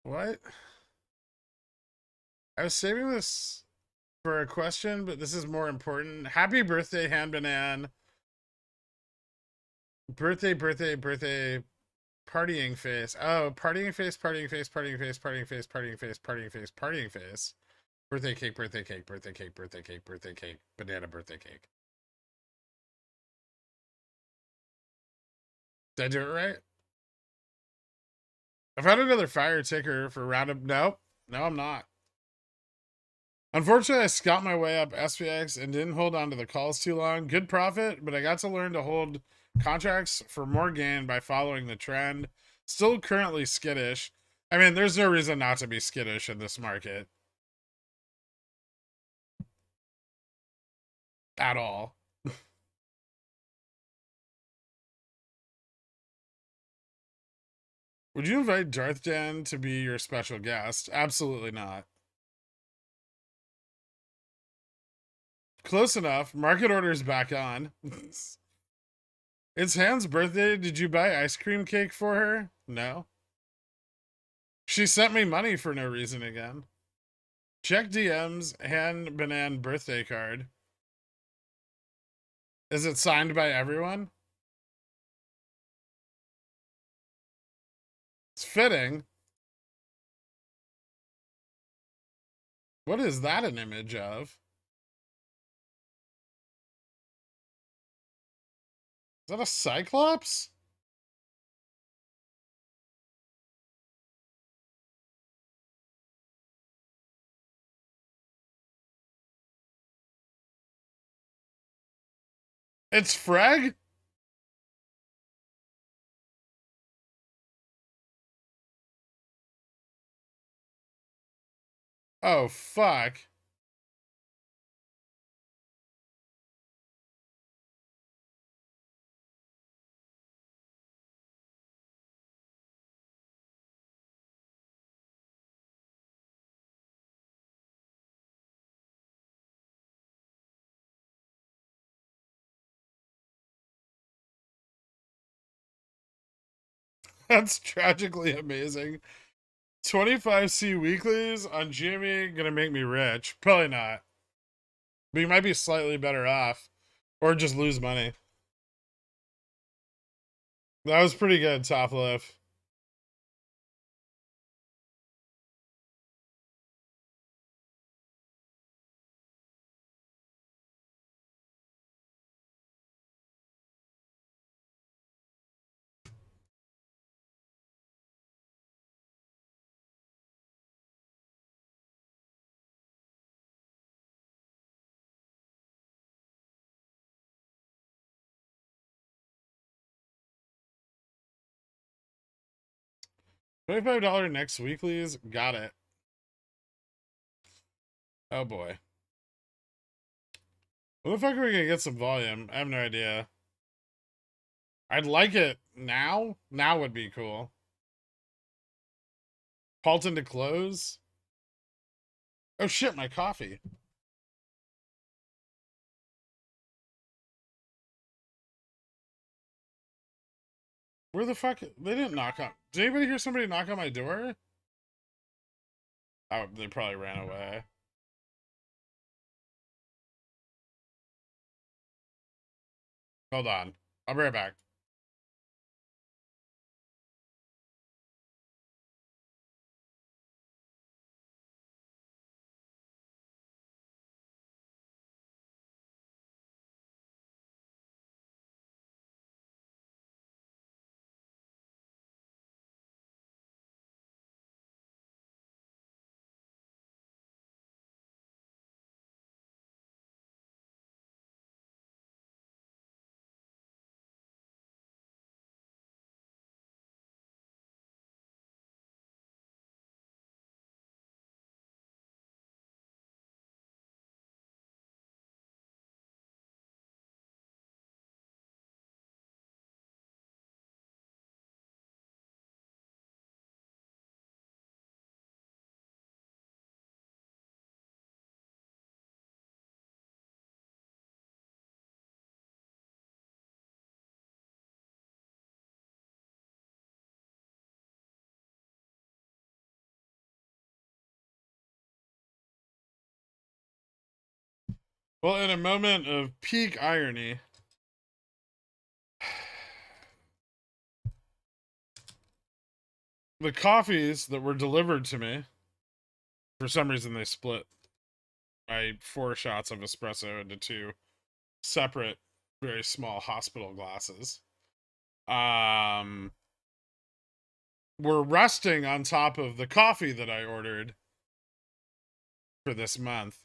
What? I was saving this for a question, but this is more important. Happy birthday, Han Banan. Birthday, partying face. Oh, partying face. Partying face. Birthday cake. Banana birthday cake. Did I do it right? I've had another fire ticker for roundup. Nope. No, I'm not. Unfortunately, I scalped my way up SPX and didn't hold on to the calls too long. Good profit, but I got to learn to hold contracts for more gain by following the trend. Still currently skittish. I mean, there's no reason not to be skittish in this market. At all. Would you invite Darth Dan to be your special guest? Absolutely not. Close enough. Market order's back on. It's Han's birthday. Did you buy ice cream cake for her? No. She sent me money for no reason again. Check DMs, Han Banan birthday card. Is it signed by everyone? It's fitting. What is that an image of? Is that a Cyclops? It's Freg? Oh, fuck. That's tragically amazing. 25C weeklies on GME gonna make me rich. Probably not. But you might be slightly better off. Or just lose money. That was pretty good, Top Lift. $25 next weeklies. Got it. Oh boy. When the fuck are we gonna get some volume? I have no idea. I'd like it now. Now would be cool. Halton to close. Oh shit, my coffee. Where the fuck? They didn't knock on. Did anybody hear somebody knock on my door? Oh, they probably ran away. Hold on. I'll be right back. Well, in a moment of peak irony, the coffees that were delivered to me, for some reason they split my 4 shots of espresso into 2 separate, very small hospital glasses. Were resting on top of the coffee that I ordered for this month.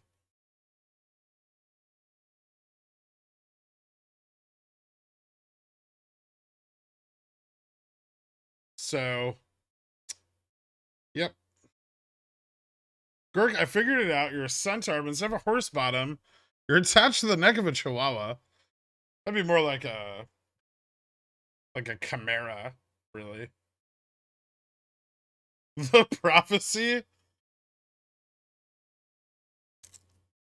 So, yep. Gurk, I figured it out. You're a centaur, but instead of a horse bottom, you're attached to the neck of a chihuahua. That'd be more like a chimera, really. The prophecy?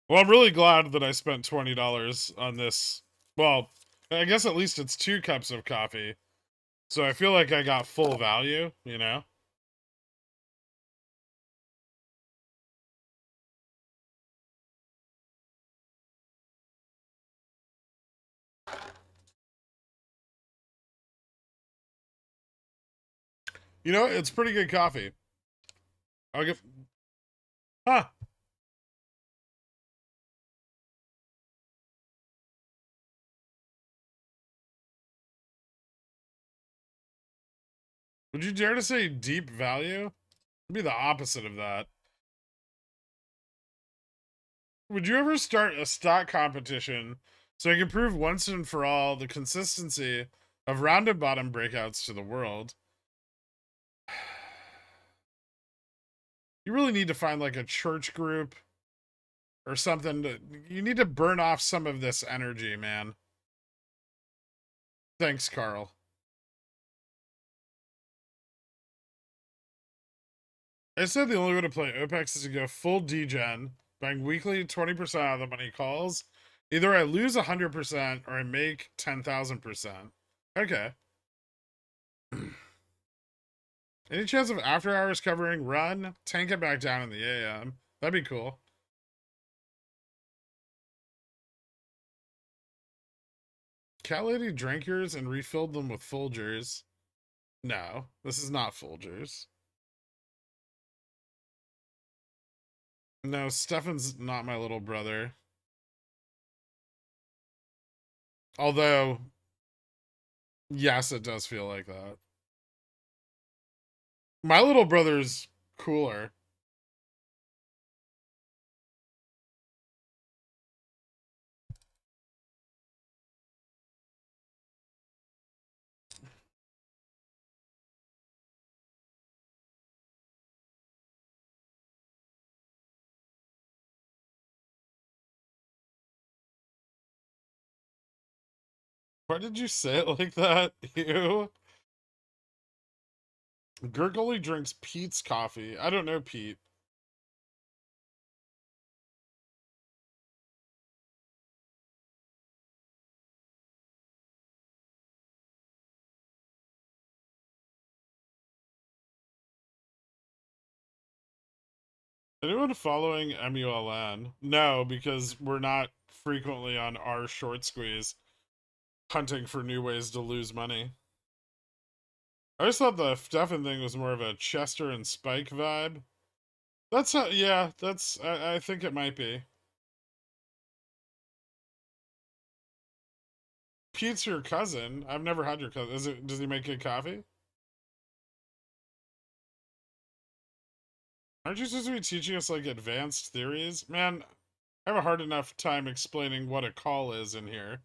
Well, I'm really glad that I spent $20 on this. Well, I guess at least it's 2 cups of coffee. So I feel like I got full value, you know? You know, it's pretty good coffee. I'll get... Huh. Would you dare to say deep value? It'd be the opposite of that. Would you ever start a stock competition so I can prove once and for all the consistency of rounded bottom breakouts to the world? You really need to find like a church group or something. You need to burn off some of this energy, man. Thanks, Carl. I said the only way to play OPEX is to go full degen, buying weekly 20% of the money calls. Either I lose 100% or I make 10,000%. Okay. Any chance of after hours covering run? Tank it back down in the AM. That'd be cool. Cat Lady drank yours and refilled them with Folgers. No, this is not Folgers. No, Stefan's not my little brother. Although, yes, it does feel like that. My little brother's cooler. Why did you say it like that? You? Gurk only drinks Pete's coffee. I don't know Pete. Anyone following MULN? No, because we're not frequently on our short squeeze hunting for new ways to lose money. I always thought the Steffen thing was more of a Chester and Spike vibe. That's yeah, that's I think it might be. Pete's your cousin. I've never had your cousin. Does he make good coffee? Aren't you supposed to be teaching us like advanced theories? Man, I have a hard enough time explaining what a call is in here.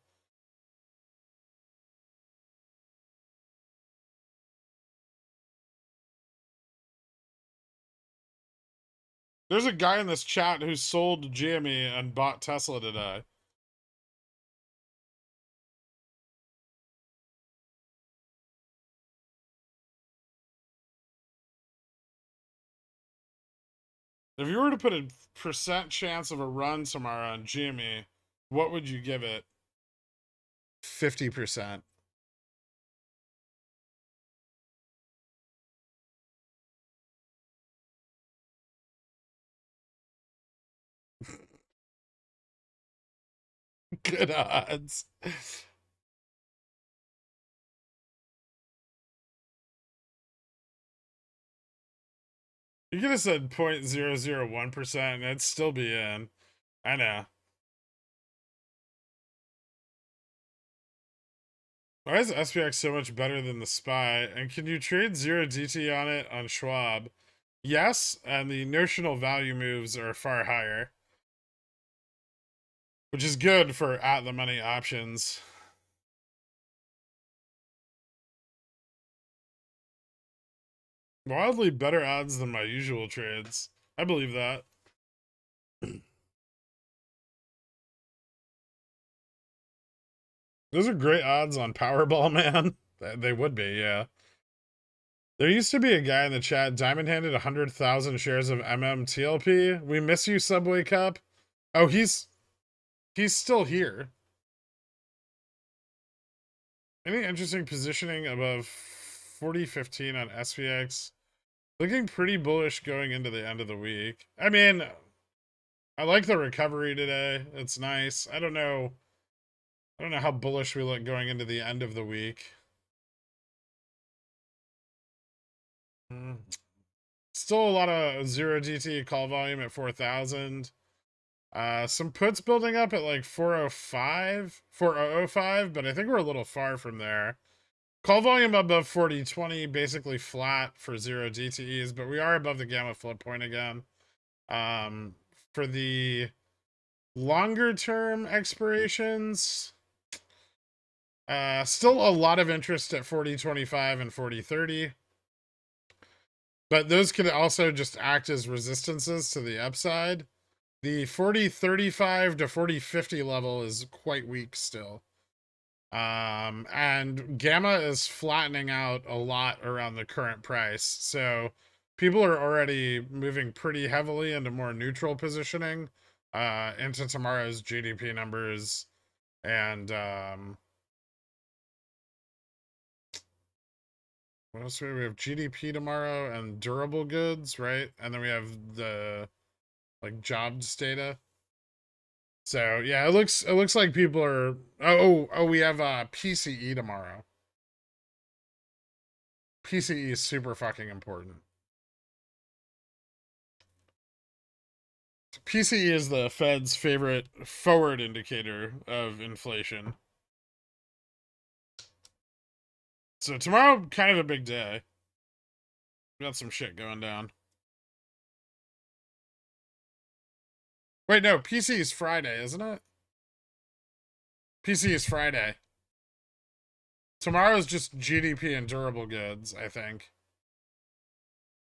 There's a guy in this chat who sold GME and bought Tesla today. If you were to put a percent chance of a run tomorrow on GME, what would you give it? 50%. Good odds. You could have said 0.001% and it'd still be in. I know. Why is SPX so much better than the SPY? And can you trade 0DT on it on Schwab? Yes, and the notional value moves are far higher. Which is good for at-the-money options. Wildly better odds than my usual trades. I believe that. Those are great odds on Powerball, man. They would be, yeah. There used to be a guy in the chat, Diamond handed 100,000 shares of MMTLP. We miss you, Subway Cup. Oh, he's still here. Any interesting positioning above 40.15 on SPX? Looking pretty bullish going into the end of the week. I mean, I like the recovery today. It's nice. I don't know how bullish we look going into the end of the week. Still a lot of 0DT call volume at 4,000. Some puts building up at like 405, but I think we're a little far from there. Call volume above 40.20, basically flat for 0DTEs, but we are above the gamma flood point again. For the longer term expirations, still a lot of interest at 40.25 and 40.30. But those could also just act as resistances to the upside. The 40.35 to 40.50 level is quite weak still. And gamma is flattening out a lot around the current price. So people are already moving pretty heavily into more neutral positioning into tomorrow's GDP numbers. And what else do we have? GDP tomorrow and durable goods, right? And then we have the like jobs data. So yeah, it looks like people are we have PCE tomorrow. PCE is super fucking important. PCE is the Fed's favorite forward indicator of inflation. So tomorrow, kind of a big day. We got some shit going down. Wait, no, PC is Friday, isn't it? PC is Friday. Tomorrow's just GDP and durable goods, I think.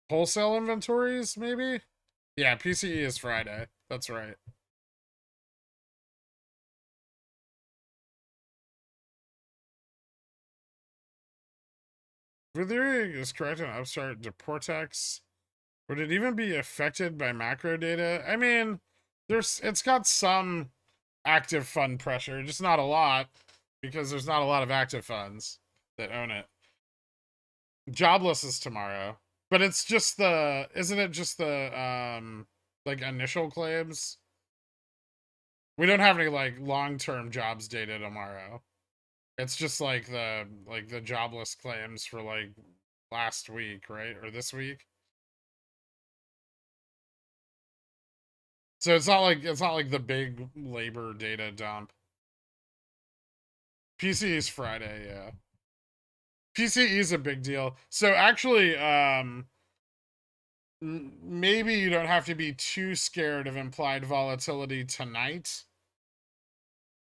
Wholesale inventories, maybe? Yeah, PCE is Friday. That's right. If theory is correct on Upstart to Portex, would it even be affected by macro data? I mean, it's got some active fund pressure, just not a lot, because there's not a lot of active funds that own it. Jobless is tomorrow, but it's just isn't it just the like initial claims. We don't have any like long-term jobs data tomorrow. It's just like the jobless claims for like last week, right? Or this week. So it's not like the big labor data dump. PCE is Friday, yeah. PCE is a big deal. So actually, maybe you don't have to be too scared of implied volatility tonight.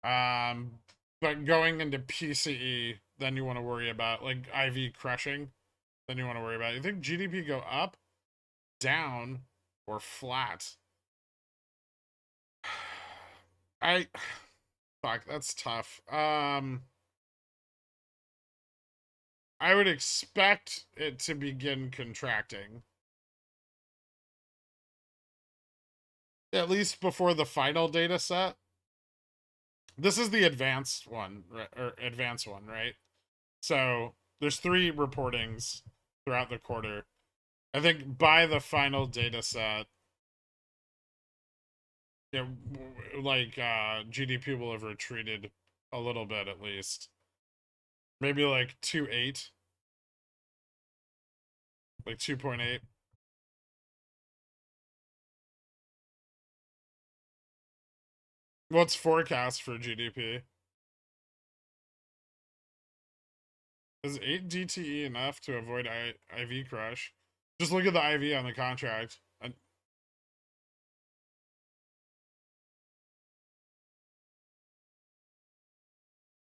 But going into PCE, then you want to worry about like IV crushing. Then you want to worry about. You think GDP go up, down, or flat? I fuck, that's tough. I would expect it to begin contracting. At least before the final data set. This is the advanced one, or advanced one, right? So there's 3 reportings throughout the quarter. I think by the final data set, like GDP will have retreated a little bit at least. Maybe like 2.8. Like 2.8. What's forecast for GDP? Is 8 DTE enough to avoid IV crush? Just look at the IV on the contract.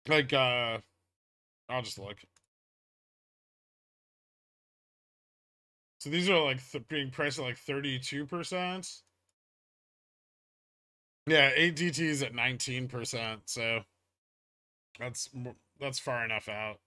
Like, I'll just look. So these are like being priced at like 32%. Yeah, 8 DTs at 19%. So that's far enough out.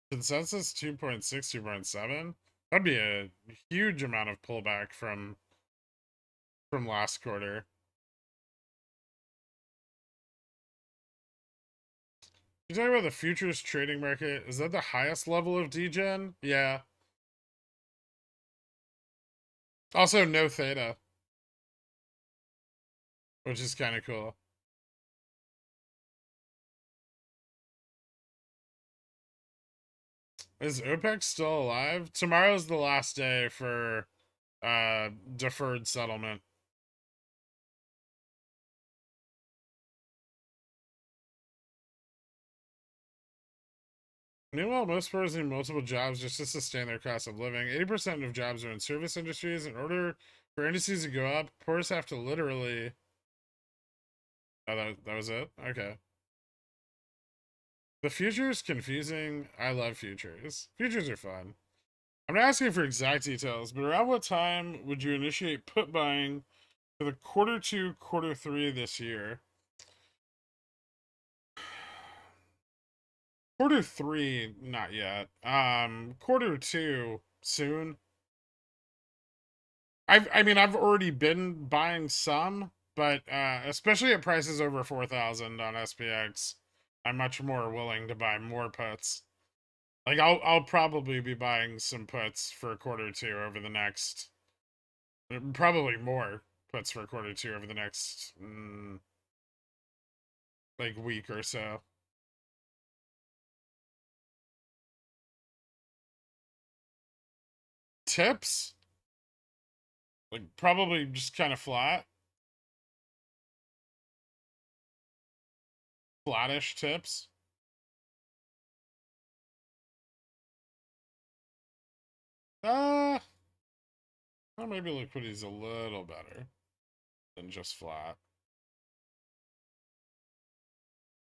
Consensus 2.6, 2.7. That'd be a huge amount of pullback from last quarter. You talking about the futures trading market? Is that the highest level of degen? Yeah. Also, no theta, which is kind of cool. Is OPEC still alive? Tomorrow's the last day for deferred settlement. Meanwhile, most poors need multiple jobs just to sustain their cost of living. 80% of jobs are in service industries. In order for indices to go up, poors have to literally... Oh, that was it? Okay. The future is confusing. I love futures. Futures are fun. I'm not asking for exact details, but around what time would you initiate put buying for the quarter 2, quarter 3 this year? Quarter 3, not yet. Quarter 2, soon. I mean, I've already been buying some, but especially at prices over 4,000 on SPX, I'm much more willing to buy more puts. Like I'll probably be buying some puts for quarter 2 over the next, probably more puts for quarter 2 over the next like week or so. Tips? Like probably just kind of flattish tips. Well, maybe liquidity's a little better than just flat.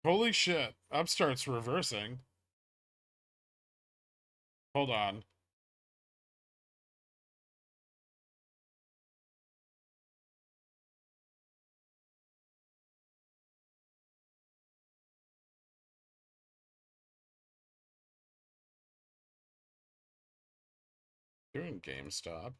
Holy shit, Upstart's reversing. Hold on. Doing GameStop.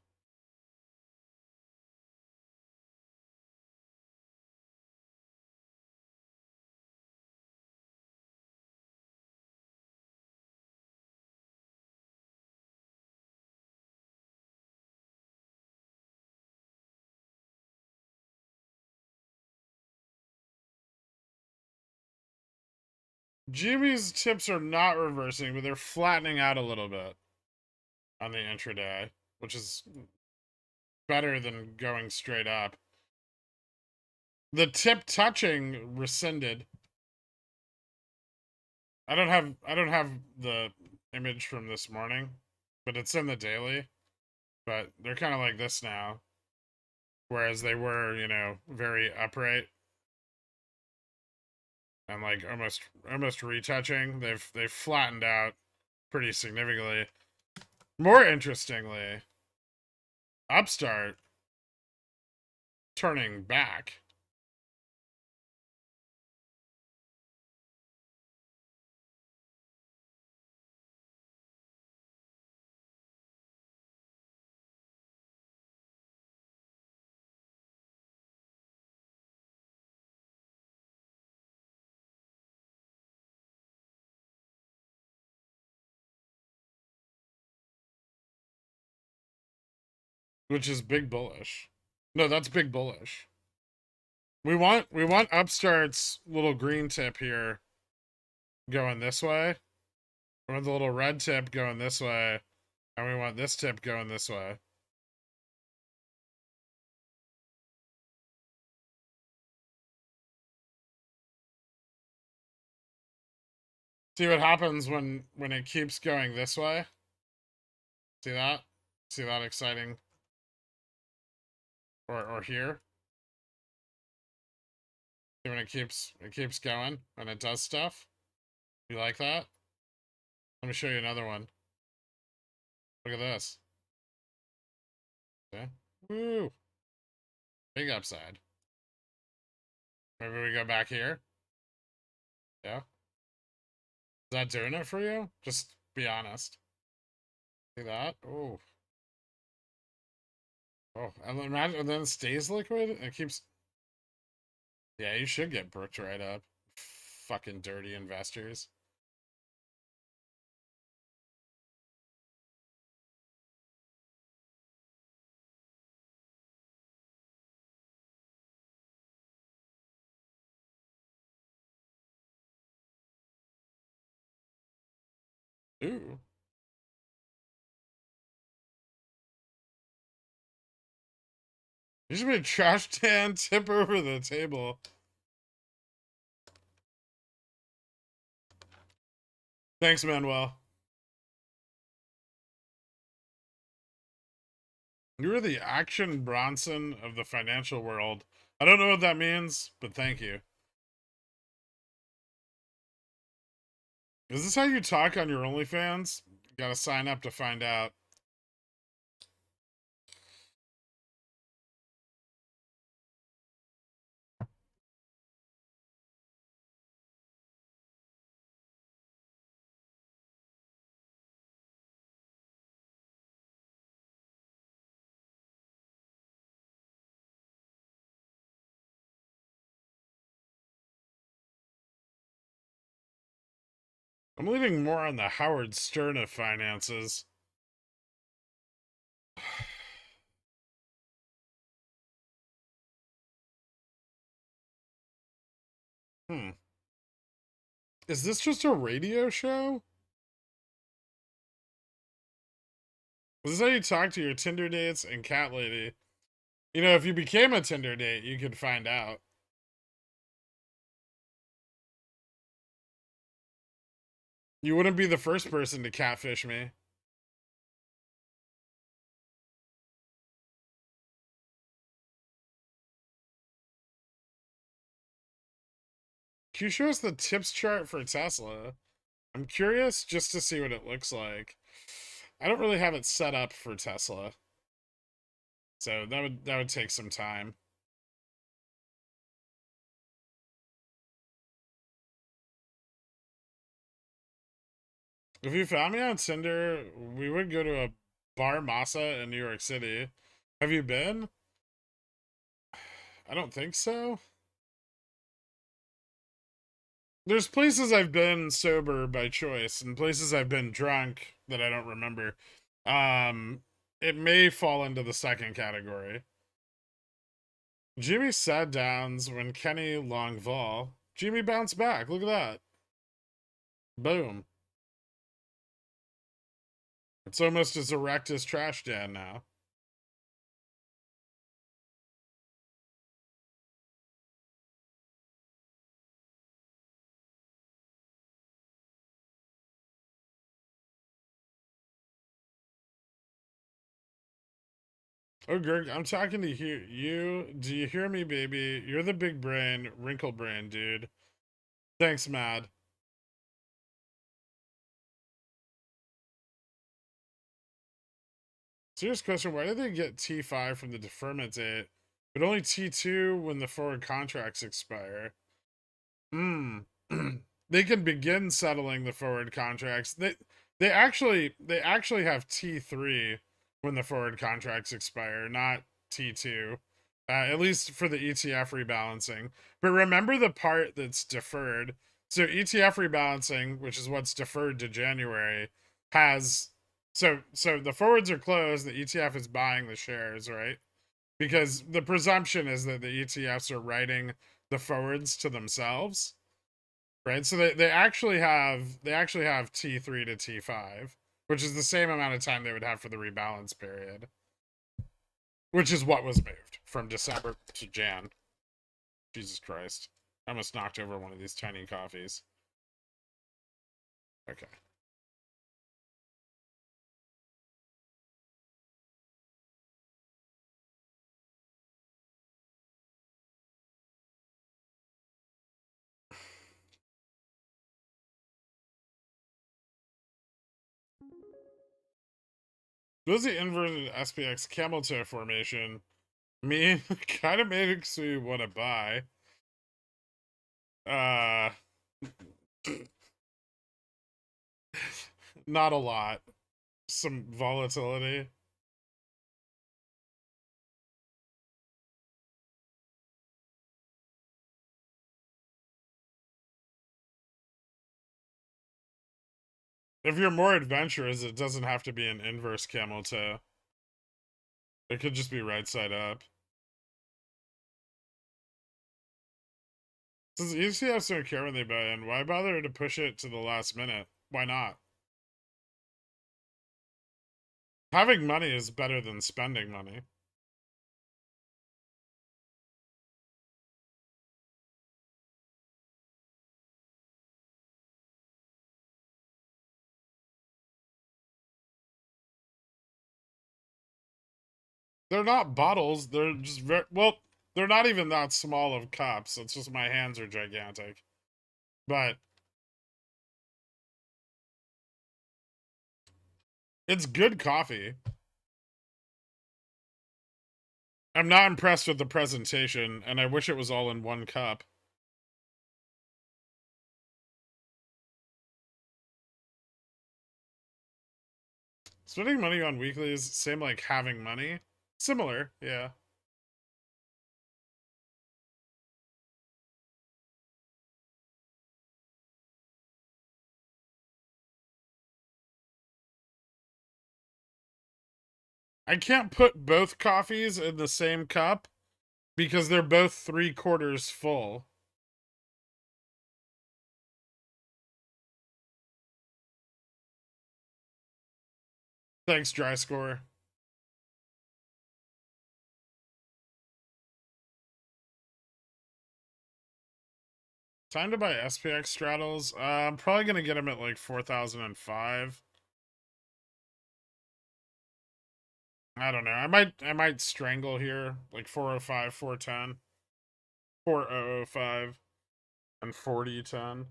Jimmy's tips are not reversing, but they're flattening out a little bit on the intraday, which is better than going straight up. The tip touching rescinded. I don't have the image from this morning, but it's in the daily. But they're kind of like this now, whereas they were, you know, very upright and like almost retouching. They've flattened out pretty significantly. More interestingly, Upstart turning back. Which is big bullish. No, that's big bullish. We want Upstart's little green tip here going this way. We want the little red tip going this way. And we want this tip going this way. See what happens when it keeps going this way? See that? See that exciting? Or here? See when it keeps going and it does stuff? You like that? Let me show you another one. Look at this. Okay. Woo! Big upside. Maybe we go back here. Yeah. Is that doing it for you? Just be honest. See that? Oh. Oh, and then imagine, and then it stays liquid? It keeps... Yeah, you should get bricked right up. Fucking dirty investors. Ooh. You should be a trash can tip over the table. Thanks, Manuel. You're the Action Bronson of the financial world. I don't know what that means, but thank you. Is this how you talk on your OnlyFans? You gotta sign up to find out. I'm leaning more on the Howard Stern of finances. Is this just a radio show? Is this how you talk to your Tinder dates and cat lady? You know, if you became a Tinder date, you could find out. You wouldn't be the first person to catfish me. Can you show us the tips chart for Tesla? I'm curious just to see what it looks like. I don't really have it set up for Tesla. So that would take some time. If you found me on Tinder, we would go to a Bar Masa in New York City. Have you been? I don't think so. There's places I've been sober by choice and places I've been drunk that I don't remember. It may fall into the second category. Jimmy sat downs when Kenny Longval. Jimmy bounced back. Look at that. Boom. It's almost as erect as Trash Dan now. Oh, Greg, I'm talking to you. Do you hear me, baby? You're the big brain, wrinkle brain, dude. Thanks, Mad. Serious question, why did they get T5 from the deferment date, but only T2 when the forward contracts expire? They can begin settling the forward contracts. They actually have T3 when the forward contracts expire, not T2. At least for the ETF rebalancing. But remember the part that's deferred. So ETF rebalancing, which is what's deferred to January, has so the forwards are closed, the ETF is buying the shares, right? Because the presumption is that the ETFs are writing the forwards to themselves, right? So they actually have T3 to T5, which is the same amount of time they would have for the rebalance period, which is what was moved from December to Jan. Jesus Christ. I almost knocked over one of these tiny coffees. Okay. What was the inverted SPX camel toe formation? Me kind of makes me want to buy. Not a lot. Some volatility. If you're more adventurous, it doesn't have to be an inverse camel toe. It could just be right side up. Since ETFs don't care when they buy in, why bother to push it to the last minute? Why not? Having money is better than spending money. They're not bottles. They're just well. They're not even that small of cups. It's just my hands are gigantic. But it's good coffee. I'm not impressed with the presentation, and I wish it was all in one cup. Spending money on weeklies, same like having money. Similar, yeah. I can't put both coffees in the same cup because they're both 3/4 full. Thanks, Dry Score. Time to buy SPX straddles. I'm probably gonna get them at like 4005. I don't know. I might strangle here, like 405, 410, 4005, and 4010.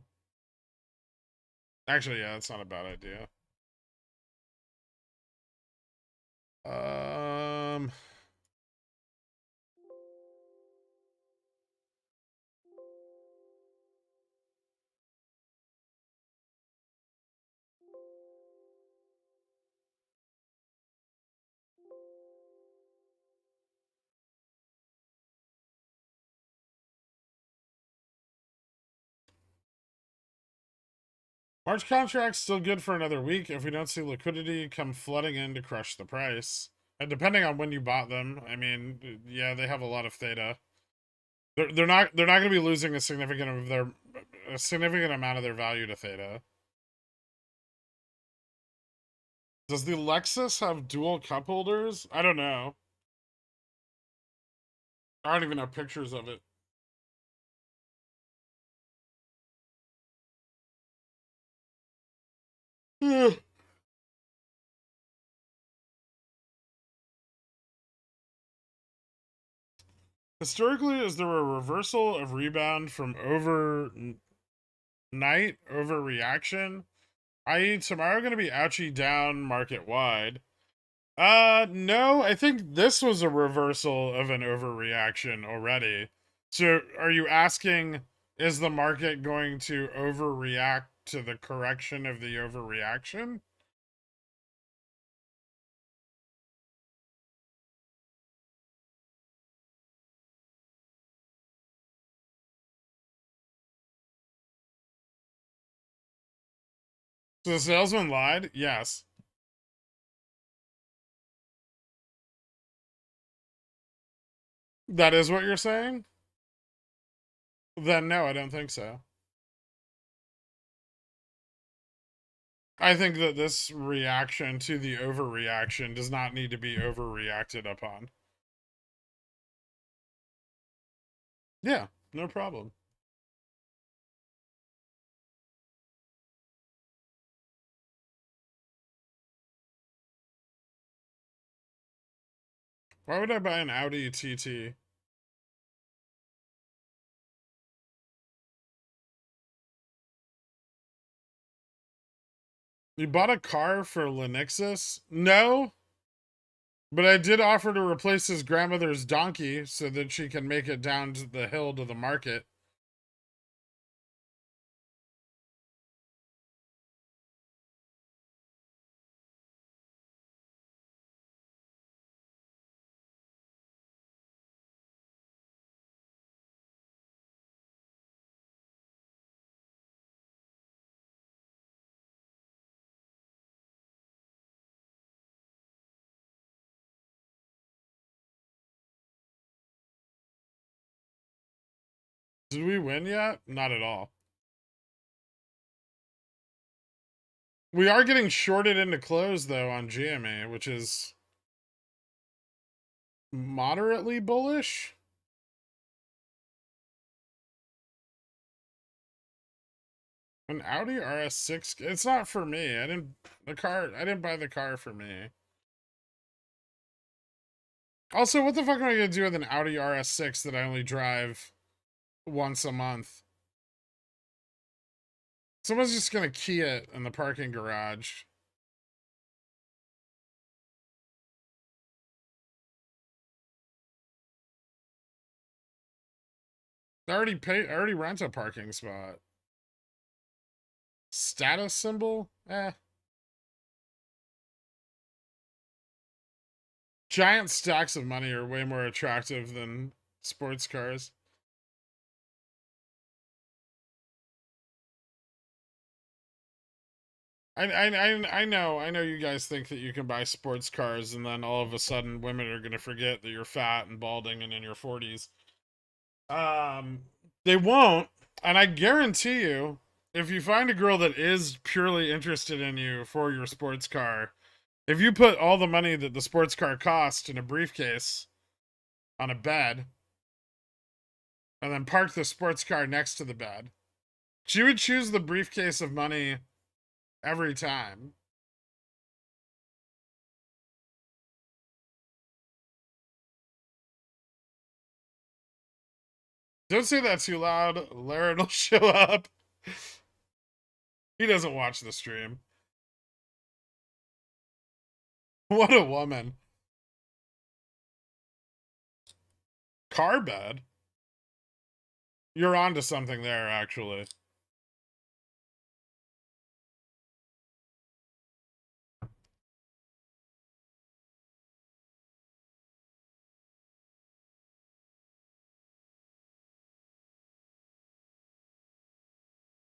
Actually, yeah, that's not a bad idea. Um, March contract's still good for another week if we don't see liquidity come flooding in to crush the price. And depending on when you bought them, I mean, yeah, they have a lot of theta. They're not going to be losing a significant amount of their value to theta. Does the Lexus have dual cup holders? I don't know. I don't even have pictures of it. Historically, is there a reversal of rebound from overnight overreaction? I.e., tomorrow going to be ouchie down market wide. No, I think this was a reversal of an overreaction already. So, are you asking, is the market going to overreact to the correction of the overreaction? So the salesman lied? Yes. That is what you're saying? Then no, I don't think so. I think that this reaction to the overreaction does not need to be overreacted upon. Yeah, no problem. Why would I buy an Audi TT? You bought a car for Lenixis? No, but I did offer to replace his grandmother's donkey so that she can make it down to the hill to the market. Did we win yet? Not at all. We are getting shorted into close, though, on GMA, which is moderately bullish. An Audi RS6. It's not for me. I didn't buy the car for me. Also, what the fuck am I gonna do with an Audi RS6 that I only drive once a month? Someone's just gonna key it in the parking garage. I already rent a parking spot. Status symbol? Eh. Giant stacks of money are way more attractive than sports cars. I know you guys think that you can buy sports cars and then all of a sudden women are gonna forget that you're fat and balding and in your 40s. They won't, and I guarantee you, if you find a girl that is purely interested in you for your sports car, if you put all the money that the sports car cost in a briefcase on a bed and then park the sports car next to the bed, she would choose the briefcase of money every time. Don't say that too loud. Laren will show up. He doesn't watch the stream. What a woman. Car bed? You're onto something there, actually.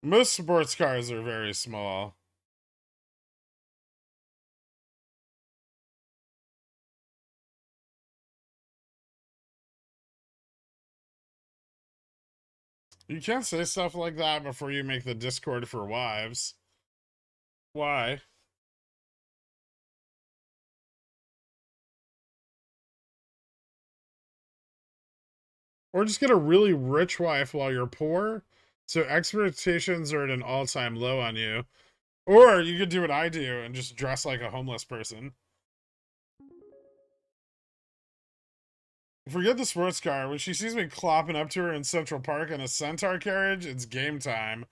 Most sports cars are very small. You can't say stuff like that before you make the Discord for wives. Why? Or just get a really rich wife while you're poor, so expectations are at an all-time low on you. Or you could do what I do and just dress like a homeless person. Forget the sports car. When she sees me clopping up to her in Central Park in a centaur carriage, it's game time.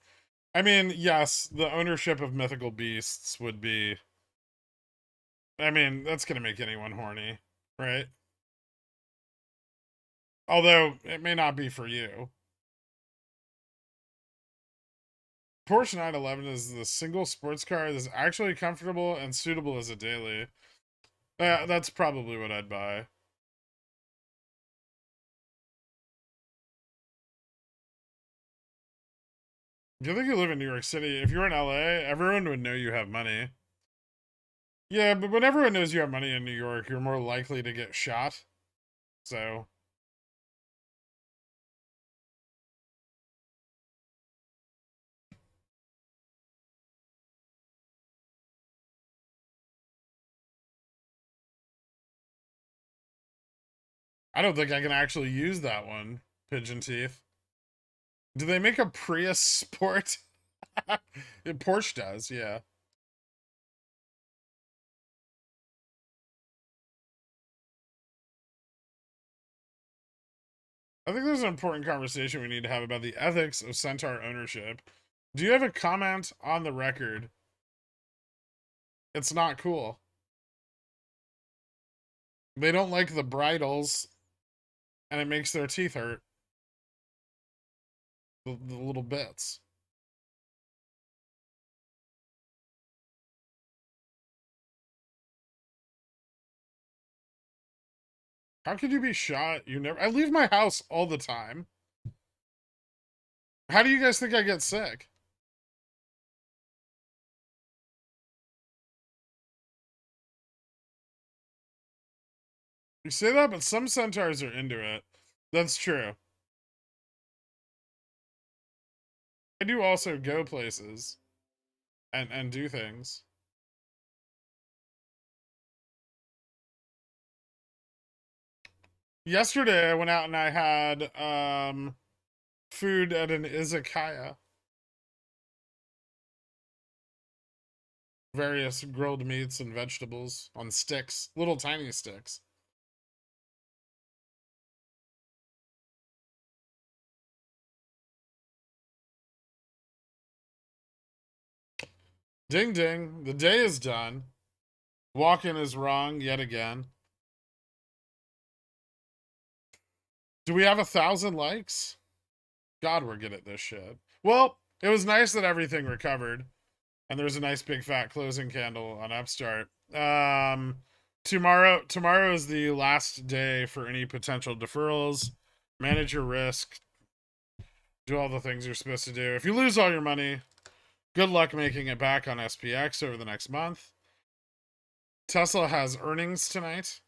I mean, yes, the ownership of mythical beasts would be... I mean, that's gonna make anyone horny, right? Although, it may not be for you. Porsche 911 is the single sports car that's actually comfortable and suitable as a daily. That's probably what I'd buy. Do you think you live in New York City? If you're in LA, everyone would know you have money. Yeah, but when everyone knows you have money in New York, you're more likely to get shot. So... I don't think I can actually use that one, Pigeon Teeth. Do they make a Prius Sport? Porsche does, yeah. I think there's an important conversation we need to have about the ethics of Centaur ownership. Do you have a comment on the record? It's not cool. They don't like the bridles, and it makes their teeth hurt. The little bits. How could you be shot? You never... I leave my house all the time. How do you guys think I get sick? You say that, but some centaurs are into it. That's true. I do also go places and do things. Yesterday I went out and I had food at an izakaya. Various grilled meats and vegetables on sticks, little tiny sticks. Ding ding, the day is done. Walking is wrong yet again. Do we have 1,000 likes? God, we're good at this shit. Well, it was nice that everything recovered. And there's a nice big fat closing candle on Upstart. Tomorrow is the last day for any potential deferrals. Manage your risk. Do all the things you're supposed to do. If you lose all your money, good luck making it back on SPX over the next month. Tesla has earnings tonight.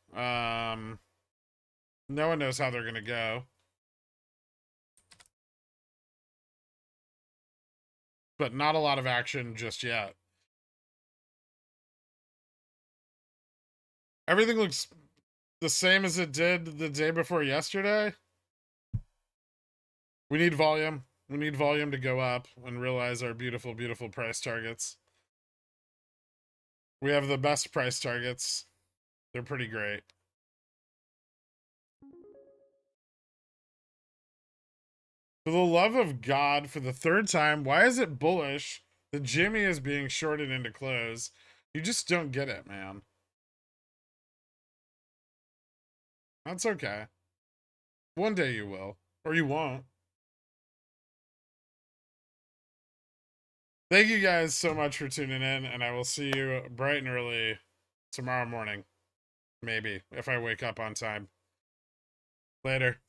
No one knows how they're going to go. But not a lot of action just yet. Everything looks the same as it did the day before yesterday. We need volume. We need volume to go up and realize our beautiful, beautiful price targets. We have the best price targets. They're pretty great. For the love of God, for the third time, why is it bullish that Jimmy is being shorted into close? You just don't get it, man. That's okay. One day you will. Or you won't. Thank you guys so much for tuning in, and I will see you bright and early tomorrow morning. Maybe, if I wake up on time. Later.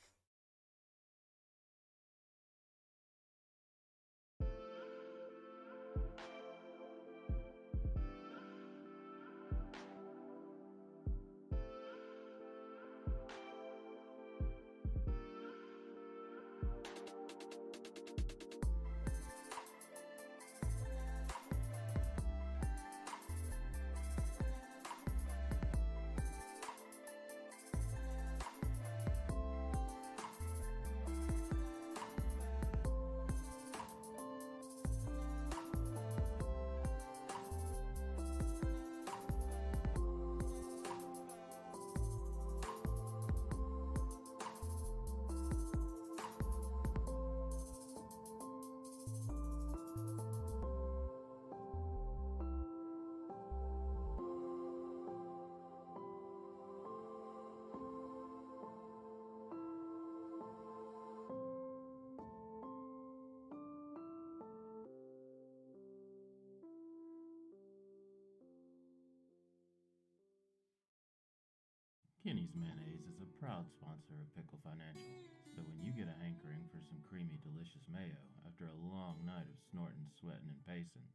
Kenny's Mayonnaise is a proud sponsor of Pickle Financial, so when you get a hankering for some creamy, delicious mayo after a long night of snorting, sweating, and pacing,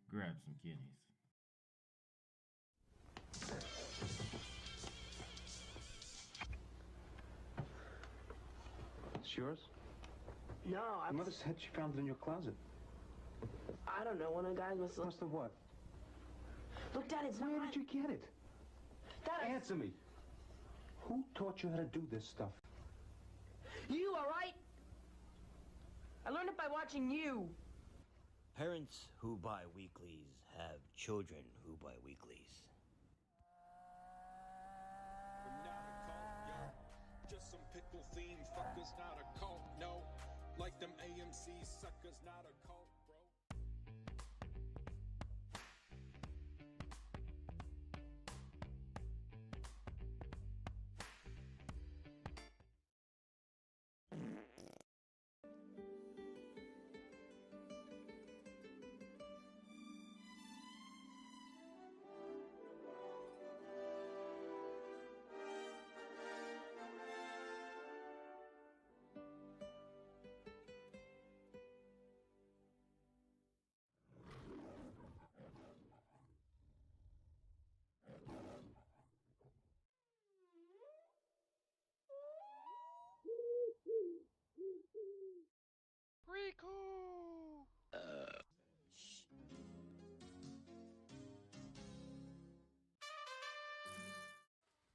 grab some Kenny's. It's yours? No, My mother said she found it in your closet. I don't know. One of the guys must Must have what? Look, Dad, it's Where not. did you get it? Dad, Answer me. Who taught you how to do this stuff? You, all right? I learned it by watching you. Parents who buy weeklies have children who buy weeklies. We're not a cult, yo. Just some pickle theme fuckers, not a cult, no. Like them AMC suckers, not a cult, bro. Rico!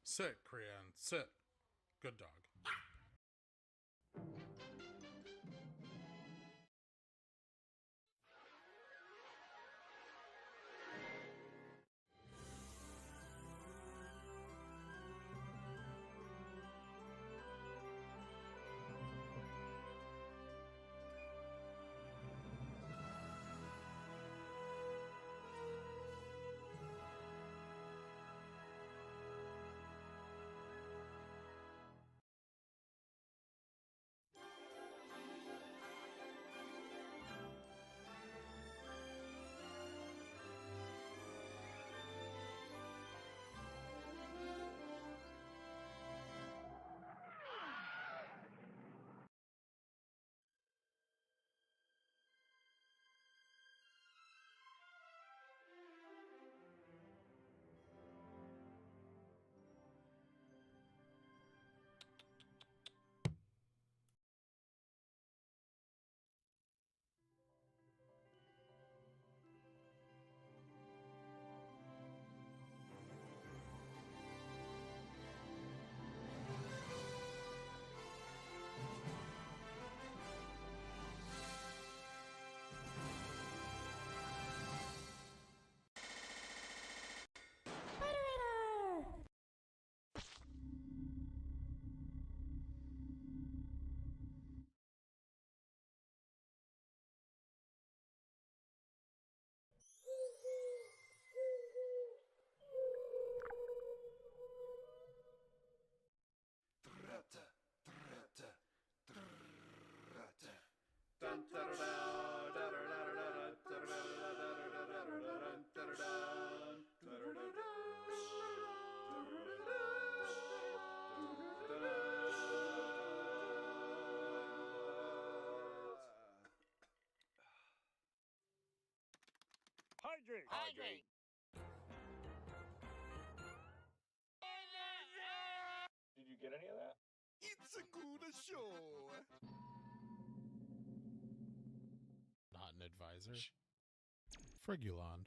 Sit, Krian. Sit. Good dog. Hydrate! Hydrate. Did you get any of that? It's a good show. Not an advisor. Frigulon.